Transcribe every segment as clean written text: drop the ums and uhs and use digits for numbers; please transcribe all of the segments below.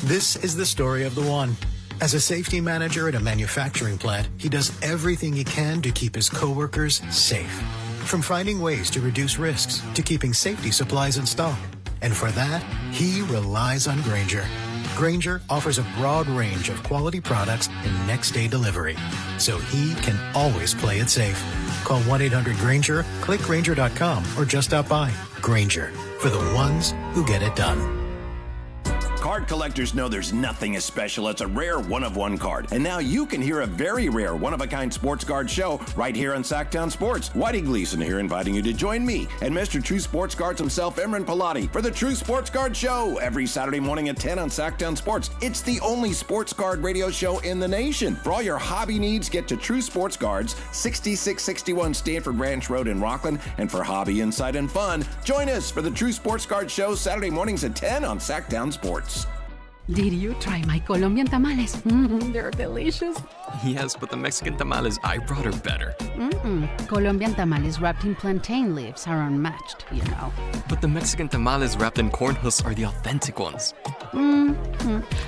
This is the story of the one. As a safety manager at a manufacturing plant, he does everything he can to keep his coworkers safe. From finding ways to reduce risks to keeping safety supplies in stock. And for that, he relies on Grainger. Grainger offers a broad range of quality products and next-day delivery, so he can always play it safe. Call 1-800-GRAINGER, click Grainger.com, or just stop by. Grainger, for the ones who get it done. Card collectors know there's nothing as special as a rare one-of-one card. And now you can hear a very rare one-of-a-kind sports card show right here on Sactown Sports. Whitey Gleason here inviting you to join me and Mr. True Sports Cards himself, Imran Pilati, for the True Sports Card Show every Saturday morning at 10 on Sactown Sports. It's the only sports card radio show in the nation. For all your hobby needs, get to True Sports Cards, 6661 Stanford Ranch Road in Rockland. And for hobby, insight, and fun, join us for the True Sports Card Show Saturday mornings at 10 on Sactown Sports. Did you try my Colombian tamales? They're delicious. Yes, but the Mexican tamales I brought are better. Colombian tamales wrapped in plantain leaves are unmatched, you know. But the Mexican tamales wrapped in corn husks are the authentic ones.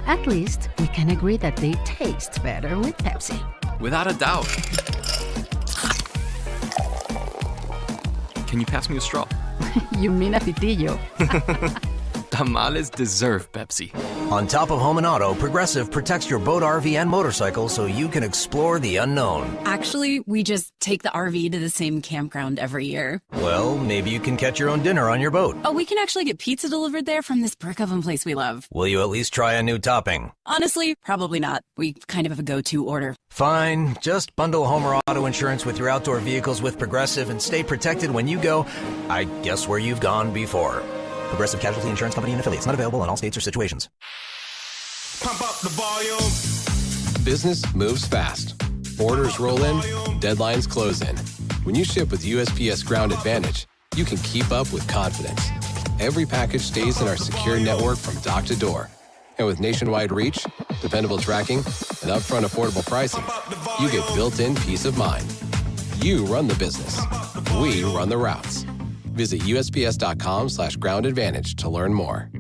At least we can agree that they taste better with Pepsi. Without a doubt. Can you pass me a straw? You mean a pitillo? Tamales deserve Pepsi. On top of home and auto, Progressive protects your boat, RV, and motorcycle so you can explore the unknown. Actually, we just take the RV to the same campground every year. Well, maybe you can catch your own dinner on your boat. Oh, we can actually get pizza delivered there from this brick oven place we love. Will you at least try a new topping? Honestly, probably not. We kind of have a go-to order. Fine. Just bundle home or auto insurance with your outdoor vehicles with Progressive and stay protected when you go, I guess, where you've gone before. Progressive Casualty Insurance Company and affiliates. Not available in all states or situations. Pump up the volume. Business moves fast. Orders roll in, deadlines close in. When you ship with USPS Ground Advantage, you can keep up with confidence. Every package stays in our secure network from dock to door. And with nationwide reach, dependable tracking, and upfront affordable pricing, you get built-in peace of mind. You run the business. We run the routes. Visit USPS.com/Ground Advantage to learn more.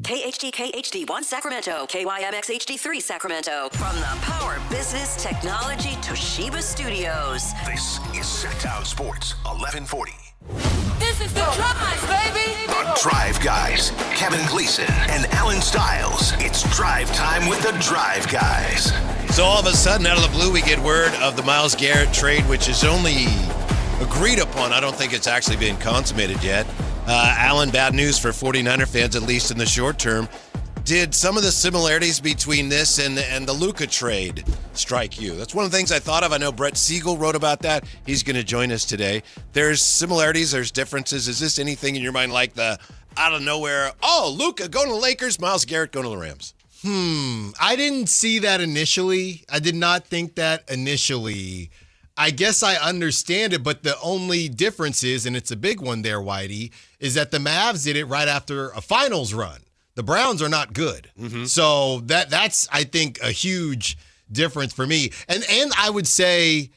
KHD HD1 Sacramento, KYMX HD3 Sacramento. From the Power Business Technology Toshiba Studios. This is Sactown Sports 1140. This is the Drive, baby! The Drive Guys, Kevin Gleason and Alan Stiles. It's drive time with the Drive Guys. So all of a sudden, out of the blue, we get word of the Myles Garrett trade, which is only agreed upon. I don't think it's actually been consummated yet. Alan, bad news for 49er fans, at least in the short term. Did some of the similarities between this and the Luka trade strike you? That's one of the things I thought of. I know Brett Siegel wrote about that. He's going to join us today. There's similarities, there's differences. Is this anything in your mind like the out of nowhere, oh, Luka going to the Lakers, Myles Garrett going to the Rams? I didn't see that initially. I did not think that initially. I guess I understand it, but the only difference is, and it's a big one there, Whitey, is that the Mavs did it right after a finals run. The Browns are not good. So that's, I think, a huge difference for me. And I would say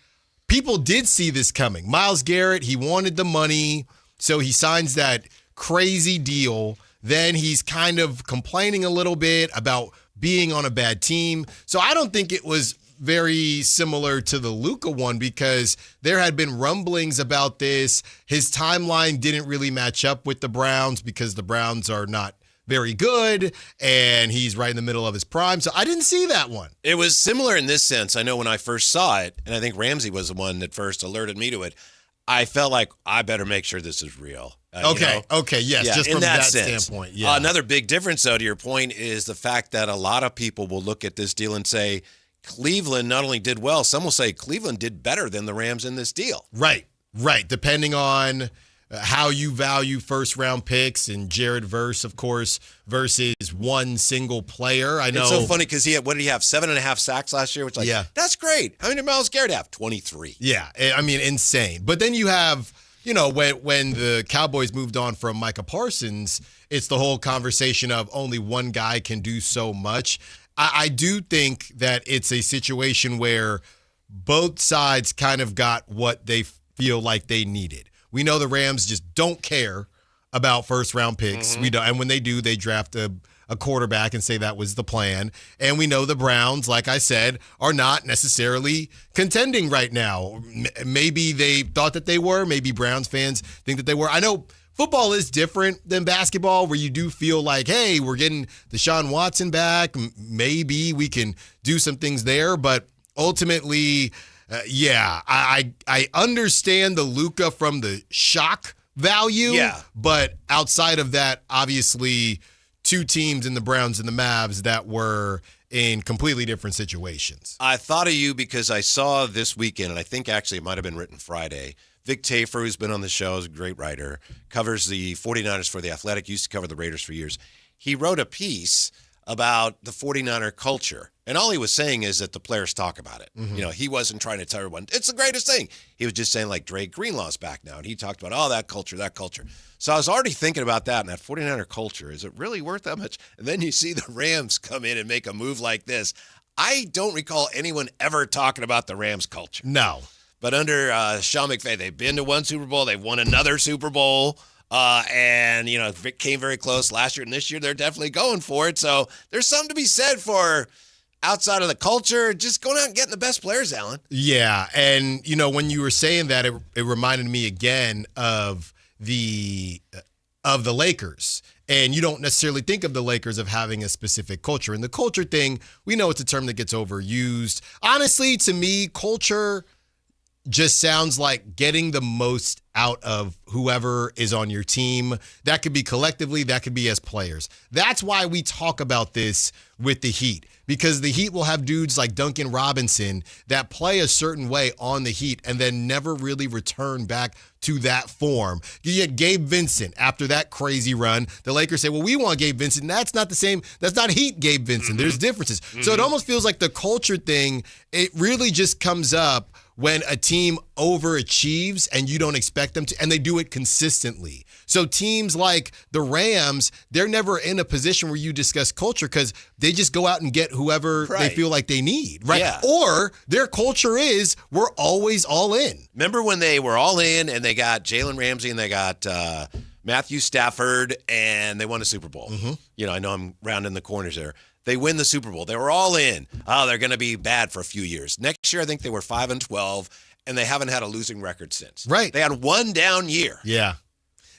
people did see this coming. Myles Garrett, he wanted the money, so he signs that crazy deal. Then he's kind of complaining a little bit about being on a bad team. So I don't think it was very similar to the Luka one because there had been rumblings about this. His timeline didn't really match up with the Browns because the Browns are not very good and he's right in the middle of his prime. So I didn't see that one. It was similar in this sense. I know when I first saw it, and I think Ramsey was the one that first alerted me to it, I felt like I better make sure this is real. Okay, yes, yeah, just from that standpoint. Yeah. Another big difference, though, to your point, is the fact that a lot of people will look at this deal and say, Cleveland not only did well, some will say Cleveland did better than the Rams in this deal. Right. Depending on how you value first-round picks and Jared Verse, of course, versus one single player. I know. It's so funny because what did he have? 7.5 sacks last year, which that's great. How many did Myles Garrett have? 23. Yeah, I mean, insane. But then you have, when the Cowboys moved on from Micah Parsons, it's the whole conversation of only one guy can do so much. I do think that it's a situation where both sides kind of got what they feel like they needed. We know the Rams just don't care about first-round picks. We don't, and when they do, they draft a quarterback and say that was the plan. And we know the Browns, like I said, are not necessarily contending right now. Maybe they thought that they were. Maybe Browns fans think that they were. I know football is different than basketball, where you do feel like, hey, we're getting Deshaun Watson back. Maybe we can do some things there. But ultimately, I understand the Luka from the shock value. Yeah. But outside of that, obviously, two teams in the Browns and the Mavs that were in completely different situations. I thought of you because I saw this weekend, and I think actually it might have been written Friday, Vic Tafer, who's been on the show, is a great writer, covers the 49ers for The Athletic, used to cover the Raiders for years. He wrote a piece about the 49er culture. And all he was saying is that the players talk about it. You know, he wasn't trying to tell everyone, it's the greatest thing. He was just saying, like, Drake Greenlaw's back now. And he talked about, that culture, that culture. So I was already thinking about that, and that 49er culture, is it really worth that much? And then you see the Rams come in and make a move like this. I don't recall anyone ever talking about the Rams culture. No. But under Sean McVay, they've been to one Super Bowl. They've won another Super Bowl. And, you know, it came very close last year. And this year, they're definitely going for it. So there's something to be said for outside of the culture, just going out and getting the best players, Alan. Yeah. And, you know, when you were saying that, it reminded me again of the Lakers. And you don't necessarily think of the Lakers of having a specific culture. And the culture thing, we know it's a term that gets overused. Honestly, to me, culture just sounds like getting the most out of whoever is on your team. That could be collectively, that could be as players. That's why we talk about this with the Heat, because the Heat will have dudes like Duncan Robinson that play a certain way on the Heat and then never really return back to that form. You get Gabe Vincent after that crazy run. The Lakers say, well, we want Gabe Vincent. That's not the same. That's not Heat Gabe Vincent. There's differences. So it almost feels like the culture thing, it really just comes up when a team overachieves and you don't expect them to, and they do it consistently. So teams like the Rams, they're never in a position where you discuss culture because they just go out and get whoever they feel like they need, right? Yeah. Or their culture is we're always all in. Remember when they were all in and they got Jalen Ramsey and they got Matthew Stafford and they won a Super Bowl? You know, I know I'm rounding the corners there. They win the Super Bowl. They were all in. They're going to be bad for a few years. Next year, I think they were 5-12, and they haven't had a losing record since. Right. They had one down year. Yeah.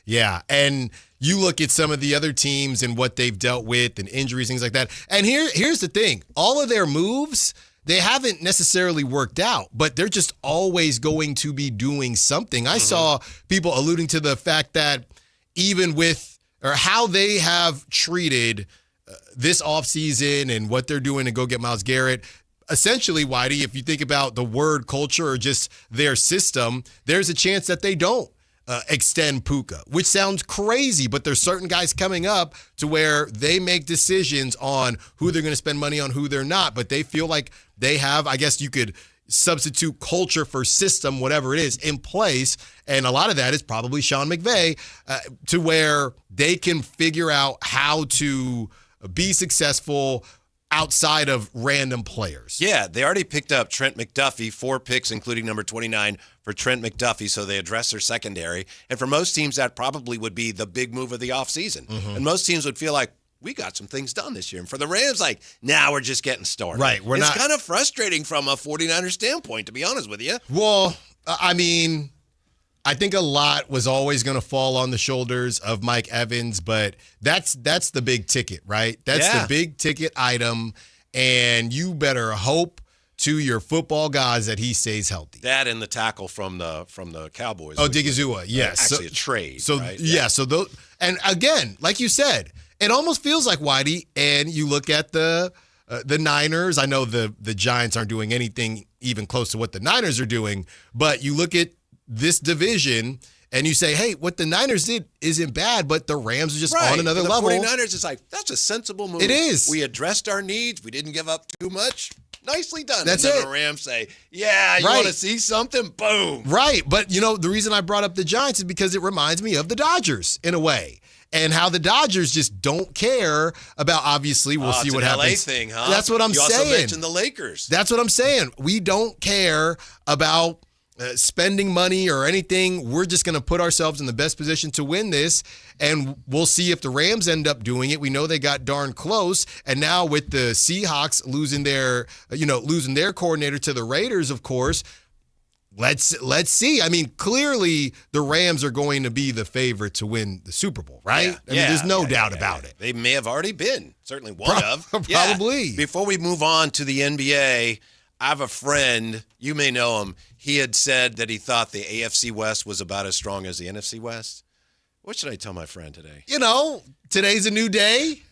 Yeah. And you look at some of the other teams and what they've dealt with and injuries, things like that. And here's the thing. All of their moves, they haven't necessarily worked out, but they're just always going to be doing something. I saw people alluding to the fact that even with, or how they have treated this offseason and what they're doing to go get Myles Garrett. Essentially, Whitey, if you think about the word culture or just their system, there's a chance that they don't extend Puka, which sounds crazy, but there's certain guys coming up to where they make decisions on who they're going to spend money on, who they're not, but they feel like they have, I guess you could substitute culture for system, whatever it is, in place. And a lot of that is probably Sean McVay to where they can figure out how to be successful outside of random players. Yeah, they already picked up Trent McDuffie, 4 picks, including number 29 for Trent McDuffie, so they address their secondary. And for most teams, that probably would be the big move of the offseason. And most teams would feel like, we got some things done this year. And for the Rams, like, now we're just getting started. Right. It's kind of frustrating from a 49er standpoint, to be honest with you. Well, I mean, I think a lot was always going to fall on the shoulders of Mike Evans, but that's the big ticket, right? That's the big ticket item, and you better hope to your football guys that he stays healthy. That and the tackle from the Cowboys. Oh, Digizua, yes. Actually, a trade. So right? so those, and again, like you said, it almost feels like Whitey, and you look at the Niners. I know the Giants aren't doing anything even close to what the Niners are doing, but you look at this division and you say, hey, what the Niners did isn't bad, but the Rams are just on another level. The 49ers is like, that's a sensible move. It is. We addressed our needs. We didn't give up too much. Nicely done. That's and then it. The Rams say, yeah, you want to see something? Boom. Right. But, you know, the reason I brought up the Giants is because it reminds me of the Dodgers in a way. And how the Dodgers just don't care about, obviously, we'll see what happens. It's an LA thing, huh? That's what I'm saying. You also mentioned the Lakers. That's what I'm saying. We don't care about spending money or anything. We're just going to put ourselves in the best position to win this, and we'll see if the Rams end up doing it. We know they got darn close, and now with the Seahawks losing their coordinator to the Raiders, of course. Let's see. I mean, clearly the Rams are going to be the favorite to win the Super Bowl, right? I mean, there's no doubt about it. They may have already been. Certainly one of. Probably. Yeah. Before we move on to the NBA, I have a friend, you may know him. He had said that he thought the AFC West was about as strong as the NFC West. What should I tell my friend today? Today's a new day.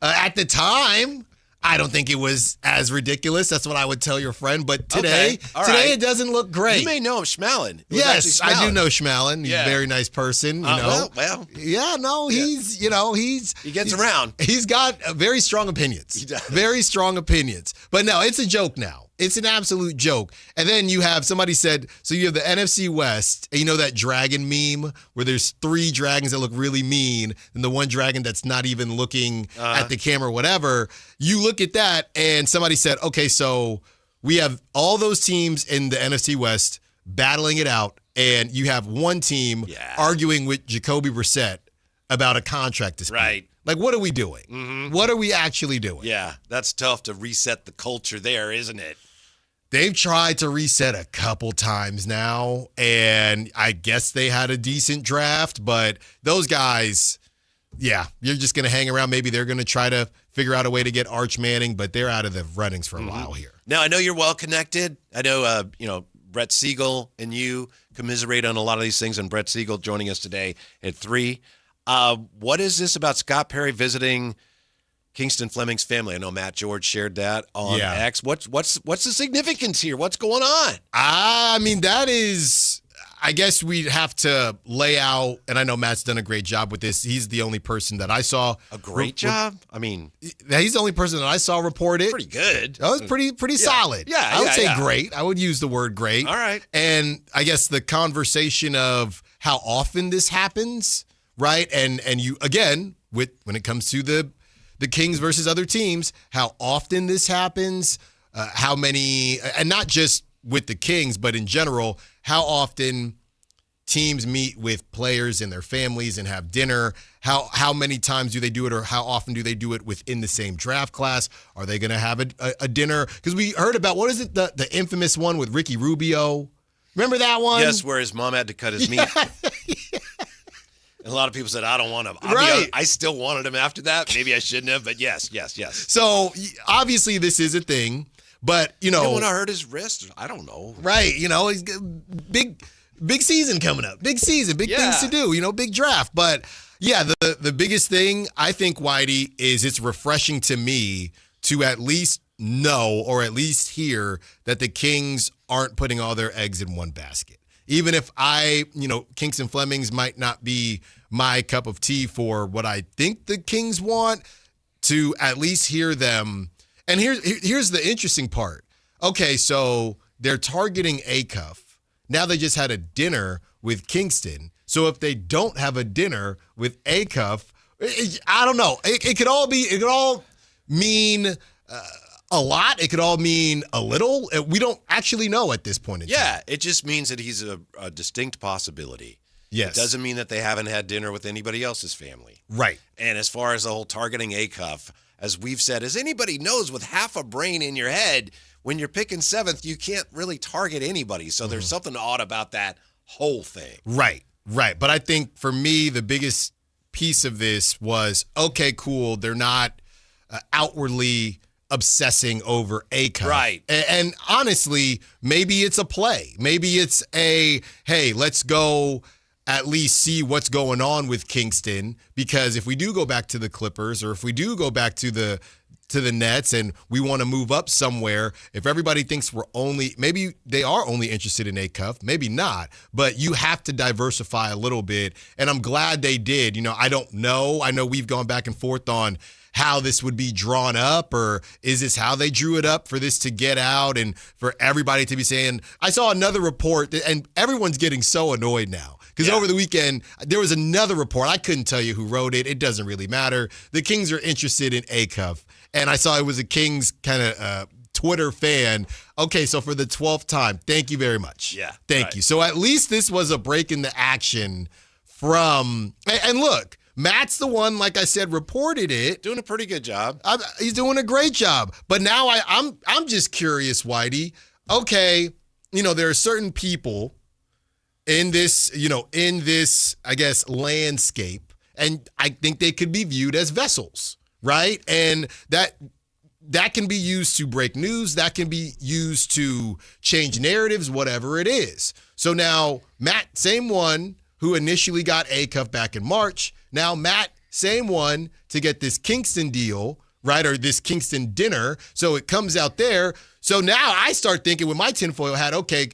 At the time, I don't think it was as ridiculous. That's what I would tell your friend. But today, it doesn't look great. You may know him, Schmallen. Yes, I do know Schmallen. He's a very nice person. Well. Yeah, no, he's, he gets around. He's got very strong opinions. He does. Very strong opinions. But no, it's a joke now. It's an absolute joke. And then you have somebody said, so you have the NFC West, and that dragon meme where there's 3 dragons that look really mean and the one dragon that's not even looking at the camera or whatever. You look at that and somebody said, okay, so we have all those teams in the NFC West battling it out, and you have one team arguing with Jacoby Brissett about a contract dispute. Right. Like, what are we doing? Mm-hmm. What are we actually doing? Yeah, that's tough to reset the culture there, isn't it? They've tried to reset a couple times now, and I guess they had a decent draft, but those guys, you're just going to hang around. Maybe they're going to try to figure out a way to get Arch Manning, but they're out of the runnings for a while here. Now, I know you're well connected. I know, Brett Siegel and you commiserate on a lot of these things, and Brett Siegel joining us today at 3. What is this about Scott Perry visiting Kingston Fleming's family? I know Matt George shared that on X. What's the significance here? What's going on? I mean, that is, I guess we'd have to lay out, and I know Matt's done a great job with this. He's the only person that I saw. A great job? I mean, he's the only person that I saw report it. Pretty good. That was pretty solid. Yeah, I would say great. I would use the word great. All right. And I guess the conversation of how often this happens, right? And you, again, when it comes to the Kings versus other teams, how often this happens, how many, and not just with the Kings, but in general, how often teams meet with players and their families and have dinner. How many times do they do it, or how often do they do it within the same draft class? Are they going to have a dinner? Because we heard about, what is it, the infamous one with Ricky Rubio? Remember that one? Yes, where his mom had to cut his meat. And a lot of people said, I don't want him. I still wanted him after that. Maybe I shouldn't have, but yes. So, obviously, this is a thing, but, You don't want to hurt his wrist? I don't know. Right, he's big season coming up. Big season, big things to do, big draft. But, the biggest thing, I think, Whitey, is it's refreshing to me to at least know, or at least hear, that the Kings aren't putting all their eggs in one basket. Even if Kingston Fleming's might not be my cup of tea for what I think the Kings want, to at least hear them. And here's the interesting part. Okay, so they're targeting Acuff. Now they just had a dinner with Kingston. So if they don't have a dinner with Acuff, I don't know. It could all mean a lot. It could all mean a little. We don't actually know at this point in time. Yeah, it just means that he's a distinct possibility. Yes. It doesn't mean that they haven't had dinner with anybody else's family. Right. And as far as the whole targeting Acuff, as we've said, as anybody knows with half a brain in your head, when you're picking 7th, you can't really target anybody. So there's something odd about that whole thing. Right. But I think for me, the biggest piece of this was, okay, cool, they're not outwardly obsessing over Acuff. Right. And honestly, maybe it's a play. Maybe it's hey, let's go at least see what's going on with Kingston, because if we do go back to the Clippers, or if we do go back to the Nets and we want to move up somewhere, if everybody thinks maybe they are only interested in Acuff, maybe not, but you have to diversify a little bit. And I'm glad they did. I don't know. I know we've gone back and forth on how this would be drawn up, or is this how they drew it up for this to get out and for everybody to be saying. I saw another report, and everyone's getting so annoyed now. Because over the weekend, there was another report. I couldn't tell you who wrote it. It doesn't really matter. The Kings are interested in Acuff. And I saw it was a Kings kind of Twitter fan. Okay, so for the 12th time, thank you very much. Yeah. Thank you. So at least this was a break in the action from, and look, Matt's the one, like I said, reported it. Doing a pretty good job. He's doing a great job. But now I'm just curious, Whitey. Okay, there are certain people in this, I guess, landscape, and I think they could be viewed as vessels, right? And that can be used to break news. That can be used to change narratives, whatever it is. So now Matt, same one who initially got Acuff back in March. Now Matt, same one to get this Kingston deal, right, or this Kingston dinner. So it comes out there. So now I start thinking with my tinfoil hat, okay,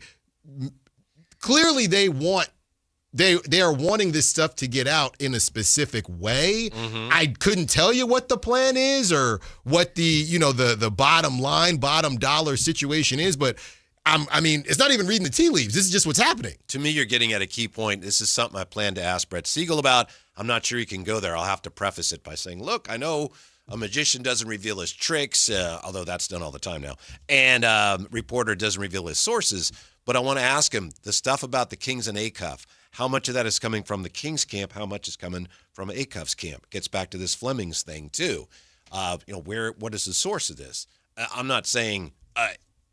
clearly they are wanting this stuff to get out in a specific way. Mm-hmm. I couldn't tell you what the plan is or what the bottom line, bottom dollar situation is, but it's not even reading the tea leaves. This is just what's happening. To me, you're getting at a key point. This is something I plan to ask Brett Siegel about. I'm not sure he can go there. I'll have to preface it by saying, look, I know a magician doesn't reveal his tricks, although that's done all the time now, and reporter doesn't reveal his sources, but I want to ask him, the stuff about the Kings and Acuff, how much of that is coming from the Kings camp? How much is coming from Acuff's camp? Gets back to this Fleming's thing, too. What is the source of this? I'm not saying...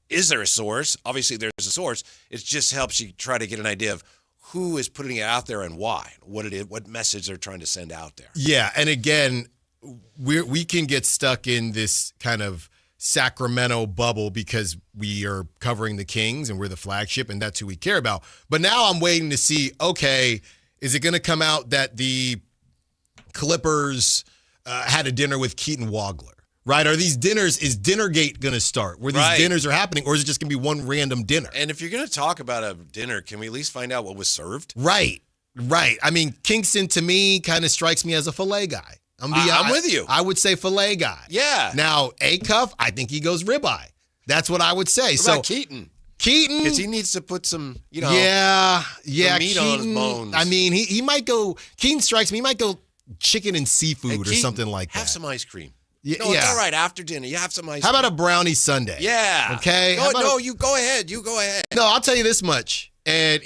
is there a source? Obviously, there's a source. It just helps you try to get an idea of who is putting it out there and why, what it is, what message they're trying to send out there. Yeah, and again, we can get stuck in this kind of Sacramento bubble because we are covering the Kings and we're the flagship and that's who we care about. But now I'm waiting to see, okay, is it going to come out that the Clippers had a dinner with Keaton Wagler? Right? Are these dinners, is Dinnergate going to start where these dinners are happening, or is it just going to be one random dinner? And if you're going to talk about a dinner, can we at least find out what was served? Right. I mean, Kingston to me kind of strikes me as a filet guy. I'm with you. I would say filet guy. Yeah. Now, Acuff, I think he goes ribeye. That's what I would say. What about Keaton? Because he needs to put some, meat Keaton, on his bones. I mean, he might go, Keaton strikes me, he might go chicken and seafood or something like that. Have some ice cream. It's all right. After dinner, you have some ice cream. How about a brownie sundae? Yeah. Okay. You go ahead. No, I'll tell you this much. And,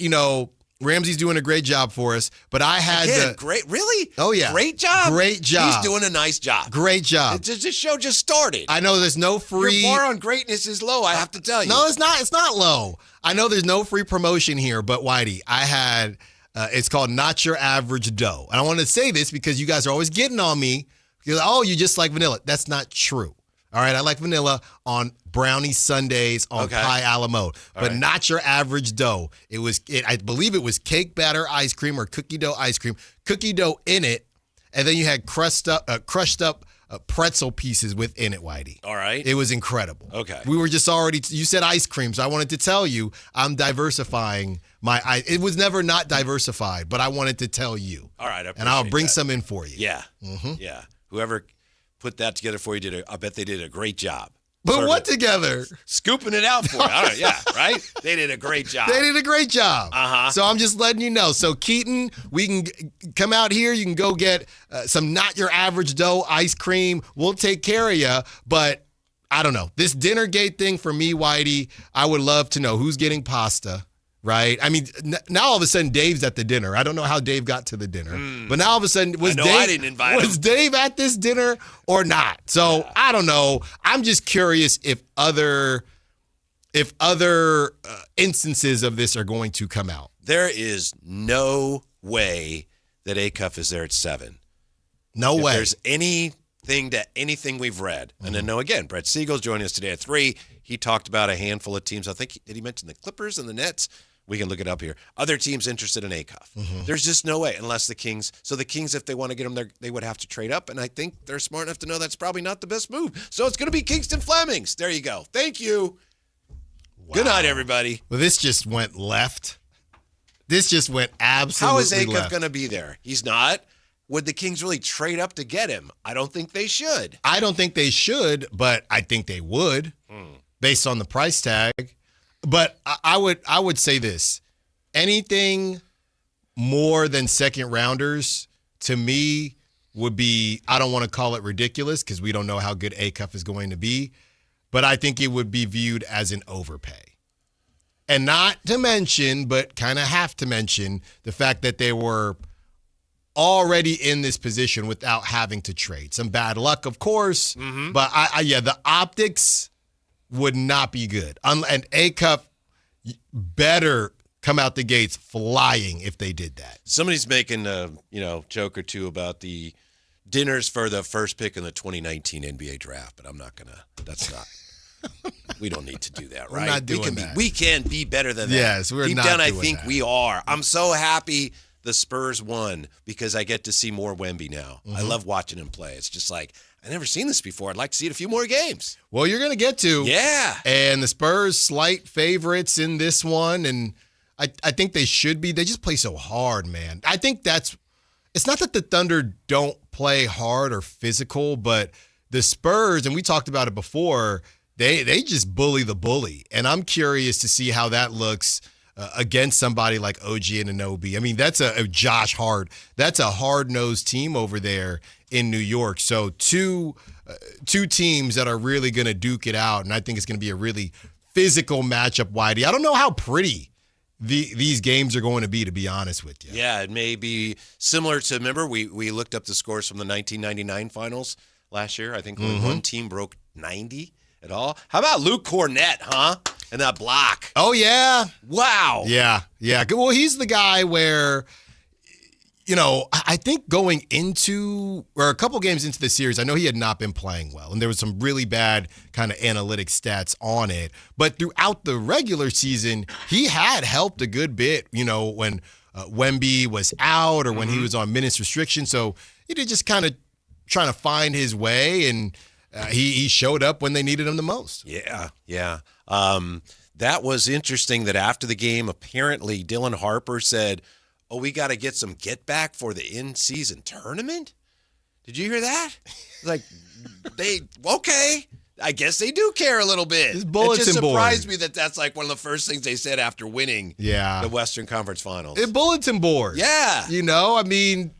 Ramsey's doing a great job for us, but I had great. Really? Oh, yeah. Great job. Great job. He's doing a nice job. Great job. This show just started. I know there's no free. Your bar on greatness is low, I have to tell you. No, it's not. It's not low. I know there's no free promotion here, but Whitey, I had, it's called Not Your Average Dough. And I want to say this because you guys are always getting on me. You're like, oh, you just like vanilla. That's not true. All right, I like vanilla on brownie sundaes, on pie a la mode, but not your average dough. I believe it was cake batter ice cream or cookie dough ice cream, cookie dough in it, and then you had crushed up pretzel pieces within it, Whitey. All right. It was incredible. Okay. We were just you said ice cream, so I wanted to tell you I'm diversifying it was never not diversified, but I wanted to tell you. All right, and I'll bring some in for you. Yeah. Mm-hmm. Yeah. Whoever put that together for you I bet they did a great job. But what together? Scooping it out for you. I don't know. Yeah, right? They did a great job. They did a great job. Uh-huh. So I'm just letting you know. So Keaton, we can come out here. You can go get some not your average dough ice cream. We'll take care of you. But I don't know. This Dinnergate thing for me, Whitey, I would love to know who's getting pasta. Right? I mean, now all of a sudden Dave's at the dinner. I don't know how Dave got to the dinner, but now all of a sudden I didn't invite him. Was Dave at this dinner or not? So I don't know. I'm just curious if other instances of this are going to come out. There is no way that Acuff is there at 7. No way. If there's anything we've read, and then again, Brett Siegel's joining us today at 3. He talked about a handful of teams. I think did he mention the Clippers and the Nets? We can look it up here. Other teams interested in Acuff. Mm-hmm. There's just no way unless the Kings. So the Kings, if they want to get him there, they would have to trade up. And I think they're smart enough to know that's probably not the best move. So it's going to be Kingston Flemings. There you go. Thank you. Wow. Good night, everybody. Well, this just went left. This just went absolutely left. How is Acuff going to be there? He's not. Would the Kings really trade up to get him? I don't think they should. I don't think they should, but I think they would based on the price tag. But I would say this. Anything more than second rounders to me would be, I don't want to call it ridiculous because we don't know how good Acuff is going to be. but I think it would be viewed as an overpay. And not to mention, but kind of have to mention, the fact that they were already in this position without having to trade. Some bad luck, of course, but the optics would not be good. And A-Cup better come out the gates flying if they did that. Somebody's making a joke or two about the dinners for the first pick in the 2019 NBA draft, but I'm not gonna. That's not. We don't need to do that, right? We're not doing that. We can be better than that. Yes, we're Deep not down, doing I think that. we are. I'm so happy the Spurs won because I get to see more Wemby now. I love watching him play. It's just like, I've never seen this before. I'd like to see it a few more games. Well, you're going to get to. Yeah. And the Spurs, slight favorites in this one, and I think they should be. They just play so hard, man. I think it's not that the Thunder don't play hard or physical, but the Spurs, and we talked about it before, they just bully the bully. And I'm curious to see how that looks against somebody like OG Anunoby. I mean, that's a Josh Hart. That's a hard-nosed team over there in New York. So two teams that are really going to duke it out, and I think it's going to be a really physical matchup, Whitey. I don't know how pretty these games are going to be honest with you. Yeah, it may be similar to, remember, we looked up the scores from the 1999 finals last year. I think only one team broke 90 at all. How about Luke Cornett, huh? And that block. Oh, yeah. Wow. Yeah. Well, he's the guy where, I think going into, or a couple games into the series, I know he had not been playing well, and there was some really bad kind of analytic stats on it. But throughout the regular season, he had helped a good bit, when Wemby was out or when he was on minutes restriction. So he did just kind of trying to find his way, and he showed up when they needed him the most. Yeah. That was interesting that after the game, apparently Dylan Harper said, we got to get some get back for the in-season tournament. Did you hear that? Like, okay. I guess they do care a little bit. This bulletin it just surprised board. me that's like one of the first things they said after winning the Western Conference Finals. A bulletin board. Yeah. I mean,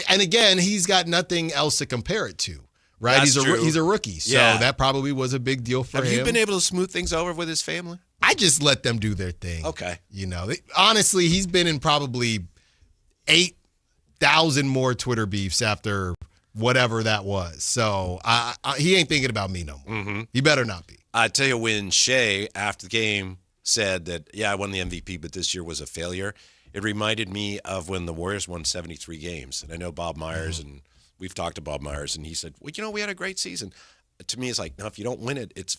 and again, he's got nothing else to compare it to, right? That's true. He's a rookie, so that probably was a big deal for him. Have you been able to smooth things over with his family? I just let them do their thing. Okay. Honestly, he's been in probably 8,000 more Twitter beefs after whatever that was. So he ain't thinking about me no more. He better not be. I tell you, when Shea, after the game, said that, I won the MVP, but this year was a failure, it reminded me of when the Warriors won 73 games. And I know Bob Myers, and we've talked to Bob Myers, and he said, we had a great season. To me, it's like, no, if you don't win it, it's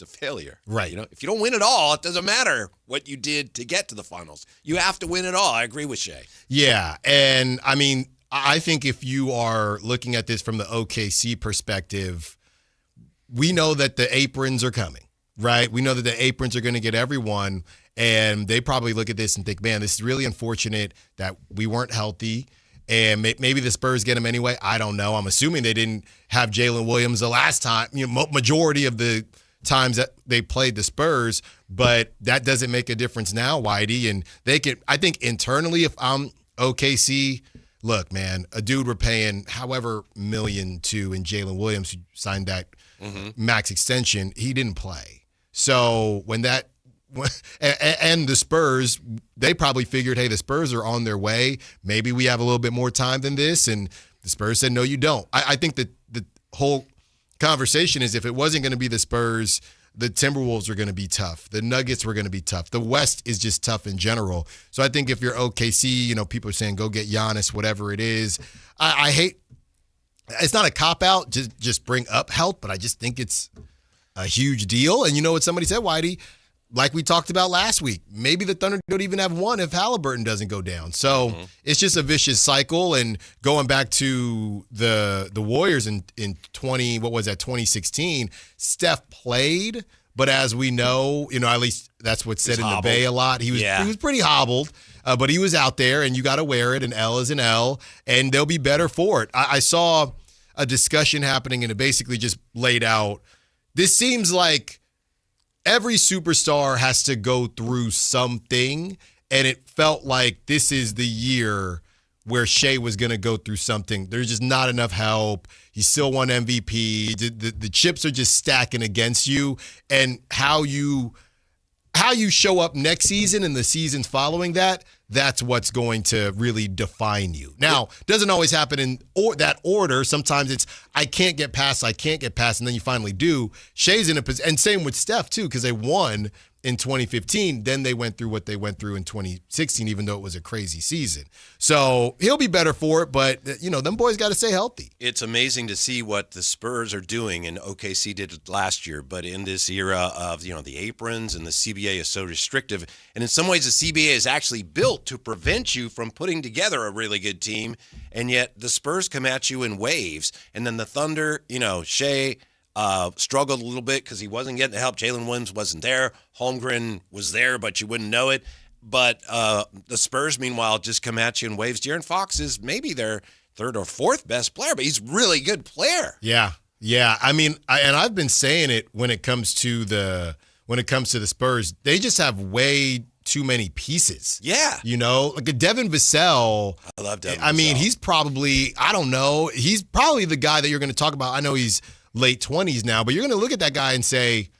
a failure. Right. If you don't win it all, it doesn't matter what you did to get to the finals. You have to win it all. I agree with Shea. Yeah, and I mean, I think if you are looking at this from the OKC perspective, we know that the aprons are coming, right? We know that the aprons are going to get everyone, and they probably look at this and think, man, this is really unfortunate that we weren't healthy, and maybe the Spurs get him anyway. I don't know. I'm assuming they didn't have Jalen Williams the last time, majority of the times that they played the Spurs, but that doesn't make a difference now, Whitey. And they can, I think internally, if I'm OKC, look, man, a dude we're paying however million to, and Jalen Williams, who signed that max extension, he didn't play. So and the Spurs, they probably figured, hey, the Spurs are on their way. Maybe we have a little bit more time than this. And the Spurs said, no, you don't. I think that the whole conversation is, if it wasn't going to be the Spurs, the Timberwolves are going to be tough. The Nuggets were going to be tough. The West is just tough in general. So I think if you're OKC, people are saying go get Giannis, whatever it is. I hate, it's not a cop-out, just bring up health, but I just think it's a huge deal. And you know what somebody said, Whitey? Like we talked about last week, maybe the Thunder don't even have one if Halliburton doesn't go down. So it's just a vicious cycle. And going back to the Warriors in 2016, Steph played, but as we know, at least that's what's said in the Bay a lot. He was pretty hobbled, but he was out there, and you got to wear it. An L is an L, and they'll be better for it. I saw a discussion happening, and it basically just laid out, this seems like every superstar has to go through something, and it felt like this is the year where Shea was going to go through something. There's just not enough help. He still won MVP. The chips are just stacking against you, and how you show up next season and the seasons following that, that's what's going to really define you. Now, it doesn't always happen in that order. Sometimes it's, I can't get past, and then you finally do. Shea's in a position, and same with Steph, too, because they won in 2015. Then they went through what they went through in 2016, even though it was a crazy season. So he'll be better for it, but, them boys got to stay healthy. It's amazing to see what the Spurs are doing, and OKC did it last year, but in this era of, the aprons and the CBA is so restrictive. And in some ways, the CBA is actually built to prevent you from putting together a really good team, and yet the Spurs come at you in waves. And then the Thunder, Shea struggled a little bit because he wasn't getting the help. Jalen Williams wasn't there. Holmgren was there, but you wouldn't know it. But the Spurs, meanwhile, just come at you in waves. De'Aaron Fox is maybe their third or fourth best player, but he's a really good player. Yeah. I mean, and I've been saying it when it comes to the Spurs. They just have way too many pieces. Yeah. Like a Devin Vassell. I love Devin I mean, Vassell. he's probably, I don't know, he's probably the guy that you're going to talk about. I know he's late 20s now, but you're going to look at that guy and say,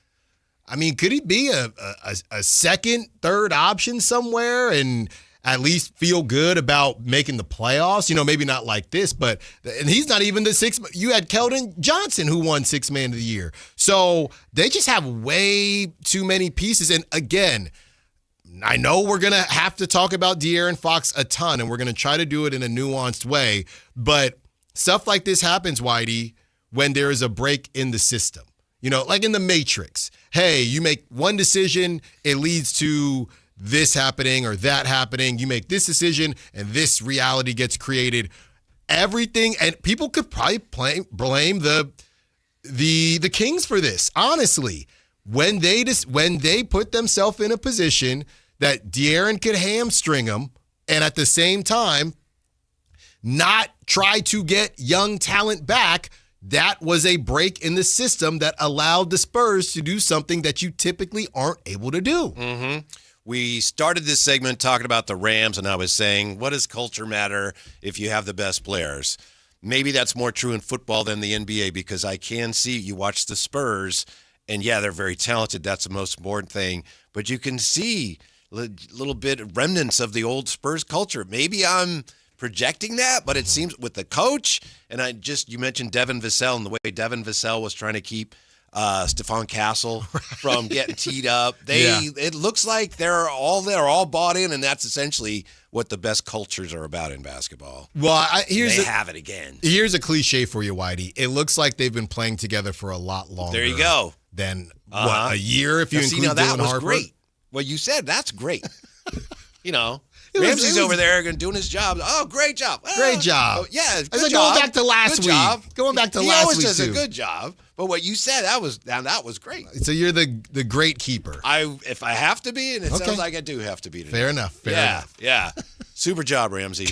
I mean, could he be a second, third option somewhere and at least feel good about making the playoffs? Maybe not like this, and he's not even the sixth. You had Keldon Johnson who won Sixth Man of the Year. So they just have way too many pieces. And again, I know we're going to have to talk about De'Aaron Fox a ton, and we're going to try to do it in a nuanced way. But stuff like this happens, Whitey, when there is a break in the system. Like in the Matrix. Hey, you make one decision, it leads to this happening or that happening. You make this decision, and this reality gets created. Everything, and people could probably blame the Kings for this. Honestly, when they put themselves in a position that De'Aaron could hamstring them, and at the same time not try to get young talent back, that was a break in the system that allowed the Spurs to do something that you typically aren't able to do. Mm-hmm. We started this segment talking about the Rams, and I was saying, what does culture matter if you have the best players? Maybe that's more true in football than the NBA, because I can see, you watch the Spurs, and yeah, they're very talented. That's the most important thing. But you can see a little bit remnants of the old Spurs culture. Maybe I'm projecting that, but it seems with the coach, and you mentioned Devin Vassell and the way Devin Vassell was trying to keep Stephon Castle from getting teed up. It looks like they're all bought in, and that's essentially what the best cultures are about in basketball. Well, have it again. Here's a cliche for you, Whitey. It looks like they've been playing together for a lot longer. There you go. Than a year if you include Dylan that was Harper. Great. Well, you said that's great. Ramsey's over there doing his job. Oh, great job. Great job. Oh, yeah, good job. job. Going back to last week. Job. Going back to he last always week, does too. a good job. But what you said, that was great. So you're the great keeper. If I have to be, and it sounds like I do have to be today. Fair enough. Fair enough. Yeah. Super job, Ramsey.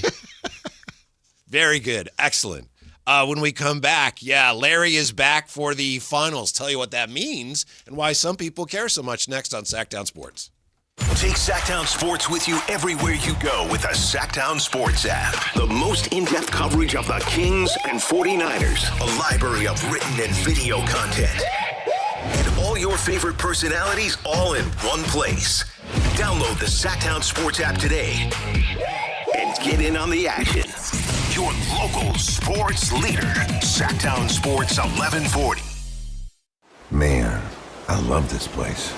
Very good. Excellent. When we come back, Larry is back for the finals. Tell you what that means and why some people care so much next on Sactown Sports. Take Sactown Sports with you everywhere you go with the Sactown Sports app. The most in-depth coverage of the Kings and 49ers. A library of written and video content. And all your favorite personalities all in one place. Download the Sactown Sports app today and get in on the action. Your local sports leader. Sactown Sports 1140. Man, I love this place.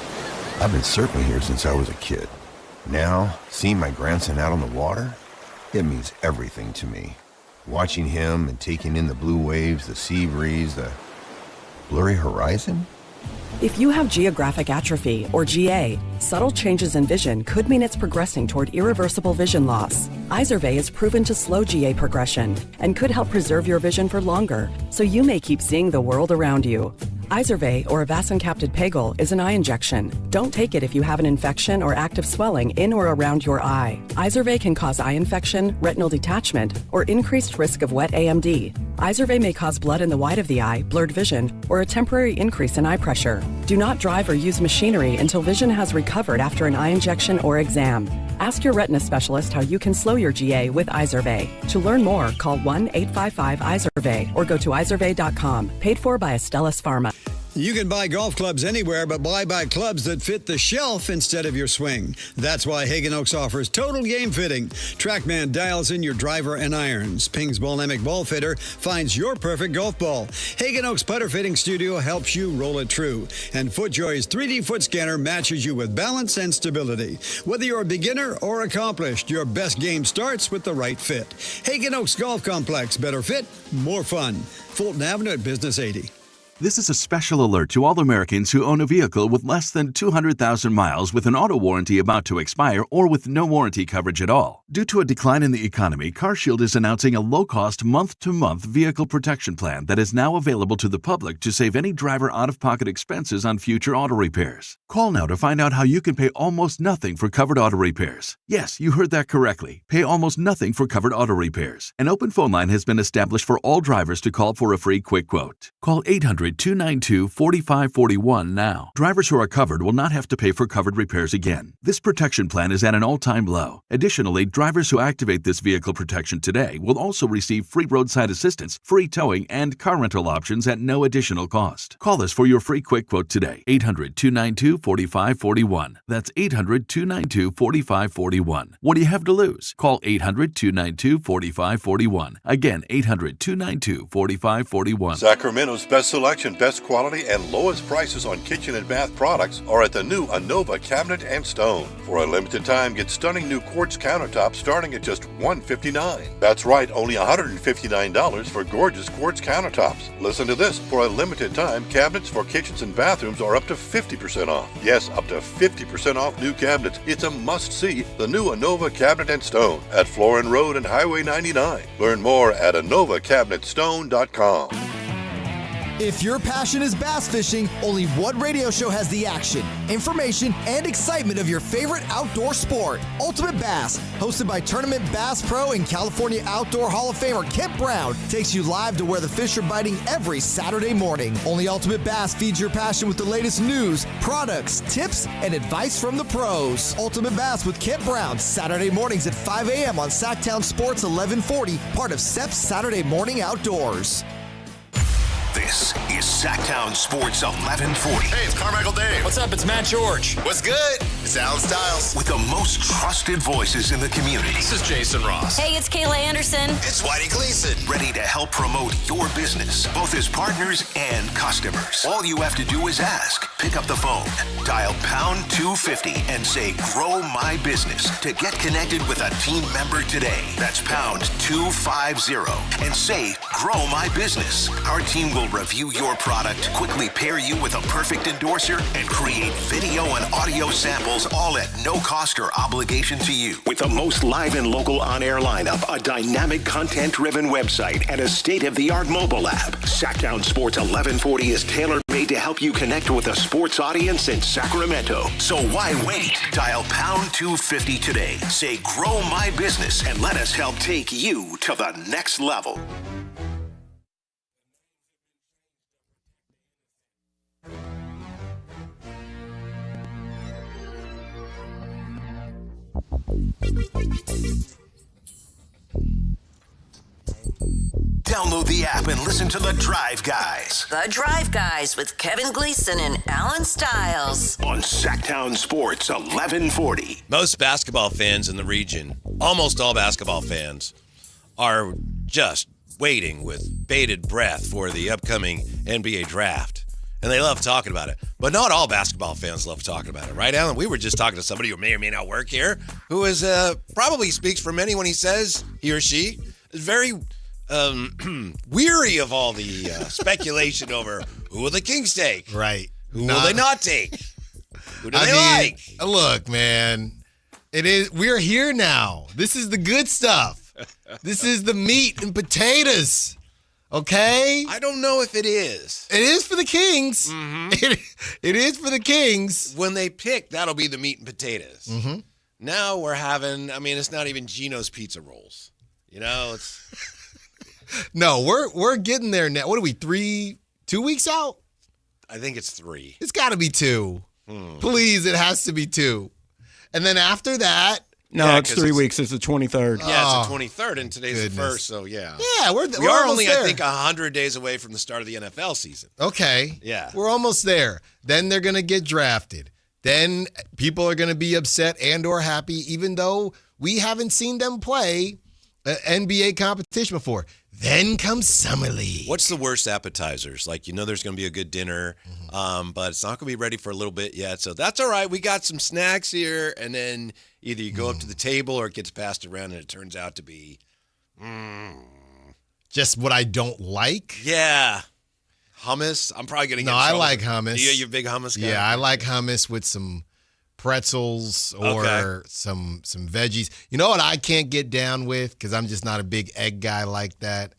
I've been surfing here since I was a kid. Now, seeing my grandson out on the water, it means everything to me. Watching him and taking in the blue waves, the sea breeze, the blurry horizon. If you have geographic atrophy, or GA, subtle changes in vision could mean it's progressing toward irreversible vision loss. Izervay is proven to slow GA progression and could help preserve your vision for longer, so you may keep seeing the world around you. Izervay, or avacincaptad pegol, is an eye injection. Don't take it if you have an infection or active swelling in or around your eye. Izervay can cause eye infection, retinal detachment, or increased risk of wet AMD. Izervay may cause blood in the white of the eye, blurred vision, or a temporary increase in eye pressure. Do not drive or use machinery until vision has recovered after an eye injection or exam. Ask your retina specialist how you can slow your GA with Izervay. To learn more, call 1-855-IZERVAY or go to izervay.com. Paid for by Astellas Pharma. You can buy golf clubs anywhere, but buy clubs that fit the shelf instead of your swing. That's why Hagen Oaks offers total game fitting. TrackMan dials in your driver and irons. Ping's Bolemic Ball Fitter finds your perfect golf ball. Hagen Oaks Putter Fitting Studio helps you roll it true. And FootJoy's 3D foot scanner matches you with balance and stability. Whether you're a beginner or accomplished, your best game starts with the right fit. Hagen Oaks Golf Complex. Better fit, more fun. Fulton Avenue at Business 80. This is a special alert to all Americans who own a vehicle with less than 200,000 miles with an auto warranty about to expire or with no warranty coverage at all. Due to a decline in the economy, CarShield is announcing a low-cost month-to-month vehicle protection plan that is now available to the public to save any driver out-of-pocket expenses on future auto repairs. Call now to find out how you can pay almost nothing for covered auto repairs. Yes, you heard that correctly. Pay almost nothing for covered auto repairs. An open phone line has been established for all drivers to call for a free quick quote. Call 800-292-4541 now. Drivers who are covered will not have to pay for covered repairs again. This protection plan is at an all-time low. Additionally, drivers who activate this vehicle protection today will also receive free roadside assistance, free towing, and car rental options at no additional cost. Call us for your free quick quote today. 800-292-4541. That's 800-292-4541. What do you have to lose? Call 800-292-4541. Again, 800-292-4541. Sacramento's best selection, best quality, and lowest prices on kitchen and bath products are at the new Anova Cabinet and Stone. For a limited time, get stunning new quartz countertops starting at just $159. That's right, only $159 for gorgeous quartz countertops. Listen to this. For a limited time, cabinets for kitchens and bathrooms are up to 50% off. Yes, up to 50% off new cabinets. It's a must-see. The new Anova Cabinet and Stone at Florin Road and Highway 99. Learn more at AnovaCabinetStone.com. If your passion is bass fishing, only one radio show has the action, information, and excitement of your favorite outdoor sport. Ultimate Bass, hosted by Tournament Bass Pro and California Outdoor Hall of Famer Kent Brown, takes you live to where the fish are biting every Saturday morning. Only Ultimate Bass feeds your passion with the latest news, products, tips, and advice from the pros. Ultimate Bass with Kent Brown, Saturday mornings at 5 a.m. on Sactown Sports 1140, part of SEP's Saturday Morning Outdoors. This is Sactown Sports 1140. Hey, it's Carmichael Dave. What's up? It's Matt George. What's good? It's Alan Stiles. With the most trusted voices in the community. This is Jason Ross. Hey, it's Kayla Anderson. It's Whitey Gleason. Ready to help promote your business, both as partners and customers. All you have to do is ask. Pick up the phone, dial pound 250 and say, grow my business to get connected with a team member today. That's pound 250 and say, grow my business. Our team will review your product, quickly pair you with a perfect endorser, and create video and audio samples, all at no cost or obligation to you. With the most live and local on-air lineup, a dynamic content-driven website, and a state-of-the-art mobile app, Sactown Sports 1140 is tailor-made to help you connect with a sports audience in Sacramento. So why wait? Dial pound 250 today. Say, grow my business, and let us help take you to the next level. Download the app and listen to The Drive Guys. The Drive Guys with Kevin Gleason and Alan Stiles. On Sactown Sports 1140. Most basketball fans in the region, almost all basketball fans, are just waiting with bated breath for the upcoming NBA draft. And they love talking about it. But not all basketball fans love talking about it, right, Alan? We were just talking to somebody who may or may not work here, who is probably speaks for many when he says, he or she, is very weary of all the speculation over who will the Kings take? Right. Who will they not take? Who do they like? Look, man, we're here now. This is the good stuff. This is the meat and potatoes. Okay? I don't know if it is. It is for the Kings. Mm-hmm. It is for the Kings. When they pick, that'll be the meat and potatoes. Mm-hmm. Now we're having, it's not even Gino's Pizza Rolls. It's... No, we're getting there now. What are we, 2 weeks out? I think it's 3. It's got to be 2. Please, it has to be 2. And then after that, No, Yeah, it's 'cause 3 weeks. It's the 23rd. Yeah, it's the 23rd, and today's goodness. the 1st, so yeah. Yeah, We we're are almost only, there. I think, 100 days away from the start of the NFL season. Okay. Yeah. We're almost there. Then they're going to get drafted. Then people are going to be upset and or happy, even though we haven't seen them play NBA competition before. Then comes Summer League. What's the worst appetizers? Like, there's going to be a good dinner, but it's not going to be ready for a little bit yet. So that's all right. We got some snacks here, and then either you go up to the table or it gets passed around, and it turns out to be just what I don't like. Yeah. Hummus. I'm probably going to get No, in I trouble. like hummus. You're a big hummus guy? Yeah, I like hummus with some pretzels or some veggies. You know what I can't get down with, because I'm just not a big egg guy like that?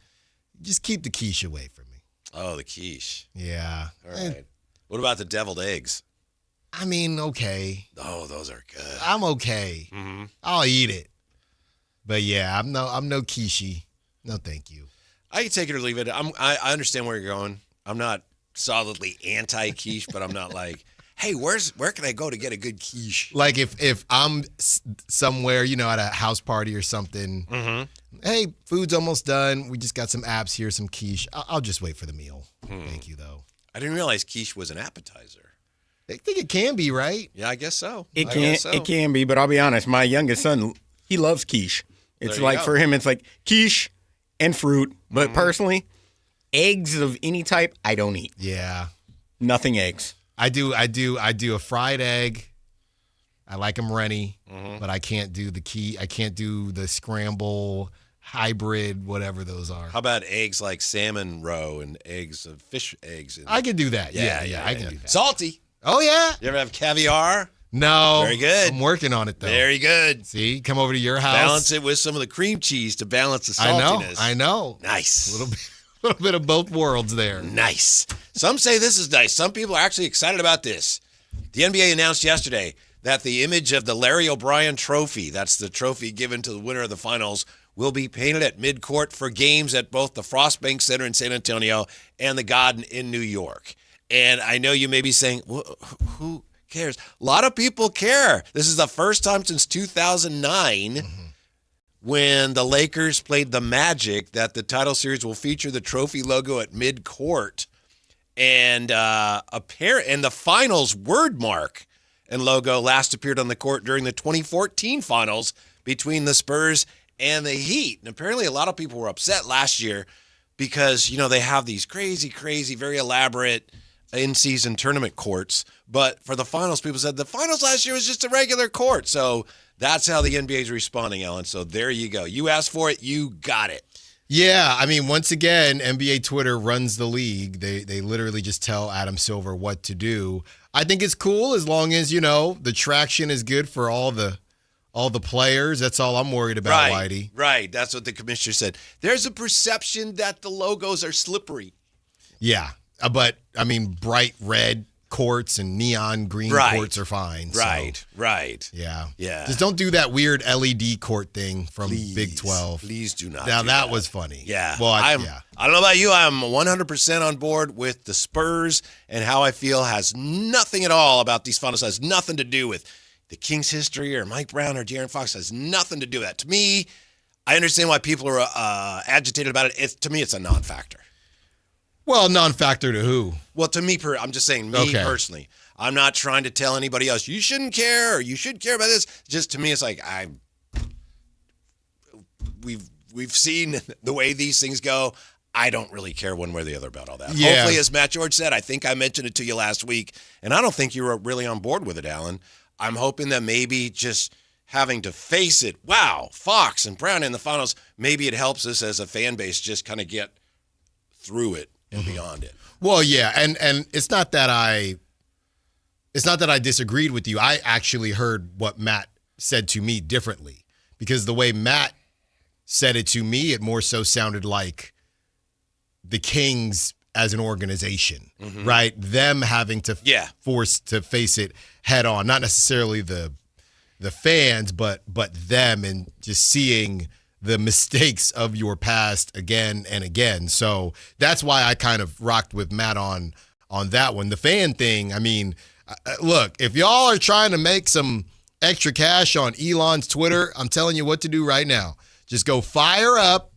Just keep the quiche away from me. Oh, the quiche. Yeah. All right. What about the deviled eggs? I mean, okay. Oh, those are good. I'm okay. Mm-hmm. I'll eat it. But yeah, I'm no quiche. No, thank you. I can take it or leave it. I understand where you're going. I'm not solidly anti-quiche, but I'm not like, hey, where can I go to get a good quiche? Like if I'm somewhere, at a house party or something, hey, food's almost done. We just got some apps here, some quiche. I'll just wait for the meal. Thank you, though. I didn't realize quiche was an appetizer. I think it can be, right? Yeah, I guess so. It can be, but I'll be honest. My youngest son, he loves quiche. It's like for him, it's like quiche and fruit. But personally, eggs of any type, I don't eat. Yeah, nothing eggs. I do a fried egg. I like them runny, but I can't do I can't do the scramble, hybrid, whatever those are. How about eggs like salmon roe and eggs of fish eggs? I can do that. Yeah, I can do that. Salty. Oh, yeah. You ever have caviar? No. Very good. I'm working on it, though. Very good. See, come over to your house. Balance it with some of the cream cheese to balance the saltiness. I know. Nice. A little bit of both worlds there. Nice. Some say this is nice. Some people are actually excited about this. The NBA announced yesterday that the image of the Larry O'Brien trophy, that's the trophy given to the winner of the finals, will be painted at midcourt for games at both the Frostbank Center in San Antonio and the Garden in New York. And I know you may be saying, who cares? A lot of people care. This is the first time since 2009 when the Lakers played the Magic that the title series will feature the trophy logo at midcourt. And and the finals word mark and logo last appeared on the court during the 2014 finals between the Spurs and the Heat. And apparently a lot of people were upset last year because, they have these crazy, very elaborate in-season tournament courts. But for the finals, people said the finals last year was just a regular court. So that's how the NBA is responding, Ellen. So there you go. You asked for it. You got it. Yeah, I mean, once again, NBA Twitter runs the league. They literally just tell Adam Silver what to do. I think it's cool as long as, the traction is good for all the players. That's all I'm worried about, Whitey. Right. That's what the commissioner said. There's a perception that the logos are slippery. Yeah, but, I mean, bright red courts and neon green courts are fine. Right. Yeah. Yeah. Just don't do that weird LED court thing from Big 12. Please do not. Now, that was funny. Yeah. Well, I don't know about you. I'm 100% on board with the Spurs, and how I feel has nothing at all about these finals. Has nothing to do with the Kings' history or Mike Brown or De'Aaron Fox. Has nothing to do with that. To me, I understand why people are agitated about it. To me, it's a non-factor. Well, non-factor to who? Well, to me, I'm just saying personally. I'm not trying to tell anybody else, you shouldn't care or you should care about this. Just to me, it's like we've seen the way these things go. I don't really care one way or the other about all that. Yeah. Hopefully, as Matt George said, I think I mentioned it to you last week, and I don't think you were really on board with it, Alan. I'm hoping that maybe just having to face it, wow, Fox and Brown in the finals, maybe it helps us as a fan base just kind of get through it and beyond it. Well, yeah, and it's not that I disagreed with you. I actually heard what Matt said to me differently, because the way Matt said it to me, it more so sounded like the Kings as an organization, right? Them having to force to face it head on, not necessarily the fans, but them, and just seeing the mistakes of your past again and again. So that's why I kind of rocked with Matt on that one. The fan thing, I mean, look, if y'all are trying to make some extra cash on Elon's Twitter, I'm telling you what to do right now. Just go fire up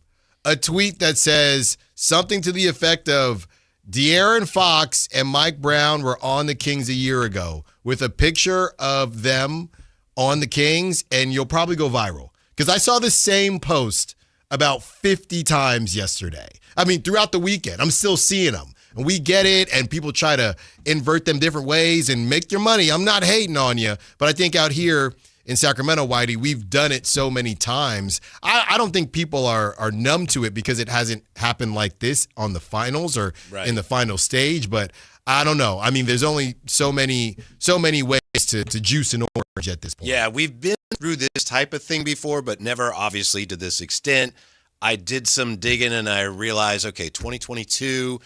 a tweet that says something to the effect of De'Aaron Fox and Mike Brown were on the Kings a year ago with a picture of them on the Kings, and you'll probably go viral. Because I saw the same post about 50 times yesterday. I mean, throughout the weekend. I'm still seeing them. And we get it, and people try to invert them different ways and make your money. I'm not hating on you, but I think out here in Sacramento, Whitey, we've done it so many times. I don't think people are numb to it because it hasn't happened like this on the finals or in the final stage, but I don't know. I mean, there's only so many ways to juice an orange at this point. Yeah, we've been through this type of thing before, but never obviously to this extent. I did some digging and I realized, okay, 2022,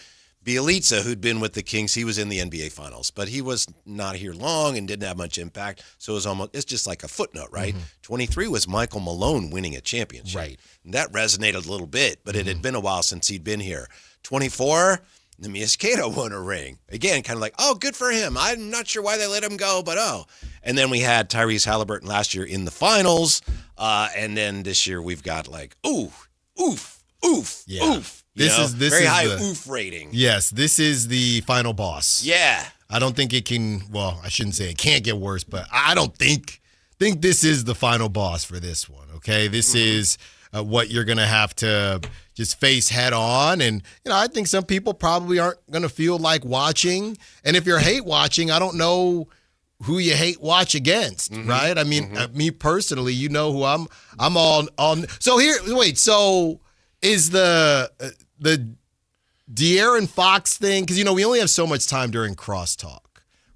Bielitsa, who'd been with the Kings, he was in the NBA Finals, but he was not here long and didn't have much impact. So it's just like a footnote, right? 23 was Michael Malone winning a championship. Right. And that resonated a little bit, but it had been a while since he'd been here. 24, Neemias Queta won a ring. Again, kind of like, oh, good for him. I'm not sure why they let him go, but oh. And then we had Tyrese Halliburton last year in the finals. And then this year we've got like, oof. This is very high oof rating. Yes, this is the final boss. Yeah. I don't think it can, well, I shouldn't say it can't get worse, but I don't think this is the final boss for this one, okay? This is what you're going to have to just face head on. And, I think some people probably aren't going to feel like watching. And if you're hate watching, I don't know who you hate watch against, right? I mean, me personally, who I'm all on. So so is the De'Aaron Fox thing, because, we only have so much time during crosstalk,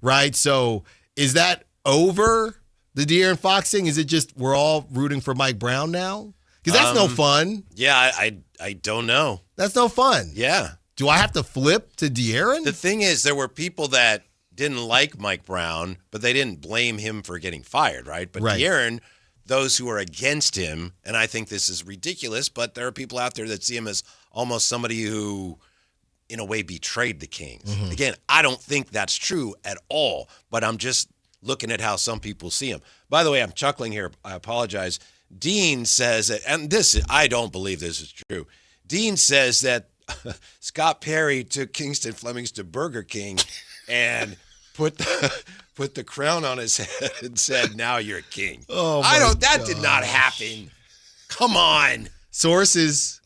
right? So is that over, the De'Aaron Fox thing? Is it just we're all rooting for Mike Brown now? Because that's no fun. Yeah, I don't know. That's no fun. Yeah. Do I have to flip to De'Aaron? The thing is, there were people that didn't like Mike Brown, but they didn't blame him for getting fired, right? But De'Aaron, those who are against him, and I think this is ridiculous, but there are people out there that see him as almost somebody who, in a way, betrayed the Kings. Again, I don't think that's true at all, but I'm just looking at how some people see him. By the way, I'm chuckling here. I apologize. Dean says that, and I don't believe this is true. Dean says that Scott Perry took Kingston Flemings to Burger King and put the crown on his head and said, "Now you're a king." Oh, that did not happen. Come on. Sources.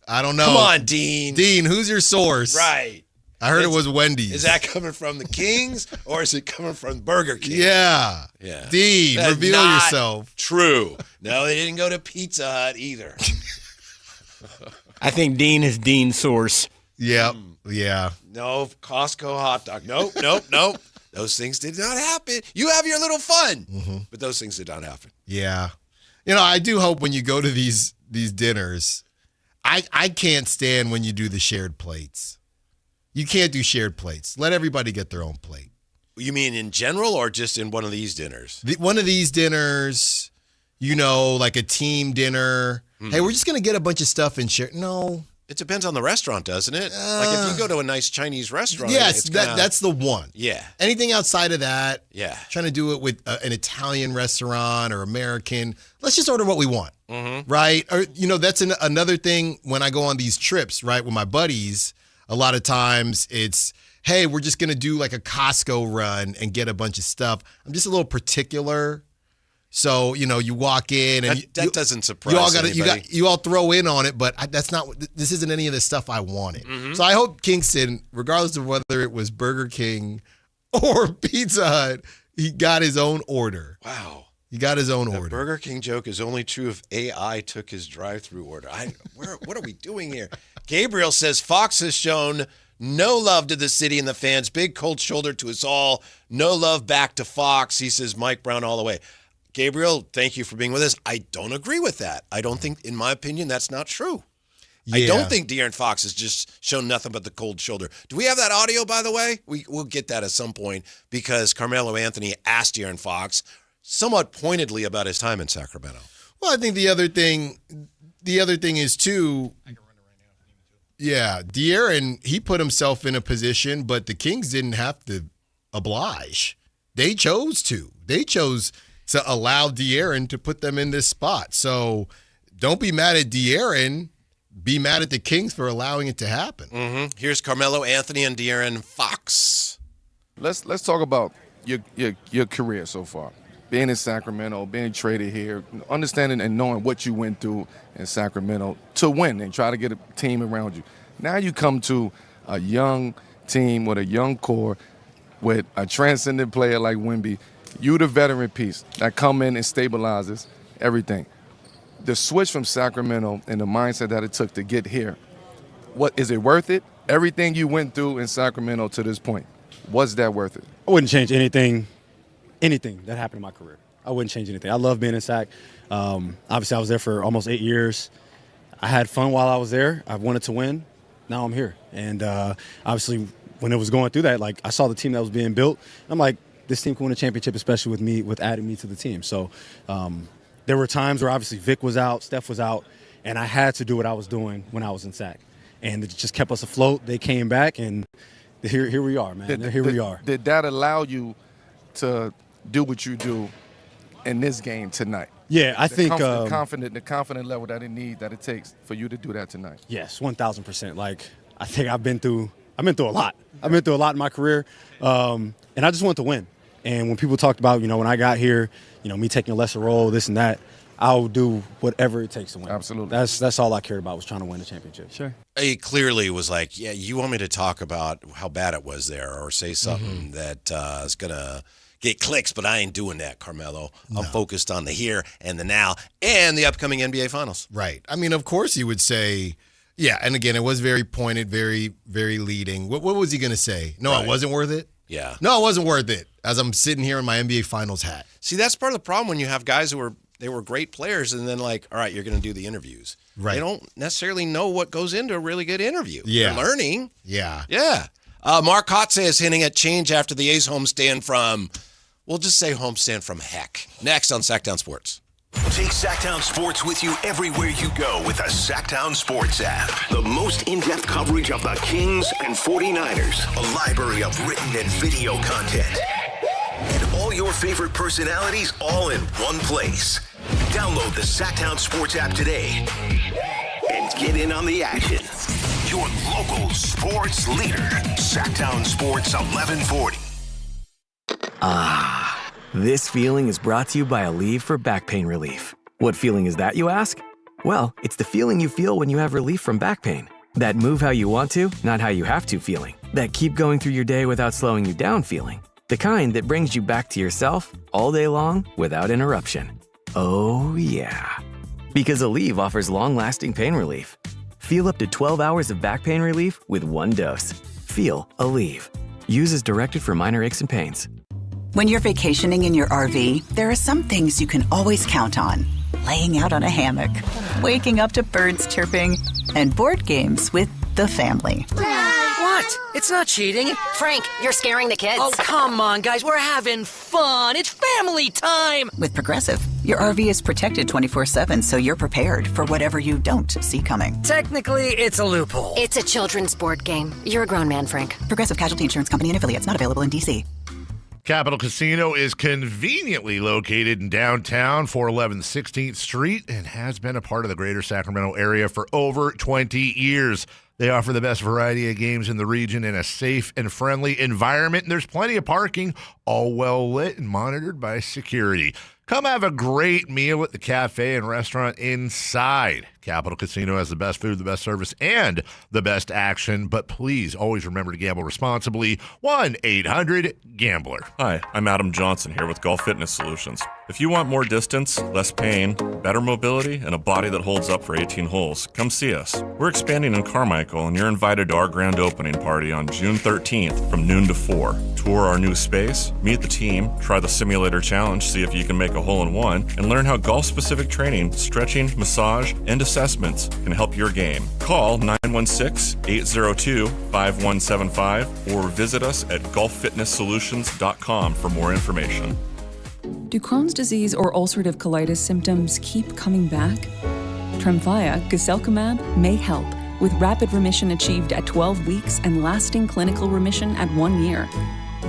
I don't know. Come on, Dean. Dean, who's your source? Right. I heard it was Wendy's. Is that coming from the Kings or is it coming from Burger King? Yeah. Dean, That's reveal not yourself. True. No, they didn't go to Pizza Hut either. I think Dean is Dean's source. Yep. Yeah. No, Costco hot dog. Nope. Those things did not happen. You have your little fun, but those things did not happen. Yeah. I do hope when you go to these dinners, I can't stand when you do the shared plates. You can't do shared plates. Let everybody get their own plate. You mean in general or just in one of these dinners? One of these dinners, like a team dinner. Hey, we're just going to get a bunch of stuff and share. No. It depends on the restaurant, doesn't it? Like if you go to a nice Chinese restaurant. Yes, that's the one. Yeah. Anything outside of that, yeah. Trying to do it with an Italian restaurant or American, let's just order what we want, right? Or, that's another thing when I go on these trips, right, with my buddies. A lot of times it's, hey, we're just going to do like a Costco run and get a bunch of stuff. I'm just a little particular. So, you walk in and that doesn't surprise anybody. You all throw in on it, but this isn't any of the stuff I wanted. So I hope Kingston, regardless of whether it was Burger King or Pizza Hut, he got his own order. Wow. He got his own order. Burger King joke is only true if AI took his drive-through order. What are we doing here? Gabriel says Fox has shown no love to the city and the fans. Big cold shoulder to us all. No love back to Fox. He says Mike Brown all the way. Gabriel, thank you for being with us. I don't agree with that. I don't think, in my opinion, that's not true. Yeah. I don't think De'Aaron Fox has just shown nothing but the cold shoulder. Do we have that audio, by the way? We'll get that at some point because Carmelo Anthony asked De'Aaron Fox somewhat pointedly about his time in Sacramento. Well, I think the other thing is, too, I can run it right now. Yeah, De'Aaron, he put himself in a position, but the Kings didn't have to oblige. They chose to. They chose to allow De'Aaron to put them in this spot. So don't be mad at De'Aaron. Be mad at the Kings for allowing it to happen. Mm-hmm. Here's Carmelo Anthony and De'Aaron Fox. Let's talk about your career so far. Being in Sacramento, being traded here, understanding and knowing what you went through in Sacramento to win and try to get a team around you. Now you come to a young team with a young core with a transcendent player like Wemby. You the veteran piece that come in and stabilizes everything. The switch from Sacramento and the mindset that it took to get here, what is it worth it? Everything you went through in Sacramento to this point, was that worth it? I wouldn't change anything that happened in my career. I wouldn't change anything. I love being in Sac. Obviously, I was there for almost 8 years. I had fun while I was there. I wanted to win. Now I'm here. And obviously, when it was going through that, like I saw the team that was being built. I'm like, this team can win a championship, especially with adding me to the team. So there were times where obviously Vic was out, Steph was out, and I had to do what I was doing when I was in Sac. And it just kept us afloat. They came back, and here we are, man. Here we are. Did that allow you to do what you do in this game tonight? Yeah, I think the confident level that it takes for you to do that tonight. Yes, 1,000%. Like I think I've been through a lot. I've been through a lot in my career, and I just want to win. And when people talked about, when I got here, me taking a lesser role, this and that, I'll do whatever it takes to win. Absolutely. That's all I cared about, was trying to win the championship. Sure. He clearly was like, yeah, you want me to talk about how bad it was there or say something that is going to get clicks, but I ain't doing that, Carmelo. I'm focused on the here and the now and the upcoming NBA Finals. Right. I mean, of course he would say, yeah, and again, it was very pointed, very, very leading. What was he going to say? No, Right. It wasn't worth it? Yeah. No, it wasn't worth it, as I'm sitting here in my NBA Finals hat. See, that's part of the problem when you have guys who were great players and then like, all right, you're going to do the interviews. Right. They don't necessarily know what goes into a really good interview. Yeah. They're learning. Yeah. Yeah. Mark Kotze is hinting at change after the A's homestand from, we'll just say homestand from heck. Next on Sactown Sports. Take Sactown Sports with you everywhere you go with the Sactown Sports app. The most in-depth coverage of the Kings and 49ers. A library of written and video content. And all your favorite personalities all in one place. Download the Sactown Sports app today and get in on the action. Your local sports leader. Sactown Sports 1140. This feeling is brought to you by Aleve for back pain relief. What feeling is that, you ask? Well, it's the feeling you feel when you have relief from back pain. That move how you want to, not how you have to feeling. That keep going through your day without slowing you down feeling. The kind that brings you back to yourself all day long without interruption. Oh, yeah. Because Aleve offers long-lasting pain relief. Feel up to 12 hours of back pain relief with one dose. Feel Aleve. Use as directed for minor aches and pains. When you're vacationing in your RV, there are some things you can always count on. Laying out on a hammock, waking up to birds chirping, and board games with the family. What? It's not cheating. Frank, you're scaring the kids. Oh, come on, guys. We're having fun. It's family time. With Progressive, your RV is protected 24/7, so you're prepared for whatever you don't see coming. Technically, it's a loophole. It's a children's board game. You're a grown man, Frank. Progressive Casualty Insurance Company and affiliates, not available in D.C. Capital Casino is conveniently located in downtown, 411 16th Street, and has been a part of the greater Sacramento area for over 20 years. They offer the best variety of games in the region in a safe and friendly environment, and there's plenty of parking, all well lit and monitored by security. Come have a great meal at the cafe and restaurant inside. Capital Casino has the best food, the best service, and the best action. But please always remember to gamble responsibly. 1-800-GAMBLER. Hi, I'm Adam Johnson here with Golf Fitness Solutions. If you want more distance, less pain, better mobility, and a body that holds up for 18 holes, come see us. We're expanding in Carmichael, and you're invited to our grand opening party on June 13th from noon to 4. Tour our new space, meet the team, try the simulator challenge, see if you can make a hole-in-one, and learn how golf-specific training, stretching, massage, and assessments can help your game. Call 916-802-5175 or visit us at golffitnesssolutions.com for more information. Do Crohn's disease or ulcerative colitis symptoms keep coming back? Tremfya, guselkumab, may help, with rapid remission achieved at 12 weeks and lasting clinical remission at 1 year.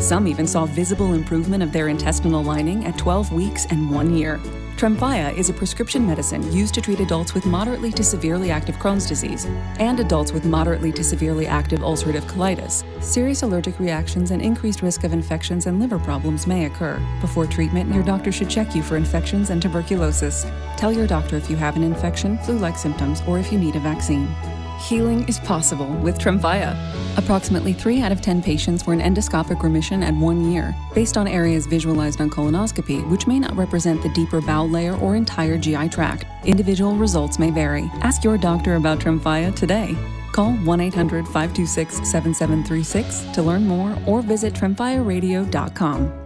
Some even saw visible improvement of their intestinal lining at 12 weeks and 1 year. Tremfya is a prescription medicine used to treat adults with moderately to severely active Crohn's disease and adults with moderately to severely active ulcerative colitis. Serious allergic reactions and increased risk of infections and liver problems may occur. Before treatment, your doctor should check you for infections and tuberculosis. Tell your doctor if you have an infection, flu-like symptoms, or if you need a vaccine. Healing is possible with Tremfya. Approximately 3 out of 10 patients were in endoscopic remission at 1 year, based on areas visualized on colonoscopy, which may not represent the deeper bowel layer or entire GI tract. Individual results may vary. Ask your doctor about Tremfya today. Call 1-800-526-7736 to learn more or visit tremfyaradio.com.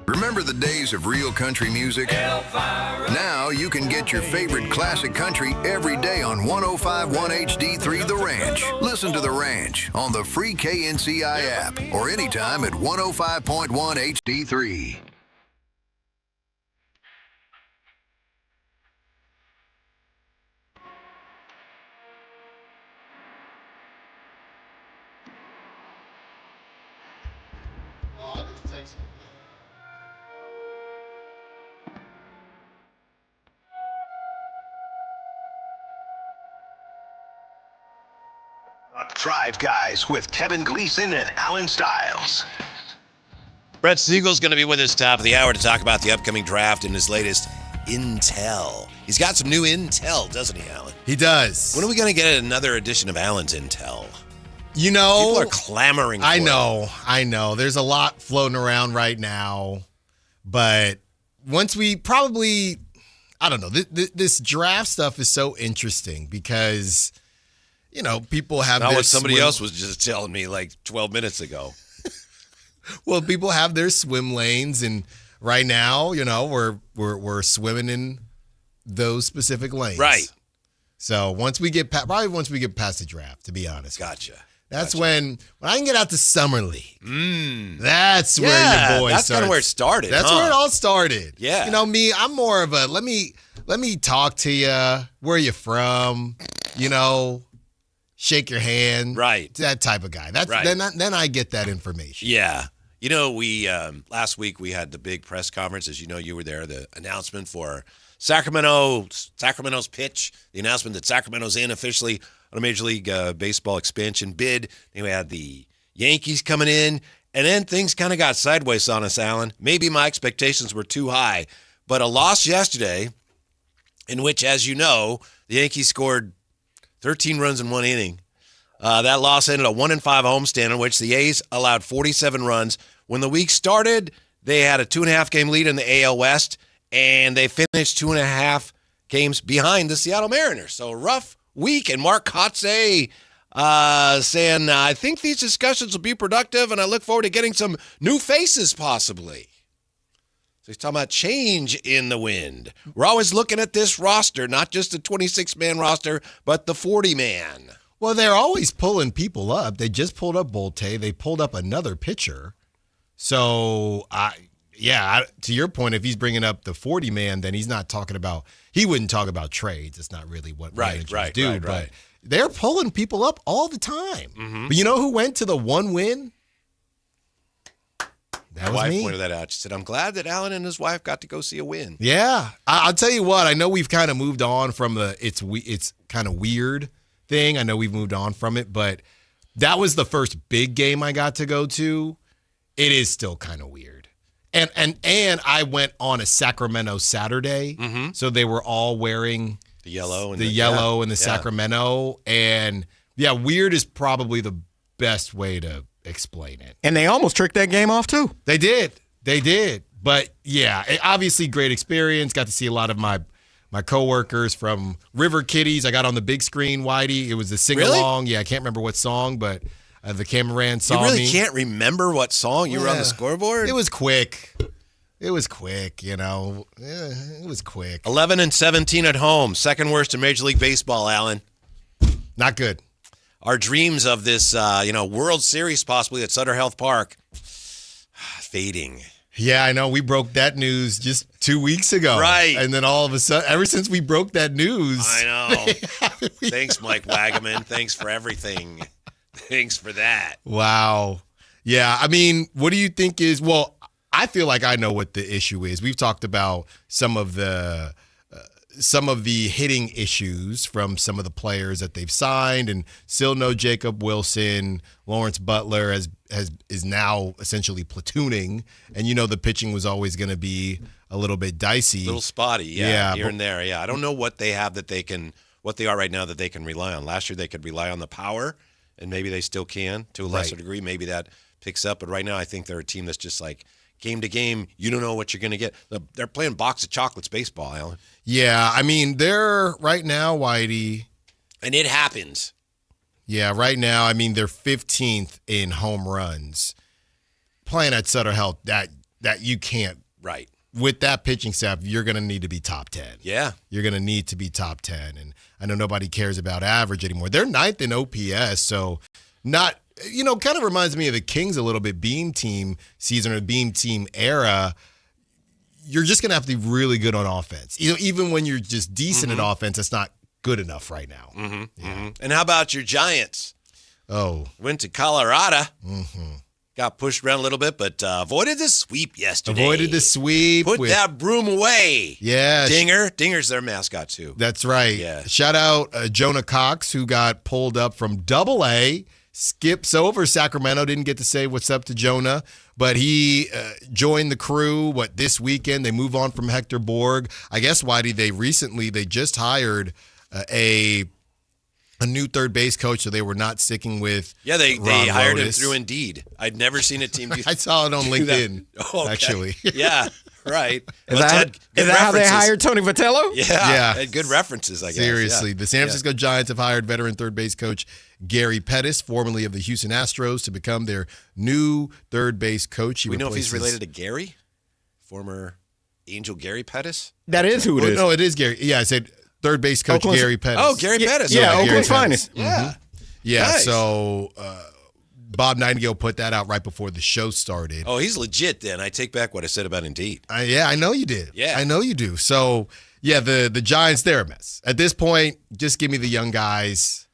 Remember the days of real country music? Now you can get your favorite classic country every day on 105.1 HD3 The Ranch. Listen to The Ranch on the free KNCI app or anytime at 105.1 HD3. Drive Guys with Kevin Gleason and Alan Stiles. Brett Siegel's going to be with us top of the hour to talk about the upcoming draft and his latest intel. He's got some new intel, doesn't he, Alan? He does. When are we going to get another edition of Alan's intel? You know, people are clamoring for I know. There's a lot floating around right now, but once we probably, I don't know, this draft stuff is so interesting because, you know, people have not what somebody else was just telling me like 12 minutes ago. Well, people have their swim lanes, and right now, you know, we're swimming in those specific lanes. Right. So once we get past the draft, to be honest. Gotcha. That's when I can get out to Summer League. That's where your boy that's starts. kind of where it started. That's where it all started. Yeah. You know me, I'm more of a let me talk to you. Where you from? You know, shake your hand. Right. That type of guy. That's right. Then I get that information. Yeah. You know, we last week we had the big press conference. As you know, you were there. The announcement for Sacramento's pitch. The announcement that Sacramento's in officially on a Major League Baseball expansion bid. Then we had the Yankees coming in, and then things kind of got sideways on us, Alan. Maybe my expectations were too high, but a loss yesterday in which, as you know, the Yankees scored 13 runs in 1 inning. That loss ended a 1-5 homestand in which the A's allowed 47 runs. When the week started, they had a 2.5-game lead in the AL West, and they finished 2.5 games behind the Seattle Mariners. So rough week, and Mark Kotze saying, I think these discussions will be productive, and I look forward to getting some new faces possibly. So he's talking about change in the wind. We're always looking at this roster, not just the 26-man roster, but the 40-man. Well, they're always pulling people up. They just pulled up Bolte. They pulled up another pitcher. So, to your point, if he's bringing up the 40-man, then he wouldn't talk about trades. It's not really what managers do. But they're pulling people up all the time. Mm-hmm. But you know who went to the one win? My wife pointed that out. She said, I'm glad that Alan and his wife got to go see a win. Yeah. I'll tell you what. I know we've kind of moved on from the it's kind of weird thing. I know we've moved on from it, but that was the first big game I got to go to. It is still kind of weird. And I went on a Sacramento Saturday, so they were all wearing the yellow and the Sacramento. And yeah, weird is probably the best way to explain it. And they almost tricked that game off too. They did. But yeah, obviously great experience. Got to see a lot of my coworkers from River Kitties. I got on the big screen, Whitey. It was a sing-along. Really? Yeah, I can't remember what song, but the cameraman saw me. You really can't remember what song you were on the scoreboard? It was quick. You know. Yeah, it was quick. 11-17 at home. Second worst in Major League Baseball, Alan. Not good. Our dreams of this, World Series possibly at Sutter Health Park, fading. Yeah, I know. We broke that news just 2 weeks ago. Right. And then all of a sudden, ever since we broke that news. I know. Thanks, Mike Wagaman. Thanks for everything. Thanks for that. Wow. Yeah, I mean, what do you think is, well, I feel like I know what the issue is. We've talked about some of the hitting issues from some of the players that they've signed, and still no Jacob Wilson. Lawrence Butler is now essentially platooning, and the pitching was always going to be a little bit dicey, A little spotty, here and there. Yeah, I don't know what they have what they are right now that they can rely on. Last year they could rely on the power, and maybe they still can to a lesser degree. Maybe that picks up, but right now I think they're a team that's just like game to game. You don't know what you're going to get. They're playing box of chocolates baseball, Alan. Yeah, I mean, they're right now, Whitey. And it happens. Yeah, right now, I mean, they're 15th in home runs. Playing at Sutter Health, that you can't. Right. With that pitching staff, you're going to need to be top 10. Yeah. You're going to need to be top 10. And I know nobody cares about average anymore. They're 9th in OPS, so not – kind of reminds me of the Kings a little bit, Beam Team season or Beam Team era. You're just going to have to be really good on offense. Even when you're just decent at offense, that's not good enough right now. And how about your Giants? Oh. Went to Colorado. Got pushed around a little bit, but avoided the sweep yesterday. Put that broom away. Yeah. Dinger's their mascot, too. That's right. Yeah. Shout out Jonah Cox, who got pulled up from Double-A. Skips over Sacramento. Didn't get to say what's up to Jonah, but he joined the crew. This weekend? They move on from Hector Borg. I guess, Whitey, they just hired a new third base coach, so they were not sticking with. Yeah, they Ron hired Lotus. him through Indeed. I'd never seen a team do. I saw it on LinkedIn. Actually. Yeah. Right. Is that how they hired Tony Vitello? Yeah. Had good references, I guess. Seriously. The San Francisco Giants have hired veteran third base coach Gary Pettis, formerly of the Houston Astros, to become their new third base coach. We know if he's related to Gary? Former Angel Gary Pettis? That is who it is. No, it is Gary. Yeah, I said third base coach Gary Pettis. Oh, Gary Pettis. Yeah, Okay. Oakland's finest. Yeah. Yeah, Nice. so Bob Nightingale put that out right before the show started. Oh, he's legit then. I take back what I said about Indeed. I know you did. Yeah. I know you do. So, yeah, the Giants, they're a mess. At this point, just give me the young guys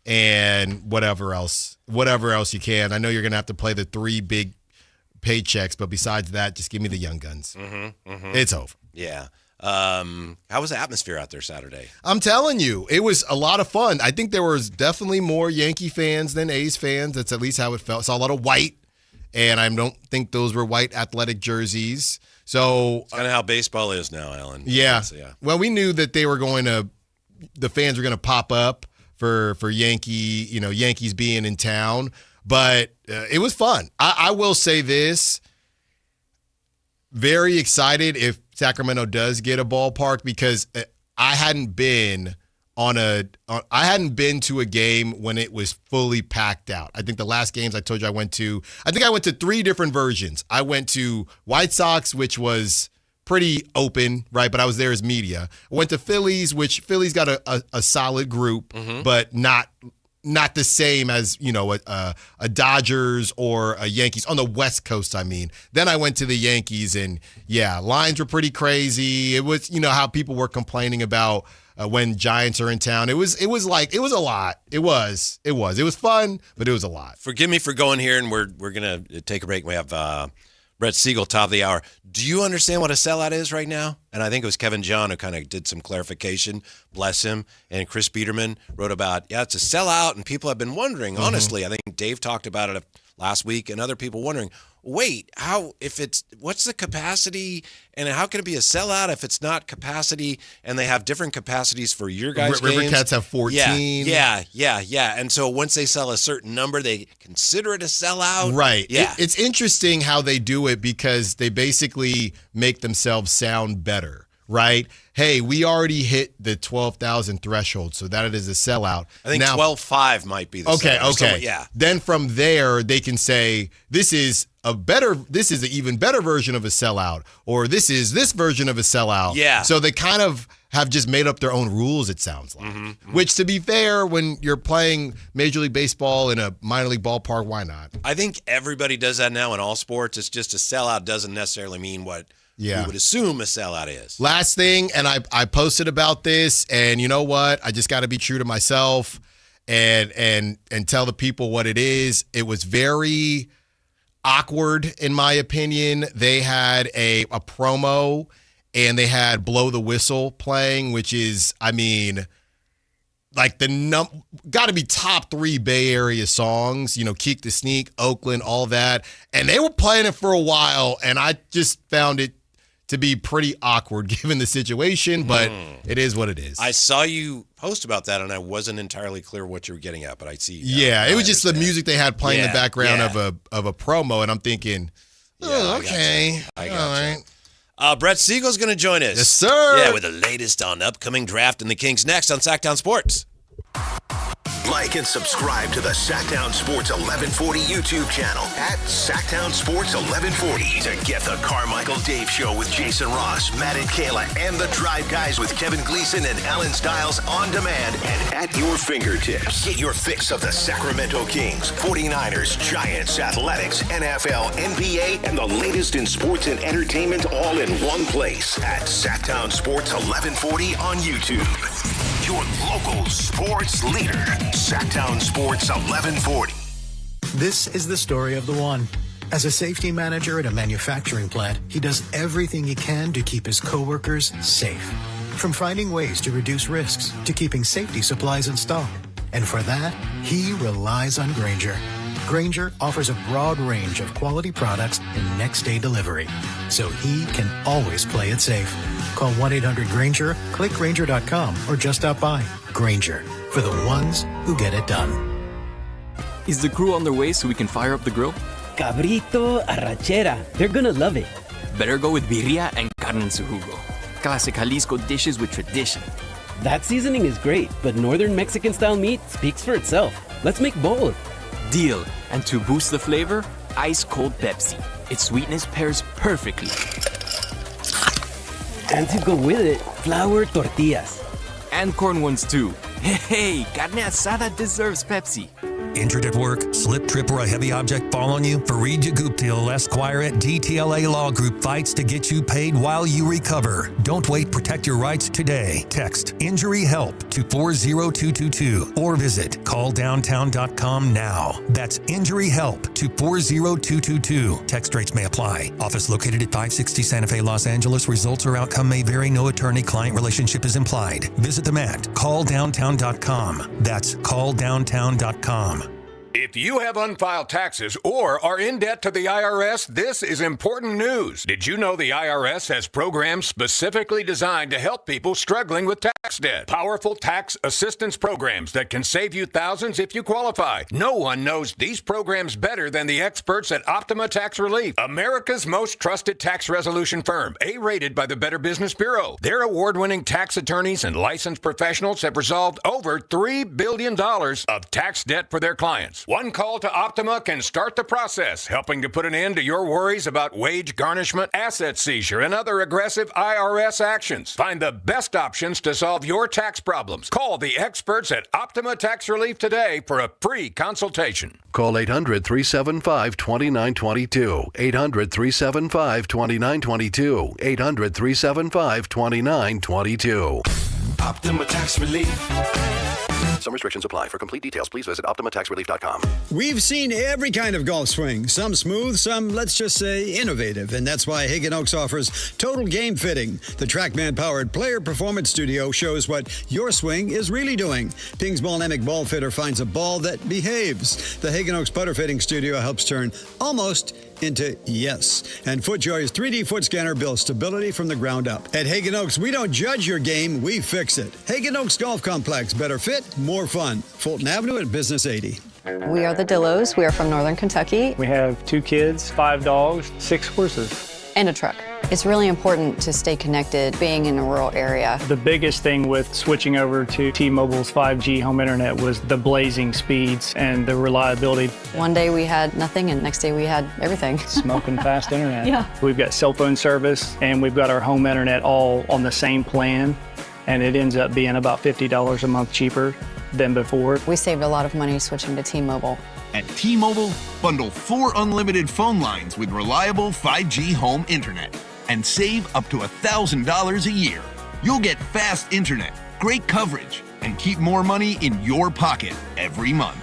and whatever else you can. I know you're going to have to play the 3 big paychecks, but besides that, just give me the young guns. It's over. Yeah. How was the atmosphere out there Saturday? I'm telling you, it was a lot of fun. I think there was definitely more Yankee fans than A's fans. That's at least how it felt. Saw a lot of white, and I don't think those were white athletic jerseys. So It's kind of how baseball is now, Alan. Yeah. Well, we knew that the fans were going to pop up for Yankees being in town, but it was fun. I will say this. Very excited if Sacramento does get a ballpark, because I hadn't been to a game when it was fully packed out. I think the last games I told you I went to 3 different versions. I went to White Sox, which was pretty open, right? But I was there as media. I went to Phillies, which Phillies got a solid group, but not the same as, a Dodgers or a Yankees on the West Coast, I mean. Then I went to the Yankees, and lines were pretty crazy. It was, how people were complaining about when Giants are in town. It was a lot. It was fun, but it was a lot. Forgive me for going here, and we're going to take a break. We have Brett Siegel, top of the hour. Do you understand what a sellout is right now? And I think it was Kevin John who kind of did some clarification, bless him. And Chris Biederman wrote about, it's a sellout, and people have been wondering, honestly. I think Dave talked about it last week, and other people wondering, wait, what's the capacity, and how can it be a sellout if it's not capacity, and they have different capacities for your guys' games? River Cats have 14. Yeah. And so once they sell a certain number, they consider it a sellout. Right. Yeah. It's interesting how they do it, because they basically make themselves sound better, right? Hey, we already hit the 12,000 threshold, so that it is a sellout. I think 12.5 might be the sellout. Okay. Yeah. Then from there, they can say, this is an even better version of a sellout, or this is this version of a sellout. Yeah. So they kind of have just made up their own rules, it sounds like. Which, to be fair, when you're playing Major League Baseball in a minor league ballpark, why not? I think everybody does that now in all sports. It's just a sellout doesn't necessarily mean what we would assume a sellout is. Last thing, and I posted about this, and you know what? I just got to be true to myself and tell the people what it is. It was very awkward, in my opinion. They had a promo, and they had Blow the Whistle playing, which is, I mean, like got to be top 3 Bay Area songs, Keek the Sneak, Oakland, all that. And they were playing it for a while, and I just found it to be pretty awkward given the situation, but it is what it is. I saw you post about that, and I wasn't entirely clear what you were getting at, but I see. Yeah, it was just the music they had playing in the background of a promo, and I'm thinking, okay, I all gotcha. right. Brett Siegel's going to join us. Yes, sir. Yeah, with the latest on upcoming draft and the Kings next on Sactown Sports. Like and subscribe to the Sactown Sports 1140 YouTube channel at Sactown Sports 1140 to get the Carmichael Dave Show with Jason Ross, Matt and Kayla, and the Drive Guys with Kevin Gleason and Alan Stiles on demand and at your fingertips. Get your fix of the Sacramento Kings, 49ers, Giants, Athletics, NFL, NBA, and the latest in sports and entertainment all in one place at Sactown Sports 1140 on YouTube. Your local sports leader, Sactown Sports 1140. This is the story of the one. As a safety manager at a manufacturing plant, he does everything he can to keep his coworkers safe. From finding ways to reduce risks to keeping safety supplies in stock. And for that, he relies on Grainger. Grainger offers a broad range of quality products and next-day delivery, so he can always play it safe. Call 1-800-GRAINGER, click Grainger.com, or just stop by. Grainger, for the ones who get it done. Is the crew on their way so we can fire up the grill? Cabrito, arrachera. They're gonna love it. Better go with birria and carne en su jugo. Classic Jalisco dishes with tradition. That seasoning is great, but Northern Mexican-style meat speaks for itself. Let's make both. Deal. And to boost the flavor, ice-cold Pepsi. Its sweetness pairs perfectly. And to go with it, flour tortillas. And corn ones too. Hey, carne asada deserves Pepsi. Injured at work, slip, trip, or a heavy object fall on you? Fareed Yaguptil, Esquire at DTLA Law Group fights to get you paid while you recover. Don't wait. Protect your rights today. Text Injury Help to 40222 or visit calldowntown.com now. That's Injury Help to 40222. Text rates may apply. Office located at 560 Santa Fe, Los Angeles. Results or outcome may vary. No attorney-client relationship is implied. Visit them at calldowntown.com. That's calldowntown.com. If you have unfiled taxes or are in debt to the IRS, this is important news. Did you know the IRS has programs specifically designed to help people struggling with tax debt? Powerful tax assistance programs that can save you thousands if you qualify. No one knows these programs better than the experts at Optima Tax Relief, America's most trusted tax resolution firm, A-rated by the Better Business Bureau. Their award-winning tax attorneys and licensed professionals have resolved over $3 billion of tax debt for their clients. One call to Optima can start the process, helping to put an end to your worries about wage garnishment, asset seizure, and other aggressive IRS actions. Find the best options to solve your tax problems. Call the experts at Optima Tax Relief today for a free consultation. Call 800-375-2922. 800-375-2922. 800-375-2922. Optima Tax Relief. Some restrictions apply. For complete details, please visit OptimaTaxRelief.com. We've seen every kind of golf swing. Some smooth, some, let's just say, innovative. And that's why Hagen Oaks offers Total Game Fitting. The TrackMan-powered player performance studio shows what your swing is really doing. Ping's Ball-Nemic Ball Fitter finds a ball that behaves. The Hagen Oaks Putter Fitting Studio helps turn almost into yes. And FootJoy's 3D foot scanner builds stability from the ground up. At Hagen Oaks, we don't judge your game, we fix it. Hagen Oaks Golf Complex. Better fit, more fun. Fulton Avenue at Business 80. We are the Dillos. We are from Northern Kentucky. We have 2 kids, 5 dogs, 6 horses. And a truck. It's really important to stay connected being in a rural area. The biggest thing with switching over to T-Mobile's 5G home internet was the blazing speeds and the reliability. One day we had nothing and next day we had everything. Smoking fast internet. Yeah. We've got cell phone service and we've got our home internet all on the same plan, and it ends up being about $50 a month cheaper than before. We saved a lot of money switching to T-Mobile. At T-Mobile, bundle 4 unlimited phone lines with reliable 5G home internet and save up to $1,000 a year. You'll get fast internet, great coverage, and keep more money in your pocket every month.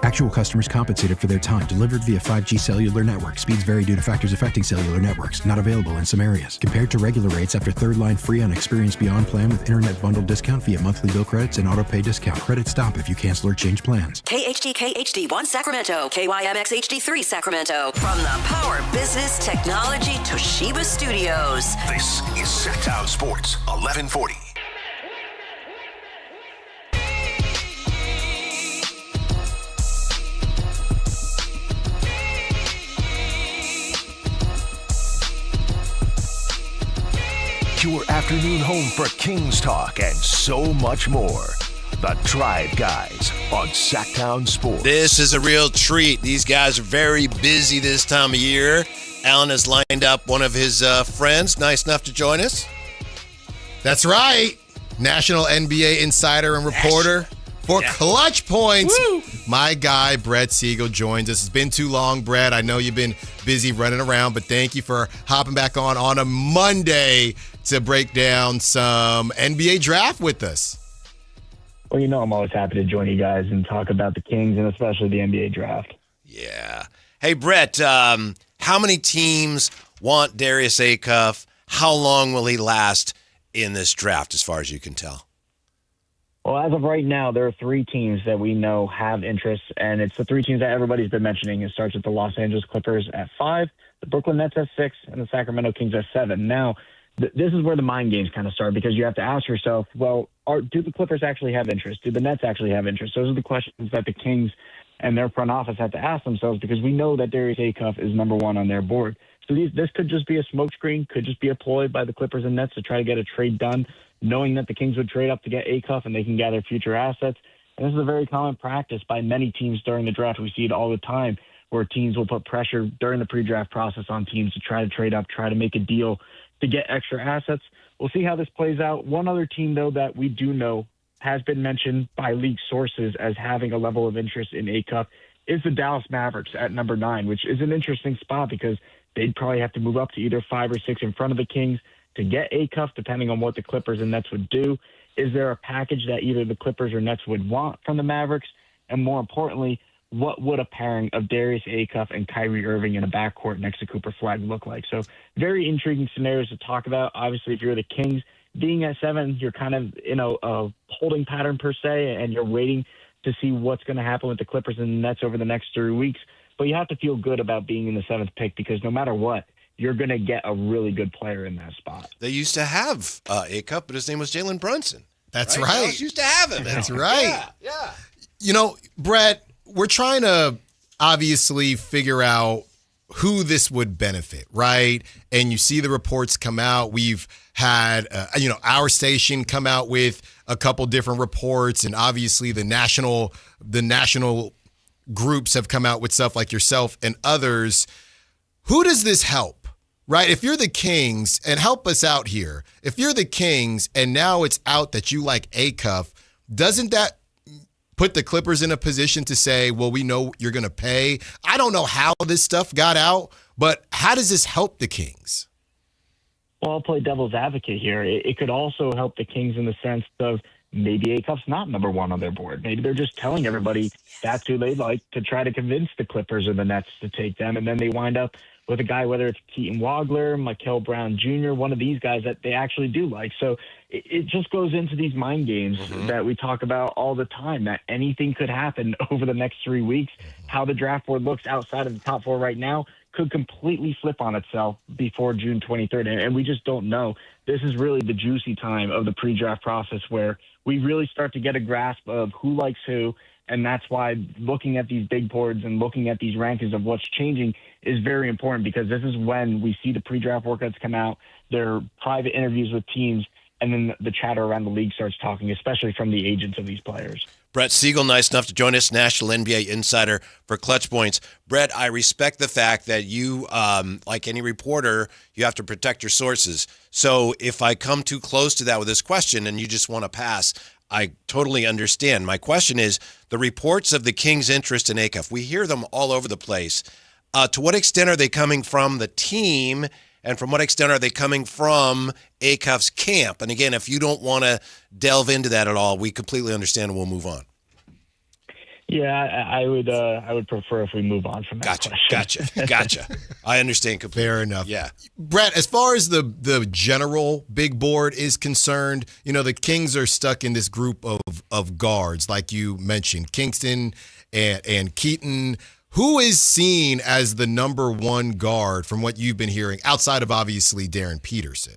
Actual customers compensated for their time. Delivered via 5G cellular network. Speeds vary due to factors affecting cellular networks. Not available in some areas. Compared to regular rates after third line free on Experience Beyond plan with internet bundle discount via monthly bill credits and auto pay discount. Credits stop if you cancel or change plans. KHD1 Sacramento, KYMX HD3 Sacramento. From the Power Business Technology Toshiba Studios. This is Sactown Sports 1140. Your afternoon home for Kings talk and so much more. The Drive Guys on Sactown Sports. This is a real treat. These guys are very busy this time of year. Alan has lined up one of his friends, nice enough to join us. That's right. National NBA insider and reporter for Clutch Points. Woo. My guy, Brett Siegel, joins us. It's been too long, Brett. I know you've been busy running around, but thank you for hopping back on a Monday to break down some NBA draft with us. Well, you know I'm always happy to join you guys and talk about the Kings and especially the NBA draft. Yeah. Hey, Brett, how many teams want Darius Acuff? How long will he last in this draft as far as you can tell? Well, as of right now, there are 3 teams that we know have interest, and it's the 3 teams that everybody's been mentioning. It starts with the Los Angeles Clippers at 5, the Brooklyn Nets at 6, and the Sacramento Kings at 7. Now, this is where the mind games kind of start because you have to ask yourself, well, do the Clippers actually have interest? Do the Nets actually have interest? Those are the questions that the Kings and their front office have to ask themselves because we know that Darius Acuff is number 1 on their board. So this could just be a smokescreen, could just be a ploy by the Clippers and Nets to try to get a trade done, knowing that the Kings would trade up to get Acuff and they can gather future assets. And this is a very common practice by many teams during the draft. We see it all the time where teams will put pressure during the pre-draft process on teams to try to trade up, try to make a deal to get extra assets. We'll see how this plays out. One other team, though, that we do know has been mentioned by league sources as having a level of interest in Acuff is the Dallas Mavericks at number 9, which is an interesting spot because they'd probably have to move up to either 5 or 6 in front of the Kings to get Acuff, depending on what the Clippers and Nets would do. Is there a package that either the Clippers or Nets would want from the Mavericks? And more importantly, what would a pairing of Darius Acuff and Kyrie Irving in a backcourt next to Cooper Flag look like? So very intriguing scenarios to talk about. Obviously, if you're the Kings, being at 7, you're kind of in a holding pattern per se, and you're waiting to see what's going to happen with the Clippers and the Nets over the next 3 weeks. But you have to feel good about being in the 7th pick because no matter what, you're going to get a really good player in that spot. They used to have Acuff, but his name was Jalen Brunson. That's right. Dallas used to have him. That's right. Yeah. You know, Brett, we're trying to obviously figure out who this would benefit, right? And you see the reports come out. We've had, our station come out with a couple different reports, and obviously the national groups have come out with stuff like yourself and others. Who does this help, right? If you're the Kings, and help us out here, if you're the Kings and now it's out that you like Acuff, doesn't that put the Clippers in a position to say, well, we know you're going to pay? I don't know how this stuff got out, but how does this help the Kings? Well, I'll play devil's advocate here. It could also help the Kings in the sense of maybe Acuff's not number 1 on their board. Maybe they're just telling everybody that's who they like to try to convince the Clippers or the Nets to take them, and then they wind up with a guy, whether it's Keaton Wagler, Mikel Brown Jr., one of these guys that they actually do like. So it just goes into these mind games that we talk about all the time, that anything could happen over the next 3 weeks. How the draft board looks outside of the top 4 right now could completely flip on itself before June 23rd, and we just don't know. This is really the juicy time of the pre-draft process where we really start to get a grasp of who likes who, and that's why looking at these big boards and looking at these rankings of what's changing is very important because this is when we see the pre-draft workouts come out, their private interviews with teams, and then the chatter around the league starts talking, especially from the agents of these players. Brett Siegel, nice enough to join us, National NBA Insider for Clutch Points. Brett, I respect the fact that you, like any reporter, you have to protect your sources. So if I come too close to that with this question and you just want to pass, I totally understand. My question is, the reports of the Kings' interest in Acuff, we hear them all over the place. To what extent are they coming from the team, and from what extent are they coming from Acuff's camp? And again, if you don't want to delve into that at all, we completely understand and we'll move on. Yeah, I would prefer if we move on from that question. Gotcha. I understand completely. Fair enough. Yeah. Brett, as far as the general big board is concerned, the Kings are stuck in this group of guards, like you mentioned, Kingston and Keaton. Who is seen as the number one guard from what you've been hearing, outside of obviously Darren Peterson?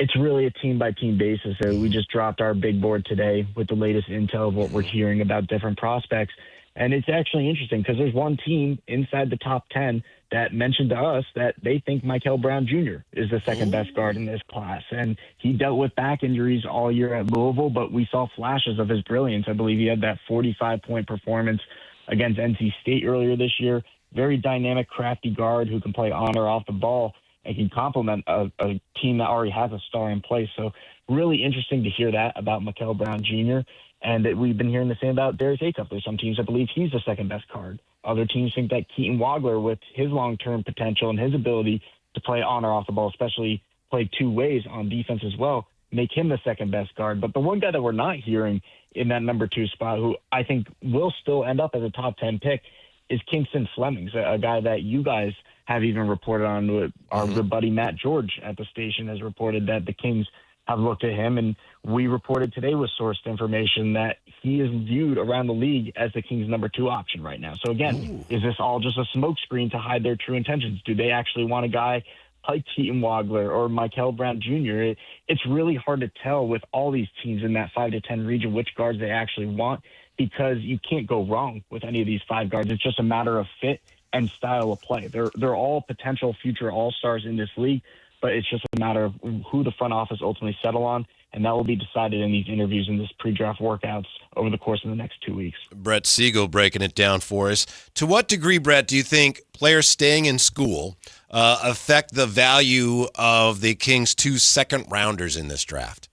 It's really a team-by-team basis. So we just dropped our big board today with the latest intel of what we're hearing about different prospects. And it's actually interesting because there's one team inside the top 10 that mentioned to us that they think Michael Brown Jr. is the second-best guard in this class. And he dealt with back injuries all year at Louisville, but we saw flashes of his brilliance. I believe he had that 45-point performance against NC State earlier this year. Very dynamic, crafty guard who can play on or off the ball and can complement a team that already has a star in place. So really interesting to hear that about Michael Brown Jr. And that we've been hearing the same about Darius Acuff. There's some teams that believe he's the second best card. Other teams think that Keaton Wagler, with his long-term potential and his ability to play on or off the ball, especially play two ways on defense as well, make him the second best guard. But the one guy that we're not hearing in that number 2 spot, who I think will still end up as a top 10 pick, is Kingston Flemings, a guy that you guys have even reported on. Our good buddy Matt George at the station has reported that the Kings have looked at him, and we reported today with sourced information that he is viewed around the league as the Kings' number 2 option right now. So again, is this all just a smokescreen to hide their true intentions? Do they actually want a guy like Keaton Wagler or Michael Brown Jr.? It's really hard to tell with all these teams in that 5 to 10 region which guards they actually want, because you can't go wrong with any of these 5 guards. It's just a matter of fit and style of play. They're all potential future all-stars in this league, but it's just a matter of who the front office ultimately settle on, and that will be decided in these interviews and this pre-draft workouts over the course of the next 2 weeks. Brett Siegel breaking it down for us. To what degree, Brett, do you think players staying in school affect the value of the Kings' 2 second-rounders in this draft?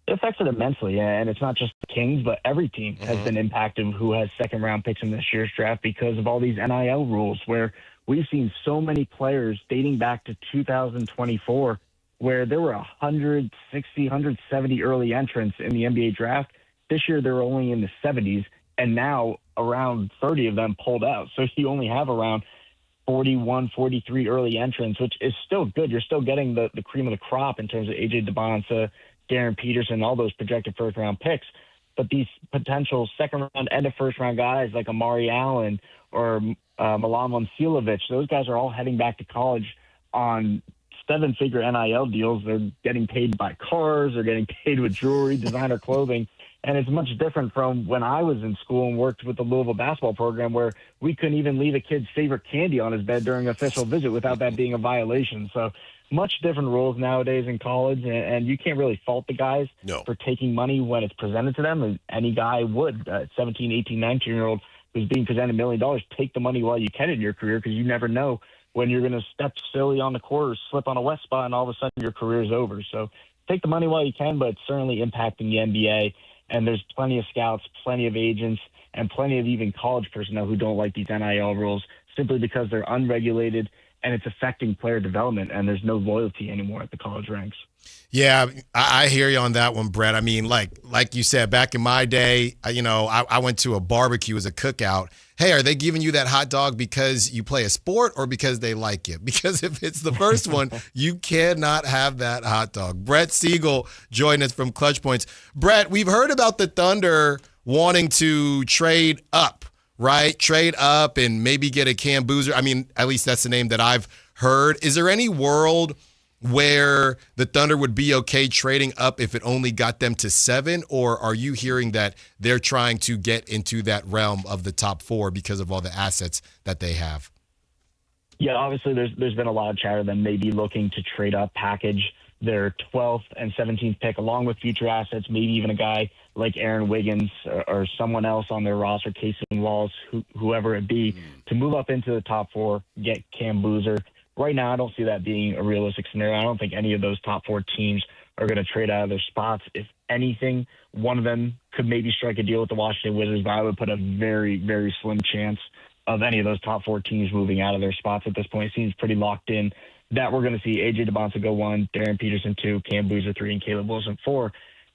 It affects it immensely, and it's not just the Kings, but every team has been impacted who has second-round picks in this year's draft because of all these NIL rules, where we've seen so many players dating back to 2024 where there were 160, 170 early entrants in the NBA draft. This year, there were only in the 70s, and now around 30 of them pulled out. So you only have around 41, 43 early entrants, which is still good. You're still getting the cream of the crop in terms of A.J. DeBonsa, Darren Peterson, all those projected first-round picks. But these potential second-round and first-round guys like Amari Allen or Milan Monsilovic, those guys are all heading back to college on 7-figure NIL deals. They're getting paid by cars. They're getting paid with jewelry, designer clothing. And it's much different from when I was in school and worked with the Louisville basketball program, where we couldn't even leave a kid's favorite candy on his bed during an official visit without that being a violation. So much different rules nowadays in college, and you can't really fault the guys for taking money when it's presented to them. And any guy would, 17, 18, 19-year-old who's being presented $1 million, take the money while you can in your career, because you never know when you're going to step silly on the court or slip on a wet spot and all of a sudden your career is over. So take the money while you can, but it's certainly impacting the NBA. And there's plenty of scouts, plenty of agents, and plenty of even college personnel who don't like these NIL rules simply because they're unregulated and it's affecting player development, and there's no loyalty anymore at the college ranks. Yeah, I hear you on that one, Brett. I mean, like you said, back in my day, I went to a barbecue as a cookout. Hey, are they giving you that hot dog because you play a sport or because they like it? Because if it's the first one, you cannot have that hot dog. Brett Siegel joining us from Clutch Points. Brett, we've heard about the Thunder wanting to trade up, right? Trade up and maybe get a Cam Boozer. I mean, at least that's the name that I've heard. Is there any world where the Thunder would be okay trading up if it only got them to 7, or are you hearing that they're trying to get into that realm of the top 4 because of all the assets that they have? Yeah, obviously there's been a lot of chatter that may be looking to trade up, package their 12th and 17th pick along with future assets, maybe even a guy like Aaron Wiggins or someone else on their roster, Casey Walls, whoever it be, to move up into the top 4, get Cam Boozer. Right now, I don't see that being a realistic scenario. I don't think any of those top 4 teams are going to trade out of their spots. If anything, one of them could maybe strike a deal with the Washington Wizards, but I would put a very, very slim chance of any of those top 4 teams moving out of their spots at this point. It seems pretty locked in that we're going to see A.J. DeBonsa go 1, Darren Peterson 2, Cam Boozer 3, and Caleb Wilson 4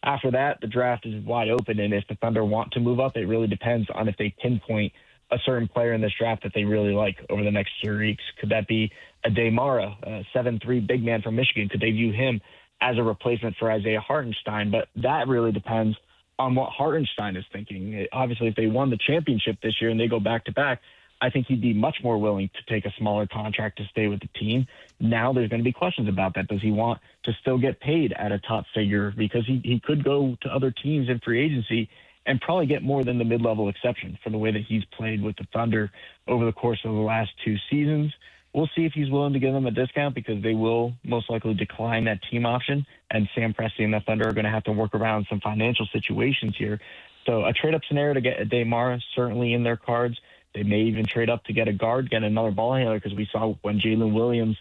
After that, the draft is wide open, and if the Thunder want to move up, it really depends on if they pinpoint a certain player in this draft that they really like over the next 3 weeks. Could that be a Damara, a 7'3" big man from Michigan? Could they view him as a replacement for Isaiah Hartenstein? But that really depends on what Hartenstein is thinking. Obviously, if they won the championship this year and they go back-to-back, I think he'd be much more willing to take a smaller contract to stay with the team. Now there's going to be questions about that. Does he want to still get paid at a top figure? Because he could go to other teams in free agency and probably get more than the mid-level exception for the way that he's played with the Thunder over the course of the last 2 seasons. We'll see if he's willing to give them a discount, because they will most likely decline that team option, and Sam Presti and the Thunder are going to have to work around some financial situations here. So a trade-up scenario to get a Damara certainly in their cards. They may even trade up to get a guard, get another ball handler, because we saw when Jalen Williams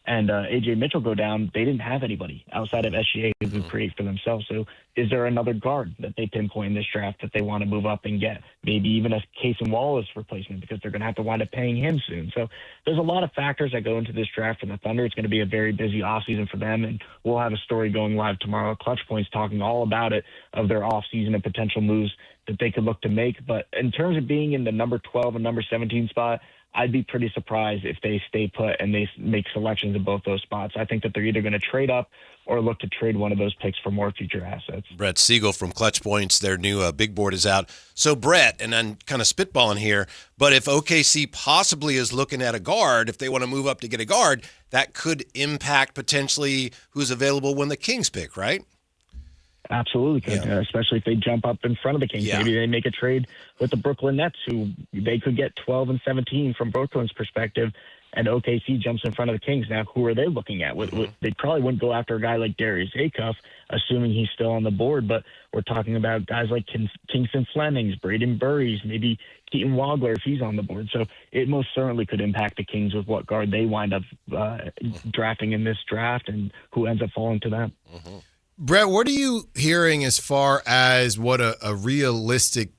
and A.J. Mitchell go down, they didn't have anybody outside of SGA who could create for themselves. So is there another guard that they pinpoint in this draft that they want to move up and get? Maybe even a Casey Wallace replacement, because they're going to have to wind up paying him soon. So there's a lot of factors that go into this draft for the Thunder. It's going to be a very busy offseason for them, and we'll have a story going live tomorrow at Clutch Points talking all about it, of their offseason and potential moves that they could look to make. But in terms of being in the number 12 and number 17 spot, I'd be pretty surprised if they stay put and they make selections in both those spots. I think that they're either going to trade up or look to trade one of those picks for more future assets. Brett Siegel from Clutch Points, their new big board is out. So, Brett, and I'm kind of spitballing here, but if OKC possibly is looking at a guard, if they want to move up to get a guard, that could impact potentially who's available when the Kings pick, right? Absolutely could, especially if they jump up in front of the Kings. Yeah. Maybe they make a trade with the Brooklyn Nets, who they could get 12 and 17 from Brooklyn's perspective, and OKC jumps in front of the Kings. Now, who are they looking at? They probably wouldn't go after a guy like Darius Acuff, assuming he's still on the board, but we're talking about guys like Kingston Flemings, Braden Burries, maybe Keaton Wagler if he's on the board. So it most certainly could impact the Kings with what guard they wind up drafting in this draft and who ends up falling to them. Brett, what are you hearing as far as what a realistic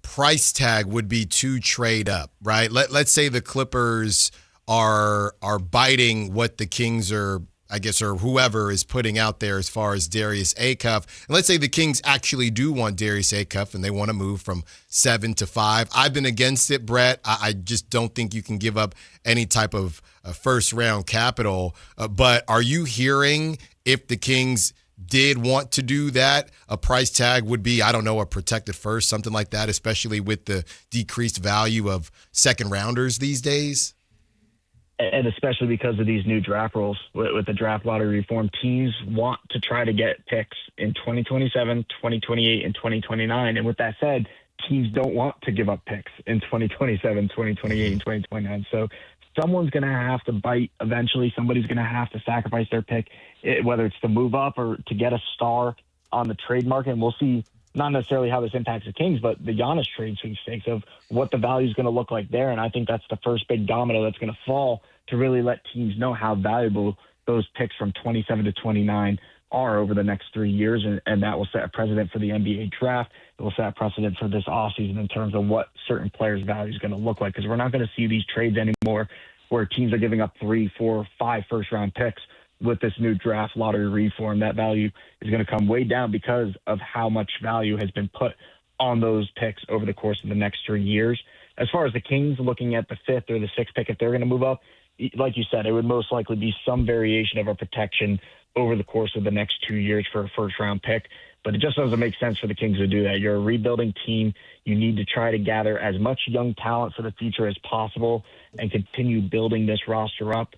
price tag would be to trade up, right? Let's say the Clippers are biting what the Kings are, I guess, or whoever is putting out there as far as Darius Acuff. And let's say the Kings actually do want Darius Acuff and they want to move from 7 to 5. I've been against it, Brett. I just don't think you can give up any type of first-round capital. But are you hearing if the Kings did want to do that, a price tag would be, I don't know, a protected first, something like that, especially with the decreased value of second-rounders these days? And especially because of these new draft rules with the draft lottery reform, teams want to try to get picks in 2027, 2028, and 2029. And with that said, teams don't want to give up picks in 2027, 2028, and 2029. So someone's going to have to bite eventually. Somebody's going to have to sacrifice their pick, whether it's to move up or to get a star on the trade market. And we'll see not necessarily how this impacts the Kings, but the Giannis trade sweepstakes of what the value is going to look like there. And I think that's the first big domino that's going to fall to really let teams know how valuable those picks from 27 to 29 are over the next 3 years. And that will set a precedent for the NBA draft. It will set a precedent for this offseason in terms of what certain players' value is going to look like, because we're not going to see these trades anymore where teams are giving up 3, 4, 5 first-round picks. With this new draft lottery reform, that value is going to come way down because of how much value has been put on those picks over the course of the next 3 years. As far as the Kings looking at the 5th or the 6th pick, if they're going to move up, like you said, it would most likely be some variation of a protection over the course of the next 2 years for a first-round pick. But it just doesn't make sense for the Kings to do that. You're a rebuilding team. You need to try to gather as much young talent for the future as possible and continue building this roster up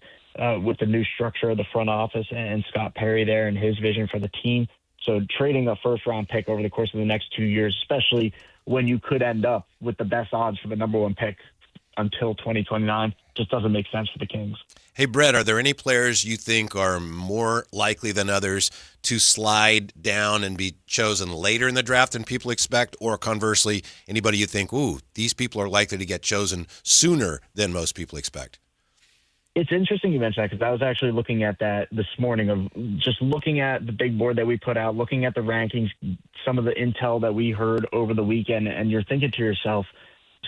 with the new structure of the front office and Scott Perry there and his vision for the team. So trading a first-round pick over the course of the next 2 years, especially when you could end up with the best odds for the number 1 pick until 2029, just doesn't make sense for the Kings. Hey, Brett, are there any players you think are more likely than others to slide down and be chosen later in the draft than people expect? Or conversely, anybody you think, ooh, these people are likely to get chosen sooner than most people expect? It's interesting you mentioned that, because I was actually looking at that this morning, of just looking at the big board that we put out, looking at the rankings, some of the intel that we heard over the weekend, and you're thinking to yourself,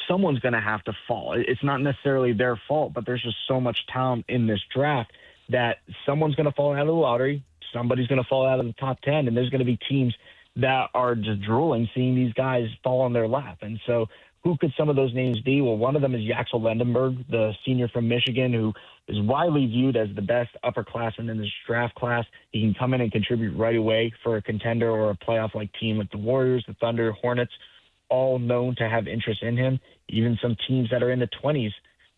someone's going to have to fall. It's not necessarily their fault, but there's just so much talent in this draft that someone's going to fall out of the lottery, somebody's going to fall out of the top 10, and there's going to be teams that are just drooling seeing these guys fall in their lap. And so who could some of those names be? Well, one of them is Yaxel Lendenberg, the senior from Michigan, who is widely viewed as the best upperclassman in this draft class. He can come in and contribute right away for a contender or a playoff-like team like the Warriors, the Thunder, Hornets, all known to have interest in him. Even some teams that are in the 20s,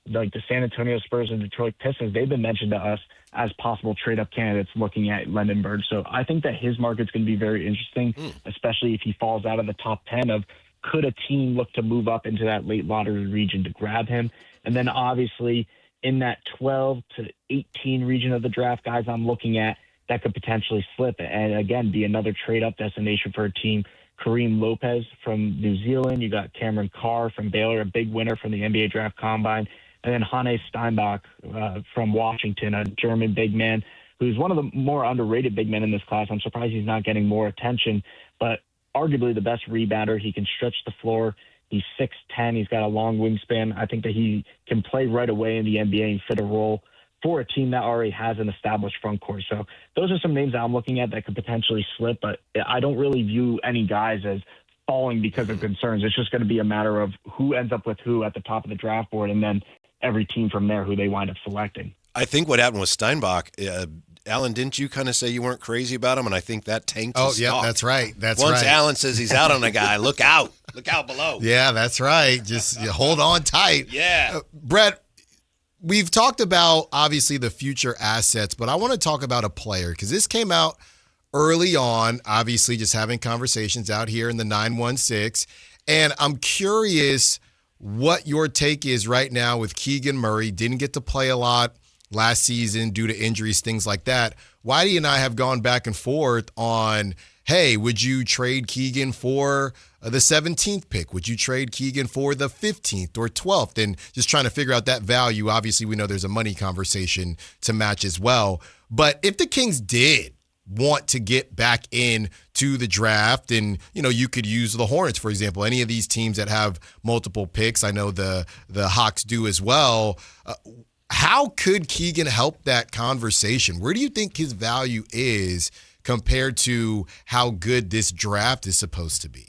like the San Antonio Spurs and Detroit Pistons, they've been mentioned to us as possible trade-up candidates looking at Lendenberg. So I think that his market's going to be very interesting, especially if he falls out of the top 10 of could a team look to move up into that late lottery region to grab him. And then obviously in that 12 to 18 region of the draft, guys I'm looking at that could potentially slip and, again, be another trade-up destination for a team. Kareem Lopez from New Zealand. You got Cameron Carr from Baylor, a big winner from the NBA Draft Combine. And then Hannes Steinbach from Washington, a German big man who's one of the more underrated big men in this class. I'm surprised he's not getting more attention, but arguably the best rebounder. He can stretch the floor. He's 6'10". He's got a long wingspan. I think that he can play right away in the NBA and fit a role for a team that already has an established front court. So those are some names that I'm looking at that could potentially slip, but I don't really view any guys as falling because of concerns. It's just going to be a matter of who ends up with who at the top of the draft board, and then every team from there who they wind up selecting. I think what happened with Steinbach, Alan, didn't you kind of say you weren't crazy about him? And I think that tanked his stock. That's right. Once Alan says he's out on a guy, look out. Look out below. Yeah, that's right. Just hold on tight. Yeah. Brett, we've talked about, obviously, the future assets, but I want to talk about a player because this came out early on, obviously just having conversations out here in the 916, and I'm curious what your take is right now with Keegan Murray. Didn't get to play a lot last season due to injuries, things like that. Whitey and I have gone back and forth on, hey, would you trade Keegan for the 17th pick? Would you trade Keegan for the 15th or 12th? And just trying to figure out that value. Obviously, we know there's a money conversation to match as well. But if the Kings did want to get back in to the draft, and you could use the Hornets, for example, any of these teams that have multiple picks, I know the Hawks do as well. How could Keegan help that conversation? Where do you think his value is compared to how good this draft is supposed to be?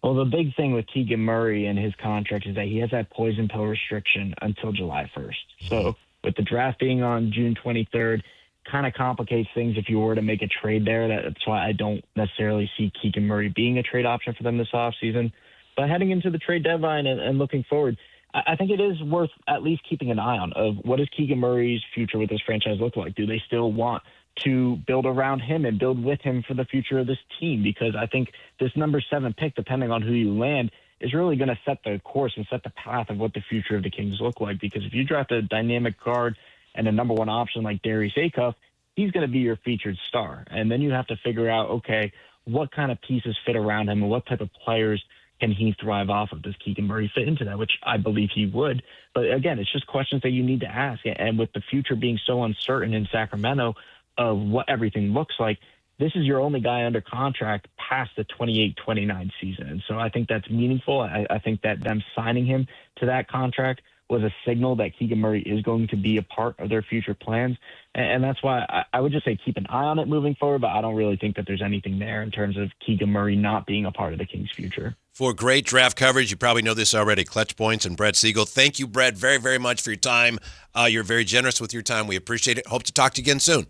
Well, the big thing with Keegan Murray and his contract is that he has that poison pill restriction until July 1st. So with the draft being on June 23rd, kind of complicates things if you were to make a trade there. That's why I don't necessarily see Keegan Murray being a trade option for them this offseason. But heading into the trade deadline and looking forward, I think it is worth at least keeping an eye on of what does Keegan Murray's future with this franchise look like? Do they still want to build around him and build with him for the future of this team? Because I think this number 7 pick, depending on who you land, is really going to set the course and set the path of what the future of the Kings look like. Because if you draft a dynamic guard and a number 1 option like Darius Acuff, he's going to be your featured star. And then you have to figure out, okay, what kind of pieces fit around him and what type of players can he thrive off of? Does Keegan Murray fit into that? Which I believe he would. But again, it's just questions that you need to ask. And with the future being so uncertain in Sacramento of what everything looks like, this is your only guy under contract past the 28-29 season. And so I think that's meaningful. I think that them signing him to that contract was a signal that Keegan Murray is going to be a part of their future plans. And that's why I would just say keep an eye on it moving forward, but I don't really think that there's anything there in terms of Keegan Murray not being a part of the Kings' future. For great draft coverage, you probably know this already, Clutch Points and Brett Siegel. Thank you, Brett, very, very much for your time. You're very generous with your time. We appreciate it. Hope to talk to you again soon.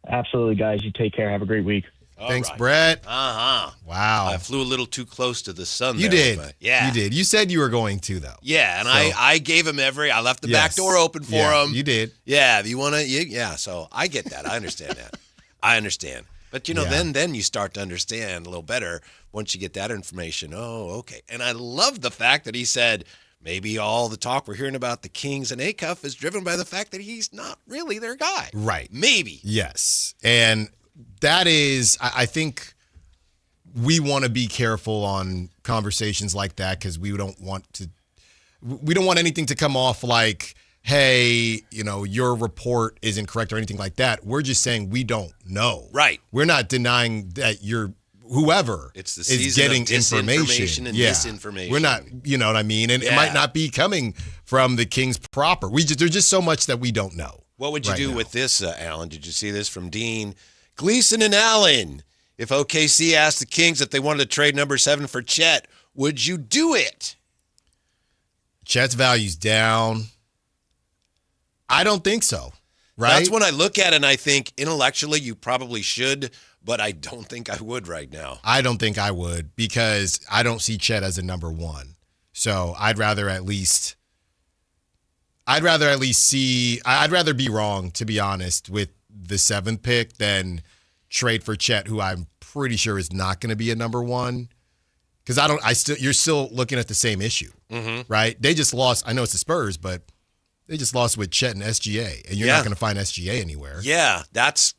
Absolutely, guys. You take care. Have a great week. Thanks, Brett. Uh-huh. Wow. I flew a little too close to the sun You there. did. Yeah. You did. You said you were going to, though. Yeah, and So- I gave him I left the back Yes. door open for Yeah, him. you did. Yeah, you want to, yeah, so I get that. I understand that. I understand. But, Yeah. then you start to understand a little better once you get that information. Oh, okay. And I love the fact that he said maybe all the talk we're hearing about the Kings and Acuff is driven by the fact that he's not really their guy. Right. Maybe. Yes. And that is, I think we want to be careful on conversations like that because we don't want anything to come off like, hey, your report isn't correct or anything like that. We're just saying we don't know. Right. We're not denying that whoever It's the is season getting of disinformation information and yeah. misinformation. We're not, you know what I mean? And it might not be coming from the Kings proper. There's just so much that we don't know. What would you do with this, Alan? Did you see this from Dean? Gleason and Allen. If OKC asked the Kings if they wanted to trade number 7 for Chet, would you do it? Chet's value's down. I don't think so. Right? That's when I look at it and I think intellectually you probably should, but I don't think I would right now. I don't think I would because I don't see Chet as a number 1. So I'd rather be wrong, to be honest, with the 7th pick than trade for Chet, who I'm pretty sure is not going to be a number 1. Because you're still looking at the same issue, right? They just lost. I know it's the Spurs, but they just lost with Chet and SGA, and you're not going to find SGA anywhere. Yeah, that's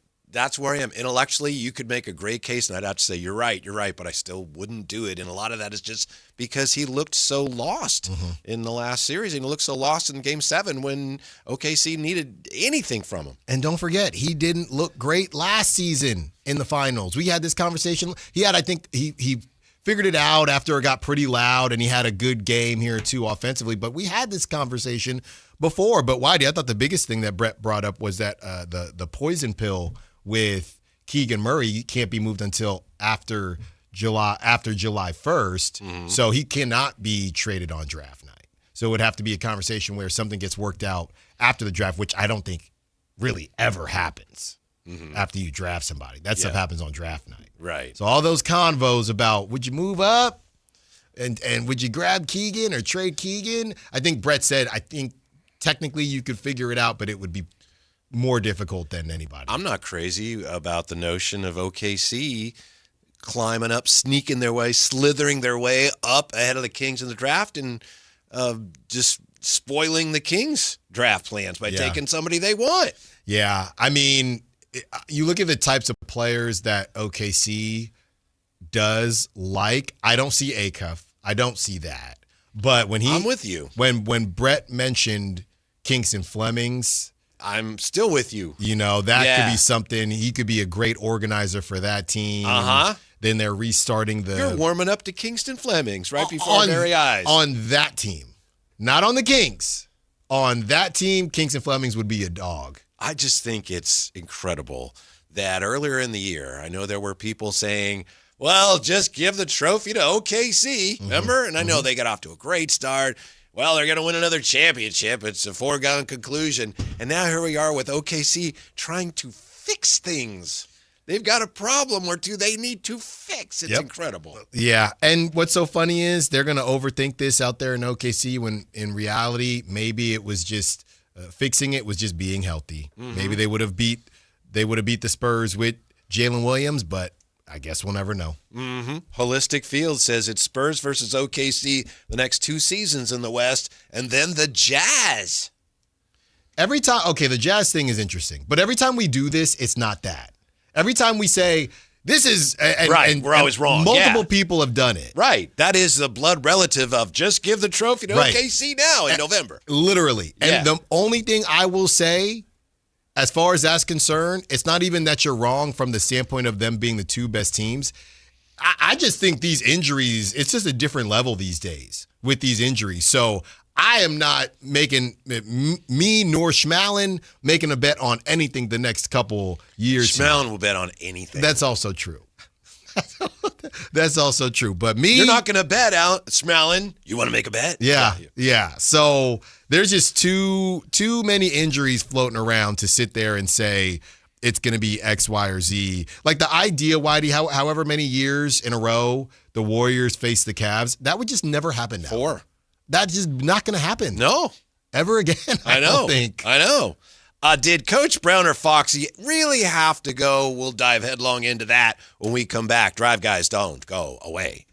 where I am. Intellectually, you could make a great case, and I'd have to say, you're right, but I still wouldn't do it. And a lot of that is just because he looked so lost in the last series, and he looked so lost in Game 7 when OKC needed anything from him. And don't forget, he didn't look great last season in the finals. We had this conversation. I think he figured it out after it got pretty loud, and he had a good game here, too, offensively. But we had this conversation before. But Whitey, I thought the biggest thing that Brett brought up was that the poison pill with Keegan Murray can't be moved until after July 1st. So he cannot be traded on draft night. So it would have to be a conversation where something gets worked out after the draft, which I don't think really ever happens after you draft somebody. That stuff happens on draft night. Right. So all those convos about would you move up and would you grab Keegan or trade Keegan? I think Brett said, I think technically you could figure it out, but it would be more difficult than anybody. I'm not crazy about the notion of OKC climbing up, sneaking their way, slithering their way up ahead of the Kings in the draft and just spoiling the Kings' draft plans by taking somebody they want. Yeah. I mean, you look at the types of players that OKC does like. I don't see Acuff. I don't see that. But when I'm with you. When Brett mentioned Kingston Flemings, I'm still with you. You know, that could be something. He could be a great organizer for that team. Then they're restarting You're warming up to Kingston Flemings right before our very eyes. On that team. Not on the Kings. On that team, Kingston Flemings would be a dog. I just think it's incredible that earlier in the year, I know there were people saying, well, just give the trophy to OKC, remember? And I know they got off to a great start. Well, they're going to win another championship. It's a foregone conclusion. And now here we are with OKC trying to fix things. They've got a problem or two they need to fix. It's incredible. Yeah, and what's so funny is they're going to overthink this out there in OKC when in reality, maybe it was just fixing it was just being healthy. Maybe they would have beat the Spurs with Jalen Williams, but I guess we'll never know. Holistic Field says it's Spurs versus OKC the next 2 seasons in the West, and then the Jazz. Every time, the Jazz thing is interesting, but every time we do this, it's not that. Every time we say this is and we're always wrong. Multiple people have done it. Right. That is the blood relative of just give the trophy to OKC now in November. Literally. And the only thing I will say, as far as that's concerned, it's not even that you're wrong from the standpoint of them being the 2 best teams. I just think these injuries, it's just a different level these days with these injuries. So I am not making me nor Schmallen making a bet on anything the next couple years. Schmallen will bet on anything. That's also true. That's also true. But me, you're not going to bet out Schmallen. You want to make a bet? Yeah. So there's just too many injuries floating around to sit there and say it's going to be X, Y, or Z. Like the idea, Whitey, however many years in a row the Warriors face the Cavs, that would just never happen now. 4. That's just not going to happen. No. Ever again, I don't think. I know. Did Coach Brown or Foxy really have to go? We'll dive headlong into that when we come back. Drive Guys, don't go away.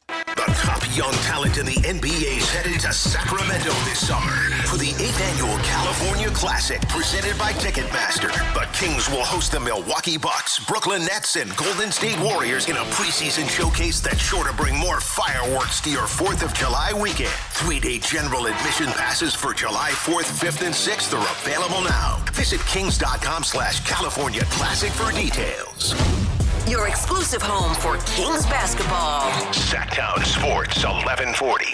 The top young talent in the NBA is headed to Sacramento this summer for the 8th annual California Classic presented by Ticketmaster. The Kings will host the Milwaukee Bucks, Brooklyn Nets, and Golden State Warriors in a preseason showcase that's sure to bring more fireworks to your 4th of July weekend. 3-day general admission passes for July 4th, 5th, and 6th are available now. Visit kings.com/California Classic for details. Your exclusive home for Kings basketball. Sactown Sports 1140.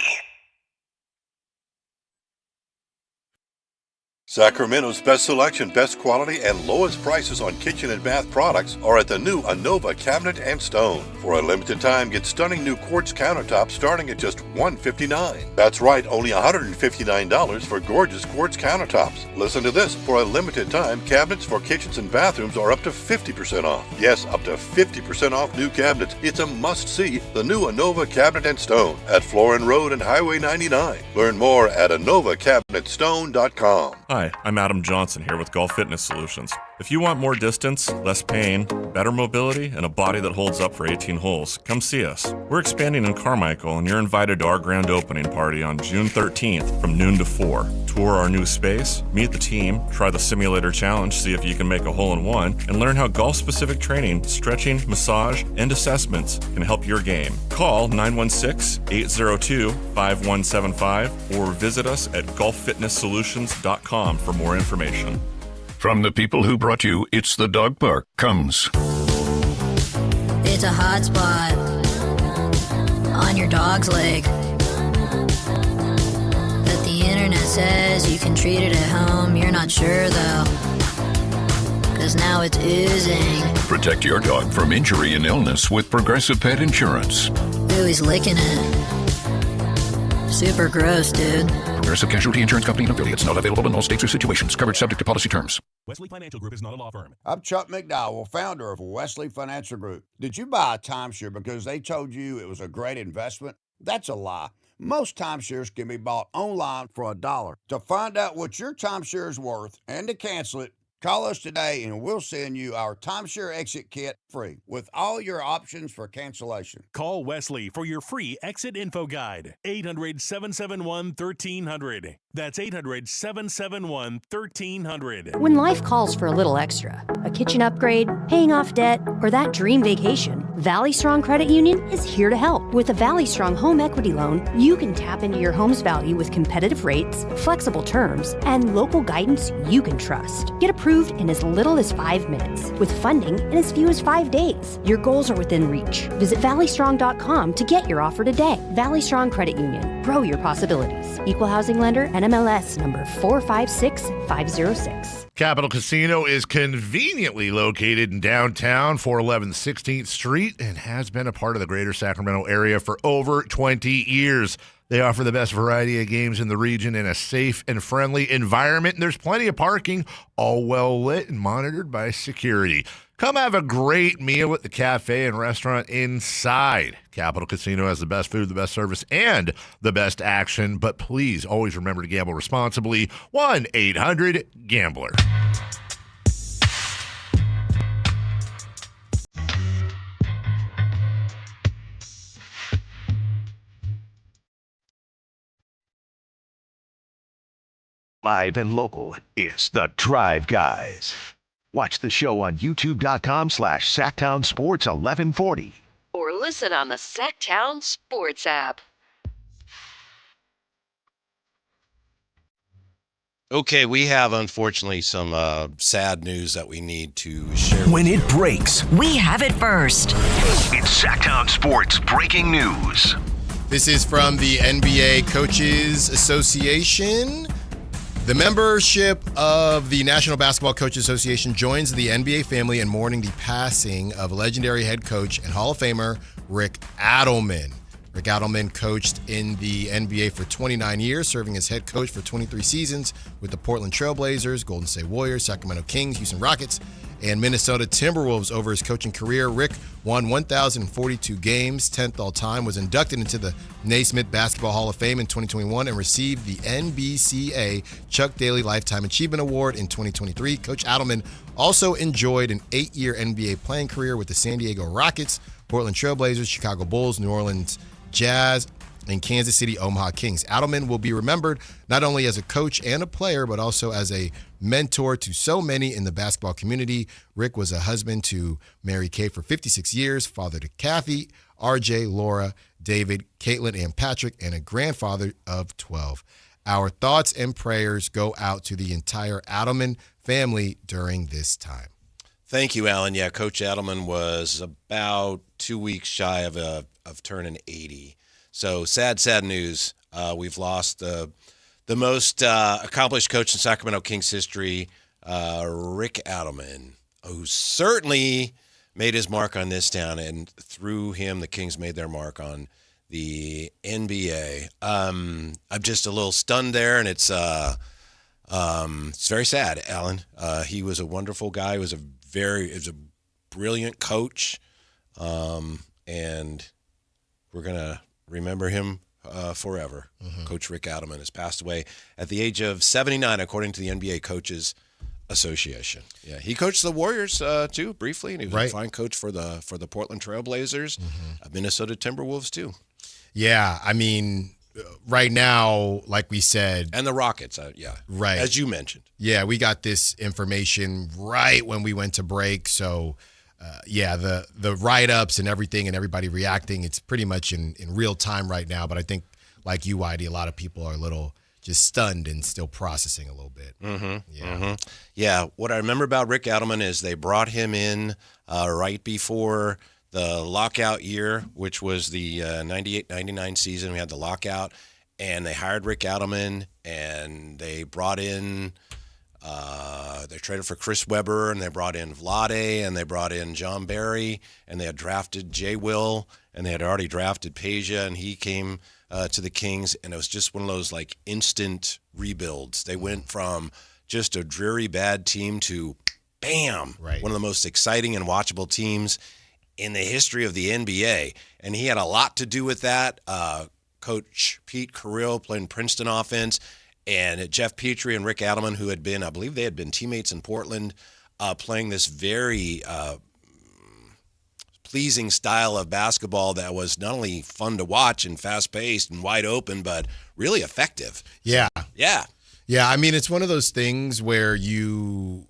Sacramento's best selection, best quality, and lowest prices on kitchen and bath products are at the new Anova Cabinet and Stone. For a limited time, get stunning new quartz countertops starting at just $159. That's right, only $159 for gorgeous quartz countertops. Listen to this. For a limited time, cabinets for kitchens and bathrooms are up to 50% off. Yes, up to 50% off new cabinets. It's a must-see. The new Anova Cabinet and Stone at Florin Road and Highway 99. Learn more at AnovaCabinetStone.com. Hi, I'm Adam Johnson here with Golf Fitness Solutions. If you want more distance, less pain, better mobility, and a body that holds up for 18 holes, come see us. We're expanding in Carmichael, and you're invited to our grand opening party on June 13th from noon to 4. Tour our new space, meet the team, try the simulator challenge, see if you can make a hole-in-one, and learn how golf-specific training, stretching, massage, and assessments can help your game. Call 916-802-5175 or visit us at golffitnesssolutions.com for more information. From the people who brought you It's the Dog Park comes. It's a hot spot on your dog's leg that the internet says you can treat it at home. You're not sure though, 'cause now it's oozing. Protect your dog from injury and illness with Progressive Pet Insurance. Ooh, he's licking it. Super gross, dude. Progressive Casualty Insurance Company and affiliates. Not available in all states or situations. Coverage subject to policy terms. Wesley Financial Group is not a law firm. I'm Chuck McDowell, founder of Wesley Financial Group. Did you buy a timeshare because they told you it was a great investment? That's a lie. Most timeshares can be bought online for $1. To find out what your timeshare is worth and to cancel it, call us today and we'll send you our timeshare exit kit free with all your options for cancellation. Call Wesley for your free exit info guide. 800-771-1300. That's 800-771-1300. When life calls for a little extra, a kitchen upgrade, paying off debt, or that dream vacation, Valley Strong Credit Union is here to help. With a Valley Strong home equity loan, you can tap into your home's value with competitive rates, flexible terms, and local guidance you can trust. Get approved in as little as 5 minutes, with funding in as few as 5 days. Your goals are within reach. Visit valleystrong.com to get your offer today. Valley Strong Credit Union. Grow your possibilities. Equal housing lender, NMLS number 456506. Capital Casino is conveniently located in downtown, 411 16th Street, and has been a part of the greater Sacramento area for over 20 years. They offer the best variety of games in the region in a safe and friendly environment, and there's plenty of parking, all well lit and monitored by security. Come have a great meal at the cafe and restaurant inside. Capital Casino has the best food, the best service, and the best action. But please always remember to gamble responsibly. 1-800-GAMBLER. Live and local, it's the Drive Guys. Watch the show on youtube.com/Sactown Sports 1140. Or listen on the Sactown Sports app. Okay, we have, unfortunately, some sad news that we need to share. When it breaks, we have it first. It's Sactown Sports Breaking News. This is from the NBA Coaches Association. The membership of the National Basketball Coaches Association joins the NBA family in mourning the passing of legendary head coach and Hall of Famer Rick Adelman. Rick Adelman coached in the NBA for 29 years, serving as head coach for 23 seasons with the Portland Trail Blazers, Golden State Warriors, Sacramento Kings, Houston Rockets, and Minnesota Timberwolves. Over his coaching career, Rick won 1,042 games, 10th all-time, was inducted into the Naismith Basketball Hall of Fame in 2021, and received the NBCA Chuck Daly Lifetime Achievement Award in 2023. Coach Adelman also enjoyed an 8-year NBA playing career with the San Diego Rockets, Portland Trail Blazers, Chicago Bulls, New Orleans Jazz, and Kansas City Omaha Kings. Adelman will be remembered not only as a coach and a player, but also as a mentor to so many in the basketball community. Rick was a husband to Mary Kay for 56 years, father to Kathy, RJ, Laura, David, Caitlin, and Patrick, and a grandfather of 12. Our thoughts and prayers go out to the entire Adelman family during this time. Thank you, Alan. Yeah, Coach Adelman was about 2 weeks shy of turning 80. So sad news. We've lost the the most accomplished coach in Sacramento Kings history, Rick Adelman, who certainly made his mark on this town, and through him, the Kings made their mark on the NBA. I'm just a little stunned there, and it's very sad, Alan. He was a wonderful guy. He was a brilliant coach, and we're gonna remember him forever. Coach Rick Adelman has passed away at the age of 79, according to the NBA Coaches Association. Yeah, he coached the Warriors too briefly, and he was a fine coach for the Portland Trailblazers, Minnesota Timberwolves too. Yeah, I mean, right now, like we said, and the Rockets. Right, as you mentioned. Yeah, we got this information right when we went to break, so. The write-ups and everything and everybody reacting, it's pretty much in real time right now. But I think, like you, Whitey, a lot of people are a little just stunned and still processing a little bit. Yeah, what I remember about Rick Adelman is they brought him in right before the lockout year, which was the 98-99 season. We had the lockout, and they hired Rick Adelman, and they brought in they traded for Chris Webber, and they brought in Vlade, and they brought in John Barry, and they had drafted Jay Will, and they had already drafted Peja, and he came to the Kings, and it was just one of those like instant rebuilds. They went from just a dreary bad team to bam, one of the most exciting and watchable teams in the history of the NBA, and he had a lot to do with that. Coach Pete Carrillo playing Princeton offense. And Jeff Petrie and Rick Adelman, who had been, I believe they had been teammates in Portland, playing this very pleasing style of basketball that was not only fun to watch and fast-paced and wide open, but really effective. Yeah. Yeah. Yeah, I mean, it's one of those things where you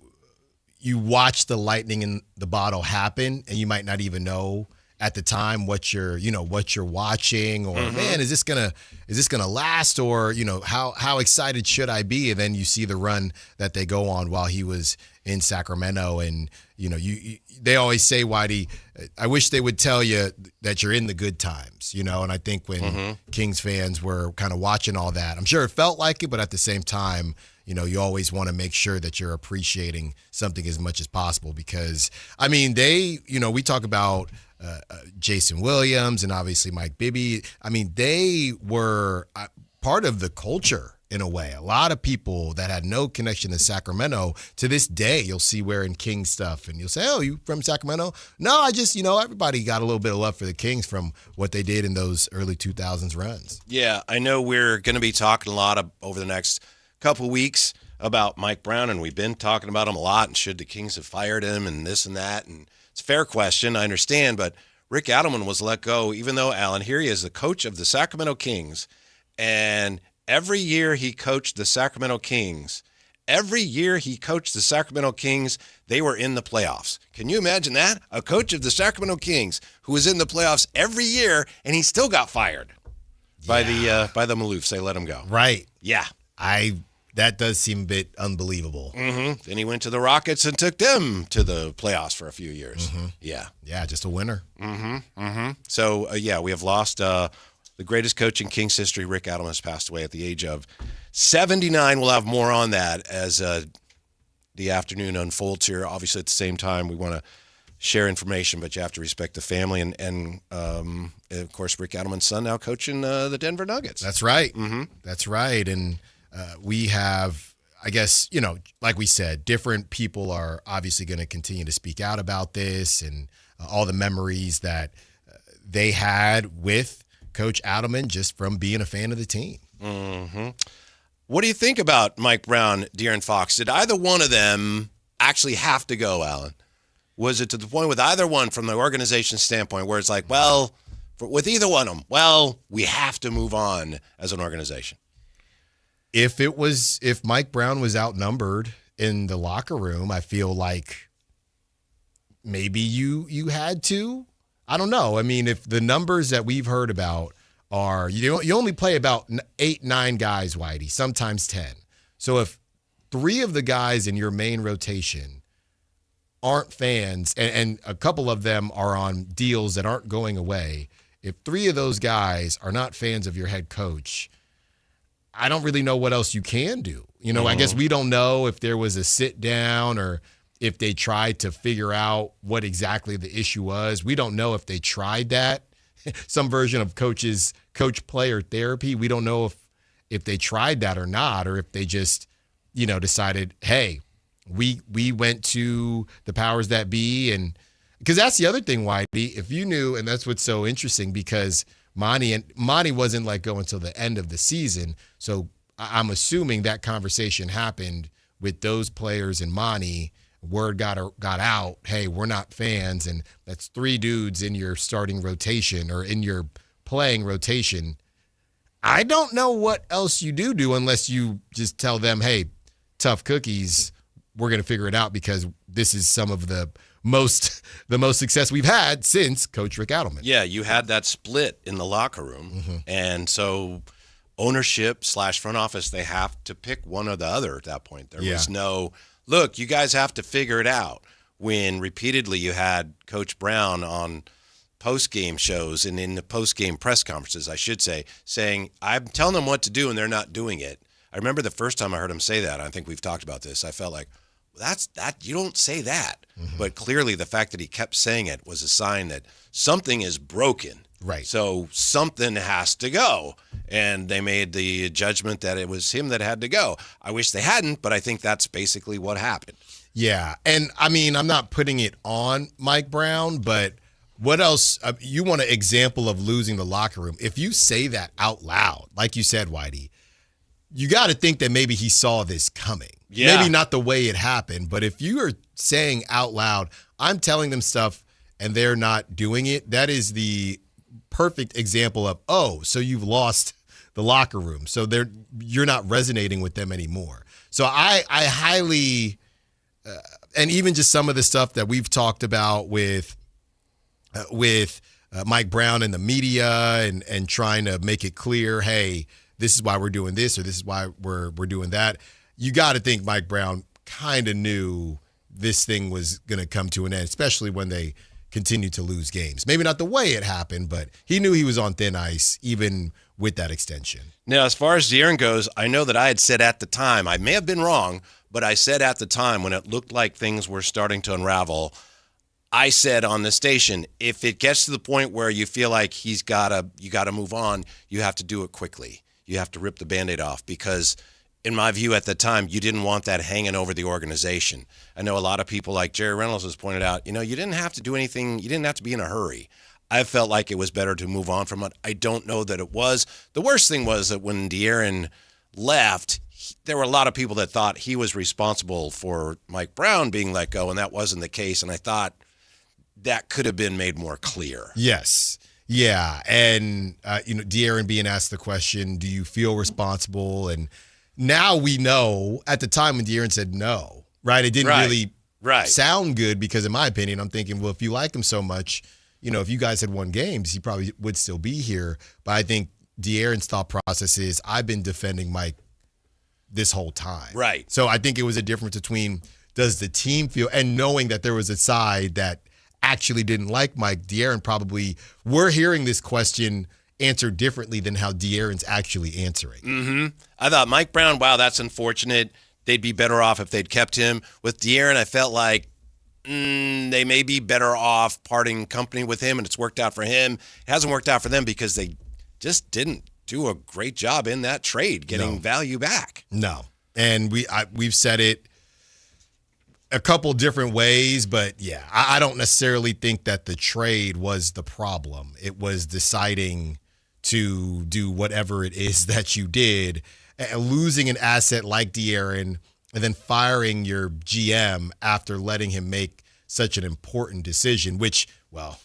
watch the lightning in the bottle happen, and you might not even know at the time what you're watching, or man, is this gonna last, or how excited should I be? And then you see the run that they go on while he was in Sacramento, and they always say, Whitey, I wish they would tell you that you're in the good times, and I think when Kings fans were kind of watching all that, I'm sure it felt like it, but at the same time, you always want to make sure that you're appreciating something as much as possible, because I mean, we talk about Jason Williams and obviously Mike Bibby. I mean, they were part of the culture in a way. A lot of people that had no connection to Sacramento, to this day, you'll see wearing Kings stuff, and you'll say, "Oh, you from Sacramento?" No, I just, everybody got a little bit of love for the Kings from what they did in those early 2000s runs. Yeah, I know we're going to be talking a lot over the next couple weeks about Mike Brown, and we've been talking about him a lot, and should the Kings have fired him and this and that, and it's a fair question, I understand, but Rick Adelman was let go, even though, Alan, here he is, the coach of the Sacramento Kings, and every year he coached the Sacramento Kings, they were in the playoffs. Can you imagine that? A coach of the Sacramento Kings who was in the playoffs every year, and he still got fired by the Maloofs. They let him go. Right. Yeah. That does seem a bit unbelievable. Then he went to the Rockets and took them to the playoffs for a few years. Yeah. Yeah, just a winner. So, we have lost the greatest coach in Kings history. Rick Adelman has passed away at the age of 79. We'll have more on that as the afternoon unfolds here. Obviously, at the same time, we want to share information, but you have to respect the family. And of course, Rick Adelman's son now coaching the Denver Nuggets. That's right. That's right. And we have, I guess, like we said, different people are obviously going to continue to speak out about this, and all the memories that they had with Coach Adelman just from being a fan of the team. What do you think about Mike Brown, De'Aaron Fox? Did either one of them actually have to go, Alan? Was it to the point with either one from the organization standpoint where it's like, well, with either one of them, well, we have to move on as an organization? If Mike Brown was outnumbered in the locker room, I feel like maybe you had to. I don't know. I mean, if the numbers that we've heard about are, you only play about 8-9 guys, Whitey, sometimes 10. So if 3 of the guys in your main rotation aren't fans, and a couple of them are on deals that aren't going away, if 3 of those guys are not fans of your head coach, I don't really know what else you can do. I guess we don't know if there was a sit down or if they tried to figure out what exactly the issue was. We don't know if they tried that, some version of coach-player therapy. We don't know if they tried that or not, or if they just, decided, hey, we went to the powers that be. And because that's the other thing, Whitey, if you knew, and that's what's so interesting, because Monty wasn't let go until the end of the season. So I'm assuming that conversation happened with those players and Monty. Word got out, hey, we're not fans, and that's 3 dudes in your starting rotation or in your playing rotation. I don't know what else you do unless you just tell them, hey, tough cookies, we're going to figure it out because this is some of the most success we've had since Coach Rick Adelman. Yeah, you had that split in the locker room, and so ownership / front office, they have to pick one or the other at that point. There was no, look, you guys have to figure it out. When repeatedly you had Coach Brown on post-game shows and in the post-game press conferences, I should say, saying, I'm telling them what to do and they're not doing it. I remember the first time I heard him say that, I think we've talked about this, I felt like, you don't say that. But clearly the fact that he kept saying it was a sign that something is broken. Right. So something has to go. And they made the judgment that it was him that had to go. I wish they hadn't, but I think that's basically what happened. Yeah. And I mean, I'm not putting it on Mike Brown, but what else? You want an example of losing the locker room. If you say that out loud, like you said, Whitey, you got to think that maybe he saw this coming. Yeah. Maybe not the way it happened, but if you are saying out loud, I'm telling them stuff and they're not doing it, that is the perfect example of, so you've lost the locker room. So you're not resonating with them anymore. So I highly, and even just some of the stuff that we've talked about with Mike Brown and the media and trying to make it clear, hey, this is why we're doing this or this is why we're doing that. You got to think Mike Brown kind of knew this thing was going to come to an end, especially when they continued to lose games. Maybe not the way it happened, but he knew he was on thin ice even with that extension. Now, as far as De'Aaron goes, I know that I had said at the time, I may have been wrong, but I said at the time when it looked like things were starting to unravel, I said on the station, if it gets to the point where you feel like you got to move on, you have to do it quickly. You have to rip the Band-Aid off because in my view at the time, you didn't want that hanging over the organization. I know a lot of people like Jerry Reynolds has pointed out, you didn't have to do anything. You didn't have to be in a hurry. I felt like it was better to move on from it. I don't know that it was. The worst thing was that when De'Aaron left, there were a lot of people that thought he was responsible for Mike Brown being let go, and that wasn't the case. And I thought that could have been made more clear. Yes. Yeah. And, De'Aaron being asked the question, do you feel responsible? And now we know. At the time when De'Aaron said no, right? It didn't really sound good because, in my opinion, I'm thinking, well, if you like him so much, if you guys had won games, he probably would still be here. But I think De'Aaron's thought process is, I've been defending Mike this whole time. Right. So I think it was a difference between does the team feel, and knowing that there was a side that actually didn't like Mike. De'Aaron probably, we're hearing this question answered differently than how De'Aaron's actually answering. Mm-hmm. I thought Mike Brown, wow, that's unfortunate. They'd be better off if they'd kept him. With De'Aaron, I felt like they may be better off parting company with him, and it's worked out for him. It hasn't worked out for them because they just didn't do a great job in that trade, getting value back. No. And we've said it a couple different ways, but yeah, I don't necessarily think that the trade was the problem. It was deciding to do whatever it is that you did, and losing an asset like De'Aaron and then firing your GM after letting him make such an important decision, which, well,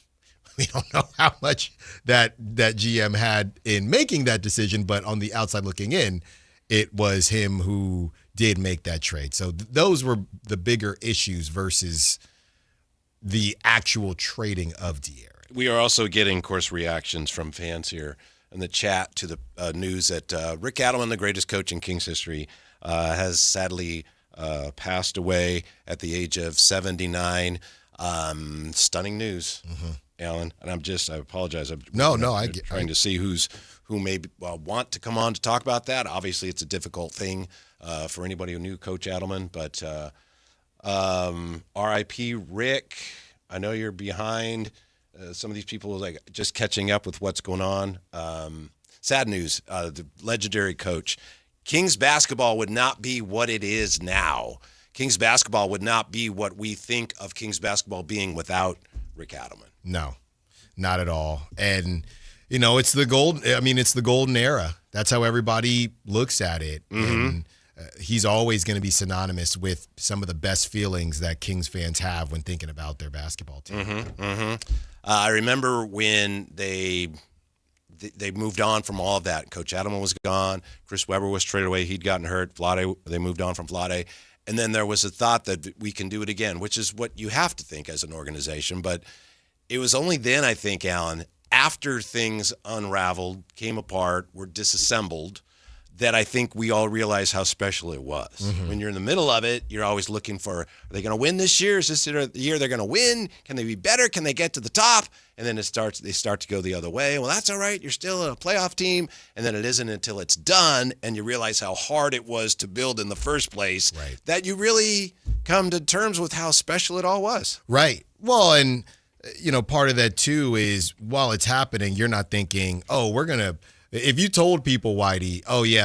we don't know how much that GM had in making that decision, but on the outside looking in, it was him who did make that trade. So those were the bigger issues versus the actual trading of De'Aaron. We are also getting, of course, reactions from fans here in the chat to the news that Rick Adelman, the greatest coach in Kings history, has sadly passed away at the age of 79. Stunning news, Alan. And I apologize. I get trying to see who's who may want to come on to talk about that. Obviously, it's a difficult thing for anybody who knew Coach Adelman. But R.I.P. Rick, I know you're behind. Some of these people are like just catching up with what's going on. Sad news, the legendary coach. Kings basketball would not be what it is now. Kings basketball would not be what we think of Kings basketball being without Rick Adelman. No, not at all. And, it's the golden era. That's how everybody looks at it. Mm-hmm. And he's always going to be synonymous with some of the best feelings that Kings fans have when thinking about their basketball team. Mm-hmm, mm-hmm. I remember when they moved on from all of that. Coach Adelman was gone. Chris Webber was traded away. He'd gotten hurt. They moved on from Vlade. And then there was a thought that we can do it again, which is what you have to think as an organization. But it was only then, I think, Alan, after things unraveled, came apart, were disassembled, that I think we all realized how special it was. Mm-hmm. When you're in the middle of it, you're always looking for, are they going to win this year? Is this the year they're going to win? Can they be better? Can they get to the top? And then they start to go the other way. Well, that's all right. You're still a playoff team. And then it isn't until it's done and you realize how hard it was to build in the first place that you really come to terms with how special it all was. Right. Well, and, part of that, too, is while it's happening, you're not thinking, if you told people, Whitey,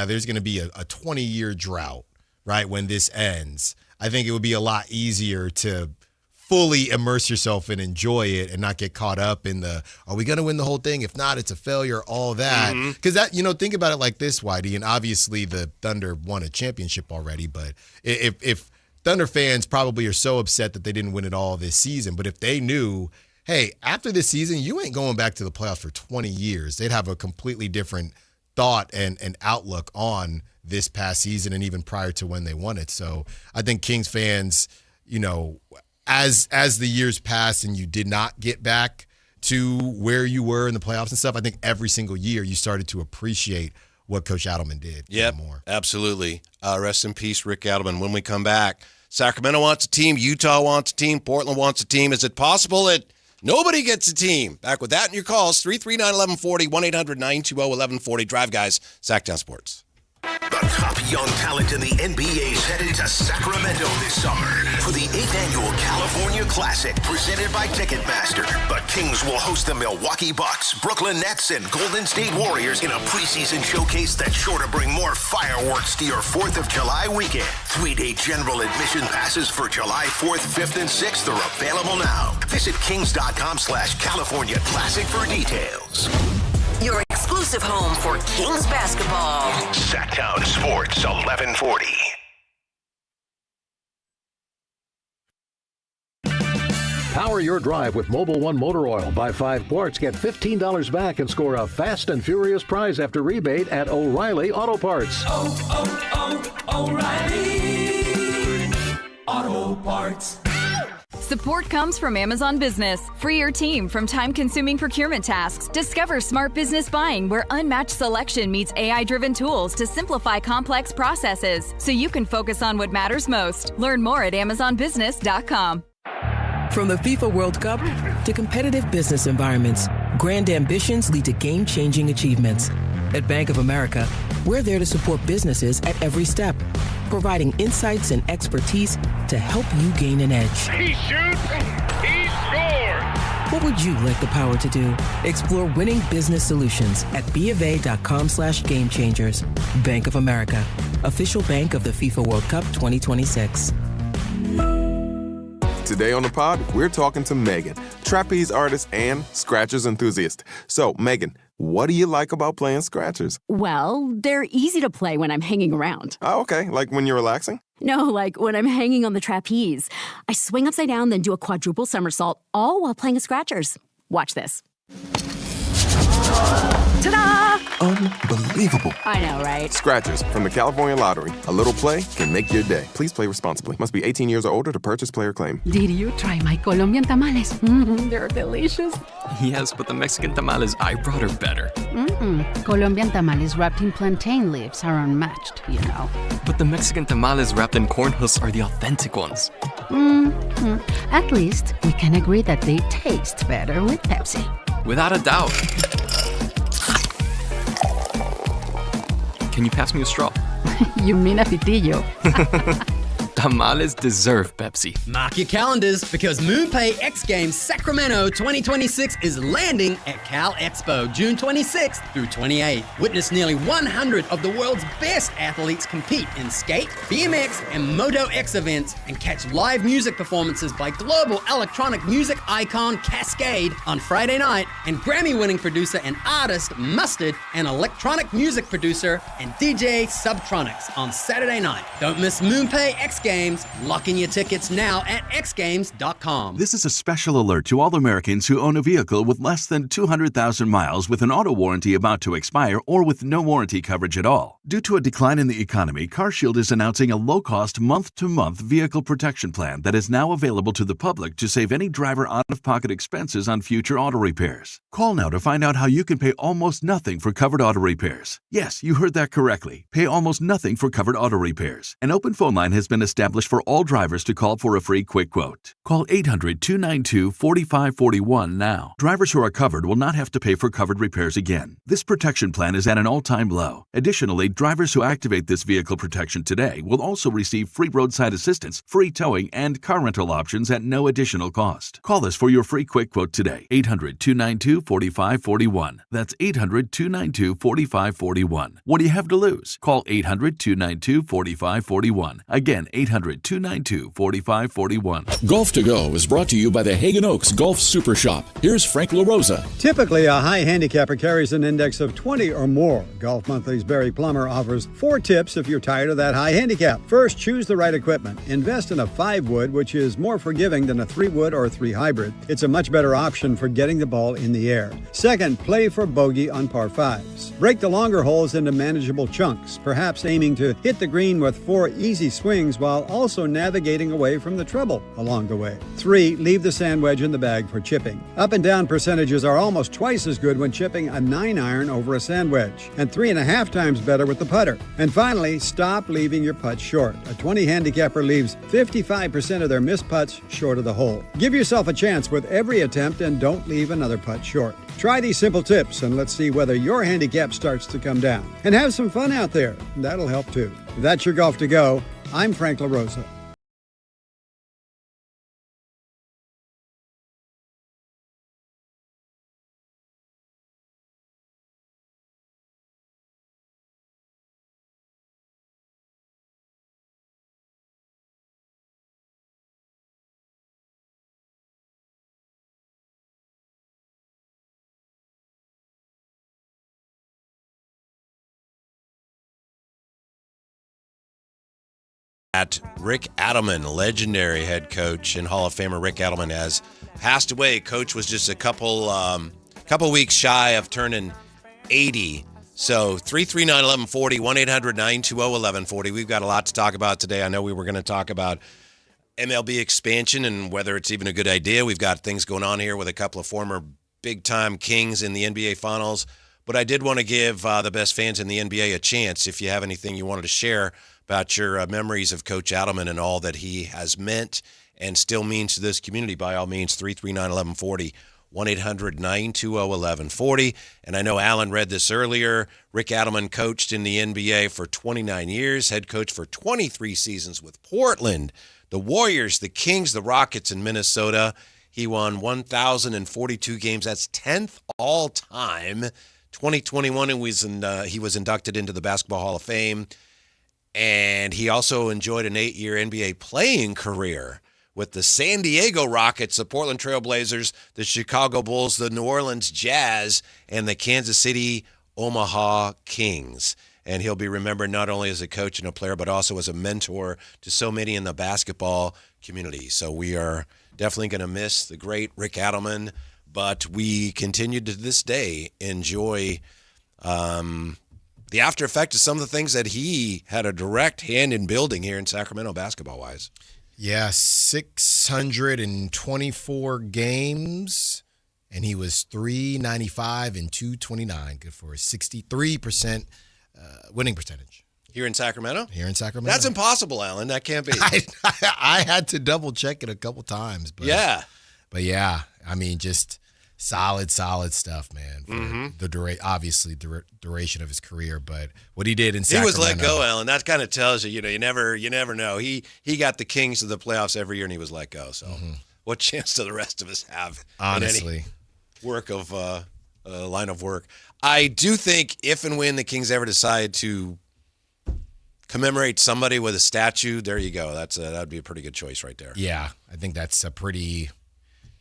there's going to be a 20-year drought, right, when this ends, I think it would be a lot easier to fully immerse yourself and enjoy it and not get caught up in are we going to win the whole thing? If not, it's a failure, all that. Because think about it like this, Whitey, and obviously the Thunder won a championship already, but if Thunder fans probably are so upset that they didn't win it all this season, but if they knew, hey, after this season, you ain't going back to the playoffs for 20 years. They'd have a completely different thought and outlook on this past season and even prior to when they won it. So I think Kings fans, as the years passed and you did not get back to where you were in the playoffs and stuff, I think every single year you started to appreciate what Coach Adelman did. Yep, absolutely. Rest in peace, Rick Adelman. When we come back, Sacramento wants a team, Utah wants a team, Portland wants a team. Is it possible that nobody gets a team? Back with that in your calls, 339-1140, 1-800-920-1140. Drive, guys. Sactown Sports. The top young talent in the NBA is headed to Sacramento this summer for the 8th annual California Classic presented by Ticketmaster. The Kings will host the Milwaukee Bucks, Brooklyn Nets, and Golden State Warriors in a preseason showcase that's sure to bring more fireworks to your 4th of July weekend. 3-day general admission passes for July 4th, 5th, and 6th are available now. Visit kings.com/California Classic for details. Your exclusive home for Kings basketball. Sactown Sports 1140. Power your drive with Mobil 1 Motor Oil. Buy 5 quarts, get $15 back, and score a fast and furious prize after rebate at O'Reilly Auto Parts. O'Reilly Auto Parts. Support comes from Amazon Business. Free your team from time-consuming procurement tasks. Discover smart business buying where unmatched selection meets AI-driven tools to simplify complex processes so you can focus on what matters most. Learn more at amazonbusiness.com. From the FIFA World Cup to competitive business environments, grand ambitions lead to game-changing achievements. At Bank of America, we're there to support businesses at every step, providing insights and expertise to help you gain an edge. He shoots, he scores! What would you like the power to do? Explore winning business solutions at BofA.com/gamechangers. Bank of America, official bank of the FIFA World Cup 2026. Today on the pod, we're talking to Megan, trapeze artist and Scratchers enthusiast. So, Megan, what do you like about playing Scratchers? Well, they're easy to play when I'm hanging around. Oh, okay. Like when you're relaxing? No, like when I'm hanging on the trapeze. I swing upside down, then do a quadruple somersault, all while playing Scratchers. Watch this. Ta-da! Unbelievable. I know, right? Scratchers from the California Lottery. A little play can make your day. Please play responsibly. Must be 18 years or older to purchase player claim. Did you try my Colombian tamales? They're delicious. Yes, but the Mexican tamales I brought are better. Colombian tamales wrapped in plantain leaves are unmatched, you know. But the Mexican tamales wrapped in corn husks are the authentic ones. At least we can agree that they taste better with Pepsi. Without a doubt. Can you pass me a straw? You mean a pitillo. Tamales deserve Pepsi. Mark your calendars because MoonPay X Games Sacramento 2026 is landing at Cal Expo June 26th through 28th. Witness nearly 100 of the world's best athletes compete in skate, BMX, and Moto X events and catch live music performances by global electronic music icon Cascade on Friday night and Grammy-winning producer and artist Mustard and electronic music producer and DJ Subtronics on Saturday night. Don't miss MoonPay X Games. Lock in your tickets now at xgames.com. This is a special alert to all Americans who own a vehicle with less than 200,000 miles with an auto warranty about to expire or with no warranty coverage at all. Due to a decline in the economy, CarShield is announcing a low-cost month-to-month vehicle protection plan that is now available to the public to save any driver out-of-pocket expenses on future auto repairs. Call now to find out how you can pay almost nothing for covered auto repairs. Yes, you heard that correctly. Pay almost nothing for covered auto repairs. An open phone line has been established for all drivers to call for a free quick quote. Call 800-292-4541 now. Drivers who are covered will not have to pay for covered repairs again. This protection plan is at an all-time low. Additionally, drivers who activate this vehicle protection today will also receive free roadside assistance, free towing, and car rental options at no additional cost. Call us for your free quick quote today. 800-292-4541. That's 800-292-4541. What do you have to lose? Call 800-292-4541. Again, 800-292-4541. Golf to Go is brought to you by the Hagen Oaks Golf Super Shop. Here's Frank LaRosa. Typically, a high handicapper carries an index of 20 or more. Golf Monthly's Barry Plummer offers 4 tips if you're tired of that high handicap. First, choose the right equipment. Invest in a 5-wood, which is more forgiving than a 3-wood or 3 hybrid. It's a much better option for getting the ball in the air. Second, play for bogey on par 5s. Break the longer holes into manageable chunks, perhaps aiming to hit the green with 4 easy swings while also navigating away from the trouble along the way. 3, leave the sand wedge in the bag for chipping. Up and down percentages are almost twice as good when chipping a 9-iron over a sand wedge, and 3.5 times better with the putter. And finally, stop leaving your putts short. A 20 handicapper leaves 55% of their missed putts short of the hole. Give yourself a chance with every attempt and don't leave another putt short. Try these simple tips and let's see whether your handicap starts to come down. And have some fun out there. That'll help too. That's your Golf to Go. I'm Frank LaRosa. At Rick Adelman, legendary head coach and Hall of Famer Rick Adelman, has passed away. Coach was just a couple weeks shy of turning 80. So 339-1140, 1-800-920-1140. We've got a lot to talk about today. I know we were going to talk about MLB expansion and whether it's even a good idea. We've got things going on here with a couple of former big-time Kings in the NBA Finals. But I did want to give the best fans in the NBA a chance. If you have anything you wanted to share about your memories of Coach Adelman and all that he has meant and still means to this community, by all means, 339-1140, 1-800-920-1140. And I know Alan read this earlier. Rick Adelman coached in the NBA for 29 years, head coach for 23 seasons with Portland, the Warriors, the Kings, the Rockets, and Minnesota. He won 1,042 games. That's 10th all-time. 2021, he was inducted into the Basketball Hall of Fame. And he also enjoyed an 8-year NBA playing career with the San Diego Rockets, the Portland Trail Blazers, the Chicago Bulls, the New Orleans Jazz, and the Kansas City Omaha Kings. And he'll be remembered not only as a coach and a player, but also as a mentor to so many in the basketball community. So we are definitely going to miss the great Rick Adelman, but we continue to this day enjoy the after effect of some of the things that he had a direct hand in building here in Sacramento basketball-wise. Yeah, 624 games, and he was .395 and .229. Good for a 63% winning percentage. Here in Sacramento? Here in Sacramento. That's impossible, Alan. That can't be. I had to double check it a couple times. But, yeah. But yeah, I mean, just Solid stuff, man. For the duration of his career, but what he did in Sacramento. He was let go, Alan. That kind of tells you, you never know. He got the Kings to the playoffs every year, and he was let go. So, what chance do the rest of us have? Honestly, in any work of line of work. I do think if and when the Kings ever decide to commemorate somebody with a statue, there you go. That'd be a pretty good choice right there. Yeah, I think that's a pretty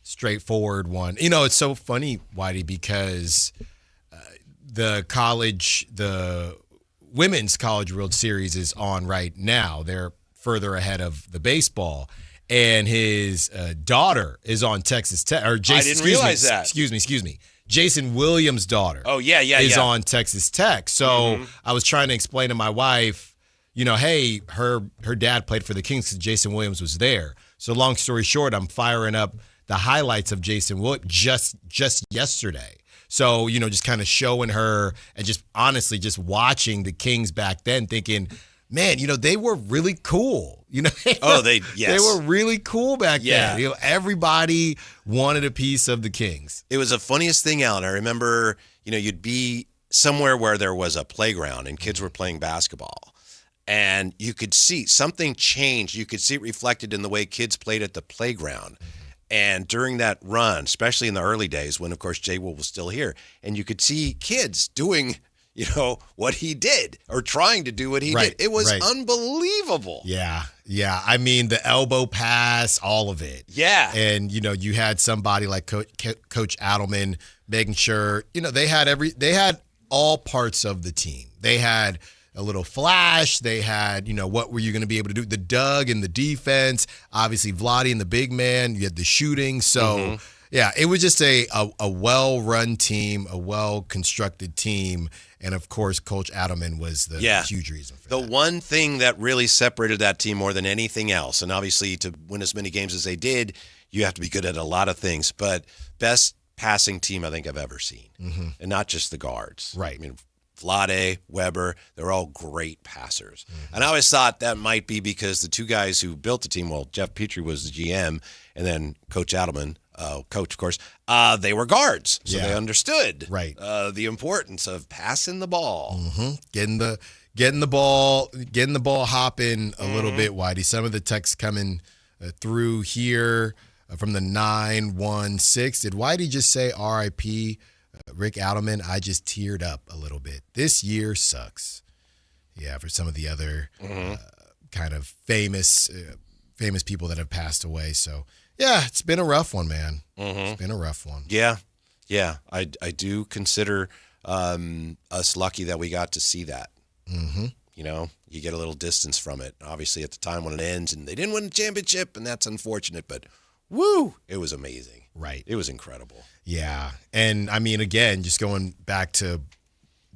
straightforward one. It's so funny, Whitey, because the Women's College World Series is on right now. They're further ahead of the baseball. And his daughter is on Texas Tech. I didn't realize that. Excuse me. Jason Williams' daughter. Oh, yeah. Is on Texas Tech. So I was trying to explain to my wife, hey, her dad played for the Kings because Jason Williams was there. So long story short, I'm firing up the highlights of Jason Williams just yesterday. So, just kind of showing her and just honestly just watching the Kings back then thinking, man, they were really cool. They were really cool back then. Everybody wanted a piece of the Kings. It was the funniest thing, Alan. I remember, you'd be somewhere where there was a playground and kids were playing basketball. And you could see something change. You could see it reflected in the way kids played at the playground. And during that run, especially in the early days when, of course, Jay Will was still here, and you could see kids doing, what he did or trying to do what he did. It was unbelievable. Yeah. I mean, the elbow pass, all of it. Yeah. And, you had somebody like Coach Adelman making sure, they had all parts of the team. They had a little flash. They had, what were you going to be able to do? The Doug and the defense, obviously Vlade and the big man. You had the shooting. So, yeah, it was just a well-run team, a well-constructed team. And, of course, Coach Adelman was the huge reason for that. The one thing that really separated that team more than anything else, and obviously to win as many games as they did, you have to be good at a lot of things. But best passing team I think I've ever seen. And not just the guards. Right. I mean, Vlade, Weber, they're all great passers. And I always thought that might be because the two guys who built the team, well, Jeff Petrie was the GM, and then Coach Adelman, coach, of course, they were guards. So they understood the importance of passing the ball. Getting the ball hopping a little bit, Whitey. Some of the texts coming through here from the 916. Did Whitey just say RIP? Rick Adelman, I just teared up a little bit. This year sucks. Yeah, for some of the other kind of famous people that have passed away. So, yeah, it's been a rough one, man. It's been a rough one. Yeah. I do consider us lucky that we got to see that. You get a little distance from it. Obviously, at the time when it ends, and they didn't win the championship, and that's unfortunate, but woo, it was amazing. Right. It was incredible. Yeah. And, I mean, again, just going back to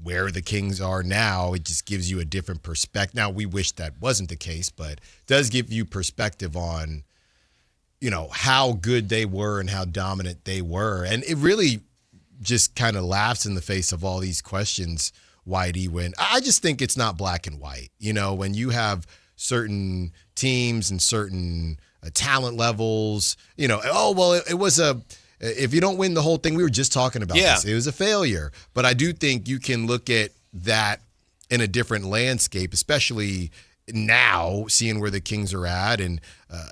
where the Kings are now, it just gives you a different perspective. Now, we wish that wasn't the case, but it does give you perspective on, how good they were and how dominant they were. And it really just kind of laughs in the face of all these questions, Whitey, when I just think it's not black and white. When you have certain teams and certain talent levels, it was if you don't win the whole thing, we were just talking about this. It was a failure. But I do think you can look at that in a different landscape, especially now, seeing where the Kings are at and,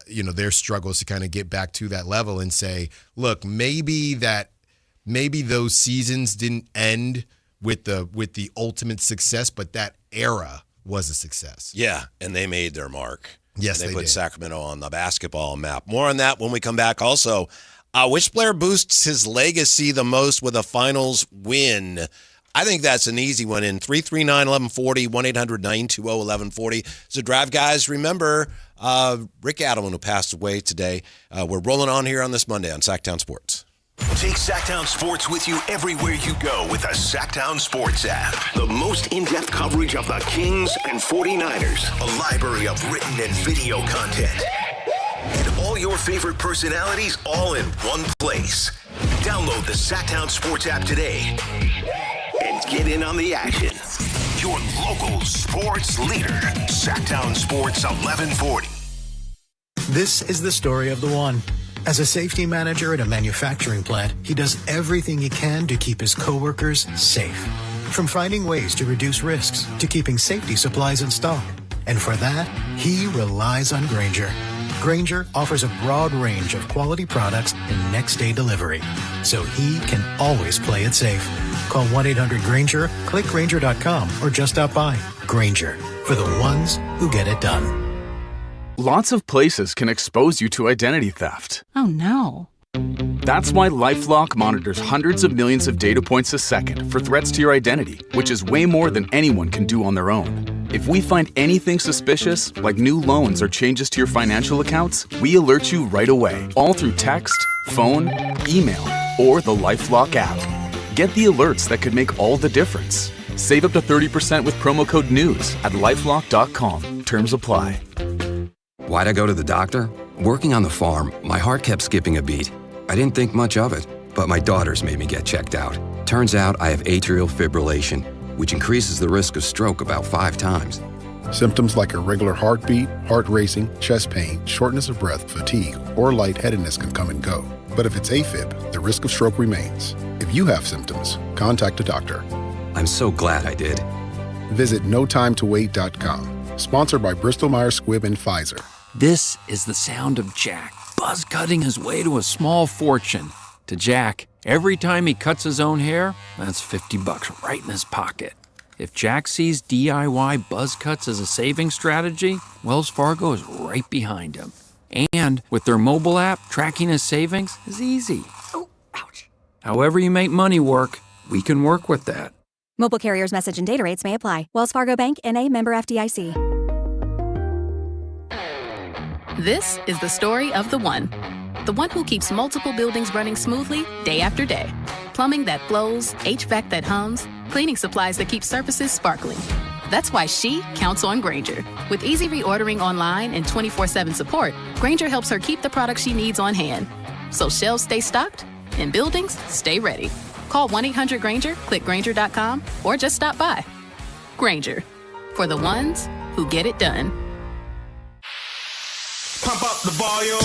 their struggles to kind of get back to that level and say, look, maybe those seasons didn't end with the ultimate success, but that era was a success. Yeah, and they made their mark. Yes, they they put did. Sacramento on the basketball map. More on that when we come back. Also, which player boosts his legacy the most with a finals win? I think that's an easy one. In 339-1140, 1-800-920-1140. So, Drive guys, remember Rick Adelman, who passed away today. We're rolling on here on this Monday on Sactown Sports. Take Sactown Sports with you everywhere you go with the Sactown Sports app. The most in-depth coverage of the Kings and 49ers. A library of written and video content. And all your favorite personalities all in one place. Download the Sactown Sports app today and get in on the action. Your local sports leader. Sactown Sports 1140. This is the story of the one. As a safety manager at a manufacturing plant, he does everything he can to keep his coworkers safe. From finding ways to reduce risks to keeping safety supplies in stock. And for that, he relies on Grainger. Grainger offers a broad range of quality products and next-day delivery, so he can always play it safe. Call 1-800-GRAINGER, click Grainger.com, or just stop by. Grainger, for the ones who get it done. Lots of places can expose you to identity theft. Oh no. That's why LifeLock monitors hundreds of millions of data points a second for threats to your identity, which is way more than anyone can do on their own. If we find anything suspicious, like new loans or changes to your financial accounts, we alert you right away, all through text, phone, email, or the LifeLock app. Get the alerts that could make all the difference. Save up to 30% with promo code NEWS at LifeLock.com. Terms apply. Why'd I go to the doctor? Working on the farm, my heart kept skipping a beat. I didn't think much of it, but my daughters made me get checked out. Turns out I have atrial fibrillation, which increases the risk of stroke about 5 times. Symptoms like irregular heartbeat, heart racing, chest pain, shortness of breath, fatigue, or lightheadedness can come and go. But if it's AFib, the risk of stroke remains. If you have symptoms, contact a doctor. I'm so glad I did. Visit notimetowait.com. Sponsored by Bristol-Myers Squibb and Pfizer. This is the sound of Jack, buzz cutting his way to a small fortune. To Jack, every time he cuts his own hair, that's $50 right in his pocket. If Jack sees DIY buzz cuts as a saving strategy, Wells Fargo is right behind him. And with their mobile app, tracking his savings is easy. Oh, ouch. However you make money work, we can work with that. Mobile carriers' message and data rates may apply. Wells Fargo Bank, N.A., member FDIC. This is the story of the one who keeps multiple buildings running smoothly day after day. Plumbing that flows, HVAC that hums, cleaning supplies that keep surfaces sparkling. That's why she counts on Grainger. With easy reordering online and 24/7 support, Grainger helps her keep the products she needs on hand. So shelves stay stocked and buildings stay ready. Call 1-800-GRAINGER, click Grainger.com, or just stop by. Grainger, for the ones who get it done. Pump up the volume.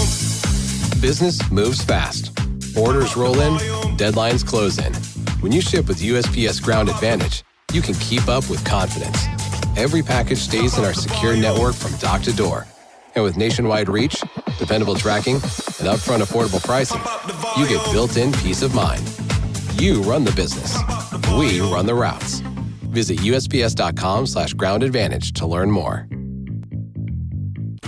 Business moves fast. Orders roll in, deadlines close in. When you ship with USPS Ground Advantage, you can keep up with confidence. Every package stays in our secure network from dock to door. And with nationwide reach, dependable tracking, and upfront affordable pricing, you get built-in peace of mind. You run the business. We run the routes. Visit USPS.com/Ground Advantage to learn more.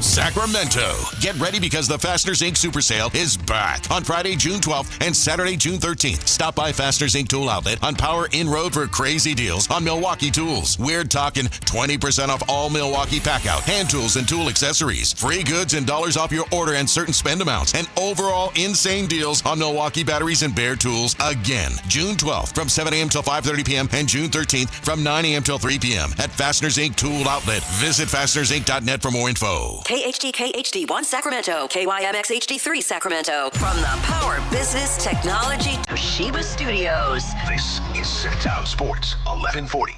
Sacramento. Get ready because the Fasteners Inc. Super Sale is back on Friday, June 12th and Saturday, June 13th. Stop by Fasteners Inc. Tool Outlet on Power in Road for crazy deals on Milwaukee tools. We're talking 20% off all Milwaukee Packout, hand tools, and tool accessories. Free goods and dollars off your order and certain spend amounts. And overall insane deals on Milwaukee batteries and Bear tools again. June 12th from 7 a.m. till 5:30 p.m. and June 13th from 9 a.m. till 3 p.m. at Fasteners Inc. Tool Outlet. Visit fastenersinc.net for more info. KHD-KHD1 Sacramento, KYMX HD3 Sacramento. From the Power Business Technology Toshiba Studios. This is Sactown Sports 1140.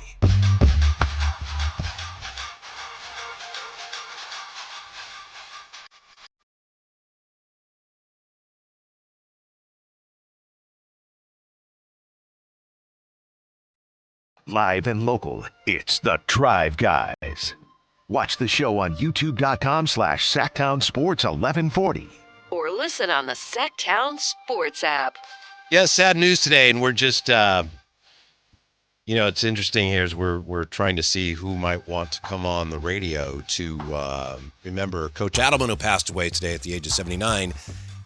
Live and local, it's the Drive Guys. Watch the show on youtube.com/Sactown Sports 1140. Or listen on the Sactown Sports app. Yeah, sad news today, and we're just, it's interesting here as we're trying to see who might want to come on the radio to remember Coach Adelman, who passed away today at the age of 79.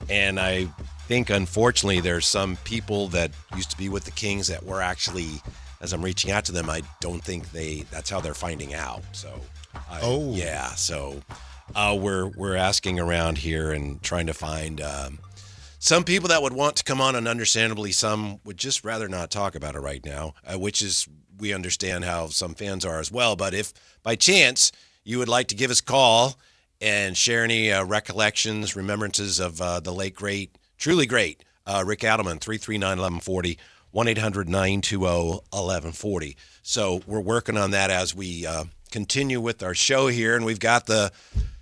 And I think, unfortunately, there's some people that used to be with the Kings that were actually, as I'm reaching out to them, I don't think that's how they're finding out. So. So we're asking around here and trying to find some people that would want to come on, and understandably some would just rather not talk about it right now, which is, we understand how some fans are as well. But if by chance you would like to give us a call and share any recollections, remembrances of the late, great, truly great Rick Adelman, 339-1140, 1-800-920-1140. So we're working on that as we continue with our show here, and we've got the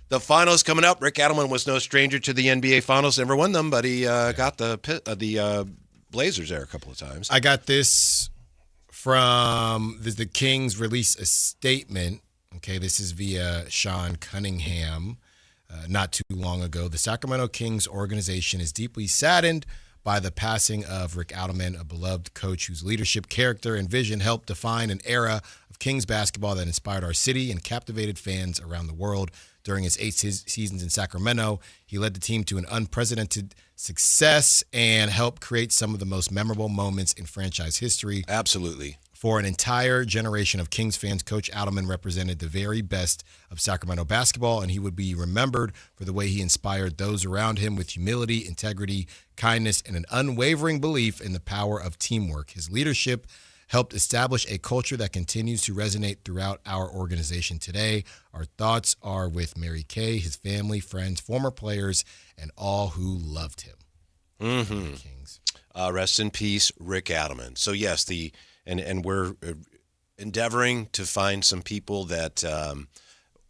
The finals coming up. Rick Adelman was no stranger to the NBA Finals. Never won them, but he got the Blazers there a couple of times. I got this from the Kings released a statement. Okay, this is via Sean Cunningham not too long ago. The Sacramento Kings organization is deeply saddened by the passing of Rick Adelman, a beloved coach whose leadership, character, and vision helped define an era of Kings basketball that inspired our city and captivated fans around the world. During his 8 seasons in Sacramento, he led the team to an unprecedented success and helped create some of the most memorable moments in franchise history. Absolutely. For an entire generation of Kings fans, Coach Adelman represented the very best of Sacramento basketball, and he would be remembered for the way he inspired those around him with humility, integrity, kindness, and an unwavering belief in the power of teamwork. His leadership helped establish a culture that continues to resonate throughout our organization today. Our thoughts are with Mary Kay, his family, friends, former players, and all who loved him. Mm-hmm. Kings. Rest in peace, Rick Adelman. So, yes, and we're endeavoring to find some people that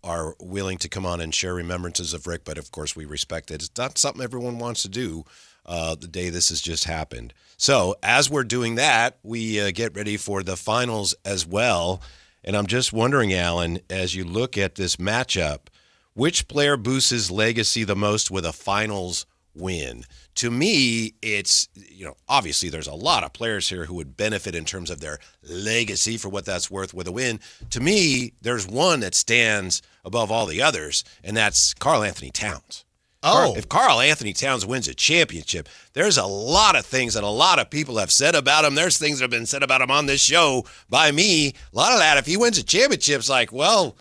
are willing to come on and share remembrances of Rick, but, of course, we respect it. It's not something everyone wants to do the day this has just happened. So as we're doing that, we get ready for the finals as well. And I'm just wondering, Alan, as you look at this matchup, which player boosts his legacy the most with a finals win? To me, it's, obviously there's a lot of players here who would benefit in terms of their legacy for what that's worth with a win. To me, there's one that stands above all the others, and that's Karl Anthony Towns. Oh. If Karl Anthony Towns wins a championship, there's a lot of things that a lot of people have said about him. There's things that have been said about him on this show by me. A lot of that, if he wins a championship, it's like, well,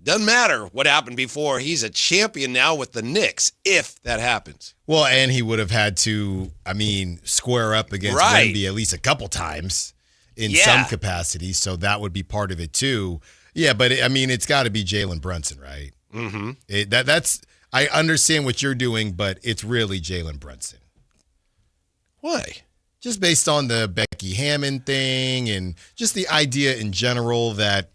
doesn't matter what happened before. He's a champion now with the Knicks, if that happens. Well, and he would have had to, square up against Wemby at least a couple times in some capacity, so that would be part of it too. Yeah, but it's got to be Jalen Brunson, right? Mm-hmm. That's I understand what you're doing, but it's really Jalen Brunson. Why? Just based on the Becky Hammond thing and just the idea in general that,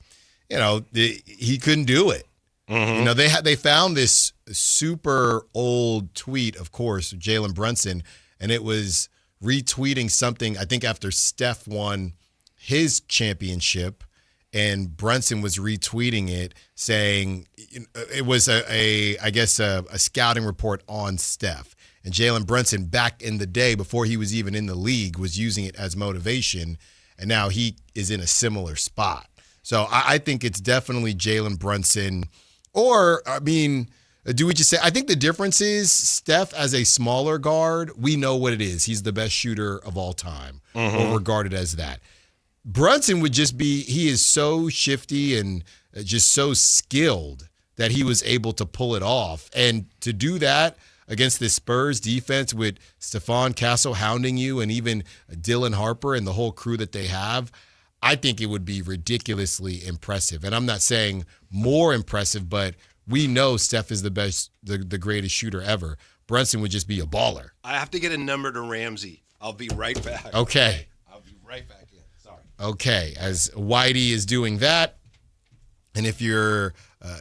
he couldn't do it. Mm-hmm. They found this super old tweet, of course, of Jalen Brunson, and it was retweeting something, I think, after Steph won his championship, and Brunson was retweeting it saying it was a scouting report on Steph. And Jalen Brunson, back in the day, before he was even in the league, was using it as motivation, and now he is in a similar spot. So I think it's definitely Jalen Brunson. Or, do we just say, I think the difference is Steph as a smaller guard, we know what it is. He's the best shooter of all time, or regarded as that. Brunson would just be, he is so shifty and just so skilled that he was able to pull it off. And to do that against the Spurs defense with Stephon Castle hounding you and even Dylan Harper and the whole crew that they have, I think it would be ridiculously impressive. And I'm not saying more impressive, but we know Steph is the best, the greatest shooter ever. Brunson would just be a baller. I have to get a number to Ramsey. I'll be right back. Okay. I'll be right back in. Sorry. Okay. As Whitey is doing that, and if you're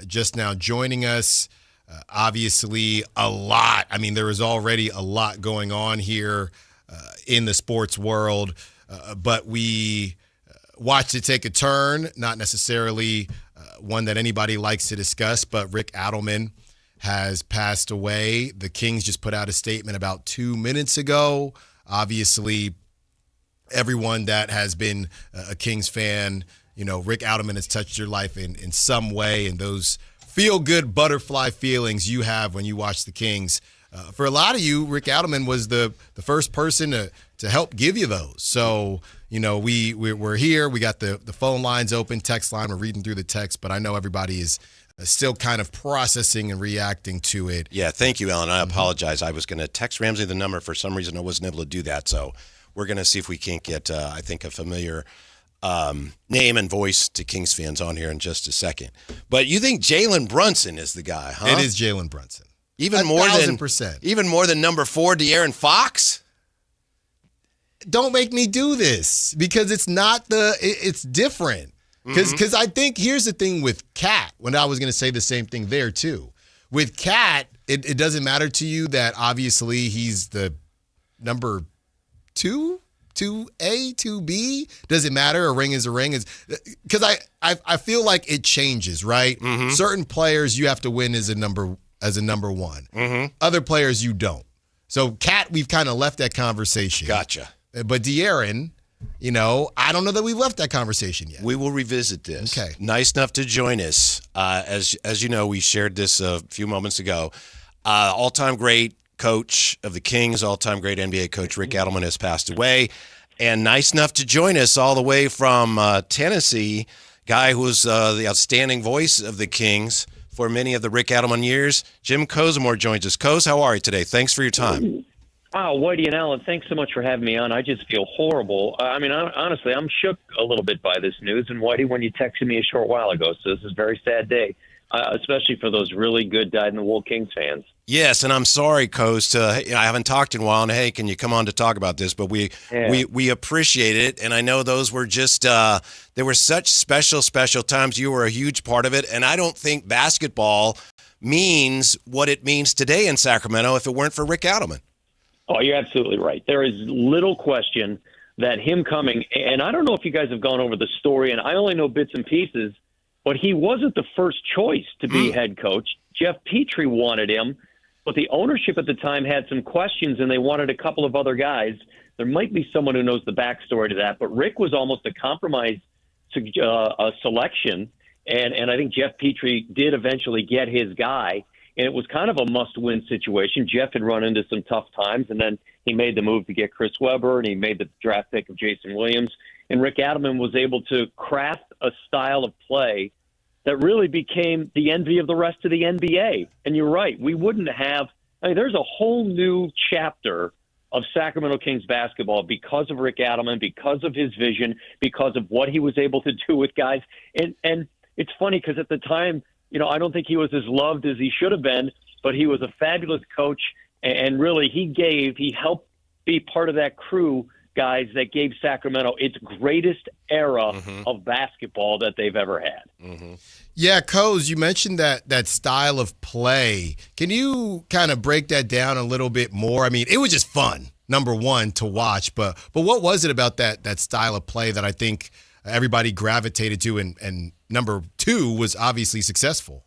just now joining us, obviously a lot. There is already a lot going on here in the sports world, but we watched it take a turn, not necessarily one that anybody likes to discuss, but Rick Adelman has passed away. The Kings just put out a statement about 2 minutes ago. Obviously, everyone that has been a Kings fan, Rick Adelman has touched your life in some way, and those feel-good butterfly feelings you have when you watch the Kings. For a lot of you, Rick Adelman was the first person to help give you those. So, we're here. We got the phone lines open, text line. We're reading through the text, but I know everybody is still kind of processing and reacting to it. Yeah, thank you, Alan. I apologize. I was going to text Ramsey the number. For some reason, I wasn't able to do that. So we're going to see if we can't get, I think, a familiar name and voice to Kings fans on here in just a second. But you think Jalen Brunson is the guy, huh? It is Jalen Brunson. Even more than 1,000%. Even more than number 4, De'Aaron Fox? Don't make me do this because it's not it's different. Because I think here's the thing with Cat, when I was going to say the same thing there too. With Cat, it doesn't matter to you that obviously he's the number 2, 2A, 2B. Does it matter? A ring is a ring. Because I feel like it changes, right? Mm-hmm. Certain players you have to win as a number one. Mm-hmm. Other players you don't. So Cat, we've kind of left that conversation. Gotcha. But De'Aaron, I don't know that we've left that conversation yet. We will revisit this. Okay. Nice enough to join us. As you know, we shared this a few moments ago. All-time great coach of the Kings, all-time great NBA coach Rick Adelman has passed away. And nice enough to join us all the way from Tennessee, guy who was the outstanding voice of the Kings for many of the Rick Adelman years. Jim Kozimore joins us. Koz, how are you today? Thanks for your time. Oh, Whitey and Alan, thanks so much for having me on. I just feel horrible. I mean, honestly, I'm shook a little bit by this news. And Whitey, when you texted me a short while ago, so this is a very sad day, especially for those really good dyed-in-the-wool Kings fans. Yes, and I'm sorry, Koz. I haven't talked in a while, and hey, can you come on to talk about this? But we appreciate it, and I know those were just they were such special times. You were a huge part of it, and I don't think basketball means what it means today in Sacramento if it weren't for Rick Adelman. Oh, you're absolutely right. There is little question that him coming, and I don't know if you guys have gone over the story, and I only know bits and pieces, but he wasn't the first choice to be head coach. Jeff Petrie wanted him, but the ownership at the time had some questions, and they wanted a couple of other guys. There might be someone who knows the backstory to that, but Rick was almost a compromise selection, and I think Jeff Petrie did eventually get his guy. And it was kind of a must-win situation. Jeff had run into some tough times, and then he made the move to get Chris Webber, and he made the draft pick of Jason Williams. And Rick Adelman was able to craft a style of play that really became the envy of the rest of the NBA. And you're right, we wouldn't have – I mean, there's a whole new chapter of Sacramento Kings basketball because of Rick Adelman, because of his vision, because of what he was able to do with guys. And it's funny because at the time – I don't think he was as loved as he should have been, but he was a fabulous coach, and really he helped be part of that crew, guys, that gave Sacramento its greatest era of basketball that they've ever had. Mm-hmm. Yeah, Koz, you mentioned that style of play. Can you kind of break that down a little bit more? I mean, it was just fun, number one, to watch, but what was it about that style of play that I think everybody gravitated to, and number two was obviously successful?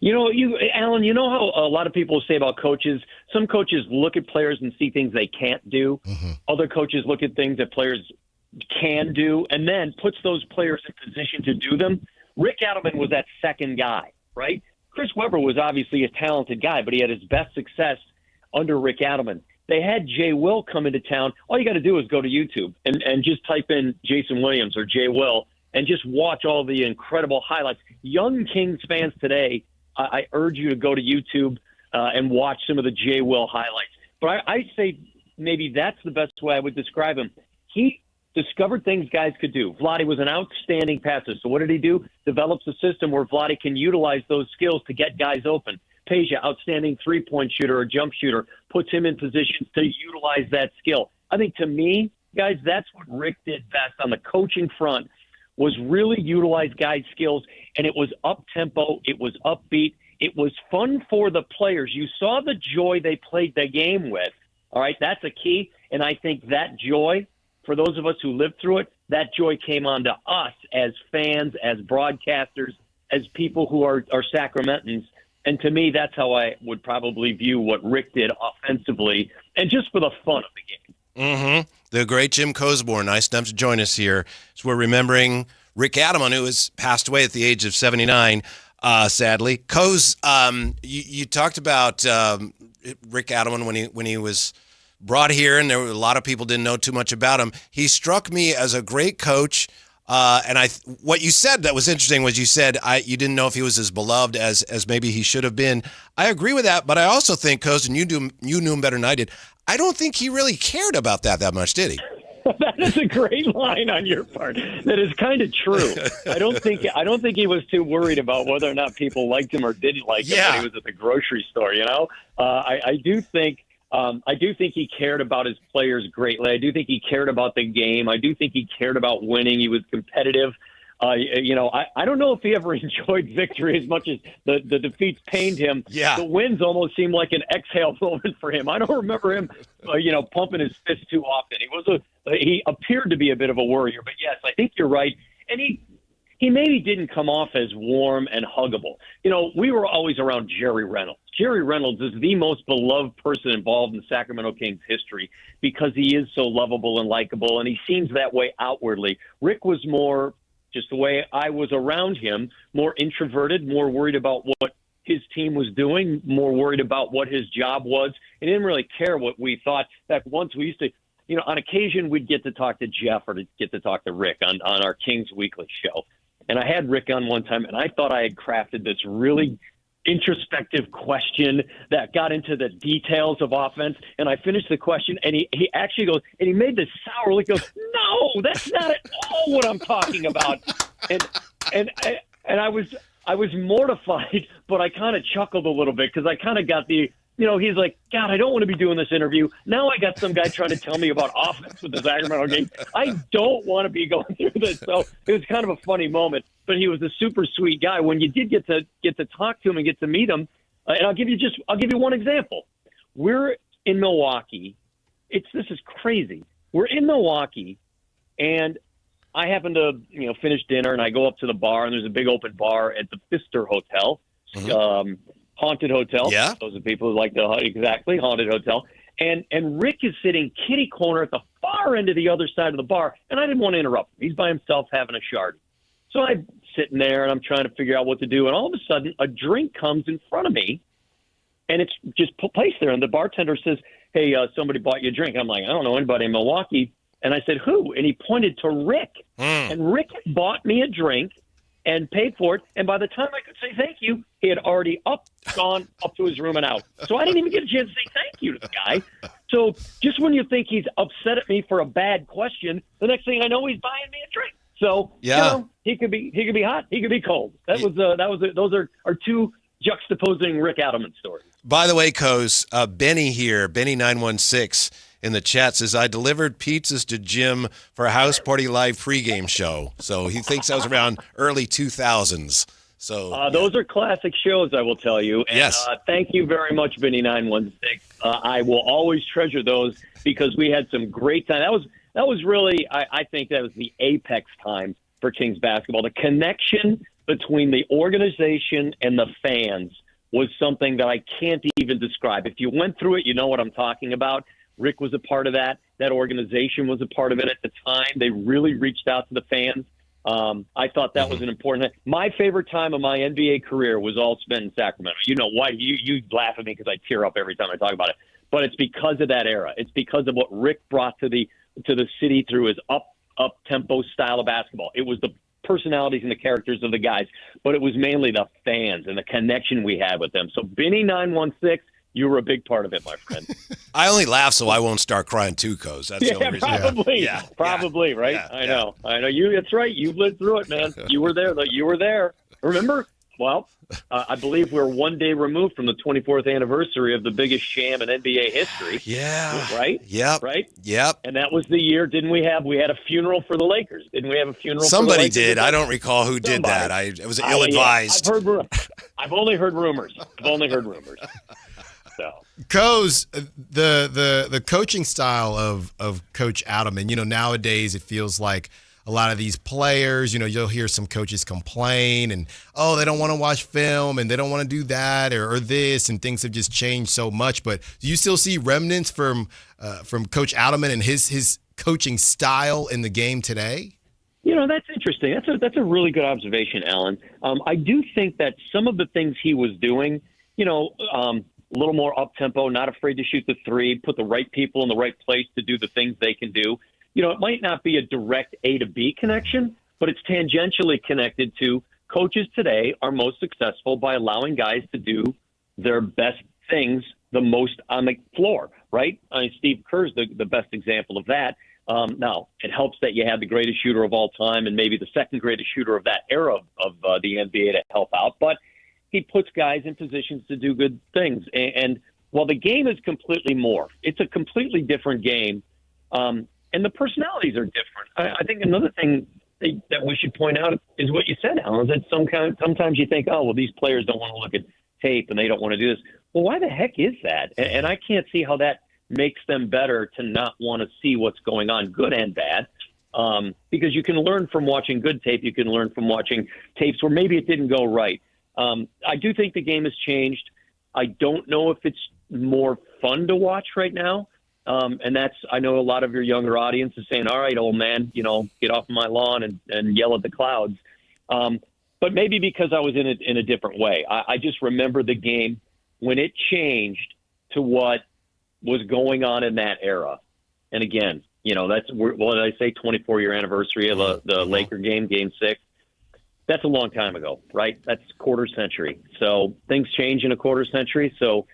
Alan, you know how a lot of people say about coaches, some coaches look at players and see things they can't do. Mm-hmm. Other coaches look at things that players can do and then puts those players in position to do them. Rick Adelman was that second guy, right? Chris Webber was obviously a talented guy, but he had his best success under Rick Adelman. They had Jay Will come into town. All you got to do is go to YouTube and just type in Jason Williams or Jay Will and just watch all the incredible highlights. Young Kings fans today, I urge you to go to YouTube and watch some of the Jay Will highlights. But I say maybe that's the best way I would describe him. He discovered things guys could do. Vlade was an outstanding passer. So what did he do? Develops a system where Vlade can utilize those skills to get guys open. Peja, outstanding three-point shooter or jump shooter, puts him in positions to utilize that skill. I think, to me, guys, that's what Rick did best on the coaching front, was really utilize guys' skills, and it was up-tempo, it was upbeat, it was fun for the players. You saw the joy they played the game with, all right? That's a key, and I think that joy, for those of us who lived through it, that joy came on to us as fans, as broadcasters, as people who are Sacramentans. And to me, that's how I would probably view what Rick did offensively and just for the fun of the game. Mm-hmm. The great Jim Kozimore, nice enough to join us here. So we're remembering Rick Adelman, who has passed away at the age of 79, sadly. Koz, you talked about Rick Adelman when he was brought here, and there were a lot of people didn't know too much about him. He struck me as a great coach. And what you said that was interesting was you said you didn't know if he was as beloved as maybe he should have been. I agree with that, but I also think, Koz, and you knew him better than I did, I don't think he really cared about that much, did he? That is a great line on your part. That is kind of true. I don't think he was too worried about whether or not people liked him or didn't like him when he was at the grocery store. I do think he cared about his players greatly. I do think he cared about the game. I do think he cared about winning. He was competitive. I don't know if he ever enjoyed victory as much as the defeats pained him. Yeah. The wins almost seemed like an exhale moment for him. I don't remember him, pumping his fist too often. He appeared to be a bit of a worrier, but yes, I think you're right. And he maybe didn't come off as warm and huggable. We were always around Jerry Reynolds. Jerry Reynolds is the most beloved person involved in Sacramento Kings history because he is so lovable and likable, and he seems that way outwardly. Rick was more, just the way I was around him, more introverted, more worried about what his team was doing, more worried about what his job was. He didn't really care what we thought. In fact, once we used to, on occasion we'd get to talk to Jeff or to get to talk to Rick on our Kings Weekly show. And I had Rick on one time, and I thought I had crafted this really introspective question that got into the details of offense. And I finished the question, and he actually goes, and he made this sour look. He goes, "No, that's not at all what I'm talking about." And I was mortified, but I kind of chuckled a little bit because I kind of got the. He's like, God, I don't want to be doing this interview. Now I got some guy trying to tell me about offense with the Sacramento game. I don't want to be going through this. So it was kind of a funny moment. But he was a super sweet guy. When you did get to talk to him and get to meet him, and I'll give you one example. We're in Milwaukee. This is crazy. We're in Milwaukee, and I happen to finish dinner, and I go up to the bar, and there's a big open bar at the Pfister Hotel. Mm-hmm. Haunted hotel. Yeah. Those are people who like the haunted hotel. And Rick is sitting kitty corner at the far end of the other side of the bar, and I didn't want to interrupt him. He's by himself having a shardy. So I'm sitting there, and I'm trying to figure out what to do, and all of a sudden, a drink comes in front of me, and it's just placed there, and the bartender says, "Hey, somebody bought you a drink." I'm like, "I don't know anybody in Milwaukee." And I said, "Who?" And he pointed to Rick. And Rick bought me a drink and paid for it. And by the time I could say thank you, he had already gone up to his room and out. So I didn't even get a chance to say thank you to the guy. So just when you think he's upset at me for a bad question, the next thing I know, he's buying me a drink. So he could be hot, he could be cold. Those are two juxtaposing Rick Adelman stories. By the way, Coz, Benny here, Benny916 in the chat says, I delivered pizzas to Jim for a House Party Live pregame show. So he thinks that was around early 2000s. So those are classic shows, I will tell you. And, yes. Thank you very much, Benny916. I will always treasure those because we had some great time. That was really, I think that was the apex time for Kings basketball. The connection between the organization and the fans was something that I can't even describe. If you went through it, you know what I'm talking about. Rick was a part of that. That organization was a part of it at the time. They really reached out to the fans. I thought that was an important thing. My favorite time of my NBA career was all spent in Sacramento. You know why? You laugh at me because I tear up every time I talk about it. But it's because of that era. It's because of what Rick brought to the city through his up-tempo style of basketball. It was the personalities and the characters of the guys, but it was mainly the fans and the connection we had with them. So Benny916, you were a big part of it, my friend. I only laugh so I won't start crying too, Coz. That's the only reason. Probably, right? Yeah, I know. You. That's right. You lived through it, man. You were there. You were there. Remember? Well, I believe we're one day removed from the 24th anniversary of the biggest sham in NBA history. Yeah. Right? Yep. Right? Yep. And that was the year, didn't we have? We had a funeral for the Lakers. Didn't we have a funeral Somebody for the Lakers? did. I don't recall who did that. It was ill-advised. Yeah. I've only heard rumors. So. Coz, the coaching style of Coach Adelman, nowadays it feels like a lot of these players, you'll hear some coaches complain and, they don't want to watch film and they don't want to do that or this, and things have just changed so much. But do you still see remnants from Coach Adelman and his coaching style in the game today? That's interesting. That's a really good observation, Alan. I do think that some of the things he was doing, a little more up-tempo, not afraid to shoot the three, put the right people in the right place to do the things they can do. It might not be a direct A to B connection, but it's tangentially connected to coaches today are most successful by allowing guys to do their best things the most on the floor, right? Steve Kerr's the best example of that. Now, it helps that you have the greatest shooter of all time and maybe the second greatest shooter of that era of the NBA to help out, but he puts guys in positions to do good things. And while the game is completely morphed, it's a completely different game, and the personalities are different. I think another thing that we should point out is what you said, Alan, that sometimes you think, oh, well, these players don't want to look at tape and they don't want to do this. Well, why the heck is that? And I can't see how that makes them better to not want to see what's going on, good and bad, because you can learn from watching good tape. You can learn from watching tapes where maybe it didn't go right. I do think the game has changed. I don't know if it's more fun to watch right now. And I know a lot of your younger audience is saying, all right, old man, get off my lawn and yell at the clouds. But maybe because I was in a different way. I just remember the game when it changed to what was going on in that era. And again, that's, what did I say, 24-year anniversary of the Laker game, Game 6. That's a long time ago, right? That's quarter century. So things change in a quarter century. So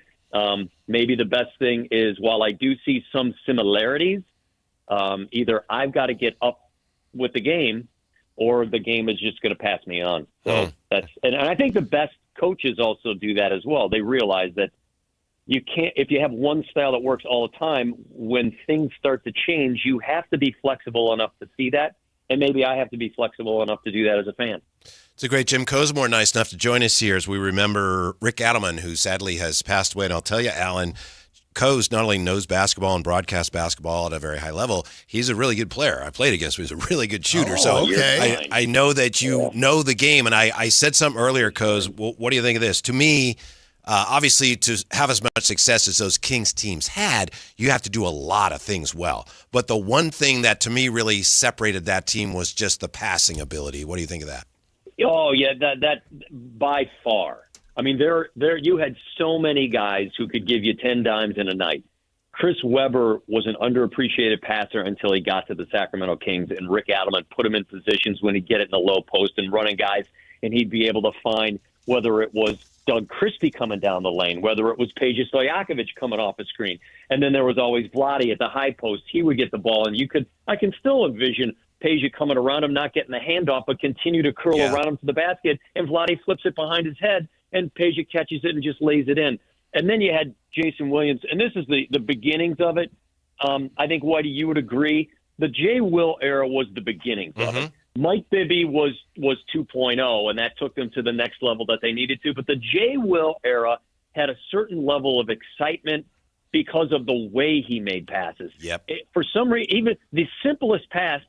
maybe the best thing is, while I do see some similarities, either I've got to get up with the game or the game is just going to pass me on. So and I think the best coaches also do that as well. They realize that you can't, if you have one style that works all the time, when things start to change, you have to be flexible enough to see that. And maybe I have to be flexible enough to do that as a fan. It's a great Jim Cosmore, nice enough to join us here as we remember Rick Adelman, who sadly has passed away. And I'll tell you, Alan, Coase not only knows basketball and broadcast basketball at a very high level, he's a really good player. I played against him. He's a really good shooter. I know that you know the game. And I said something earlier, Coase. What do you think of this? To me, obviously, to have as much success as those Kings teams had, you have to do a lot of things well. But the one thing that, to me, really separated that team was just the passing ability. What do you think of that? Oh, yeah, that by far. I mean, there you had so many guys who could give you 10 dimes in a night. Chris Webber was an underappreciated passer until he got to the Sacramento Kings, and Rick Adelman put him in positions when he'd get it in the low post and running guys, and he'd be able to find, whether it was Doug Christie coming down the lane, whether it was Peja Stojakovic coming off a screen. And then there was always Vlade at the high post. He would get the ball, and I can still envision Peja coming around him, not getting the handoff, but continue to curl around him to the basket, and Vlade flips it behind his head, and Peja catches it and just lays it in. And then you had Jason Williams, and this is the beginnings of it. I think, Whitey, you would agree. The Jay Will era was the beginnings of it. Mike Bibby was 2.0, and that took them to the next level that they needed to. But the Jay Will era had a certain level of excitement because of the way he made passes. For some reason, even the simplest pass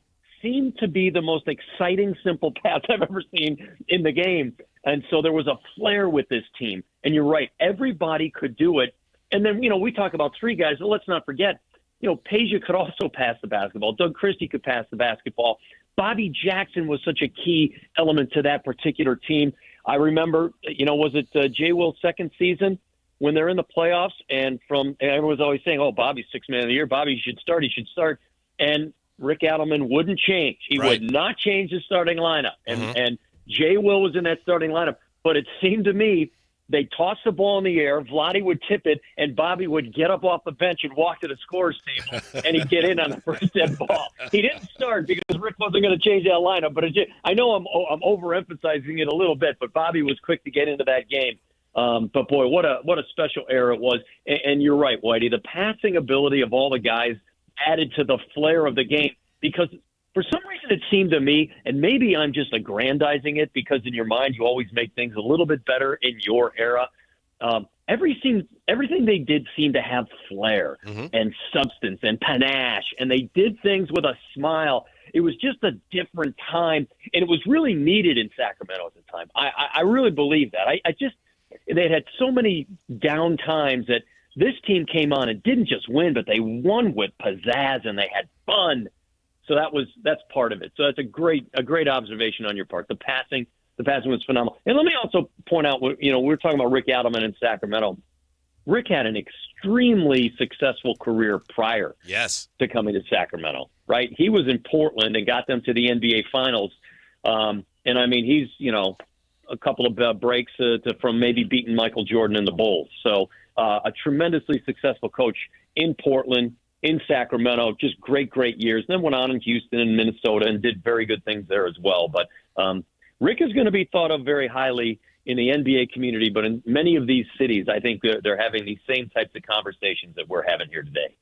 seemed to be the most exciting simple pass I've ever seen in the game. And so there was a flair with this team. And you're right, everybody could do it. And then, we talk about three guys, but let's not forget, Peja could also pass the basketball. Doug Christie could pass the basketball. Bobby Jackson was such a key element to that particular team. I remember, was it Jay Will's second season when they're in the playoffs, and everyone was always saying, oh, Bobby's sixth man of the year. Bobby should start. And Rick Adelman wouldn't change. He would not change the starting lineup. And Jay Will was in that starting lineup. But it seemed to me they tossed the ball in the air, Vlade would tip it, and Bobby would get up off the bench and walk to the scorer's table, and he'd get in on the first dead ball. He didn't start because Rick wasn't going to change that lineup. But I know I'm overemphasizing it a little bit, but Bobby was quick to get into that game. But boy, what a special era it was. And you're right, Whitey. The passing ability of all the guys added to the flair of the game, because for some reason it seemed to me, and maybe I'm just aggrandizing it because in your mind you always make things a little bit better in your era. Everything they did seemed to have flair and substance and panache, and they did things with a smile. It was just a different time, and it was really needed in Sacramento at the time. I really believe that. They had so many down times that this team came on and didn't just win, but they won with pizzazz and they had fun. So that's part of it. So that's a great observation on your part. The passing was phenomenal. And let me also point out, we were talking about Rick Adelman in Sacramento. Rick had an extremely successful career prior to coming to Sacramento, right? He was in Portland and got them to the NBA Finals. And I mean, he's, a couple of breaks from maybe beating Michael Jordan and the Bulls. So a tremendously successful coach in Portland, in Sacramento, just great years. And then went on in Houston and Minnesota and did very good things there as well. But Rick is going to be thought of very highly in the NBA community, but in many of these cities, I think they're having these same types of conversations that we're having here today.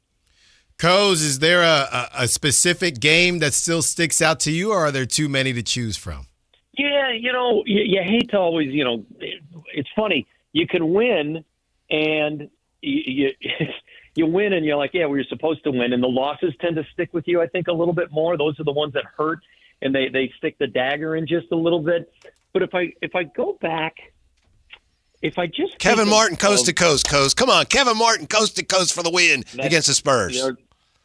Coz, is there a specific game that still sticks out to you, or are there too many to choose from? Yeah, you hate to always, it's funny. You can win, and you win, and you're like, yeah, well, you're supposed to win. And the losses tend to stick with you, I think, a little bit more. Those are the ones that hurt, and they stick the dagger in just a little bit. But if I go back, if I just Kevin Martin, coast to coast, come on, Kevin Martin, coast to coast for the win against the Spurs.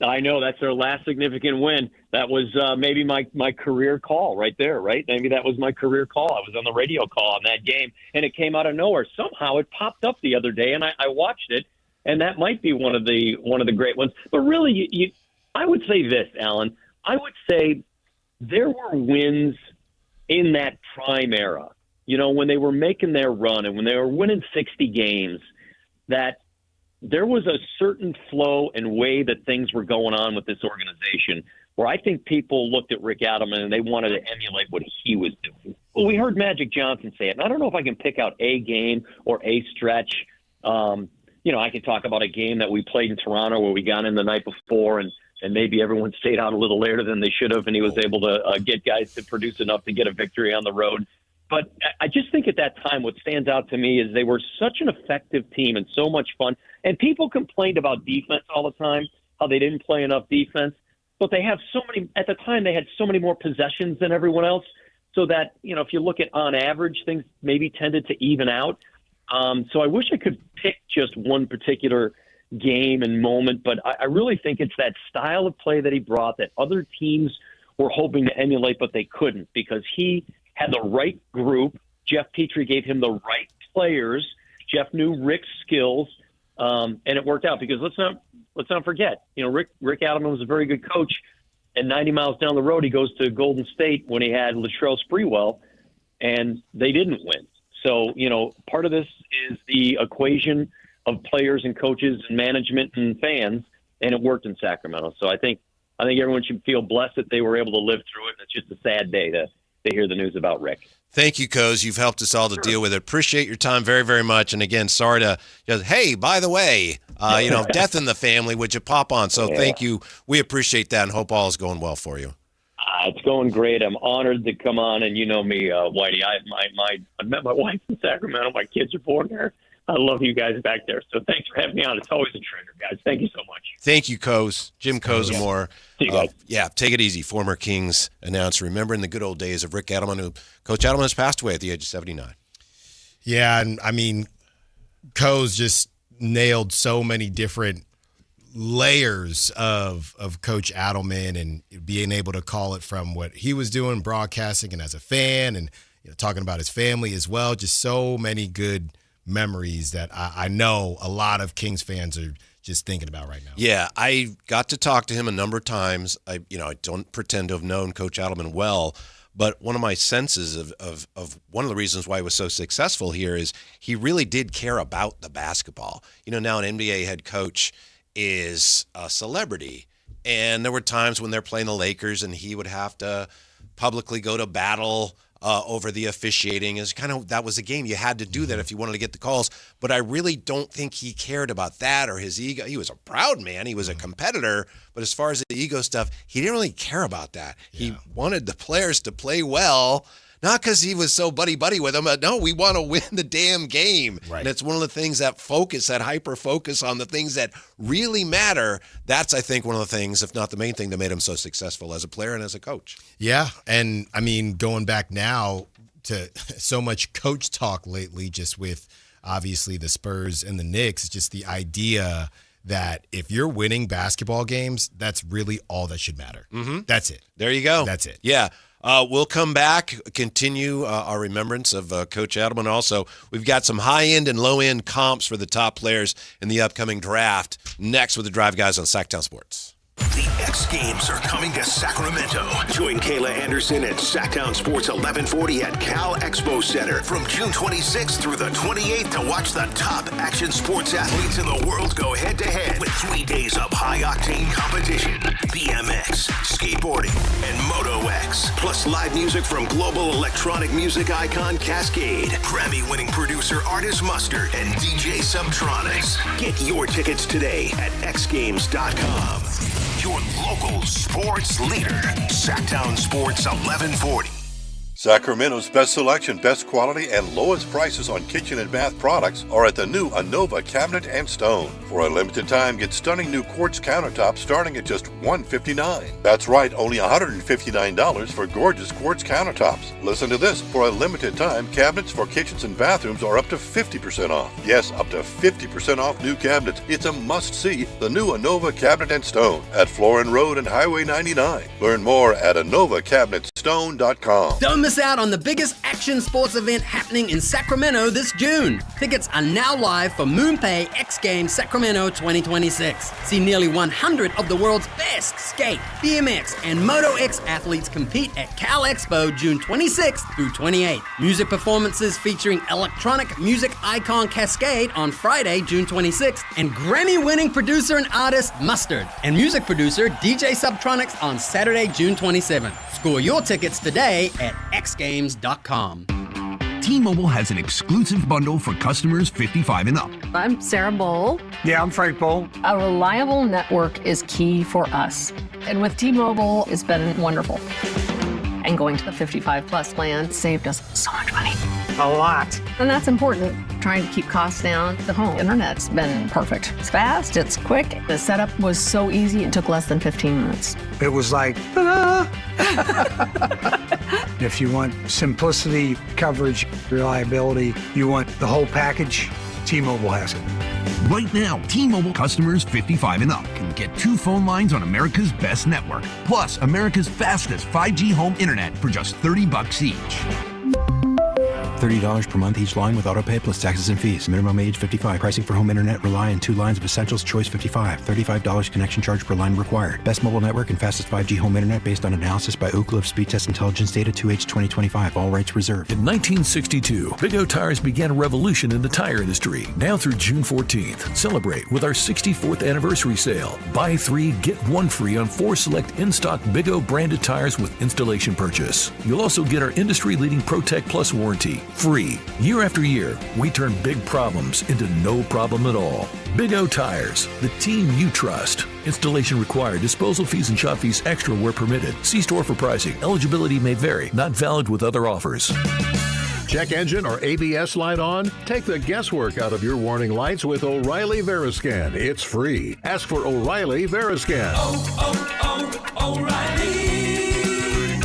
I know that's their last significant win. That was maybe my career call right there, right? Maybe that was my career call. I was on the radio call on that game, and it came out of nowhere. Somehow it popped up the other day, and I watched it, and that might be one of the great ones. But really, I would say this, Alan. I would say there were wins in that prime era. When they were making their run and when they were winning 60 games, that there was a certain flow and way that things were going on with this organization where I think people looked at Rick Adelman and they wanted to emulate what he was doing. Well, we heard Magic Johnson say it, and I don't know if I can pick out a game or a stretch. I could talk about a game that we played in Toronto where we got in the night before and maybe everyone stayed out a little later than they should have, and he was able to get guys to produce enough to get a victory on the road. But I just think at that time what stands out to me is they were such an effective team and so much fun. And people complained about defense all the time, how they didn't play enough defense. But they have so many – at the time they had so many more possessions than everyone else so that, if you look at on average, things maybe tended to even out. So I wish I could pick just one particular game and moment, but I really think it's that style of play that he brought that other teams were hoping to emulate, but they couldn't because he – had the right group. Jeff Petrie gave him the right players. Jeff knew Rick's skills, and it worked out because let's not forget, Rick Adelman was a very good coach, and 90 miles down the road he goes to Golden State when he had Latrell Sprewell, and they didn't win. So part of this is the equation of players and coaches and management and fans, and it worked in Sacramento. So I think everyone should feel blessed that they were able to live through it. And it's just a sad day to hear the news about Rick. Thank you, Coz. You've helped us all to deal with it. Appreciate your time very, very much. And again, sorry to just, hey, by the way, death in the family, would you pop on? So Thank you. We appreciate that and hope all is going well for you. It's going great. I'm honored to come on. And you know me, Whitey. I met my wife in Sacramento. My kids are born there. I love you guys back there. So thanks for having me on. It's always a treasure, guys. Thank you so much. Thank you, Coz. Jim Kozimor. See you guys. Take it easy. Former Kings announcer. Remembering the good old days of Rick Adelman, who Coach Adelman has passed away at the age of 79. Yeah, and I mean, Coz just nailed so many different layers of Coach Adelman and being able to call it from what he was doing, broadcasting, and as a fan, and talking about his family as well. Just so many good memories that I know a lot of Kings fans are just thinking about right now. Yeah, I got to talk to him a number of times. I don't pretend to have known Coach Adelman well, but one of my senses of one of the reasons why he was so successful here is he really did care about the basketball. Now an NBA head coach is a celebrity, and there were times when they're playing the Lakers and he would have to publicly go to battle over the officiating. That was a game. You had to do that if you wanted to get the calls. But I really don't think he cared about that or his ego. He was a proud man. He was a competitor. But as far as the ego stuff, he didn't really care about that. Yeah. He wanted the players to play well, not because he was so buddy-buddy with them. But no, we want to win the damn game. Right. And it's one of the things that hyper-focus on the things that really matter. That's, I think, one of the things, if not the main thing, that made him so successful as a player and as a coach. Yeah, and I mean, going back now to so much coach talk lately, just with obviously the Spurs and the Knicks, just the idea that if you're winning basketball games, that's really all that should matter. Mm-hmm. That's it. There you go. That's it. Yeah. We'll come back, continue our remembrance of Coach Adelman. Also, we've got some high-end and low-end comps for the top players in the upcoming draft. Next with the Drive Guys on Sactown Sports. The X Games are coming to Sacramento. Join Kayla Anderson and Sactown Sports 1140 at Cal Expo Center from June 26th through the 28th to watch the top action sports athletes in the world go head-to-head with 3 days of high-octane competition, BMX, skateboarding, and Moto X, plus live music from global electronic music icon Cascade, Grammy-winning producer Artist Mustard, and DJ Subtronics. Get your tickets today at xgames.com. Your local sports leader, Sactown Sports 1140. Sacramento's best selection, best quality, and lowest prices on kitchen and bath products are at the new Anova Cabinet and Stone. For a limited time, get stunning new quartz countertops starting at just $159. That's right, only $159 for gorgeous quartz countertops. Listen to this. For a limited time, cabinets for kitchens and bathrooms are up to 50% off. Yes, up to 50% off new cabinets. It's a must-see. The new Anova Cabinet and Stone at Florin Road and Highway 99. Learn more at AnovaCabinetStone.com. Don't miss out on the biggest action sports event happening in Sacramento this June. Tickets are now live for MoonPay X Games Sacramento 2026. See nearly 100 of the world's best skate, BMX, and Moto X athletes compete at Cal Expo June 26th through 28th. Music performances featuring electronic music icon Cascade on Friday, June 26th, and Grammy-winning producer and artist Mustard, and music producer DJ Subtronics on Saturday, June 27th. Score your tickets today at xgames.com. T-Mobile has an exclusive bundle for customers 55 and up. I'm Sarah Bowl. Yeah, I'm Frank Bowl. A reliable network is key for us. And with T-Mobile, it's been wonderful. And going to the 55 plus plan saved us so much money. A lot. And that's important. Trying to keep costs down. The home internet's been perfect. It's fast, it's quick. The setup was so easy, it took less than 15 minutes. It was like, ta-da! If you want simplicity, coverage, reliability, you want the whole package, T-Mobile has it. Right now, T-Mobile customers 55 and up can get 2 phone lines on America's best network, plus America's fastest 5G home internet for just $30 each. $30 per month each line with autopay plus taxes and fees. Minimum age 55. Pricing for home internet rely on 2 lines of Essentials Choice 55. $35 connection charge per line required. Best mobile network and fastest 5G home internet based on analysis by Oak Cliff Speed Test Intelligence data 2H 2025. All rights reserved. In 1962, Big O Tires began a revolution in the tire industry. Now through June 14th, celebrate with our 64th anniversary sale. Buy 3, get 1 free on 4 select in-stock Big O branded tires with installation purchase. You'll also get our industry-leading ProTech Plus warranty. Free. Year after year, we turn big problems into no problem at all. Big O Tires, the team you trust. Installation required. Disposal fees and shop fees extra where permitted. See store for pricing. Eligibility may vary. Not valid with other offers. Check engine or ABS light on? Take the guesswork out of your warning lights with O'Reilly Veriscan. It's free. Ask for O'Reilly Veriscan. O'Reilly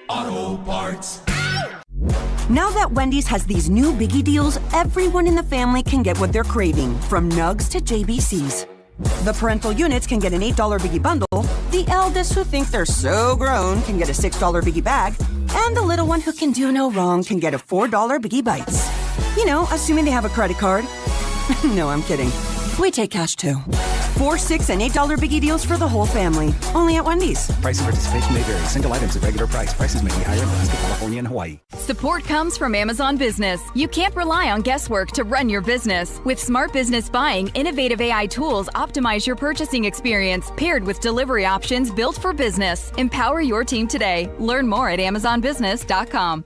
Auto Parts. Now that Wendy's has these new biggie deals, everyone in the family can get what they're craving, from nugs to JBCs. The parental units can get an $8 biggie bundle, the eldest who think they're so grown can get a $6 biggie bag, and the little one who can do no wrong can get a $4 biggie bites. You know, assuming they have a credit card. No, I'm kidding. We take cash too. 4, $6, and $8 biggie deals for the whole family. Only at Wendy's. Price and participation may vary. Single items at regular price. Prices may be higher in Alaska, California, and Hawaii. Support comes from Amazon Business. You can't rely on guesswork to run your business. With smart business buying, innovative AI tools optimize your purchasing experience, paired with delivery options built for business. Empower your team today. Learn more at AmazonBusiness.com.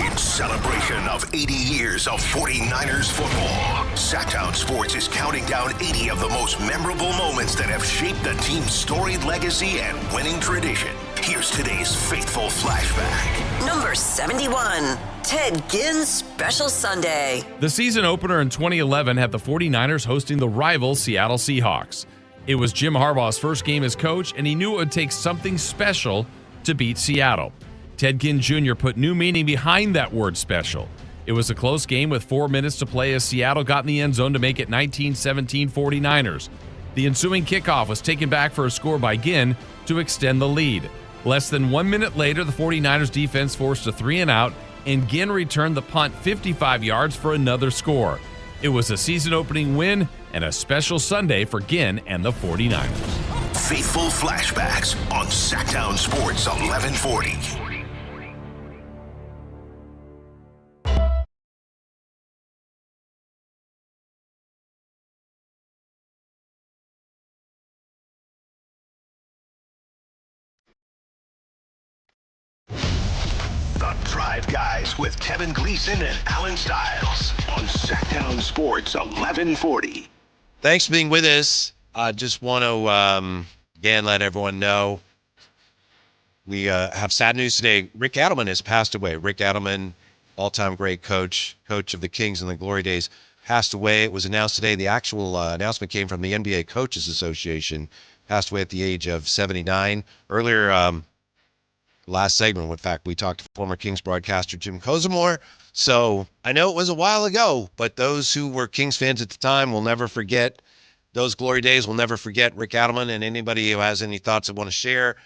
In celebration of 80 years of 49ers football, Sactown Sports is counting down 80 of the most memorable moments that have shaped the team's storied legacy and winning tradition. Here's today's faithful flashback. Number 71, Ted Ginn's Special Sunday. The season opener in 2011 had the 49ers hosting the rival Seattle Seahawks. It was Jim Harbaugh's first game as coach, and he knew it would take something special to beat Seattle. Ted Ginn Jr. put new meaning behind that word special. It was a close game with 4 minutes to play as Seattle got in the end zone to make it 19-17 49ers. The ensuing kickoff was taken back for a score by Ginn to extend the lead. Less than 1 minute later, the 49ers defense forced a 3-and-out, and Ginn returned the punt 55 yards for another score. It was a season-opening win and a special Sunday for Ginn and the 49ers. faithful flashbacks on Sactown Sports 1140. The Drive Guys with Kevin Gleason and Alan Stiles on Sactown Sports 1140. Thanks for being with us. I just want to, again, let everyone know we have sad news today. Rick Adelman has passed away. Rick Adelman, all-time great coach of the Kings in the glory days, passed away. It was announced today. The actual announcement came from the NBA Coaches Association. Passed away at the age of 79. Earlier, last segment, in fact, we talked to former Kings broadcaster Jim Kozimor. So I know it was a while ago, but those who were Kings fans at the time will never forget those glory days. Will never forget Rick Adelman. And anybody who has any thoughts that want to share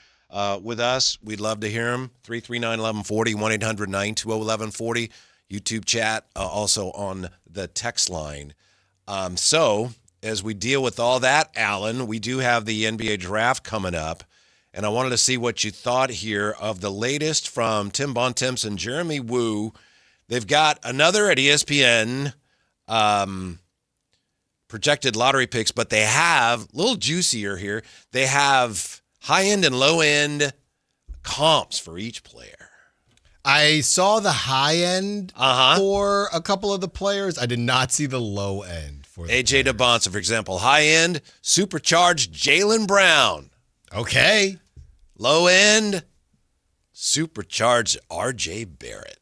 with us, we'd love to hear them. 339-1140, 1-800-920-1140. YouTube chat, also on the text line. So as we deal with all that, Alan, we do have the NBA draft coming up. And I wanted to see what you thought here of the latest from Tim Bontemps and Jeremy Woo. They've got another at ESPN projected lottery picks, but they have, a little juicier here, they have high-end and low-end comps for each player. I saw the high end for a couple of the players. I did not see the low end for the AJ DeBonsa, for example. High end, supercharged Jaylen Brown. Okay. Low end, supercharged RJ Barrett.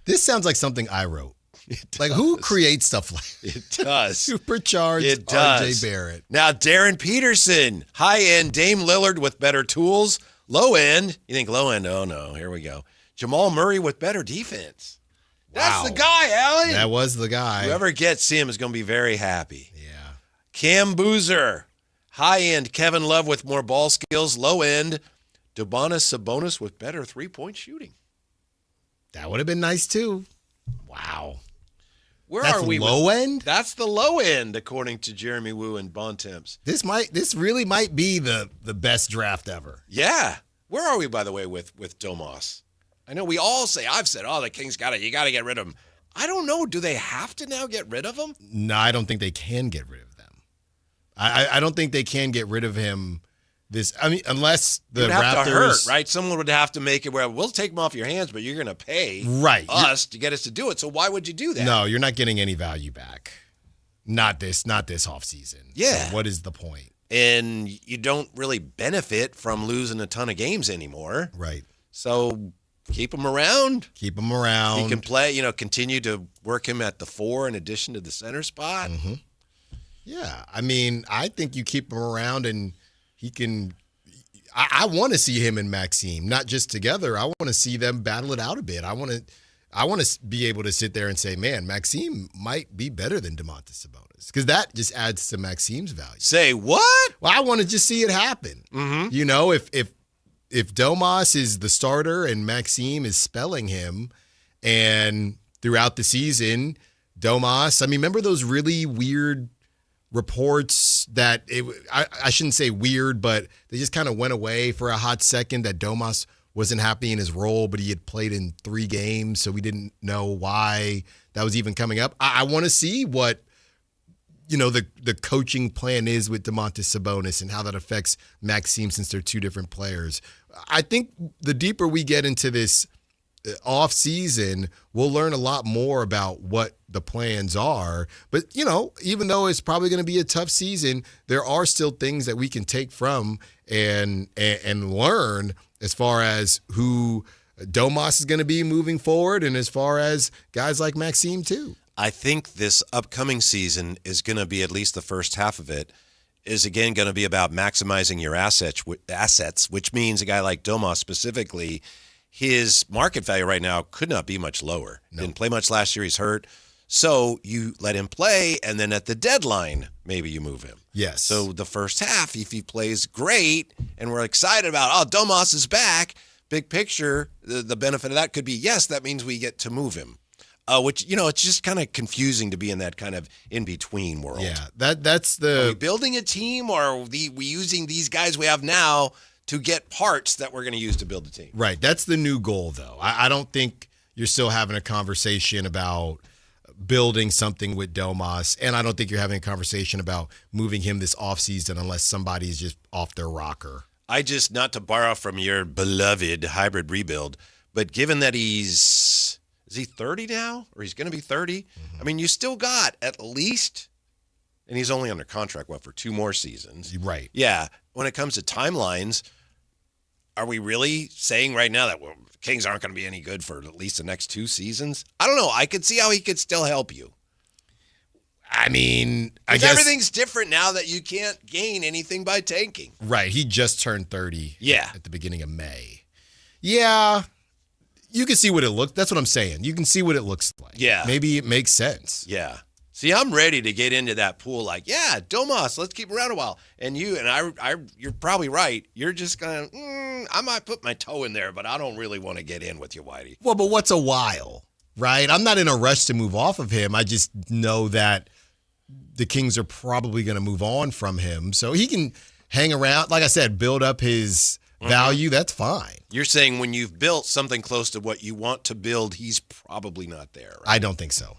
This sounds like something I wrote. Like, who creates stuff like it does? Supercharged RJ Barrett. Now, Darren Peterson, high end Dame Lillard with better tools. Low end, you think low end? Oh no, here we go. Jamal Murray with better defense. That's the guy, Allen. That was the guy. Whoever gets him is going to be very happy. Yeah. Cam Boozer, high end Kevin Love with more ball skills. Low end Domantas Sabonis with better three-point shooting. That would have been nice too. Wow. Where That's are we? Low end? That's the low end, according to Jeremy Woo and Bontemps. This really might be the best draft ever. Yeah. Where are we, by the way, with Domas? I know we all say, I've said, the Kings you got to get rid of him. I don't know. Do they have to now get rid of him? No, I don't think they can get rid of them. I don't think they can get rid of him. Unless the Raptors to hurt, right? Someone would have to make it where we'll take him off your hands, but you're going to pay us to get us to do it. So why would you do that? No, you're not getting any value back. Not this offseason. Yeah. So what is the point? And you don't really benefit from losing a ton of games anymore. Right. So keep him around. Keep him around. He can play, continue to work him at the 4 in addition to the center spot. Mm-hmm. Yeah. I think you keep him around and he can – I want to see him and Maxime, not just together. I want to see them battle it out a bit. I want to be able to sit there and say, man, Maxime might be better than Domantas Sabonis because that just adds to Maxime's value. Say what? Well, I want to just see it happen. Mm-hmm. If Domas is the starter and Maxime is spelling him and throughout the season, Domas – remember those really weird – reports that I shouldn't say weird, but they just kind of went away for a hot second that Domas wasn't happy in his role, but he had played in 3 games, so we didn't know why that was even coming up. I want to see what the coaching plan is with Domantas Sabonis and how that affects Maxime since they're 2 different players. I think the deeper we get into this off season, we'll learn a lot more about what the plans are. But, even though it's probably going to be a tough season, there are still things that we can take from and learn as far as who Domas is going to be moving forward and as far as guys like Maxime too. I think this upcoming season is going to be, at least the first half of it, is again going to be about maximizing your assets, which means a guy like Domas specifically, his market value right now could not be much lower. No. Didn't play much last year. He's hurt. So you let him play, and then at the deadline, maybe you move him. Yes. So the first half, if he plays great, and we're excited about, Domas is back, big picture, the benefit of that could be, yes, that means we get to move him. which, it's just kind of confusing to be in that kind of in-between world. Yeah, that's the... Are we building a team, or are we using these guys we have now to get parts that we're going to use to build a team? Right, that's the new goal, though. I don't think you're still having a conversation about building something with Domas, and I don't think you're having a conversation about moving him this offseason unless somebody's just off their rocker. I just, not to borrow from your beloved hybrid rebuild, but given that is he 30 now? Or he's going to be 30? Mm-hmm. I mean, you still got at least, and he's only under contract, for 2 more seasons? Right. Yeah. When it comes to timelines, are we really saying right now that Kings aren't going to be any good for at least the next 2 seasons? I don't know. I could see how he could still help you. I mean, I guess everything's different now that you can't gain anything by tanking. Right. He just turned 30 at the beginning of May. Yeah. You can see what it looks. That's what I'm saying. You can see what it looks like. Yeah. Maybe it makes sense. Yeah. See, I'm ready to get into that pool. Like, yeah, Domas, let's keep around a while. And you're probably right. You're just going to, I might put my toe in there, but I don't really want to get in with you, Whitey. Well, but what's a while, right? I'm not in a rush to move off of him. I just know that the Kings are probably going to move on from him. So he can hang around, like I said, build up his value. That's fine. You're saying when you've built something close to what you want to build, he's probably not there, right? I don't think so.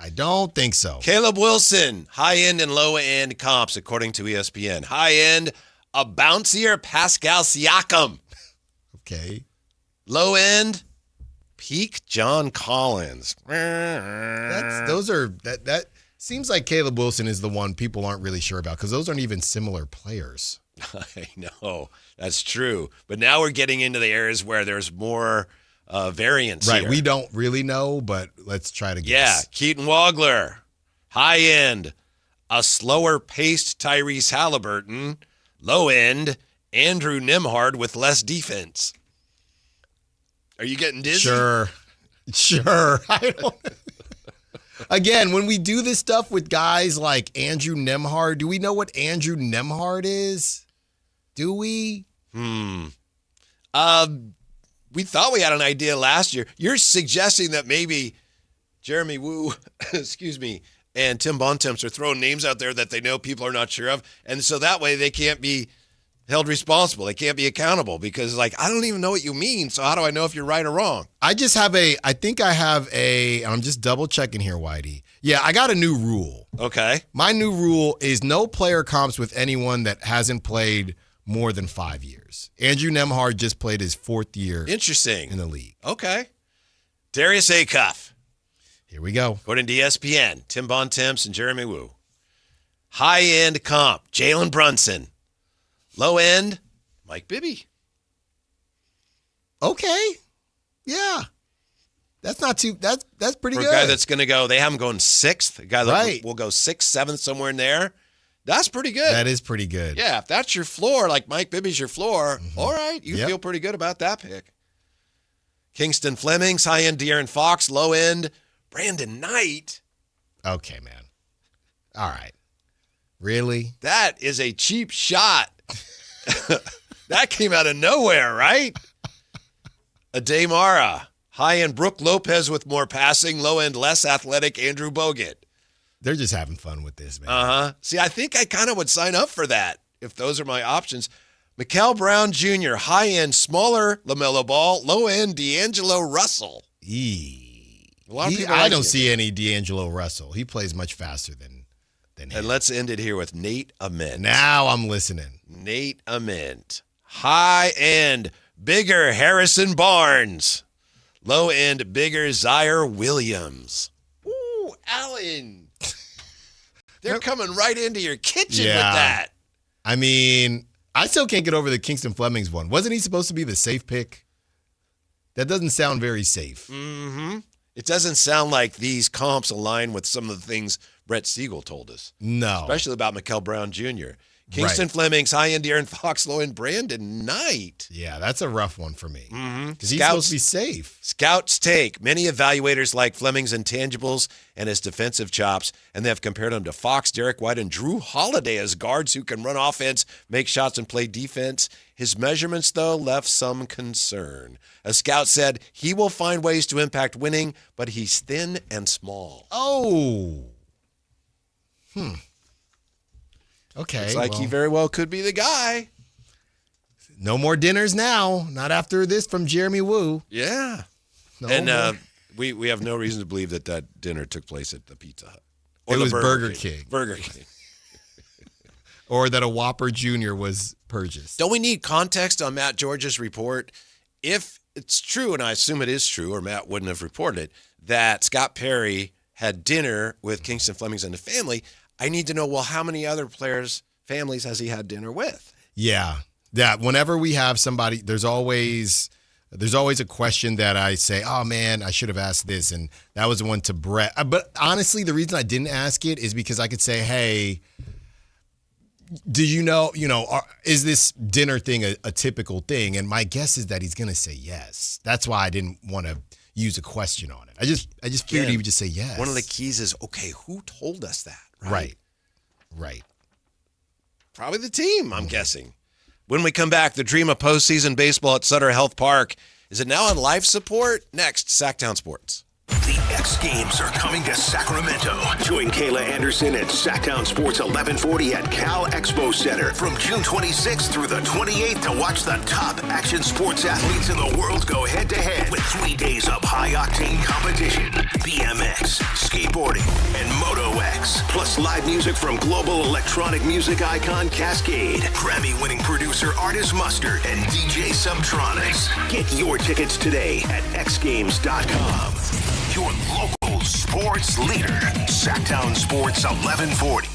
I don't think so. Caleb Wilson, high-end and low-end comps, according to ESPN. High-end, a bouncier Pascal Siakam. Okay. Low-end, peak John Collins. That seems like Caleb Wilson is the one people aren't really sure about because those aren't even similar players. I know. That's true. But now we're getting into the areas where there's more variance right. here. We don't really know, but let's try to guess. Yeah. Keaton Wagler, high end, a slower paced Tyrese Halliburton. Low end, Andrew Nembhard with less defense. Are you getting dizzy? Sure. I don't. Again, when we do this stuff with guys like Andrew Nembhard, do we know what Andrew Nembhard is? Do we? We thought we had an idea last year. You're suggesting that maybe Jeremy Woo, and Tim Bontemps are throwing names out there that they know people are not sure of, and so that way they can't be held responsible. They can't be accountable because, I don't even know what you mean, so how do I know if you're right or wrong? I think I have I'm just double checking here, Whitey. Yeah, I got a new rule. Okay. My new rule is no player comps with anyone that hasn't played more than 5 years. Andrew Nembhard just played his 4th year. Interesting. In the league. Okay. Darius Acuff. Here we go. According to ESPN, Tim Bontemps and Jeremy Woo. High-end comp, Jalen Brunson. Low-end, Mike Bibby. Okay. Yeah. That's not too, that's pretty good. For a guy that's going to go, they have him going 6th. A guy that Right. will go 6th, 7th, somewhere in there. That's pretty good. That is pretty good. Yeah, if that's your floor, like Mike Bibby's your floor, all right, you feel pretty good about that pick. Kingston Flemings, high-end De'Aaron Fox, low-end Brandon Knight. Okay, man. All right. Really? That is a cheap shot. That came out of nowhere, right? Ademara, high-end Brooke Lopez with more passing, low-end less athletic Andrew Bogut. They're just having fun with this, man. Uh-huh. See, I think I kind of would sign up for that if those are my options. Mikael Brown Jr., high-end, smaller LaMelo Ball, low-end D'Angelo Russell. I don't see any D'Angelo Russell. He plays much faster than him. And let's end it here with Nate Ament. Now I'm listening. Nate Ament. High-end, bigger Harrison Barnes. Low-end, bigger Zaire Williams. Ooh, Allen. They're coming right into your kitchen with that. I mean, I still can't get over the Kingston Flemings one. Wasn't he supposed to be the safe pick? That doesn't sound very safe. Mm-hmm. It doesn't sound like these comps align with some of the things Brett Siegel told us. No. Especially about Mikael Brown Jr. Kingston Right. Flemings, high end De'Aaron Foxlow, and Brandon Knight. Yeah, that's a rough one for me. Mm-hmm. Because he's supposed to be safe. Scouts take. Many evaluators like Fleming's intangibles and his defensive chops, and they have compared him to Fox, Derek White, and Drew Holiday as guards who can run offense, make shots, and play defense. His measurements, though, left some concern. A scout said he will find ways to impact winning, but he's thin and small. Oh. Okay. It's like he very well could be the guy. No more dinners now. Not after this from Jeremy Woo. Yeah. No and more. we have no reason to believe that dinner took place at the Pizza Hut. Or It the was Burger King. Burger King. Or that a Whopper Jr. was purchased. Don't we need context on Matt George's report? If it's true, and I assume it is true, or Matt wouldn't have reported it, that Scott Perry had dinner with Kingston Flemings and the family, I need to know, well, how many other players' families has he had dinner with? Yeah. That whenever we have somebody, there's always a question that I say, oh man, I should have asked this. And that was the one to Brett. But honestly, the reason I didn't ask it is because I could say, hey, do you know, is this dinner thing a typical thing? And my guess is that he's going to say yes. That's why I didn't want to use a question on it. I just figured he would just say yes. One of the keys is, okay, who told us that? Right. Probably the team, I'm guessing. When we come back, the dream of postseason baseball at Sutter Health Park. Is it now on life support? Next, Sactown Sports. The X Games are coming to Sacramento. Join Kayla Anderson at Sactown Sports 1140 at Cal Expo Center from June 26th through the 28th to watch the top action sports athletes in the world go head-to-head with 3 days of high-octane competition, BMX, skateboarding, and Moto X, plus live music from global electronic music icon Cascade, Grammy-winning producer Artist Mustard, and DJ Subtronics. Get your tickets today at xgames.com. Your local sports leader, Sactown Sports 1140.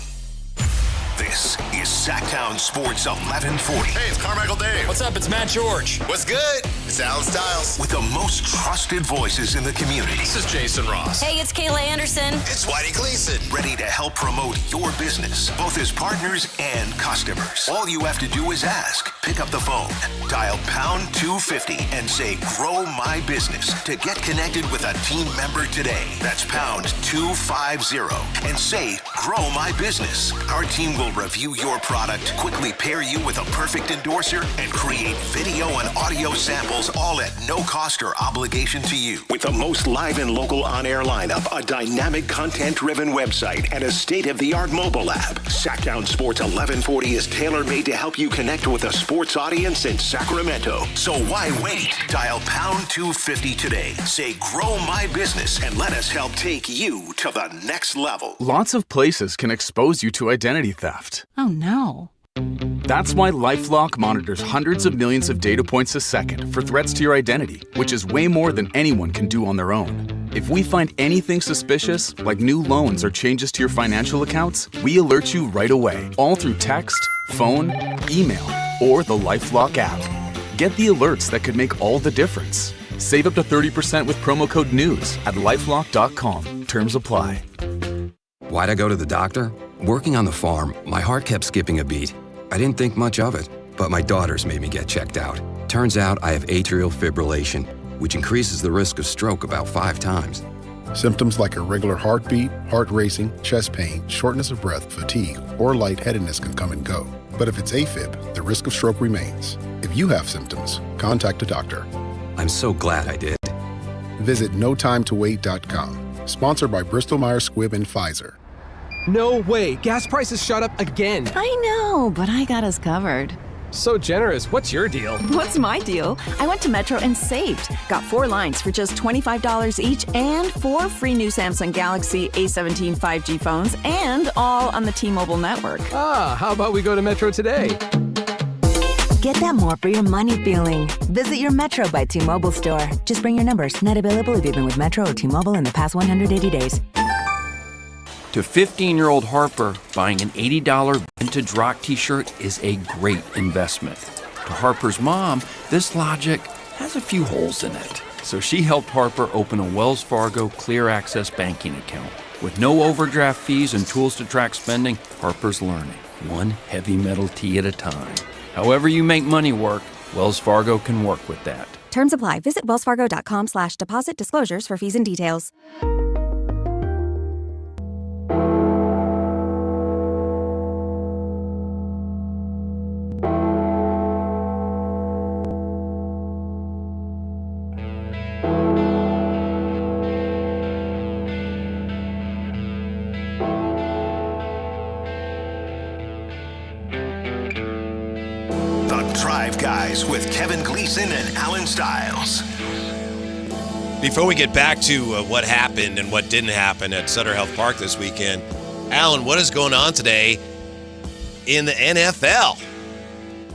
This is Sactown Sports 1140. Hey, it's Carmichael Dave. What's up? It's Matt George. What's good? It's Alan Stiles. With the most trusted voices in the community. This is Jason Ross. Hey, it's Kayla Anderson. It's Whitey Gleason. Ready to help promote your business, both as partners and customers. All you have to do is ask. Pick up the phone, dial pound 250 and say, grow my business to get connected with a team member today. That's pound 250 and say, grow my business. Our team will review your product, quickly pair you with a perfect endorser, and create video and audio samples all at no cost or obligation to you. With the most live and local on-air lineup, a dynamic content-driven website, and a state-of-the-art mobile app, Sactown Sports 1140 is tailor-made to help you connect with a sports audience in Sacramento. So why wait? Dial pound 250 today. Say, grow my business, and let us help take you to the next level. Lots of places can expose you to identity theft. Oh no. That's why LifeLock monitors hundreds of millions of data points a second for threats to your identity, which is way more than anyone can do on their own. If we find anything suspicious, like new loans or changes to your financial accounts, we alert you right away, all through text, phone, email, or the LifeLock app. Get the alerts that could make all the difference. Save up to 30% with promo code NEWS at LifeLock.com. Terms apply. Why'd I go to the doctor? Working on the farm, my heart kept skipping a beat. I didn't think much of it, but my daughters made me get checked out. Turns out I have atrial fibrillation, which increases the risk of stroke about 5 times. Symptoms like irregular heartbeat, heart racing, chest pain, shortness of breath, fatigue, or lightheadedness can come and go. But if it's AFib, the risk of stroke remains. If you have symptoms, contact a doctor. I'm so glad I did. Visit notimetowait.com. Sponsored by Bristol-Myers Squibb and Pfizer. No way. Gas prices shot up again. I know, but I got us covered. So generous. What's your deal? What's my deal? I went to Metro and saved. Got 4 lines for just $25 each and 4 free new Samsung Galaxy A17 5G phones, and all on the T-Mobile network. Ah, how about we go to Metro today? Get that more for your money feeling. Visit your Metro by T-Mobile store. Just bring your numbers. Not available if you've been with Metro or T-Mobile in the past 180 days. To 15-year-old Harper, buying an $80 vintage rock t-shirt is a great investment. To Harper's mom, this logic has a few holes in it. So she helped Harper open a Wells Fargo Clear Access banking account. With no overdraft fees and tools to track spending, Harper's learning. one heavy metal tee at a time. However you make money work, Wells Fargo can work with that. Terms apply. Visit wellsfargo.com/deposit disclosures for fees and details. Drive Guys with Kevin Gleason and Alan Stiles. Before we get back to what happened and what didn't happen at Sutter Health Park this weekend, Alan, what is going on today in the NFL?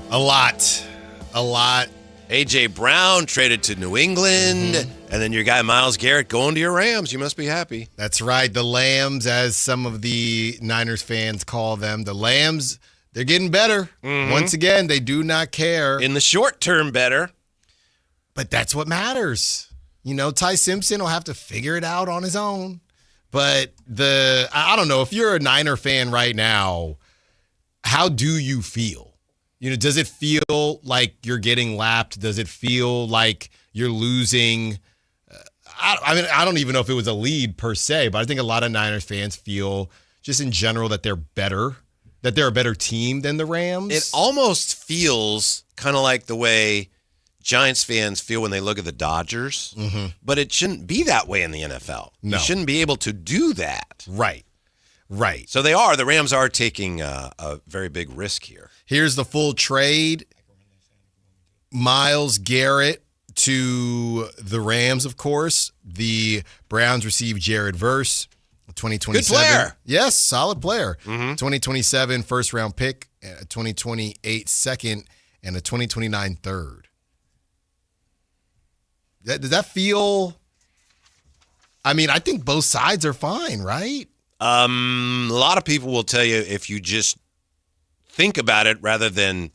A lot. A.J. Brown traded to New England, and then your guy Myles Garrett going to your Rams. You must be happy. That's right. The Lambs, as some of the Niners fans call them. The Lambs, they're getting better. Once again, they do not care. In the short term, better. But that's what matters. You know, Ty Simpson will have to figure it out on his own. But I don't know, if you're a Niner fan right now, how do you feel? You know, does it feel like you're getting lapped? Does it feel like you're losing? I mean, I don't even know if it was a lead per se, but I think a lot of Niners fans feel just in general that they're better, that they're a better team than the Rams. It almost feels kind of like the way Giants fans feel when they look at the Dodgers, but it shouldn't be that way in the NFL. No. You shouldn't be able to do that. Right. So the Rams are taking a very big risk here. Here's the full trade. Myles Garrett to the Rams, of course. The Browns received Jared Verse, 2027. Good player. Yes, solid player. 2027 first-round pick, a 2028 second, and a 2029 third. Does that feel... I mean, I think both sides are fine, right? A lot of people will tell you if you just think about it rather than,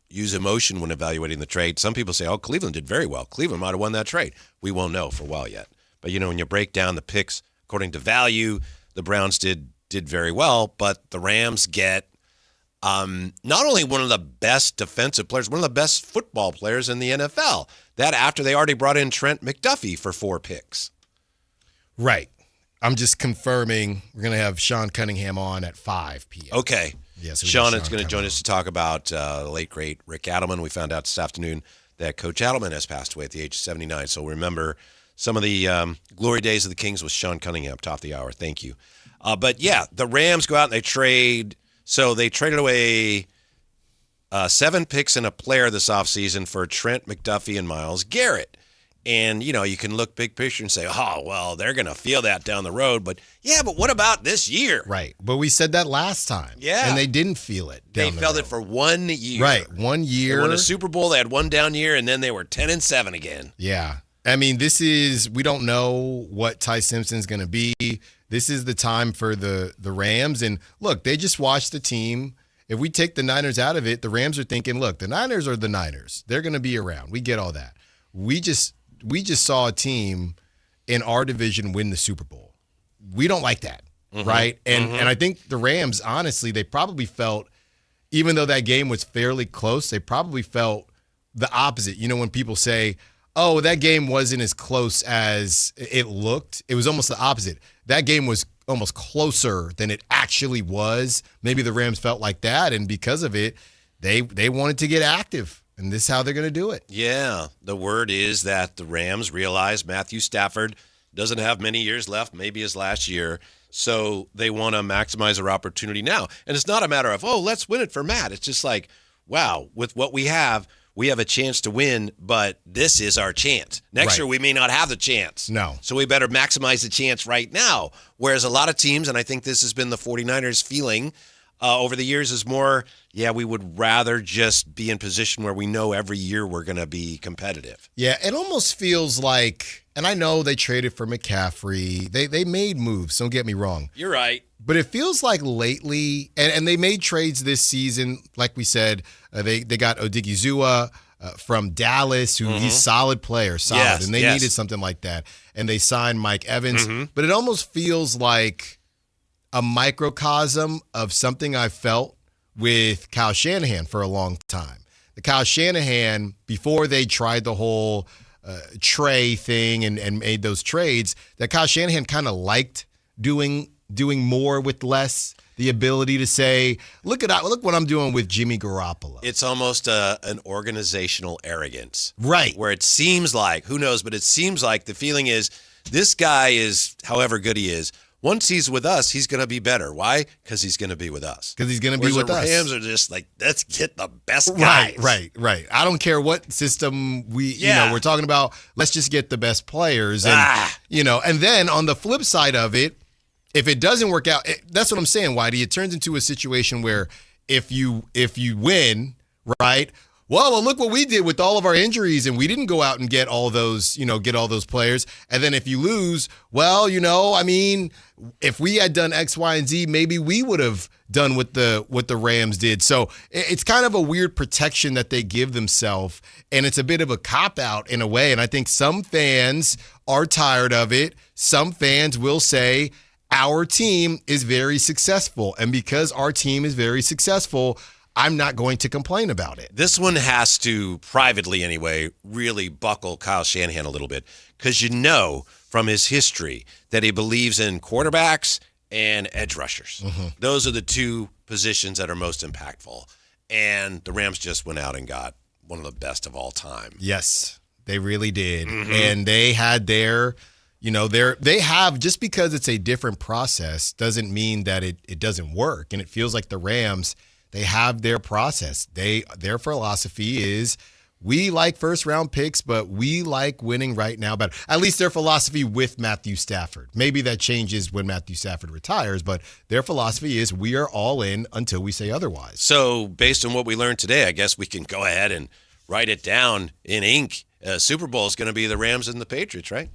use emotion when evaluating the trade. Some people say, Cleveland did very well. Cleveland might have won that trade. We won't know for a while yet. But, when you break down the picks according to value, the Browns did very well, but the Rams get not only one of the best defensive players, one of the best football players in the NFL. That after they already brought in Trent McDuffie for 4 picks. Right. I'm just confirming we're going to have Sean Cunningham on at 5 p.m. Okay. Yes, Sean is going to join us to talk about the late, great Rick Adelman. We found out this afternoon that Coach Adelman has passed away at the age of 79. So remember some of the glory days of the Kings with Sean Cunningham, top of the hour. Thank you. But, yeah, the Rams go out and they trade. So they traded away 7 picks and a player this offseason for Trent McDuffie and Myles Garrett. And, you can look big picture and say, they're going to feel that down the road. But, but what about this year? Right. But we said that last time. Yeah. And they didn't feel it. They felt it for 1 year. Right. 1 year. They won a Super Bowl. They had one down year, and then they were 10-7 again. Yeah. I mean, we don't know what Ty Simpson's going to be. This is the time for the Rams. And, look, they just watched the team. If we take the Niners out of it, the Rams are thinking, look, the Niners are the Niners. They're going to be around. We get all that. We just saw a team in our division win the Super Bowl. We don't like that, right? And I think the Rams, honestly, they probably felt, even though that game was fairly close, they probably felt the opposite. When people say, that game wasn't as close as it looked, it was almost the opposite. That game was almost closer than it actually was. Maybe the Rams felt like that, and because of it, they wanted to get active. And this is how they're going to do it. Yeah. The word is that the Rams realize Matthew Stafford doesn't have many years left, maybe his last year. So they want to maximize their opportunity now. And it's not a matter of, let's win it for Matt. It's just like, wow, with what we have a chance to win, but this is our chance. Next year, we may not have the chance. No. So we better maximize the chance right now. Whereas a lot of teams, and I think this has been the 49ers feeling over the years, is more, we would rather just be in position where we know every year we're going to be competitive. Yeah, it almost feels like, and I know they traded for McCaffrey. They made moves, don't get me wrong. You're right. But it feels like lately, and they made trades this season, like we said, they got Odigizua from Dallas, who he's solid player, and they needed something like that. And they signed Mike Evans. But it almost feels like a microcosm of something I felt with Kyle Shanahan for a long time. The Kyle Shanahan, before they tried the whole Trey thing and made those trades, that Kyle Shanahan kind of liked doing more with less. The ability to say, look what I'm doing with Jimmy Garoppolo. It's almost an organizational arrogance. Right. Where it seems like, who knows, but it seems like the feeling is this guy is, however good he is, once he's with us, he's going to be better. Why? Because he's going to be with us. Because he's going to be with the us. Rams are just like, let's get the best guys. Right. I don't care what system we're talking about. Let's just get the best players. And, and then on the flip side of it, if it doesn't work out, that's what I'm saying, Whitey. It turns into a situation where if you win, right? Well, look what we did with all of our injuries, and we didn't go out and get all those players. And then if you lose, well, if we had done X, Y, and Z, maybe we would have done what the Rams did. So it's kind of a weird protection that they give themselves, and it's a bit of a cop-out in a way. And I think some fans are tired of it. Some fans will say, our team is very successful, and because our team is very successful, I'm not going to complain about it. This one has to, privately anyway, really buckle Kyle Shanahan a little bit, because from his history that he believes in quarterbacks and edge rushers. Mm-hmm. Those are the two positions that are most impactful, and the Rams just went out and got one of the best of all time. Yes, they really did. Mm-hmm. And they had their... they have, just because it's a different process doesn't mean that it doesn't work. And it feels like the Rams, they have their process. Their philosophy is, we like first-round picks, but we like winning right now better. At least their philosophy with Matthew Stafford. Maybe that changes when Matthew Stafford retires, but their philosophy is we are all in until we say otherwise. So based on what we learned today, I guess we can go ahead and write it down in ink. Super Bowl is going to be the Rams and the Patriots, right?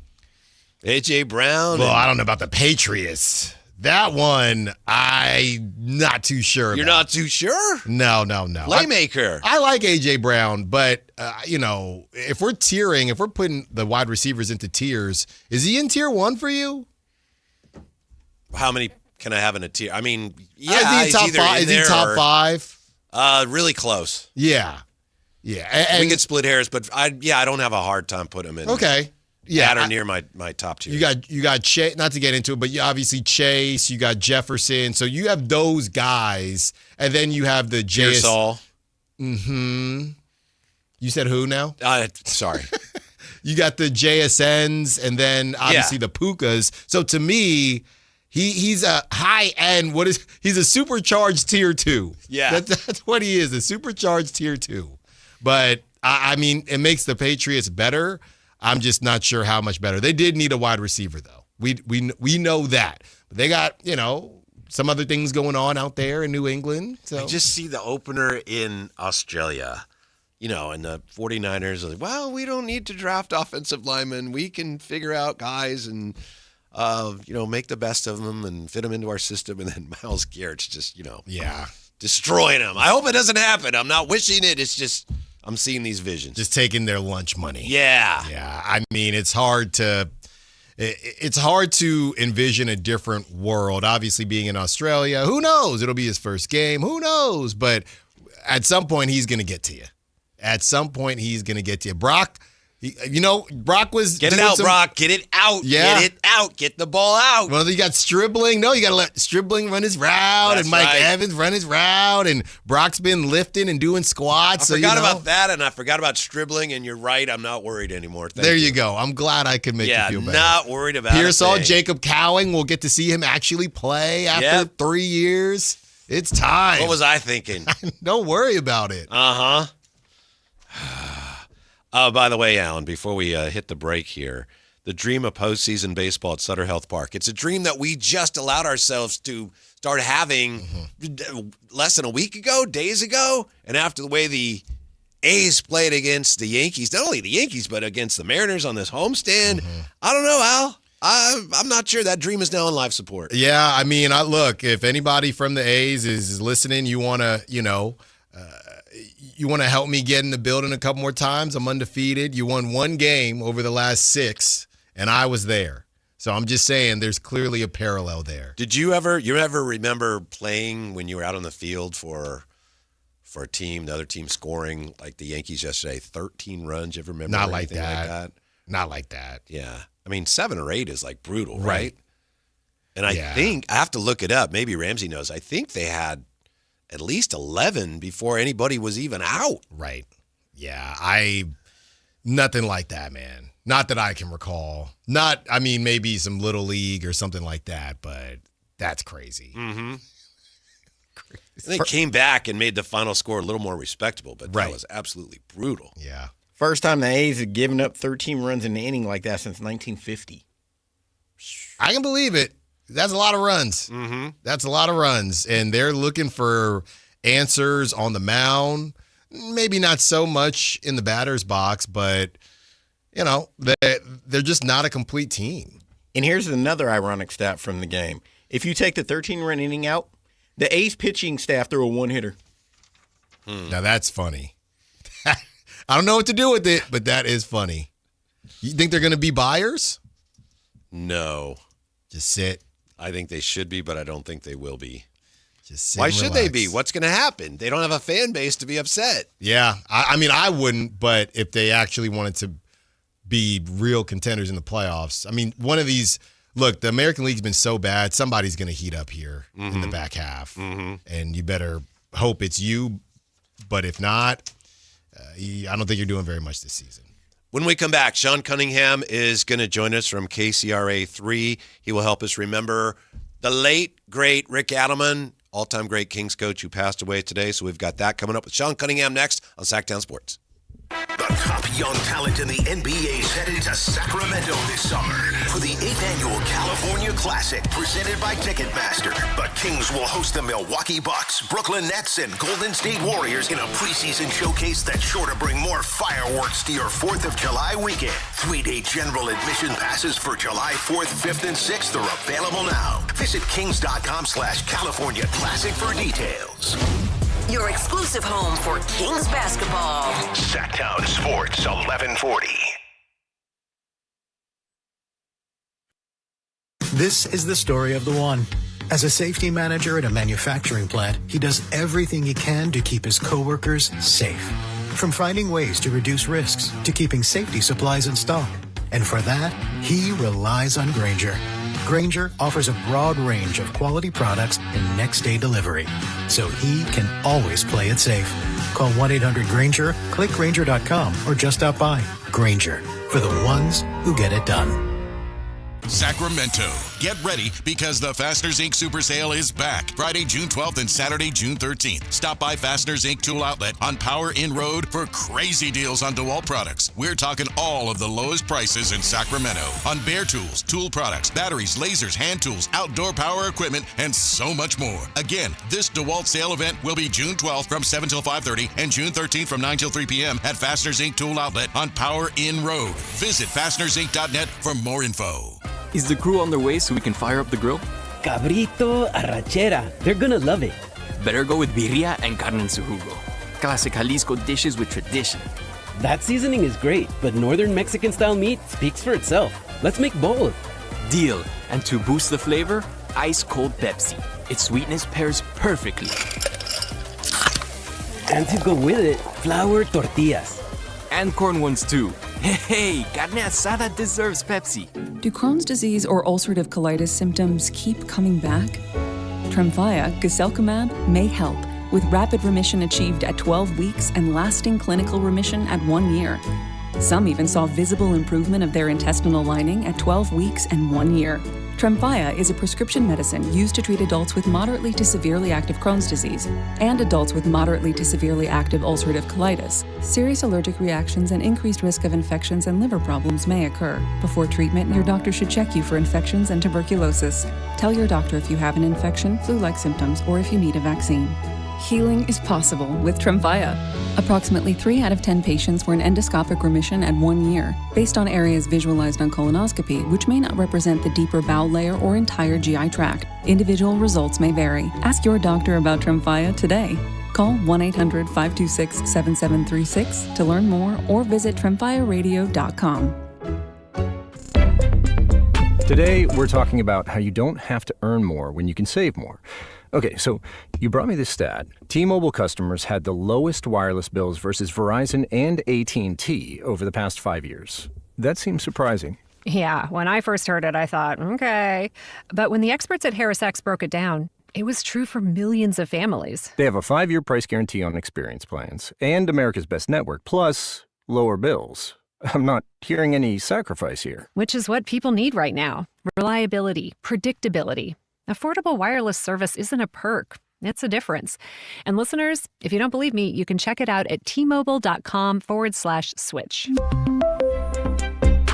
A.J. Brown. Well, I don't know about the Patriots. That one, I'm not too sure You're about. not too sure? No. Playmaker. I like A.J. Brown, but, if we're tiering, if we're putting the wide receivers into tiers, is he in tier 1 for you? How many can I have in a tier? I mean, is he top either 5? in Is he there top or, 5? Really close. Yeah. We could split hairs, but I don't have a hard time putting him in. Okay. Yeah, at or near my top tier. You got Chase, not to get into it, but you obviously Chase, you got Jefferson, so you have those guys, and then you have the Pearsall. Mm-hmm. You said who now? Sorry. You got the JSNs, and then obviously the Pukas. So to me, he's a high end. He's a supercharged tier 2. Yeah, that's what he is, a supercharged tier 2. But I mean, it makes the Patriots better. I'm just not sure how much better. They did need a wide receiver, though. We know that. But they got, some other things going on out there in New England. So I just see the opener in Australia, and the 49ers are like, well, we don't need to draft offensive linemen. We can figure out guys and, make the best of them and fit them into our system. And then Myles Garrett's just, destroying them. I hope it doesn't happen. I'm not wishing it. It's just... I'm seeing these visions. Just taking their lunch money. Yeah. I mean, it's hard to envision a different world. Obviously, being in Australia, who knows? It'll be his first game. Who knows? But at some point, he's going to get to you. Brock, Brock was... Get it out, Brock. Get it out. Yeah. Get it out. Get the ball out. Well, you got Stribling. No, you got to let Stribling run his route. That's and Mike right. Evans run his route. And Brock's been lifting and doing squats. I forgot about that, and I forgot about Stribling, and you're right. I'm not worried anymore. Thank there you go. I'm glad I could make you feel better. Not worried about Pearsall, it. Jacob Cowing, we'll get to see him actually play after 3 years. It's time. What was I thinking? Don't worry about it. Uh-huh. By the way, Alan, before we hit the break here, the dream of postseason baseball at Sutter Health Park. It's a dream that we just allowed ourselves to start having less than a week ago, days ago, and after the way the A's played against the Yankees, not only the Yankees, but against the Mariners on this homestand. I don't know, Al. I'm not sure that dream is now on life support. Yeah, I mean, look, if anybody from the A's is listening, you want to, you want to help me get in the building a couple more times? I'm undefeated. You won one game over the last 6, and I was there. So I'm just saying there's clearly a parallel there. Did you ever remember playing when you were out on the field for a team, the other team scoring like the Yankees yesterday, 13 runs? You ever remember Not like anything that. Not like that. Yeah. I mean, 7 or 8 is like brutal, right? Right. And I think, I have to look it up. Maybe Ramsey knows. I think they had at least 11 before anybody was even out. Right. Yeah. Nothing like that, man. Not that I can recall. Maybe some Little League or something like that, but that's crazy. Mm-hmm. They came back and made the final score a little more respectable, but that was absolutely brutal. Yeah. First time the A's have given up 13 runs in an inning like that since 1950. I can believe it. That's a lot of runs. Mm-hmm. That's a lot of runs. And they're looking for answers on the mound. Maybe not so much in the batter's box, but, they're just not a complete team. And here's another ironic stat from the game. If you take the 13-run inning out, the A's pitching staff threw a one-hitter. Now that's funny. I don't know what to do with it, but that is funny. You think they're going to be buyers? No. Just sit. I think they should be, but I don't think they will be. Just sit. Why and should relax. they be? What's going to happen? They don't have a fan base to be upset. Yeah. I wouldn't, but if they actually wanted to be real contenders in the playoffs, one of these, look, the American League's been so bad, somebody's going to heat up here in the back half. Mm-hmm. And you better hope it's you, but if not, I don't think you're doing very much this season. When we come back, Sean Cunningham is going to join us from KCRA 3. He will help us remember the late, great Rick Adelman, all-time great Kings coach who passed away today. So we've got that coming up with Sean Cunningham next on Sactown Sports. The top young talent in the NBA is headed to Sacramento this summer for the 8th annual California Classic presented by Ticketmaster. The Kings will host the Milwaukee Bucks, Brooklyn Nets, and Golden State Warriors in a preseason showcase that's sure to bring more fireworks to your 4th of July weekend. 3-day general admission passes for July 4th, 5th, and 6th are available now. Visit kings.com/California Classic for details. Your exclusive home for Kings basketball. Sactown Sports 1140. This is the story of the one. As a safety manager at a manufacturing plant, he does everything he can to keep his coworkers safe. From finding ways to reduce risks to keeping safety supplies in stock. And for that, he relies on Grainger. Grainger offers a broad range of quality products and next-day delivery, so he can always play it safe. Call 1-800-GRAINGER, click Grainger.com, or just stop by. Grainger, for the ones who get it done. Sacramento. Get ready because the Fasteners Inc. Super Sale is back. Friday, June 12th and Saturday, June 13th. Stop by Fasteners Inc. Tool Outlet on Power Inn Road for crazy deals on DeWalt products. We're talking all of the lowest prices in Sacramento on bare tools, tool products, batteries, lasers, hand tools, outdoor power equipment, and so much more. Again, this DeWalt sale event will be June 12th from 7 till 5:30 and June 13th from 9 till 3 p.m. at Fasteners Inc. Tool Outlet on Power Inn Road. Visit fastenersinc.net for more info. Is the crew on their way so we can fire up the grill? Cabrito, arrachera. They're gonna love it. Better go with birria and carne en su jugo. Classic Jalisco dishes with tradition. That seasoning is great, but northern Mexican-style meat speaks for itself. Let's make both. Deal. And to boost the flavor, ice-cold Pepsi. Its sweetness pairs perfectly. And to go with it, flour tortillas. And corn ones too. Hey, carne asada deserves Pepsi. Do Crohn's disease or ulcerative colitis symptoms keep coming back? Tremfya, guselkumab, may help, with rapid remission achieved at 12 weeks and lasting clinical remission at 1 year. Some even saw visible improvement of their intestinal lining at 12 weeks and 1 year. Tremfya is a prescription medicine used to treat adults with moderately to severely active Crohn's disease and adults with moderately to severely active ulcerative colitis. Serious allergic reactions and increased risk of infections and liver problems may occur. Before treatment, your doctor should check you for infections and tuberculosis. Tell your doctor if you have an infection, flu-like symptoms, or if you need a vaccine. Healing is possible with Tremfya. Approximately 3 out of 10 patients were in endoscopic remission at 1 year, based on areas visualized on colonoscopy, which may not represent the deeper bowel layer or entire GI tract. Individual results may vary. Ask your doctor about Tremfya today. Call 1-800-526-7736 to learn more or visit tremfyaradio.com. Today, we're talking about how you don't have to earn more when you can save more. Okay, so you brought me this stat. T-Mobile customers had the lowest wireless bills versus Verizon and AT&T over the past 5 years. That seems surprising. Yeah, when I first heard it, I thought, okay. But when the experts at HarrisX broke it down, it was true for millions of families. They have a 5-year price guarantee on experience plans and America's Best Network, plus lower bills. I'm not hearing any sacrifice here. Which is what people need right now. Reliability, predictability. Affordable wireless service isn't a perk. It's a difference. And listeners, if you don't believe me, you can check it out at tmobile.com/switch.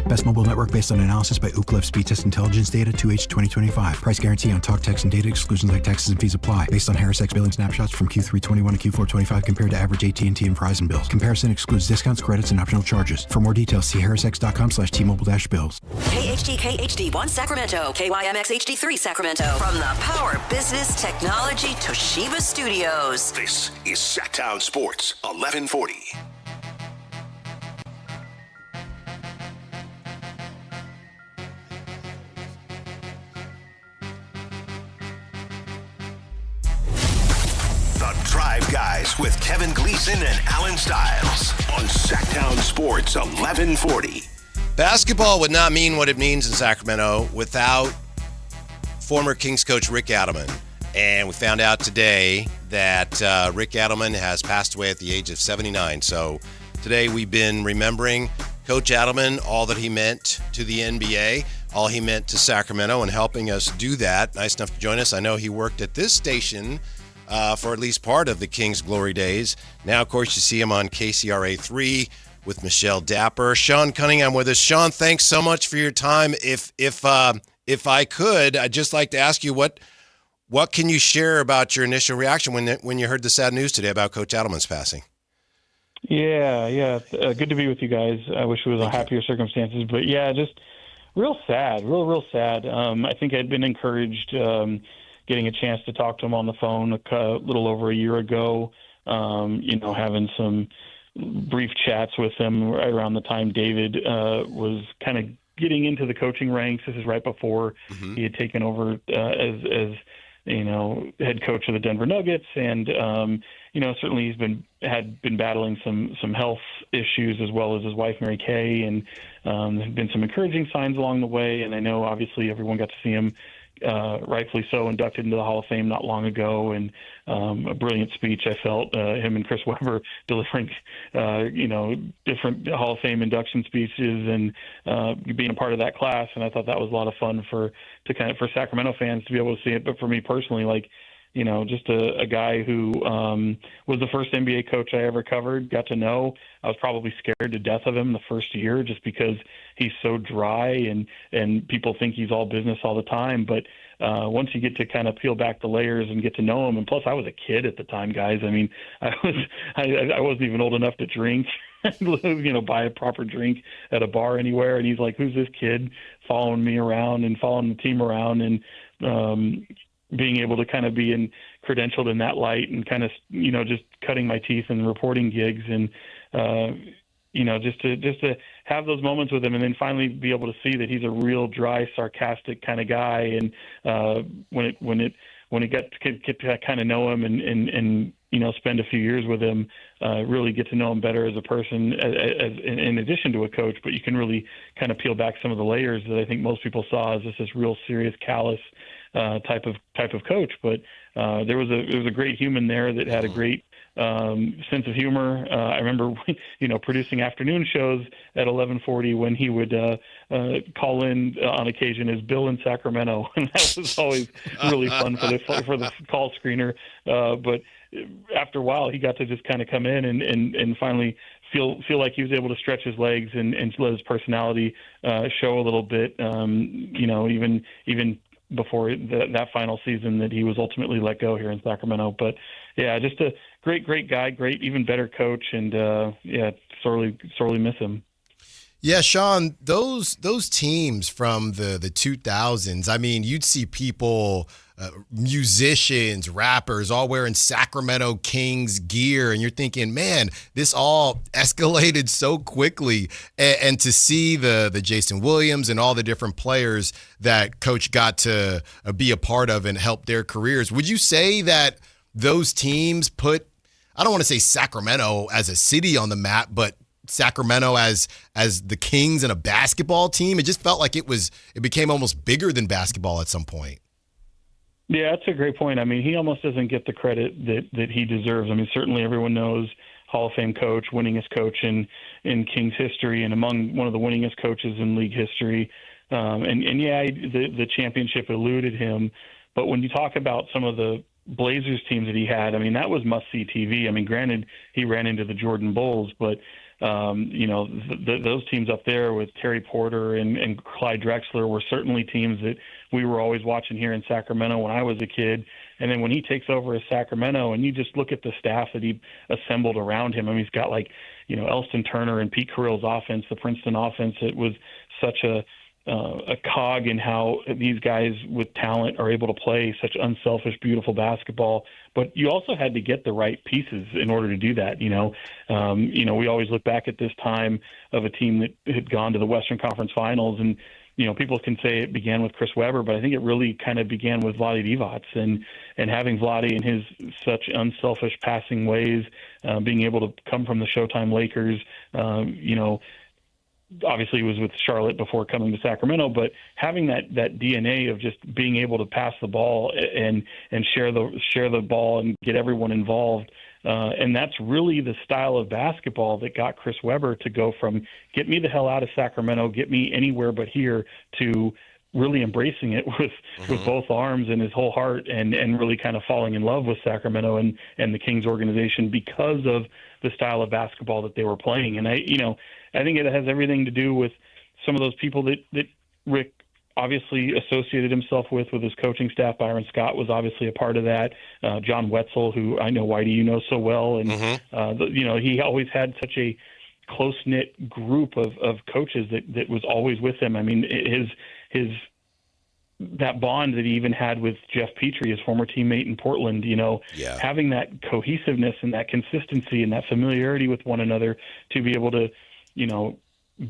Best mobile network based on analysis by Ookla Speed Test Intelligence Data 2H 2025. Price guarantee on talk, text, and data exclusions like taxes and fees apply. Based on HarrisX billing snapshots from Q3 21 to Q4 25 compared to average AT&T and Verizon bills. Comparison excludes discounts, credits, and optional charges. For more details, see harrisx.com/T-Mobile-bills. KHD-KHD1 Sacramento, KYMX HD3 Sacramento. From the Power Business Technology Toshiba Studios. This is Sactown Sports 1140. The Drive Guys with Kevin Gleason and Alan Stiles on Sactown Sports 1140. Basketball would not mean what it means in Sacramento without former Kings coach Rick Adelman. And we found out today that Rick Adelman has passed away at the age of 79. So today we've been remembering Coach Adelman, all that he meant to the NBA, all he meant to Sacramento, and helping us do that. Nice enough to join us. I know he worked at this station for at least part of the Kings' glory days. Now, of course, you see him on KCRA3 with Michelle Dapper. Sean Cunningham with us. Sean, thanks so much for your time. If I could, I'd just like to ask you what can you share about your initial reaction when you heard the sad news today about Coach Adelman's passing? Yeah. Good to be with you guys. I wish it was happier circumstances, but yeah, just real sad, real sad. I think I'd been encouraged getting a chance to talk to him on the phone a little over a year ago, having some brief chats with him right around the time David was kind of getting into the coaching ranks. This is right before he had taken over as head coach of the Denver Nuggets. And, certainly he's had been battling some health issues as well as his wife, Mary Kay. And there have been some encouraging signs along the way. And I know obviously everyone got to see him rightfully so, inducted into the Hall of Fame not long ago, and a brilliant speech. I felt him and Chris Webber delivering, different Hall of Fame induction speeches and being a part of that class. And I thought that was a lot of fun for Sacramento fans to be able to see it. But for me personally, just a guy who was the first NBA coach I ever covered, got to know. I was probably scared to death of him the first year just because he's so dry and people think he's all business all the time. But once you get to kind of peel back the layers and get to know him, and plus I was a kid at the time, guys. I mean, I wasn't even old enough to drink, buy a proper drink at a bar anywhere. And he's like, who's this kid following me around and following the team around? And, being able to kind of be credentialed in that light and kind of, just cutting my teeth in reporting gigs and, just to have those moments with him and then finally be able to see that he's a real dry, sarcastic kind of guy. And when it get to kind of know him and spend a few years with him, really get to know him better as a person, as in addition to a coach. But you can really kind of peel back some of the layers that I think most people saw as just this real serious, callous type of coach. But there was a great human there that had a great sense of humor. I remember, producing afternoon shows at 1140 when he would call in on occasion as Bill in Sacramento, and that was always really fun for the call screener. But after a while, he got to just kind of come in and finally feel like he was able to stretch his legs and let his personality show a little bit. Even before that final season that he was ultimately let go here in Sacramento. But yeah, just a great guy, great, even better coach. And sorely miss him. Yeah, Sean, those teams from the 2000s, I mean, you'd see people musicians, rappers, all wearing Sacramento Kings gear. And you're thinking, man, this all escalated so quickly. And to see the Jason Williams and all the different players that Coach got to be a part of and help their careers, would you say that those teams put, I don't want to say Sacramento as a city on the map, but Sacramento as the Kings and a basketball team? It just felt like it became almost bigger than basketball at some point. Yeah, that's a great point. I mean, he almost doesn't get the credit that he deserves. I mean, certainly everyone knows Hall of Fame coach, winningest coach in Kings history, and among one of the winningest coaches in league history. The championship eluded him. But when you talk about some of the Blazers teams that he had, I mean, that was must-see TV. I mean, granted, he ran into the Jordan Bulls, but those teams up there with Terry Porter and Clyde Drexler were certainly teams that we were always watching here in Sacramento when I was a kid. And then when he takes over as Sacramento, and you just look at the staff that he assembled around him, I mean, he's got Elston Turner and Pete Carrill's offense, the Princeton offense. It was such a cog in how these guys with talent are able to play such unselfish, beautiful basketball. But you also had to get the right pieces in order to do that. We always look back at this time of a team that had gone to the Western Conference Finals, and people can say it began with Chris Webber, but I think it really kind of began with Vlade Divac and having Vlade and his such unselfish passing ways, being able to come from the Showtime Lakers, obviously he was with Charlotte before coming to Sacramento, but having that DNA of just being able to pass the ball and share the ball and get everyone involved. And that's really the style of basketball that got Chris Webber to go from get me the hell out of Sacramento, get me anywhere but here, to really embracing it with both arms and his whole heart, and really kind of falling in love with Sacramento and the Kings organization because of the style of basketball that they were playing. And I think it has everything to do with some of those people that Rick obviously associated himself with his coaching staff. Byron Scott was obviously a part of that. John Wetzel, who I know Whitey, so well. And, he always had such a close-knit group of coaches that was always with him. I mean, that bond that he even had with Jeff Petrie, his former teammate in Portland, having that cohesiveness and that consistency and that familiarity with one another to be able to,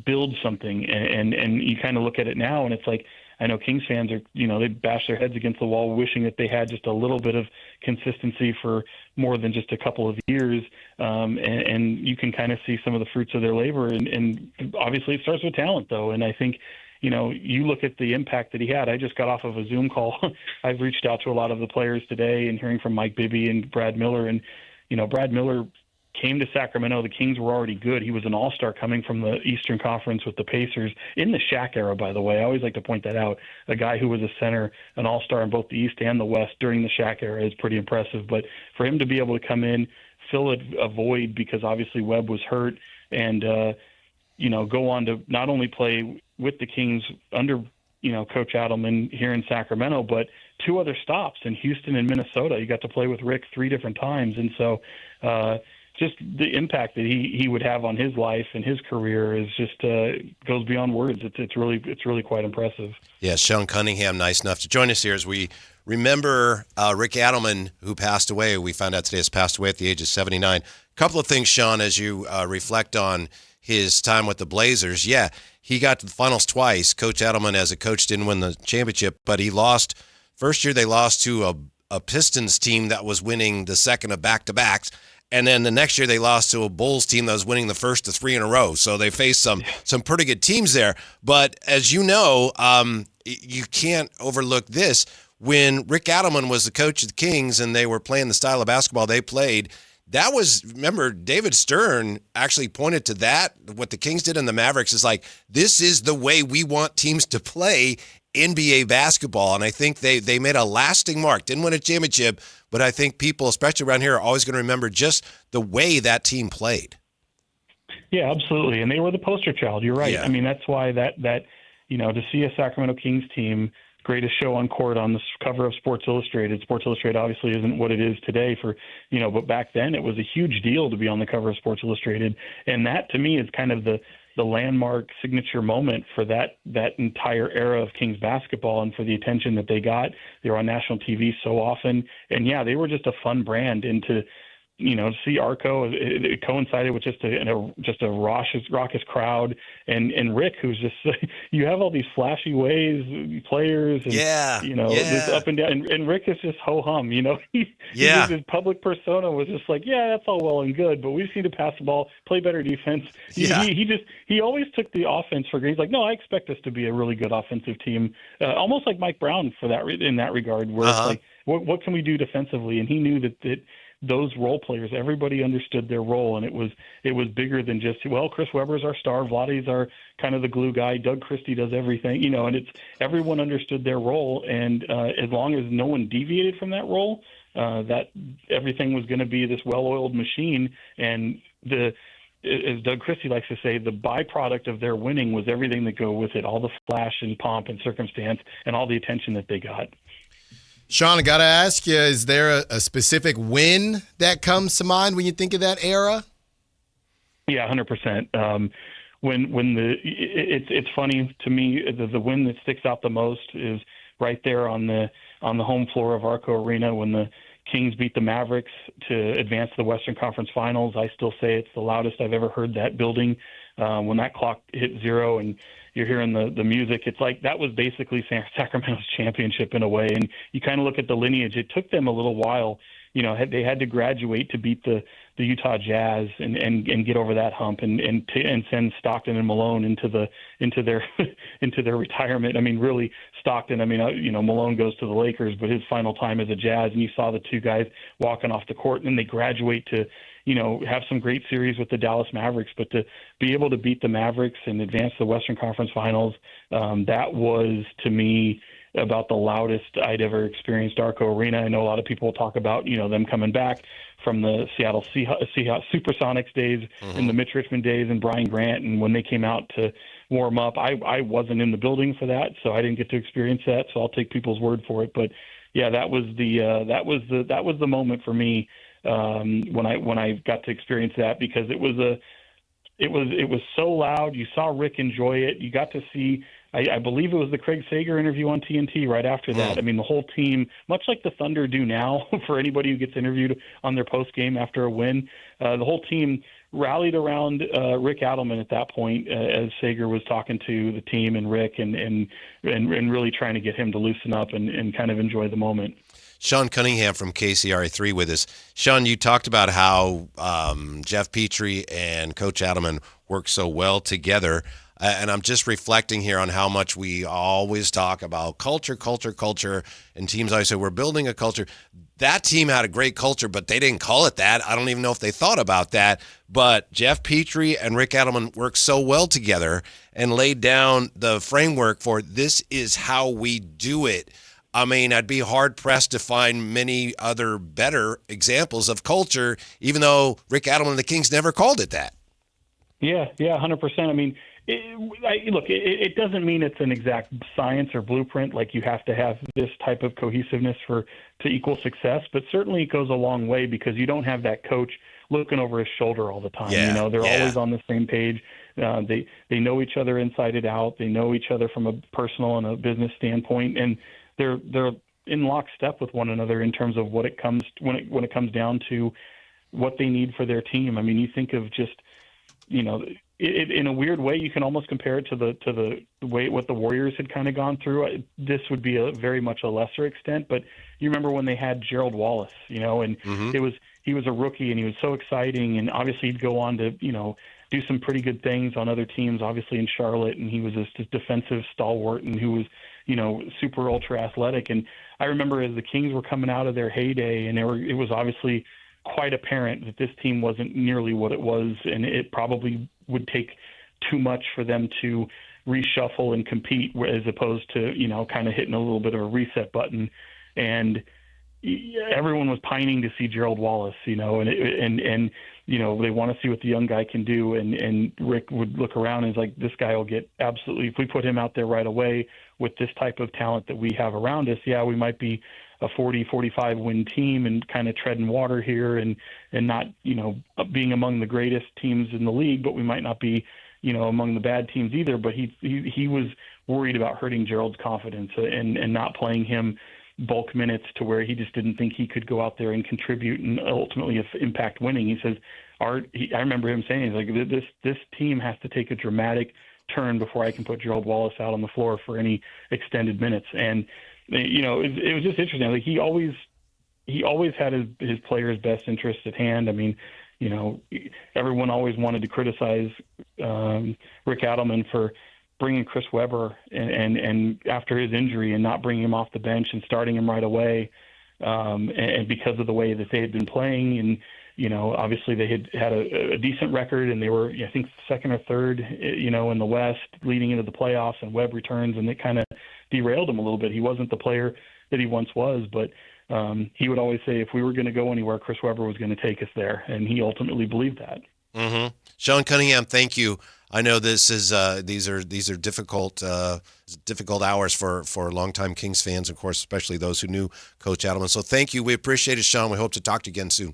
build something. And you kind of look at it now and it's like, I know Kings fans are, they bash their heads against the wall wishing that they had just a little bit of consistency for more than just a couple of years. And you can kind of see some of the fruits of their labor. And obviously it starts with talent, though. And I think, you look at the impact that he had. I just got off of a Zoom call. I've reached out to a lot of the players today and hearing from Mike Bibby and Brad Miller. And, Brad Miller came to Sacramento. The Kings were already good. He was an all-star coming from the Eastern Conference with the Pacers in the Shaq era, by the way. I always like to point that out. A guy who was a center, an all-star in both the East and the West during the Shaq era is pretty impressive. But for him to be able to come in, fill a void because obviously Webb was hurt, and go on to not only play with the Kings under Coach Adelman here in Sacramento, but 2 other stops in Houston and Minnesota. You got to play with Rick 3 different times, and so just the impact that he would have on his life and his career is just goes beyond words. It's really quite impressive. Yeah, Sean Cunningham, nice enough to join us here as we remember Rick Adelman, who passed away. We found out today has passed away at the age of 79. A couple of things, Sean, as you reflect on his time with the Blazers. Yeah, he got to the finals twice. Coach Adelman, as a coach, didn't win the championship, but he lost. First year they lost to a Pistons team that was winning the second of back-to-backs. And then the next year they lost to a Bulls team that was winning the first of 3 in a row. So they faced some pretty good teams there. But as you know, you can't overlook this. When Rick Adelman was the coach of the Kings and they were playing the style of basketball they played, that was, remember, David Stern actually pointed to that. What the Kings did in the Mavericks is like, this is the way we want teams to play NBA basketball. And I think they made a lasting mark. Didn't win a championship, but I think people, especially around here, are always going to remember just the way that team played. Yeah, absolutely. And they were the poster child. You're right. Yeah. I mean, that's why that to see a Sacramento Kings team greatest show on court on the cover of Sports Illustrated. Sports Illustrated obviously isn't what it is today but back then it was a huge deal to be on the cover of Sports Illustrated. And that to me is kind of the landmark signature moment for that entire era of Kings basketball and for the attention that they got. They were on national TV so often. And yeah, they were just a fun brand, and to see Arco, it coincided with just a raucous crowd, and Rick, who's just you have all these flashy ways players, and, this up and down, and Rick is just ho hum, his public persona was just like, yeah, that's all well and good, but we just need to pass the ball, play better defense. He always took the offense for granted. He's like, no, I expect us to be a really good offensive team, almost like Mike Brown in that regard, where it's like, what can we do defensively? And he knew that those role players, everybody understood their role, and it was bigger than just, Chris Webber's our star, Vlade's our kind of the glue guy, Doug Christie does everything, and it's everyone understood their role, and as long as no one deviated from that role, that everything was going to be this well-oiled machine. And as Doug Christie likes to say, the byproduct of their winning was everything that go with it, all the flash and pomp and circumstance and all the attention that they got. Sean, I got to ask you, is there a specific win that comes to mind when you think of that era? Yeah, 100%. It's funny to me, the win that sticks out the most is right there on the home floor of Arco Arena when the Kings beat the Mavericks to advance to the Western Conference Finals. I still say it's the loudest I've ever heard that building. When that clock hit zero and you're hearing the music, it's like that was basically Sacramento's championship in a way. And you kind of look at the lineage. It took them a little while. They had to graduate to beat the Utah Jazz and get over that hump and send Stockton and Malone into their into their retirement. I mean, really, Stockton. I mean, Malone goes to the Lakers, but his final time as a Jazz, and you saw the two guys walking off the court, and then they graduate to have some great series with the Dallas Mavericks, but to be able to beat the Mavericks and advance to the Western Conference Finals, that was, to me, about the loudest I'd ever experienced Arco Arena. I know a lot of people talk about, them coming back from the Seattle Seahawks Supersonics days and the Mitch Richmond days and Brian Grant, and when they came out to warm up, I wasn't in the building for that, so I didn't get to experience that, so I'll take people's word for it. But yeah, that was the moment for me. When I got to experience that, because it was so loud. You saw Rick enjoy it. You got to see, I believe it was the Craig Sager interview on TNT right after that. I mean, the whole team, much like the Thunder do now, for anybody who gets interviewed on their post game after a win, the whole team rallied around Rick Adelman at that point, as Sager was talking to the team and Rick and really trying to get him to loosen up and kind of enjoy the moment. Sean Cunningham from KCRA3 with us. Sean, you talked about how Jeff Petrie and Coach Adelman work so well together. And I'm just reflecting here on how much we always talk about culture, and teams always say, we're building a culture. That team had a great culture, but they didn't call it that. I don't even know if they thought about that. But Jeff Petrie and Rick Adelman worked so well together and laid down the framework for this is how we do it. I mean, I'd be hard-pressed to find many other better examples of culture, even though Rick Adelman and the Kings never called it that. Yeah, 100%. I mean, it doesn't mean it's an exact science or blueprint, like you have to have this type of cohesiveness to equal success, but certainly it goes a long way because you don't have that coach looking over his shoulder all the time. They're always on the same page. They know each other inside and out. They know each other from a personal and a business standpoint, and they're in lockstep with one another in terms of when it comes down to what they need for their team. I mean, you think of just, in a weird way, you can almost compare it to the way what the Warriors had kind of gone through. This would be very much a lesser extent, but you remember when they had Gerald Wallace, and he was a rookie and he was so exciting, and obviously he'd go on to, do some pretty good things on other teams, obviously in Charlotte, and he was this defensive stalwart and who was, super ultra athletic. And I remember as the Kings were coming out of their heyday, and it was obviously quite apparent that this team wasn't nearly what it was, and it probably would take too much for them to reshuffle and compete, as opposed to, kind of hitting a little bit of a reset button. And everyone was pining to see Gerald Wallace, and they want to see what the young guy can do. And Rick would look around and is like, this guy will get absolutely, if we put him out there right away with this type of talent that we have around us, we might be a 40-45 win team and kind of treading water here and not, being among the greatest teams in the league, but we might not be, among the bad teams either. But he was worried about hurting Gerald's confidence and not playing him bulk minutes to where he just didn't think he could go out there and contribute and ultimately impact winning. He says, I remember him saying, he's like, this team has to take a dramatic turn before I can put Gerald Wallace out on the floor for any extended minutes. And, it was just interesting. Like he always had his players' best interests at hand. I mean, everyone always wanted to criticize Rick Adelman for bringing Chris Webber and after his injury and not bringing him off the bench and starting him right away, and because of the way that they had been playing. And obviously they had a decent record, and they were, I think, second or third, in the West leading into the playoffs, and Webb returns, and it kind of derailed him a little bit. He wasn't the player that he once was, but he would always say if we were going to go anywhere, Chris Webber was going to take us there, and he ultimately believed that. Mm-hmm. Sean Cunningham, thank you. I know this is these are difficult hours for longtime Kings fans, of course, especially those who knew Coach Adelman. So thank you. We appreciate it, Sean. We hope to talk to you again soon.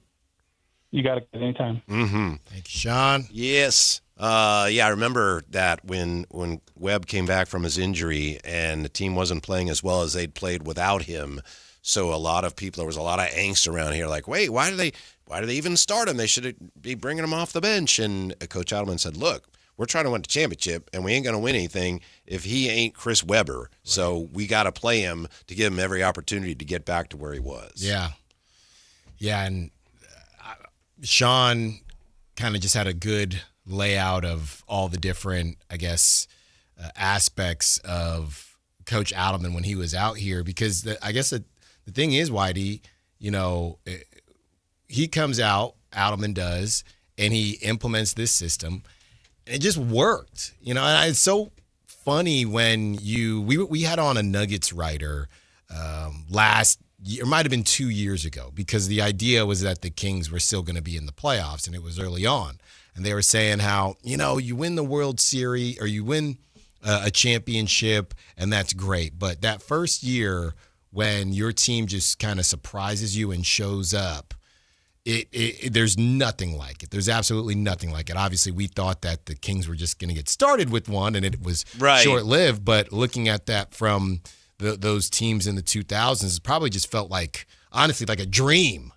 You got it anytime. Mm-hmm. Thank you, Sean. Yes. I remember that when Webb came back from his injury and the team wasn't playing as well as they'd played without him. So there was a lot of angst around here. Like, wait, why do they even start him? They should be bringing him off the bench. And Coach Adelman said, look, we're trying to win the championship, and we ain't going to win anything if he ain't Chris Webber. Right. So we got to play him to give him every opportunity to get back to where he was. Yeah. Yeah, and Sean kind of just had a good layout of all the different, I guess, aspects of Coach Adelman when he was out here, because I guess the thing is, Whitey, he comes out, Adelman does, and he implements this system, and it just worked. And it's so funny when we had on a Nuggets writer last year, it might have been 2 years ago, because the idea was that the Kings were still going to be in the playoffs, and it was early on. And they were saying how, you win the World Series or you win a championship, and that's great. But that first year when your team just kind of surprises you and shows up, there's nothing like it. There's absolutely nothing like it. Obviously, we thought that the Kings were just going to get started with one, and it was short-lived. But looking at that from those teams in the 2000s, it probably just felt like, honestly, like a dream.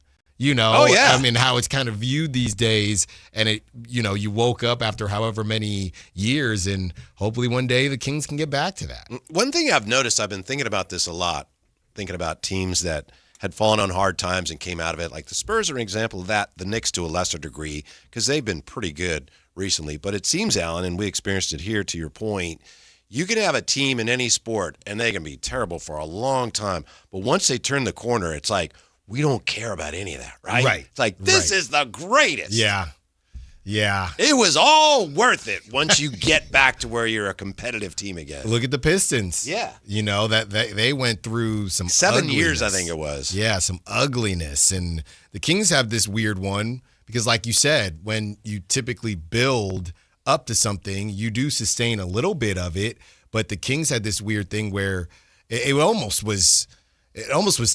Oh, yeah. I mean, how it's kind of viewed these days, and you woke up after however many years, and hopefully one day the Kings can get back to that. One thing I've noticed, I've been thinking about this a lot, thinking about teams that had fallen on hard times and came out of it. Like the Spurs are an example of that, the Knicks to a lesser degree, because they've been pretty good recently. But it seems, Alan, and we experienced it here to your point, you can have a team in any sport, and they can be terrible for a long time. But once they turn the corner, it's like, we don't care about any of that, right? Right. It's like, this is the greatest. Yeah. Yeah. It was all worth it once you get back to where you're a competitive team again. Look at the Pistons. Yeah. That they went through some 7 years, I think it was. Yeah, some ugliness. And the Kings have this weird one because, like you said, when you typically build up to something, you do sustain a little bit of it. But the Kings had this weird thing where it almost was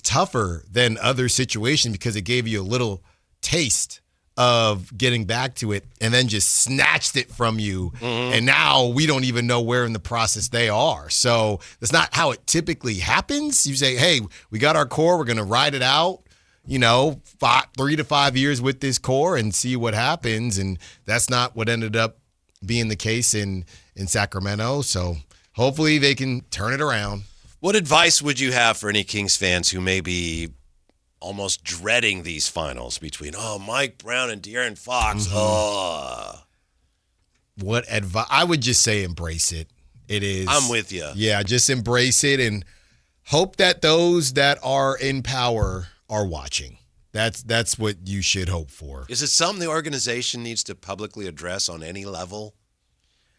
tougher than other situations because it gave you a little taste of getting back to it and then just snatched it from you. Mm-hmm. And now we don't even know where in the process they are. So that's not how it typically happens. You say, hey, we got our core. We're going to ride it out, 3 to 5 years with this core and see what happens. And that's not what ended up being the case in Sacramento. So hopefully they can turn it around. What advice would you have for any Kings fans who may be almost dreading these finals between, Mike Brown and De'Aaron Fox? Mm-hmm. What advice? I would just say embrace it. It is. I'm with you. Yeah, just embrace it and hope that those that are in power are watching. That's what you should hope for. Is it something the organization needs to publicly address on any level?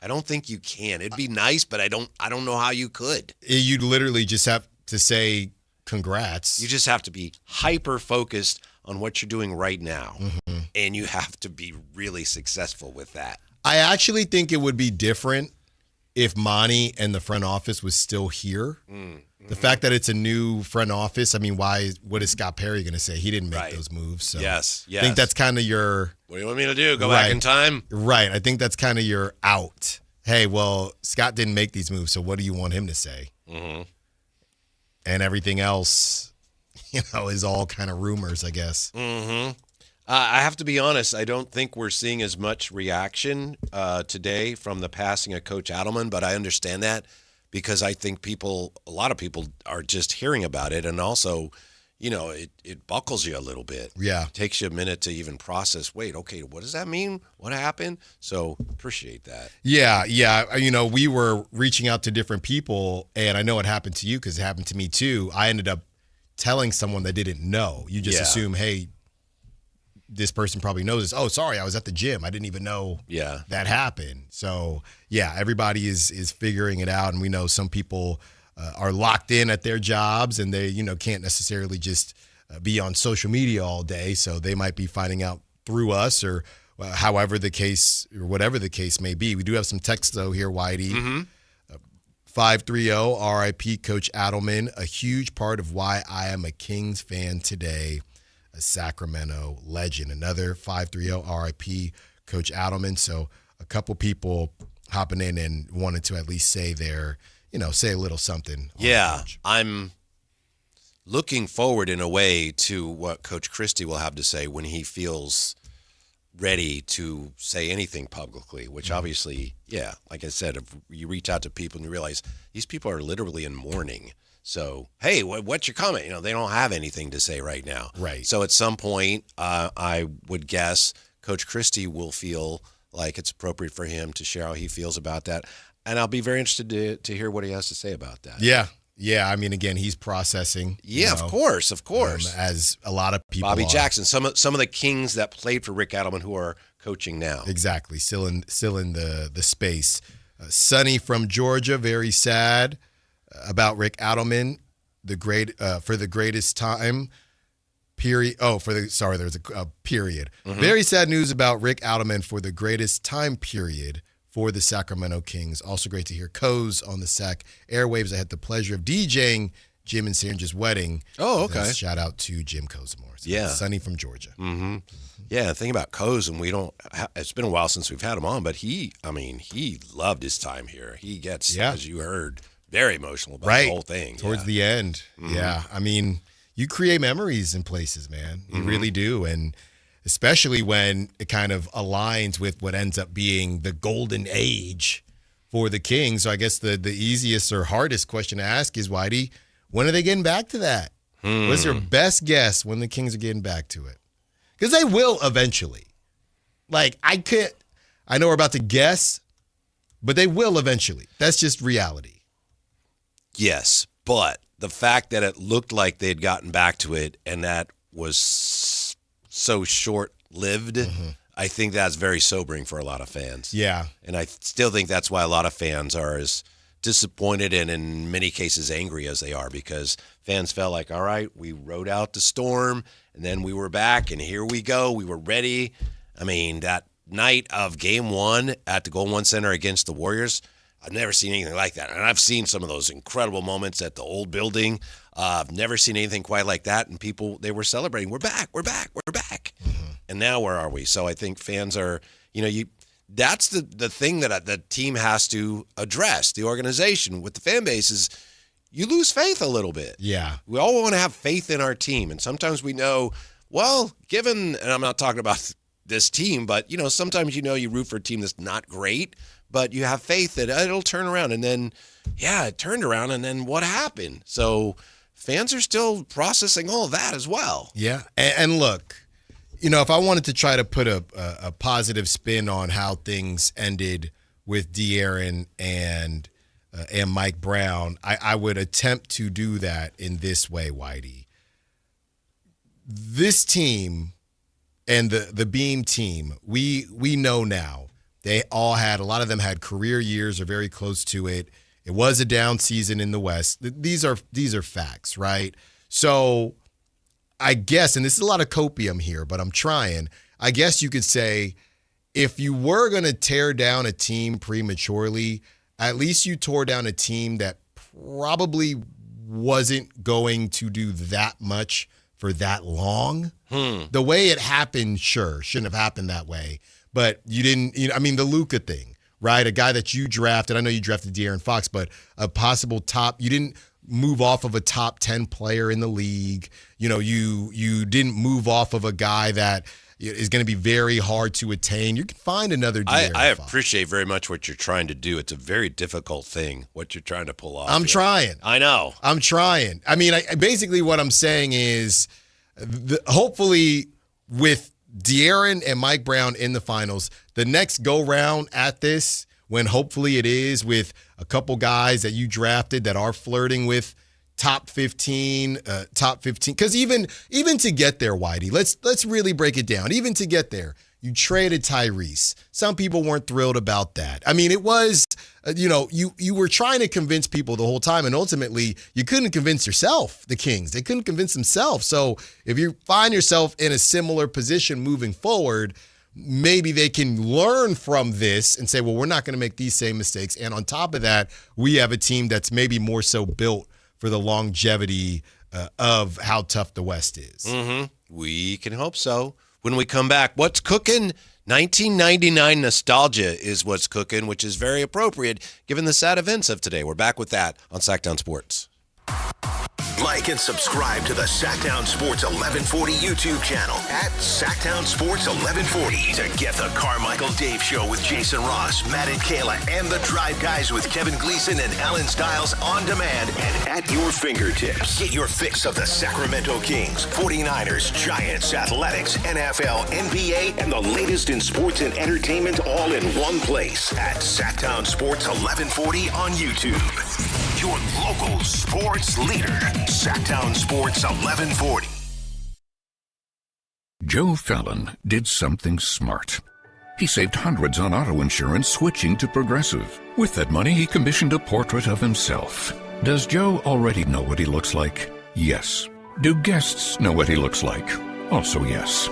I don't think you can. It'd be nice, but I don't know how you could. You'd literally just have to say, congrats. You just have to be hyper-focused on what you're doing right now, and you have to be really successful with that. I actually think it would be different if Monty and the front office was still here. The fact that it's a new front office, I mean, what is Scott Perry going to say? He didn't make those moves. So Yes. I think that's kind of your... What do you want me to do? Go back in time? Right. I think that's kind of your out. Hey, well, Scott didn't make these moves, so what do you want him to say? And everything else, is all kind of rumors, I guess. I have to be honest. I don't think we're seeing as much reaction today from the passing of Coach Adelman, but I understand that because I think a lot of people are just hearing about it, and also, it buckles you a little bit. Yeah. It takes you a minute to even process, wait, okay, what does that mean? What happened? So appreciate that. Yeah. We were reaching out to different people, and I know it happened to you because it happened to me too. I ended up telling someone that didn't know. You just assume, hey, this person probably knows this. Oh, sorry, I was at the gym. I didn't even know that happened. So, everybody is figuring it out, and we know some people are locked in at their jobs, and they, can't necessarily just be on social media all day. So they might be finding out through us or however the case or whatever the case may be. We do have some text, though, here, Whitey. 530, RIP Coach Adelman, a huge part of why I am a Kings fan today. A Sacramento legend. Another 530, RIP Coach Adelman. So a couple people hopping in and wanted to at least say say a little something. Yeah, I'm looking forward in a way to what Coach Christie will have to say when he feels ready to say anything publicly, which obviously, like I said, if you reach out to people and you realize these people are literally in mourning. So, hey, what's your comment? They don't have anything to say right now. Right. So at some point, I would guess Coach Christie will feel like it's appropriate for him to share how he feels about that. And I'll be very interested to hear what he has to say about that. Yeah. I mean, again, he's processing. Yeah, of course. As a lot of people Bobby are. Jackson, some of the Kings that played for Rick Adelman who are coaching now. Exactly. Still in the space. Sonny from Georgia, very sad about Rick Adelman, for the greatest time period. There's a period. Very sad news about Rick Adelman for the greatest time period for the Sacramento Kings. Also great to hear Coz on the Sac airwaves. I had the pleasure of DJing Jim and Sandra's wedding. Oh, okay. Shout out to Jim Cozumore. Yeah. Sonny from Georgia. Yeah, think about Coz, and it's been a while since we've had him on, but he loved his time here. He gets, as you heard, very emotional about the whole thing. Towards the end. Yeah. I mean, you create memories in places, man. You really do. And especially when it kind of aligns with what ends up being the golden age for the Kings. So I guess the easiest or hardest question to ask is, Whitey, when are they getting back to that? What's your best guess when the Kings are getting back to it? Because they will eventually. I know we're about to guess, but they will eventually. That's just reality. Yes, but the fact that it looked like they'd gotten back to it and that was so short-lived, I think that's very sobering for a lot of fans. Yeah. And I still think that's why a lot of fans are as disappointed and in many cases angry as they are, because fans felt like, all right, we rode out the storm and then we were back and here we go. We were ready. I mean, that night of Game 1 at the Golden One Center against the Warriors, I've never seen anything like that. And I've seen some of those incredible moments at the old building. I've never seen anything quite like that. And people, they were celebrating. We're back. And now where are we? So I think fans are, that's the thing that the team has to address, the organization with the fan base is you lose faith a little bit. Yeah. We all want to have faith in our team. And sometimes we know, well, and I'm not talking about this team, but, sometimes you root for a team that's not great, but you have faith that it'll turn around. And then, it turned around, and then what happened? So fans are still processing all of that as well. Yeah. And look, if I wanted to try to put a positive spin on how things ended with De'Aaron and Mike Brown, I would attempt to do that in this way, Whitey. This team and the Beam team, we know now, a lot of them had career years or very close to it. It was a down season in the West. These are facts, right? So I guess, and this is a lot of copium here, but I'm trying. I guess you could say if you were going to tear down a team prematurely, at least you tore down a team that probably wasn't going to do that much for that long. The way it happened, sure, shouldn't have happened that way. But you didn't, the Luka thing, right? A guy that you drafted, I know you drafted De'Aaron Fox, but a possible you didn't move off of a top 10 player in the league. You didn't move off of a guy that is going to be very hard to attain. You can find another De'Aaron I Fox. appreciate very much what you're trying to do. It's a very difficult thing, what you're trying to pull off. I'm trying. I know. I'm trying. Basically what I'm saying is hopefully with De'Aaron and Mike Brown in the finals, the next go-round at this, when hopefully it is with a couple guys that you drafted that are flirting with top 15, because even to get there, Whitey, let's really break it down. Even to get there, you traded Tyrese. Some people weren't thrilled about that. It was, you were trying to convince people the whole time, and ultimately you couldn't convince yourself, the Kings. They couldn't convince themselves. So if you find yourself in a similar position moving forward, maybe they can learn from this and say, well, we're not going to make these same mistakes. And on top of that, we have a team that's maybe more so built for the longevity of how tough the West is. Mm-hmm. We can hope so. When we come back, what's cooking? 1999 nostalgia is what's cooking, which is very appropriate given the sad events of today. We're back with that on Sactown Sports. Like and subscribe to the Sactown Sports 1140 YouTube channel at Sactown Sports 1140 to get the Carmichael Dave Show with Jason Ross, Matt and Kayla, and the Drive Guys with Kevin Gleason and Alan Stiles on demand and at your fingertips. Get your fix of the Sacramento Kings, 49ers, Giants, Athletics, NFL, NBA, and the latest in sports and entertainment all in one place at Sactown Sports 1140 on YouTube. Your local sports leader, Sactown Sports 1140. Joe Fallon did something smart. He saved hundreds on auto insurance switching to Progressive. With that money, he commissioned a portrait of himself. Does Joe already know what he looks like? Yes. Do guests know what he looks like? Also yes.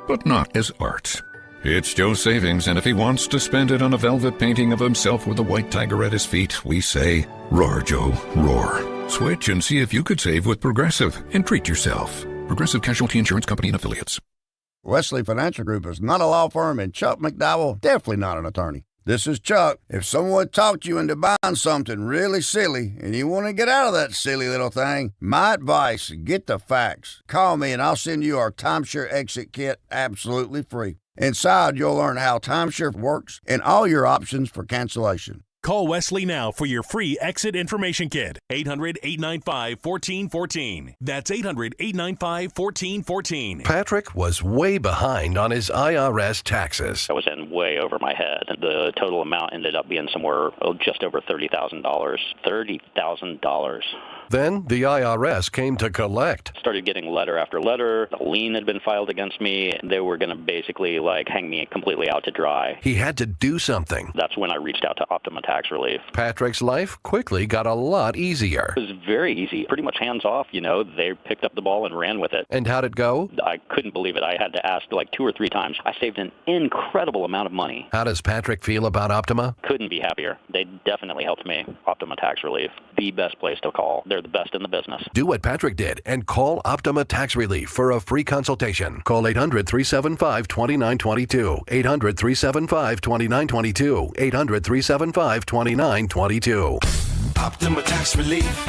But not as art. It's Joe's savings, and if he wants to spend it on a velvet painting of himself with a white tiger at his feet, we say, roar, Joe, roar. Switch and see if you could save with Progressive and treat yourself. Progressive Casualty Insurance Company and Affiliates. Wesley Financial Group is not a law firm, and Chuck McDowell definitely not an attorney. This is Chuck. If someone talked you into buying something really silly and you want to get out of that silly little thing, my advice, get the facts. Call me and I'll send you our timeshare exit kit absolutely free. Inside, you'll learn how timeshare works and all your options for cancellation. Call Wesley now for your free exit information kit. 800-895-1414. That's 800-895-1414. Patrick was way behind on his IRS taxes. I was in way over my head. The total amount ended up being somewhere just over $30,000. $30,000. Then the IRS came to collect. Started getting letter after letter. A lien had been filed against me. They were going to basically hang me completely out to dry. He had to do something. That's when I reached out to Optima Tax Relief. Patrick's life quickly got a lot easier. It was very easy, pretty much hands off. They picked up the ball and ran with it. And how'd it go? I couldn't believe it. I had to ask 2 or 3 times. I saved an incredible amount of money. How does Patrick feel about Optima? Couldn't be happier. They definitely helped me. Optima Tax Relief, the best place to call. They're the best in the business. Do what Patrick did and call Optima Tax Relief for a free consultation. Call 800-375-2922. 800-375-2922. 800-375-2922. Optima Tax Relief.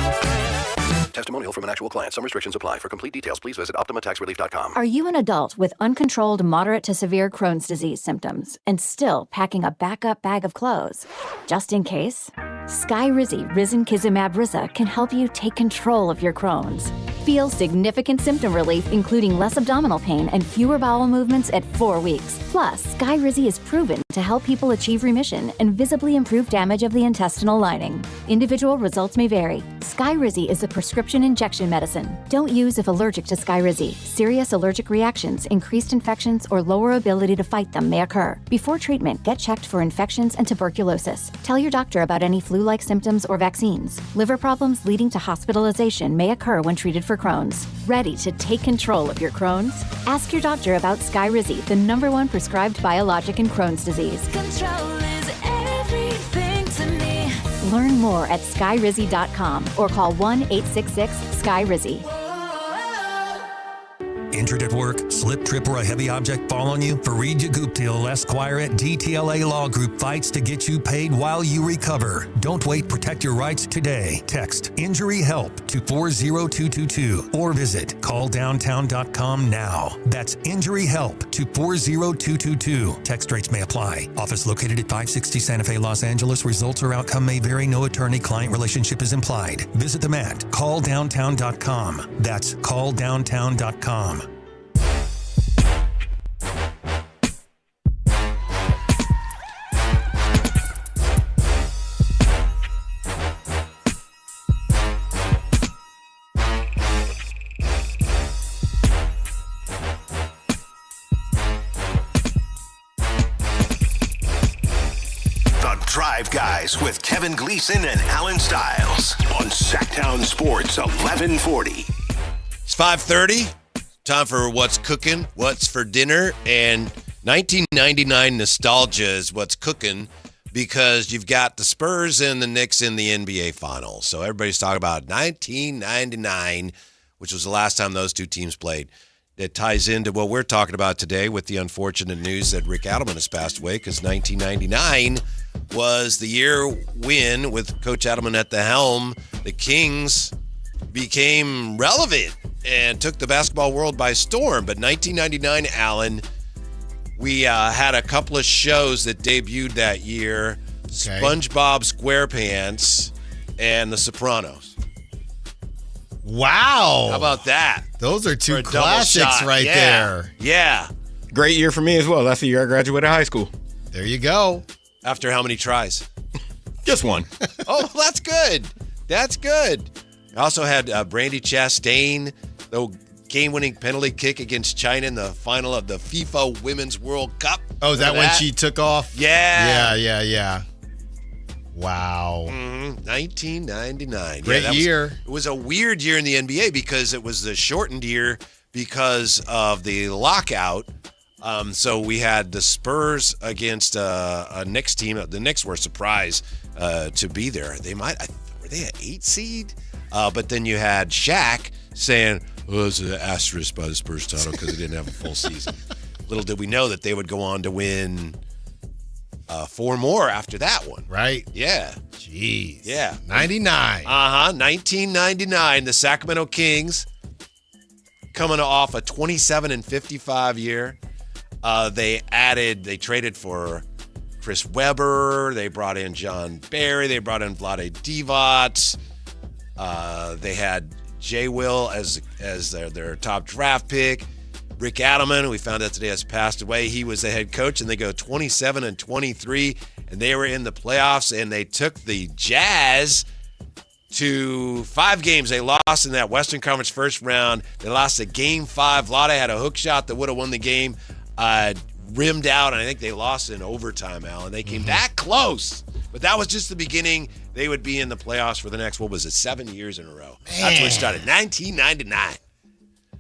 Testimonial from an actual client. Some restrictions apply. For complete details, please visit OptimaTaxRelief.com. Are you an adult with uncontrolled moderate to severe Crohn's disease symptoms and still packing a backup bag of clothes? Just in case? Skyrizi Risankizumab Riza can help you take control of your Crohn's. Feel significant symptom relief, including less abdominal pain and fewer bowel movements at 4 weeks. Plus, Skyrizi is proven to help people achieve remission and visibly improve damage of the intestinal lining. Individual results may vary. Skyrizi is a prescription injection medicine. Don't use if allergic to Skyrizi. Serious allergic reactions, increased infections, or lower ability to fight them may occur. Before treatment, get checked for infections and tuberculosis. Tell your doctor about any flu-like symptoms or vaccines. Liver problems leading to hospitalization may occur when treated for for Crohn's. Ready to take control of your Crohn's? Ask your doctor about Skyrizi, the #1 prescribed biologic in Crohn's disease. Control is everything to me. Learn more at skyrizi.com or call 1-866-SKYRIZI. Injured at work, slip, trip, or a heavy object fall on you? Fareed Guptill, Esquire at DTLA Law Group fights to get you paid while you recover. Don't wait. Protect your rights today. Text Injury Help to 40222 or visit calldowntown.com now. That's Injury Help to 40222. Text rates may apply. Office located at 560 Santa Fe, Los Angeles. Results or outcome may vary. No attorney-client relationship is implied. Visit them at calldowntown.com. That's calldowntown.com. Drive Guys with Kevin Gleason and Alan Stiles on Sactown Sports 1140. It's 5:30. Time for What's Cooking, What's for Dinner, and 1999 nostalgia is what's cooking because you've got the Spurs and the Knicks in the NBA Finals. So everybody's talking about 1999, which was the last time those two teams played. It ties into what we're talking about today with the unfortunate news that Rick Adelman has passed away because 1999 was the year when, with Coach Adelman at the helm, the Kings became relevant and took the basketball world by storm. But 1999, Alan, we had a couple of shows that debuted that year, okay. SpongeBob SquarePants and The Sopranos. Wow. How about that? Those are two classics right there. Yeah. Great year for me as well. That's the year I graduated high school. There you go. After how many tries? Just one. Oh, that's good. That's good. I also had Brandi Chastain, the game-winning penalty kick against China in the final of the FIFA Women's World Cup. Oh, is that when she took off? Yeah. Yeah. Wow. 1999. Great year. It was a weird year in the NBA because it was the shortened year because of the lockout. So we had the Spurs against a Knicks team. The Knicks were a surprise to be there. Were they an 8 seed? But then you had Shaq saying, there's an asterisk by the Spurs title because they didn't have a full season. Little did we know that they would go on to win 4 more after that one. Right? Yeah. Jeez. Yeah. 99. 1999. The Sacramento Kings coming off a 27-55 year. They traded for Chris Webber. They brought in John Barry. They brought in Vlade Divac. They had Jay Will as their top draft pick. Rick Adelman, we found out today, has passed away. He was the head coach, and they go 27-23, and they were in the playoffs, and they took the Jazz to 5 games. They lost in that Western Conference first round. They lost a Game 5. Vlade had a hook shot that would have won the game, rimmed out, and I think they lost in overtime, Alan. They came that close, but that was just the beginning. They would be in the playoffs for the next, 7 years in a row. Man. That's where it started, 1999.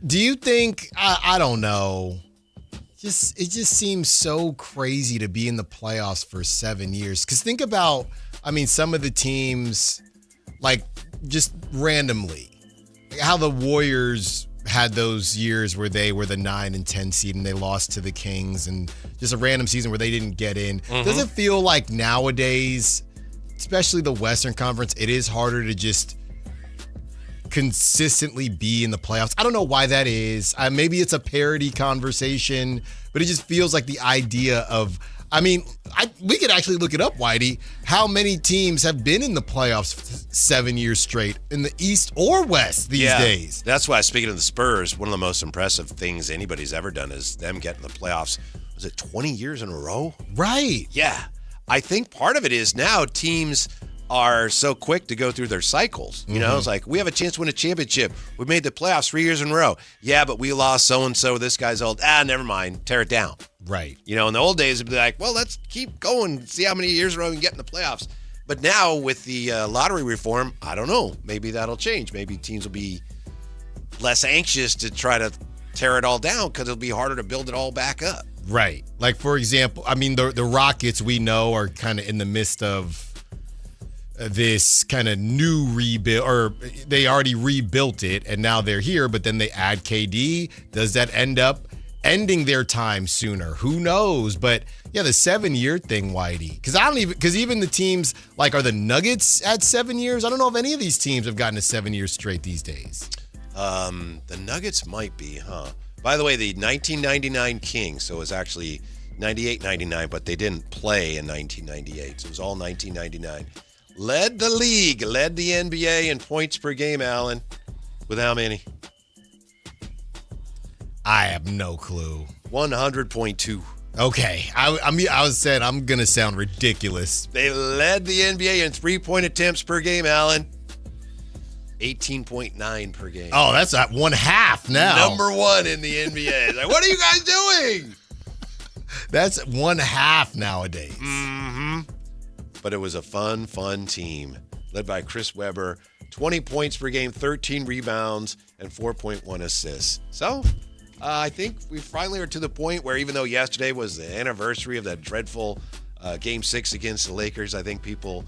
Do you think, I don't know, it just seems so crazy to be in the playoffs for 7 years. Because think about, some of the teams, just randomly, how the Warriors had those years where they were the 9 and 10 seed and they lost to the Kings, and just a random season where they didn't get in. Mm-hmm. Does it feel like nowadays, especially the Western Conference, it is harder to just consistently be in the playoffs? I don't know why that is. Maybe it's a parity conversation, but it just feels like the idea of, we could actually look it up, Whitey. How many teams have been in the playoffs 7 years straight in the East or West these days? That's why, speaking of the Spurs, one of the most impressive things anybody's ever done is them getting the playoffs. Was it 20 years in a row? Right. Yeah. I think part of it is now teams are so quick to go through their cycles. You know, it's like, we have a chance to win a championship. We made the playoffs 3 years in a row. Yeah, but we lost so-and-so. This guy's old. Never mind. Tear it down. Right. In the old days, it'd be like, well, let's keep going, see how many years in a row we can get in the playoffs. But now with the lottery reform, I don't know. Maybe that'll change. Maybe teams will be less anxious to try to tear it all down because it'll be harder to build it all back up. Right. Like, for example, I mean, the Rockets, we know, are kind of in the midst of this kind of new rebuild, or they already rebuilt it and now they're here, but then they add KD. Does that end up ending their time sooner? Who knows? But yeah, the 7-year thing, Whitey. Because even the teams, like, are the Nuggets at 7 years? I don't know if any of these teams have gotten to 7 years straight these days. The Nuggets might be, huh? By the way, the 1999 Kings, so it was actually 98-99, but they didn't play in 1998, so it was all 1999. Led the league, led the NBA in points per game, Allen. With how many? I have no clue. 100.2. Okay. I was saying I'm going to sound ridiculous. They led the NBA in 3-point attempts per game, Allen. 18.9 per game. Oh, that's at 1/2 now. Number 1 in the NBA. Like, what are you guys doing? That's 1/2 nowadays. Mm-hmm. But it was a fun team. Led by Chris Webber. 20 points per game, 13 rebounds, and 4.1 assists. So, I think we finally are to the point where, even though yesterday was the anniversary of that dreadful Game 6 against the Lakers, I think people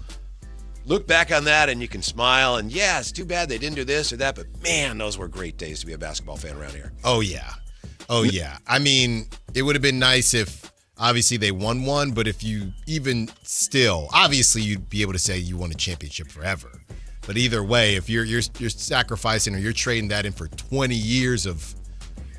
look back on that and you can smile. And yeah, it's too bad they didn't do this or that, but man, those were great days to be a basketball fan around here. Oh, yeah. Oh, yeah. I mean, it would have been nice if, obviously, they won one, but if you even still, obviously, you'd be able to say you won a championship forever. But either way, if you're sacrificing or you're trading that in for 20 years of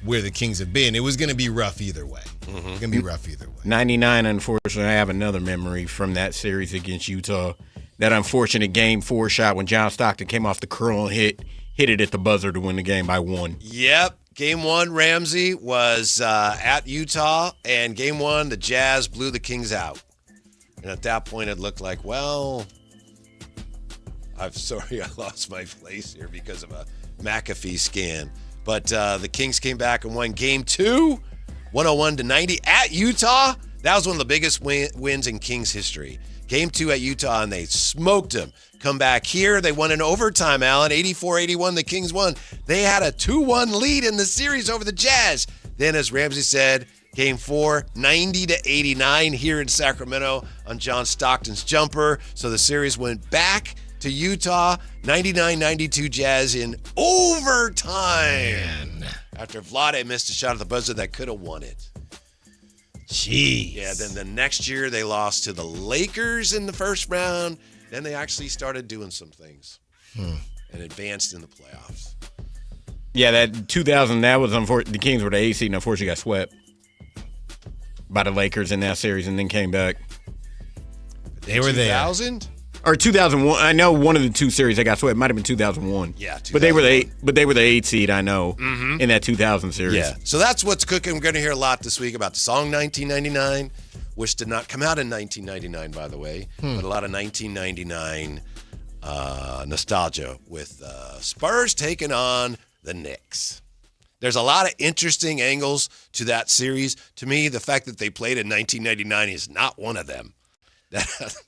where the Kings have been, it was going to be rough either way. Mm-hmm. It's going to be rough either way. 99, unfortunately, I have another memory from that series against Utah. That unfortunate Game 4 shot when John Stockton came off the curl and hit it at the buzzer to win the game by 1. Yep. Game 1, Ramsey was at Utah, and Game 1, the Jazz blew the Kings out. And at that point, it looked like, well, I'm sorry I lost my place here because of a McAfee scan. But the Kings came back and won Game 2, 101-90 at Utah. That was one of the biggest wins in Kings history. Game 2 at Utah, and they smoked them. Come back here, they won in overtime, Allen. 84-81, the Kings won. They had a 2-1 lead in the series over the Jazz. Then, as Ramsey said, Game 4, 90-89 here in Sacramento on John Stockton's jumper. So the series went back to Utah, 99-92 Jazz in overtime. Man. After Vlade missed a shot at the buzzer that could have won it. Jeez. Yeah, then the next year they lost to the Lakers in the first round. Then they actually started doing some things and advanced in the playoffs. Yeah, that 2000, that was unfortunate. The Kings were the 8th seed and unfortunately got swept by the Lakers in that series and then came back. They were there. 2000? Or 2001. I know one of the two series they got swept. It might have been 2001. Yeah, 2001. But they were the 8th seed, I know, in that 2000 series. Yeah. So that's what's cooking. We're going to hear a lot this week about the song 1999, which did not come out in 1999, by the way, but a lot of 1999 nostalgia with Spurs taking on the Knicks. There's a lot of interesting angles to that series. To me, the fact that they played in 1999 is not one of them.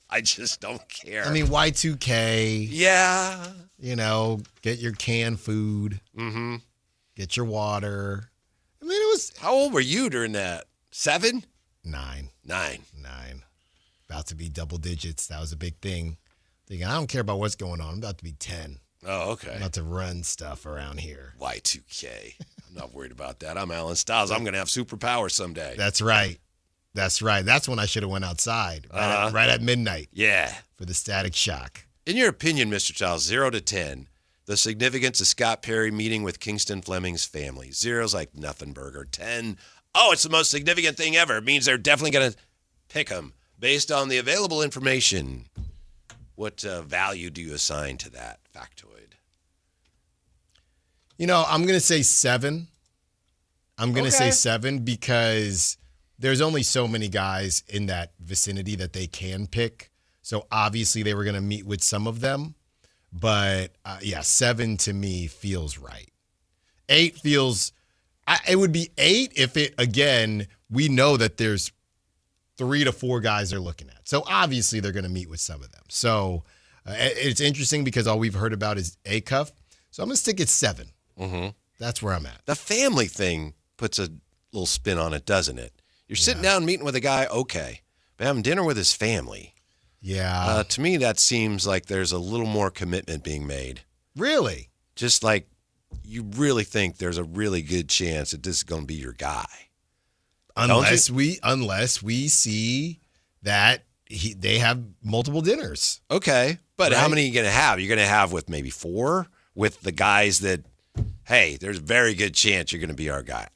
I just don't care. I mean, Y2K. Yeah. You know, get your canned food. Mm-hmm. Get your water. I mean, it was... How old were you during that? 7? 9. 9. About to be double digits. That was a big thing. Thinking, I don't care about what's going on. I'm about to be 10. Oh, okay. I'm about to run stuff around here. Y2K. I'm not worried about that. I'm Alan Stiles. I'm going to have superpowers someday. That's right. That's right. That's when I should have went outside. Right at midnight. Yeah. For the static shock. In your opinion, Mr. Childs, 0 to 10, the significance of Scott Perry meeting with Kingston Fleming's family. 0's like nothing burger. 10, oh, it's the most significant thing ever. It means they're definitely going to pick him based on the available information. What value do you assign to that factoid? You know, I'm going to say 7. I'm going to say 7 because there's only so many guys in that vicinity that they can pick. So obviously they were going to meet with some of them. But, 7 to me feels right. 8 feels it would be 8 if it, again, we know that there's 3 to 4 guys they're looking at. So obviously they're going to meet with some of them. So it's interesting because all we've heard about is A-Cuff. So I'm going to stick at 7. Mm-hmm. That's where I'm at. The family thing puts a little spin on it, doesn't it? You're sitting down meeting with a guy, okay, but having dinner with his family. Yeah. To me, that seems like there's a little more commitment being made. Really? Just like you really think there's a really good chance that this is going to be your guy. Unless we see that they have multiple dinners. Okay, but how many are you going to have? You're going to have with maybe 4 with the guys that, hey, there's a very good chance you're going to be our guy.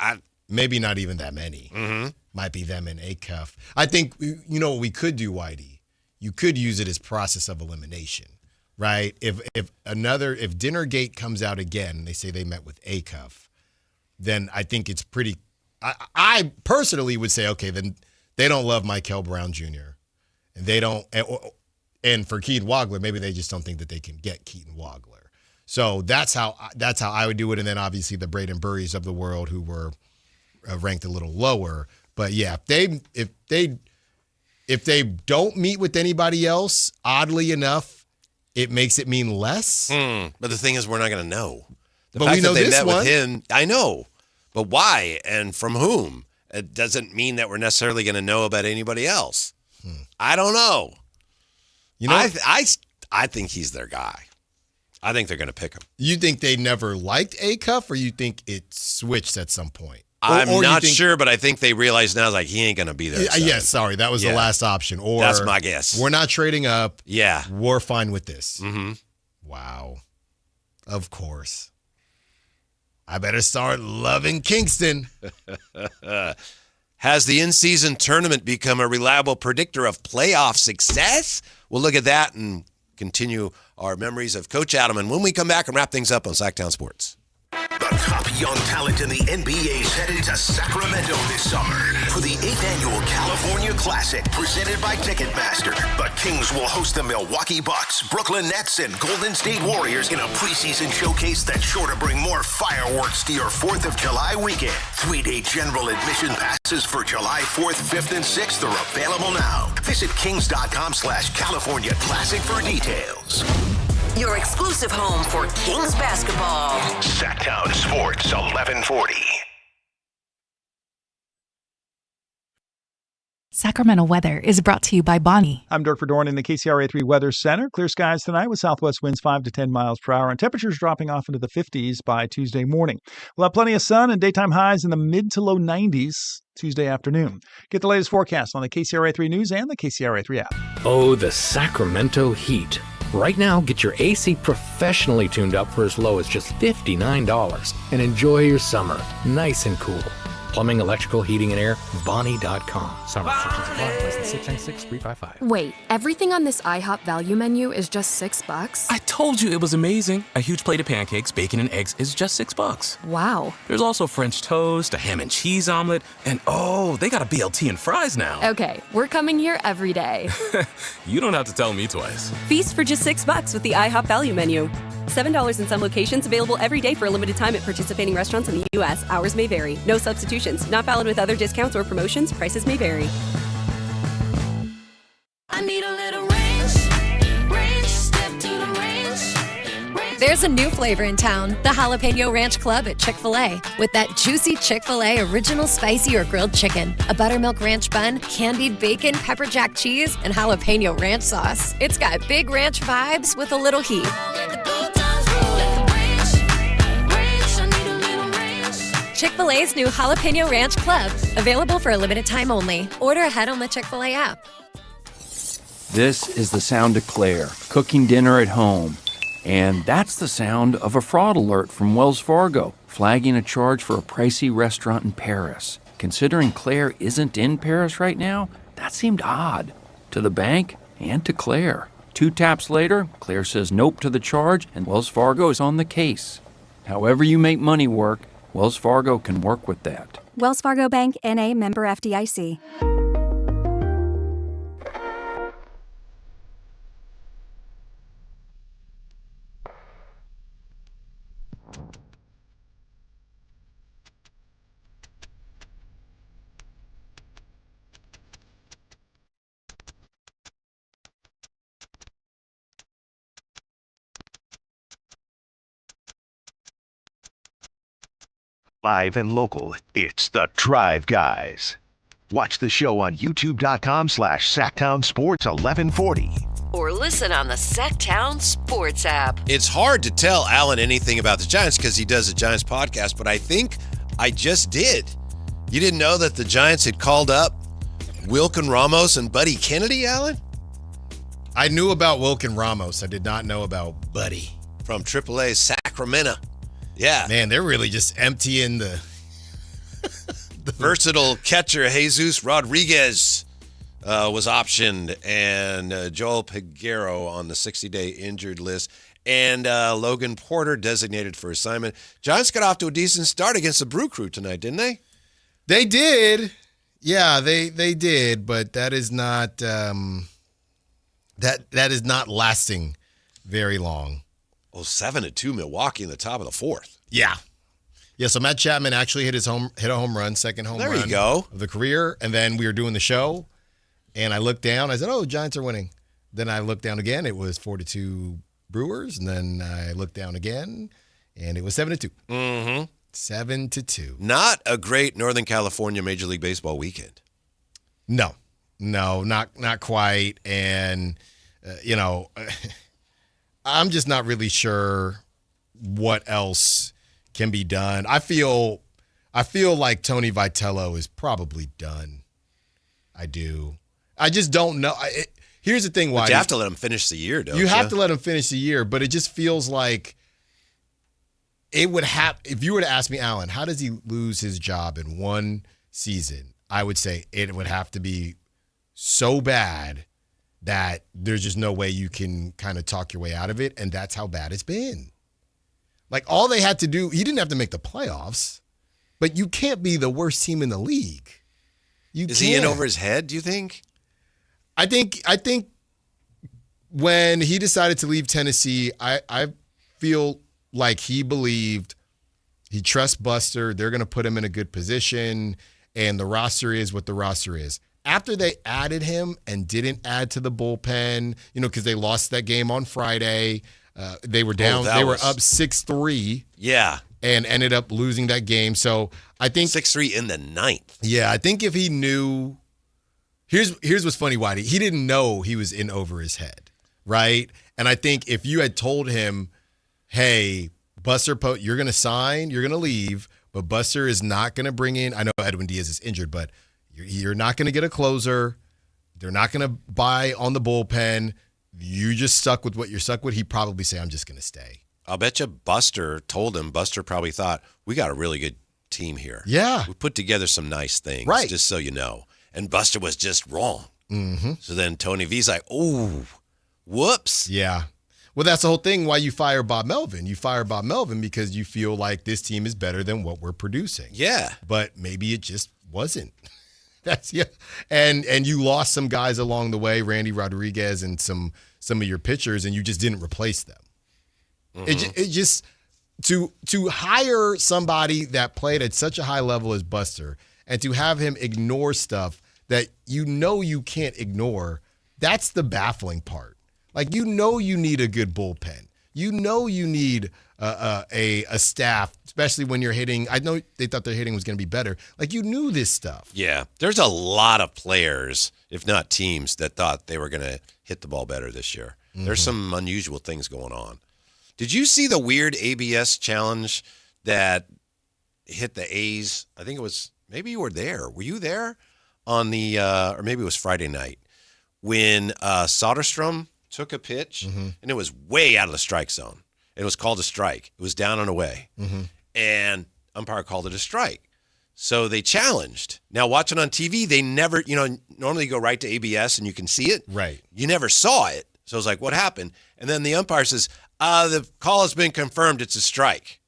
Maybe not even that many. Mm-hmm. Might be them and Acuff. I think, you know what we could do, Whitey? You could use it as process of elimination, right? If Dinnergate comes out again, they say they met with Acuff, then I think it's pretty. I personally would say, okay, then they don't love Michael Brown Jr. and they don't. And for Keaton Wagler, maybe they just don't think that they can get Keaton Wagler. So that's how I would do it. And then obviously the Braden Burries of the world who were ranked a little lower. But yeah, if they don't meet with anybody else, oddly enough, it makes it mean less. But the thing is, we're not going to know. The but fact we know that they this met one. with him, I know. But why and from whom? It doesn't mean that we're necessarily going to know about anybody else. I don't know. You know, I think he's their guy. I think they're going to pick him. You think they never liked Acuff, or you think it switched at some point? I'm or not you think, sure, but I think they realize now, like, he ain't going to be there. Yes, sorry, that was the last option. Or that's my guess. We're not trading up. Yeah, we're fine with this. Mm-hmm. Wow, of course. I better start loving Kingston. Has the in-season tournament become a reliable predictor of playoff success? We'll look at that and continue our memories of Coach Adam. And when we come back and wrap things up on Sactown Sports. The top young talent in the NBA is headed to Sacramento this summer for the 8th annual California Classic presented by Ticketmaster. The Kings will host the Milwaukee Bucks, Brooklyn Nets, and Golden State Warriors in a preseason showcase that's sure to bring more fireworks to your 4th of July weekend. 3-day general admission passes for July 4th, 5th, and 6th are available now. Visit kings.com/California Classic for details. Your exclusive home for Kings basketball. Sactown Sports 1140. Sacramento weather is brought to you by Bonnie. I'm Dirk Verdorn in the KCRA3 Weather Center. Clear skies tonight with southwest winds 5 to 10 miles per hour and temperatures dropping off into the 50s by Tuesday morning. We'll have plenty of sun and daytime highs in the mid to low 90s Tuesday afternoon. Get the latest forecast on the KCRA3 News and the KCRA3 app. Oh, the Sacramento heat. Right now, get your AC professionally tuned up for as low as just $59 and enjoy your summer nice and cool. Plumbing, electrical, heating, and air, Bonnie.com. Summer restrictions apply. License 696-355. Wait, everything on this IHOP value menu is just $6? I told you it was amazing. A huge plate of pancakes, bacon, and eggs is just $6. Wow. There's also French toast, a ham and cheese omelet, and oh, they got a BLT and fries now. Okay, we're coming here every day. You don't have to tell me twice. Feast for just $6 with the IHOP value menu. $7 in some locations, available every day for a limited time at participating restaurants in the U.S. Hours may vary. No substitutions. Not valid with other discounts or promotions. Prices may vary. I need a little ranch, step to the ranch. There's a new flavor in town, the Jalapeno Ranch Club at Chick-fil-A. With that juicy Chick-fil-A original spicy or grilled chicken, a buttermilk ranch bun, candied bacon, pepper jack cheese, and jalapeno ranch sauce. It's got big ranch vibes with a little heat. Chick-fil-A's new Jalapeno Ranch Club, available for a limited time only. Order ahead on the Chick-fil-A app. This is the sound of Claire, cooking dinner at home. And that's the sound of a fraud alert from Wells Fargo, flagging a charge for a pricey restaurant in Paris. Considering Claire isn't in Paris right now, that seemed odd. To the bank and to Claire. 2 taps later, Claire says nope to the charge, and Wells Fargo is on the case. However you make money work, Wells Fargo can work with that. Wells Fargo Bank, N.A., member FDIC. Live and local, it's the Drive Guys. Watch the show on youtube.com/Sactown Sports 1140. Or listen on the Sactown Sports app. It's hard to tell Alan anything about the Giants because he does a Giants podcast, but I think I just did. You didn't know that the Giants had called up Wilkin Ramos and Buddy Kennedy, Alan? I knew about Wilkin Ramos. I did not know about Buddy. From AAA Sacramento. Yeah. Man, they're really just emptying the versatile catcher Jesus Rodriguez was optioned, and Joel Peguero on the 60-day injured list, and Logan Porter designated for assignment. Giants got off to a decent start against the Brew Crew tonight, didn't they? They did. Yeah, they did, but that is not that is not lasting very long. Well, 7-2 Milwaukee in the top of the fourth. Yeah. Yeah, so Matt Chapman actually hit a home run, second home run there you go. of the career, and then we were doing the show, and I looked down. I said, "Oh, Giants are winning." Then I looked down again. It was 4-2 Brewers, and then I looked down again, and it was 7-2. Mm-hmm. 7-2. Not a great Northern California Major League Baseball weekend. No, not quite. And, I'm just not really sure what else can be done. I feel like Tony Vitello is probably done. I do. I just don't know. Here's the thing, But you have to let him finish the year, don't you? You have to let him finish the year, but it just feels like it would have. If you were to ask me, Alan, how does he lose his job in one season? I would say it would have to be so bad that there's just no way you can kind of talk your way out of it, and that's how bad it's been. Like, all they had to do, he didn't have to make the playoffs, but you can't be the worst team in the league. Is he in over his head, do you think? I think when he decided to leave Tennessee, I feel like he believed he trusts Buster. They're going to put him in a good position, and the roster is what the roster is. After they added him and didn't add to the bullpen, because they lost that game on Friday, they were down. They were up 6-3. Yeah. And ended up losing that game. So I think 6-3 in the ninth. Yeah, I think if he knew, here's what's funny, Whitey. He didn't know he was in over his head, right? And I think if you had told him, "Hey, Buster, you're going to sign, you're going to leave, but Buster is not going to bring in." I know Edwin Diaz is injured, but you're not going to get a closer. They're not going to buy on the bullpen. You just stuck with what you're stuck with. He'd probably say, "I'm just going to stay." I'll bet you Buster told him. Buster probably thought, we got a really good team here. Yeah. We put together some nice things, right? Just so you know. And Buster was just wrong. Mm-hmm. So then Tony V's like, "Oh, whoops." Yeah. Well, that's the whole thing why you fire Bob Melvin. You fire Bob Melvin because you feel like this team is better than what we're producing. Yeah. But maybe it just wasn't. That's and you lost some guys along the way, Randy Rodriguez and some of your pitchers, and you just didn't replace them. Mm-hmm. It just to hire somebody that played at such a high level as Buster and to have him ignore stuff that you can't ignore, that's the baffling part. Like, you need a good bullpen. You need a staff, especially when you're hitting. I know they thought their hitting was going to be better. Like, you knew this stuff. Yeah. There's a lot of players, if not teams, that thought they were going to hit the ball better this year. Mm-hmm. There's some unusual things going on. Did you see the weird ABS challenge that hit the A's? I think it was, maybe you were there. Were you there on the, or maybe it was Friday night, when Soderstrom took a pitch, mm-hmm. and it was way out of the strike zone. It was called a strike. It was down and away. Mm-hmm. And umpire called it a strike. So they challenged. Now, watching on TV, they never, normally you go right to ABS and you can see it. Right. You never saw it. So I was like, what happened? And then the umpire says, the call has been confirmed. It's a strike.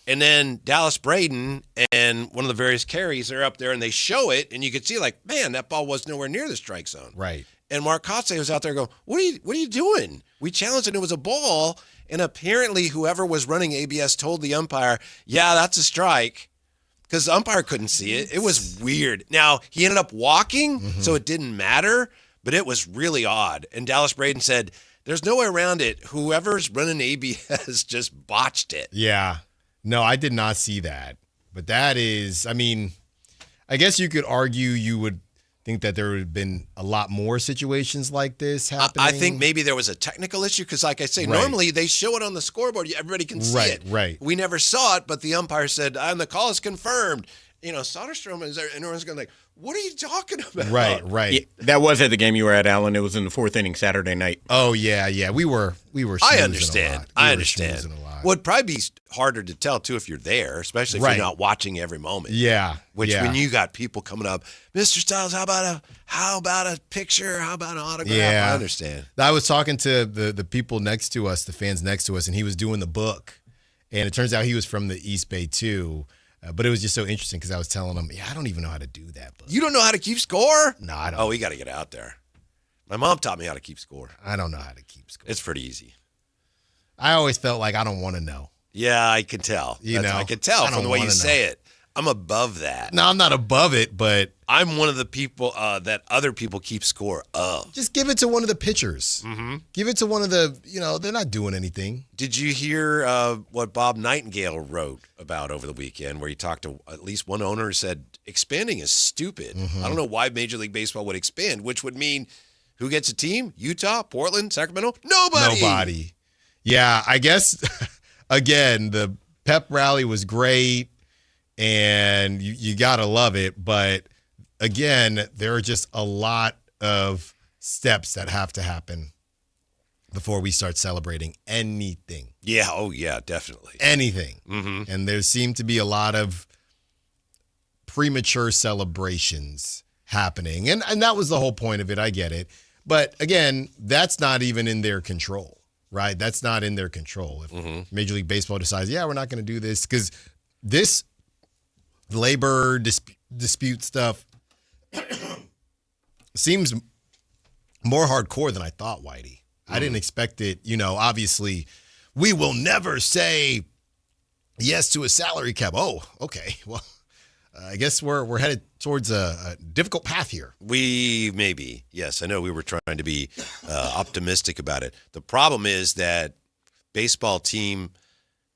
And then Dallas Braden and one of the various carries are up there and they show it, and you could see, like, man, that ball was nowhere near the strike zone. Right. And Mark Kotsay was out there going, what are you doing? We challenged it. It was a ball. And apparently whoever was running ABS told the umpire, yeah, that's a strike, because the umpire couldn't see it. It was weird. Now, he ended up walking, mm-hmm. so it didn't matter, but it was really odd. And Dallas Braden said, there's no way around it. Whoever's running ABS just botched it. Yeah. No, I did not see that. But that is, I mean, I guess you could argue you would think that there would have been a lot more situations like this happening. I think maybe there was a technical issue because, like I say, normally they show it on the scoreboard. Everybody can see it. Right. We never saw it, but the umpire said, and the call is confirmed. Soderstrom is there, and everyone's going like, what are you talking about? Right. Yeah, that was at the game you were at, Alan. It was in the 4th inning Saturday night. Oh, yeah. We were I understand. I understand. Would probably be harder to tell, too, if you're there, especially if you're not watching every moment. Yeah. When you got people coming up, Mr. Styles, how about a picture? How about an autograph? Yeah. I understand. I was talking to the people next to us, the fans next to us, and he was doing the book. And it turns out he was from the East Bay, too. But it was just so interesting because I was telling him, I don't even know how to do that book. You don't know how to keep score? No, I don't. Oh, we got to get out there. My mom taught me how to keep score. I don't know how to keep score. It's pretty easy. I always felt like I don't want to know. Yeah, I can tell. I can tell from the way you say it. I'm above that. No, I'm not above it, but I'm one of the people that other people keep score of. Just give it to one of the pitchers. Mm-hmm. Give it to one of the, they're not doing anything. Did you hear what Bob Nightingale wrote about over the weekend where he talked to at least one owner who said expanding is stupid. Mm-hmm. I don't know why Major League Baseball would expand, which would mean who gets a team? Utah, Portland, Sacramento? Nobody. Yeah, I guess, again, the pep rally was great. And you got to love it. But, again, there are just a lot of steps that have to happen before we start celebrating anything. Yeah. Oh, yeah, definitely. Anything. Mm-hmm. And there seem to be a lot of premature celebrations happening. And that was the whole point of it. I get it. But, again, that's not even in their control, right? That's not in their control. If Major League Baseball decides, we're not going to do this. Because this labor dispute stuff seems more hardcore than I thought, Whitey. I didn't expect it. Obviously, we will never say yes to a salary cap. Oh, okay. Well, I guess we're headed towards a difficult path here. We may be. Yes, I know we were trying to be optimistic about it. The problem is that baseball team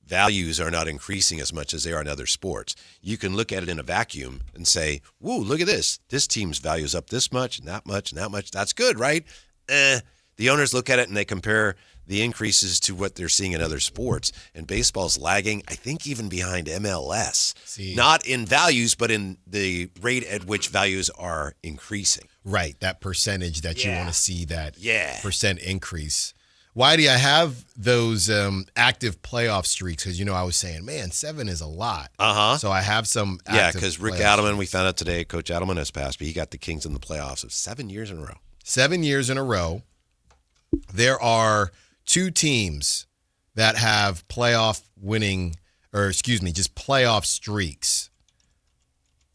values are not increasing as much as they are in other sports. You can look at it in a vacuum and say, whoa, look at this. This team's value is up this much and that much and that much. That's good, right? The owners look at it and they compare the increases to what they're seeing in other sports. And baseball's lagging, I think, even behind MLS. Not in values, but in the rate at which values are increasing. Right, that percentage that you want to see, that percent increase. Whitey, I have those active playoff streaks because, I was saying, man, 7 is a lot. So I have some active Yeah, because Rick Adelman, we found out today, Coach Adelman has passed, but he got the Kings in the playoffs of 7 years in a row. 7 years in a row. There are 2 teams that have playoff streaks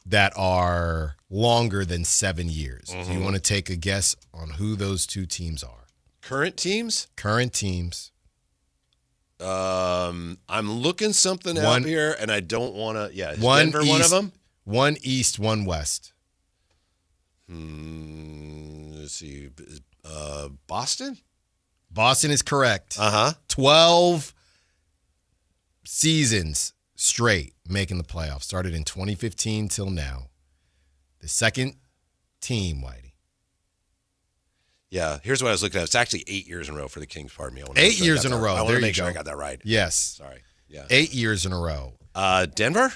that are longer than 7 years. Do you want to take a guess on who those 2 teams are? Current teams? Current teams. I'm looking something up here, and I don't want to. Yeah, is Denver one of them? One East, one West. Let's see. Boston? Boston is correct. 12 seasons straight making the playoffs. Started in 2015 till now. The second team, Whitey. Yeah, here's what I was looking at. It's actually 8 years in a row for the Kings. Pardon me. 8 years in a row. I want to make sure I got that right. Yes. Sorry. Yeah. 8 years in a row. Denver?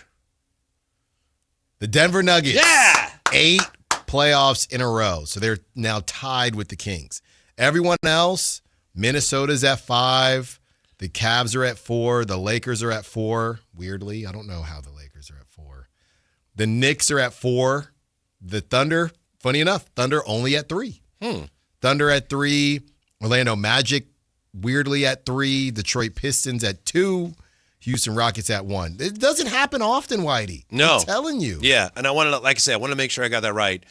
The Denver Nuggets. Yeah. 8 playoffs in a row. So they're now tied with the Kings. Everyone else, Minnesota's at 5. The Cavs are at 4. The Lakers are at 4. Weirdly, I don't know how the Lakers are at 4. The Knicks are at 4. The Thunder, funny enough, Thunder only at 3. Thunder at 3. Orlando Magic, weirdly, at 3. Detroit Pistons at 2. Houston Rockets at 1. It doesn't happen often, Whitey. No. I'm telling you. Yeah, and I wanted to, like I said, I want to make sure I got that right.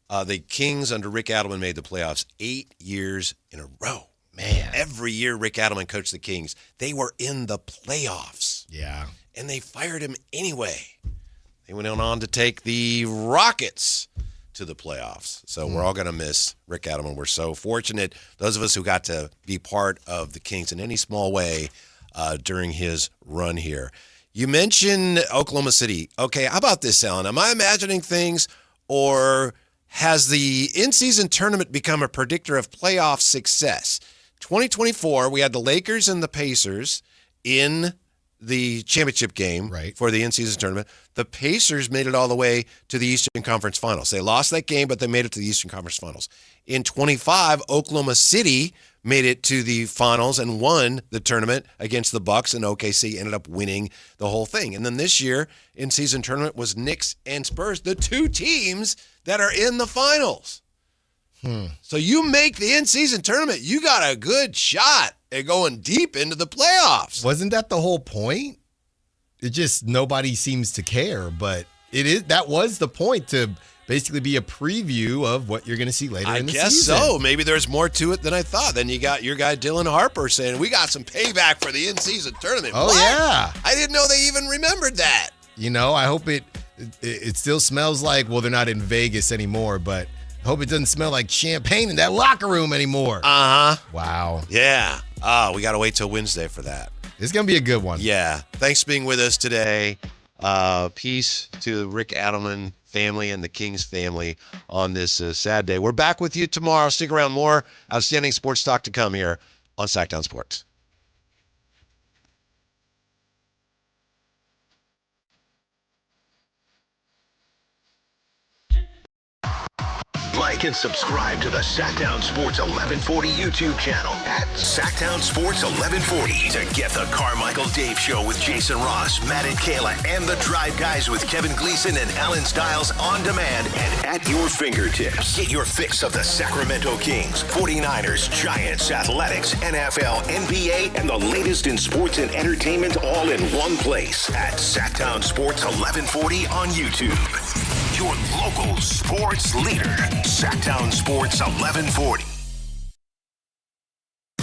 The Kings under Rick Adelman made the playoffs 8 years in a row. Man. Every year Rick Adelman coached the Kings, they were in the playoffs. Yeah. And they fired him anyway. They went on to take the Rockets to the playoffs. So we're all going to miss Rick Adelman. We're so fortunate, those of us who got to be part of the Kings in any small way during his run here. You mentioned Oklahoma City. Okay, how about this, Alan? Am I imagining things, or has the in-season tournament become a predictor of playoff success? 2024, we had the Lakers and the Pacers in the championship game for the in-season tournament. The Pacers made it all the way to the Eastern Conference Finals. They lost that game, but they made it to the Eastern Conference Finals. In 25, Oklahoma City made it to the finals and won the tournament against the Bucks, and OKC ended up winning the whole thing. And then this year, in-season tournament was Knicks and Spurs, the two teams that are in the finals. So you make the in-season tournament, you got a good shot at going deep into the playoffs. Wasn't that the whole point? It just nobody seems to care, but that was the point, to basically be a preview of what you're going to see later in the season. I guess so. Maybe there's more to it than I thought. Then you got your guy Dylan Harper saying, we got some payback for the in-season tournament. Oh, what? yeah. I didn't know they even remembered that. You know, I hope it still smells like, well, they're not in Vegas anymore, but I hope it doesn't smell like champagne in that locker room anymore. Uh-huh. Wow. Yeah. We got to wait till Wednesday for that. It's going to be a good one. Yeah. Thanks for being with us today. Peace to Rick Adelman family and the Kings family on this sad day. We're back with you tomorrow. Stick around. More outstanding sports talk to come here on Sactown Sports. Like and subscribe to the Sactown Sports 1140 YouTube channel at Sactown Sports 1140 to get the Carmichael Dave Show with Jason Ross, Matt and Kayla, and the Drive Guys with Kevin Gleason and Alan Stiles on demand and at your fingertips. Get your fix of the Sacramento Kings, 49ers, Giants, Athletics, NFL, NBA, and the latest in sports and entertainment all in one place at Sactown Sports 1140 on YouTube. Your local sports leader, Sactown Sports 1140.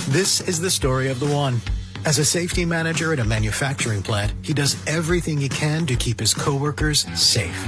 This is the story of the one. As a safety manager at a manufacturing plant, he does everything he can to keep his coworkers safe.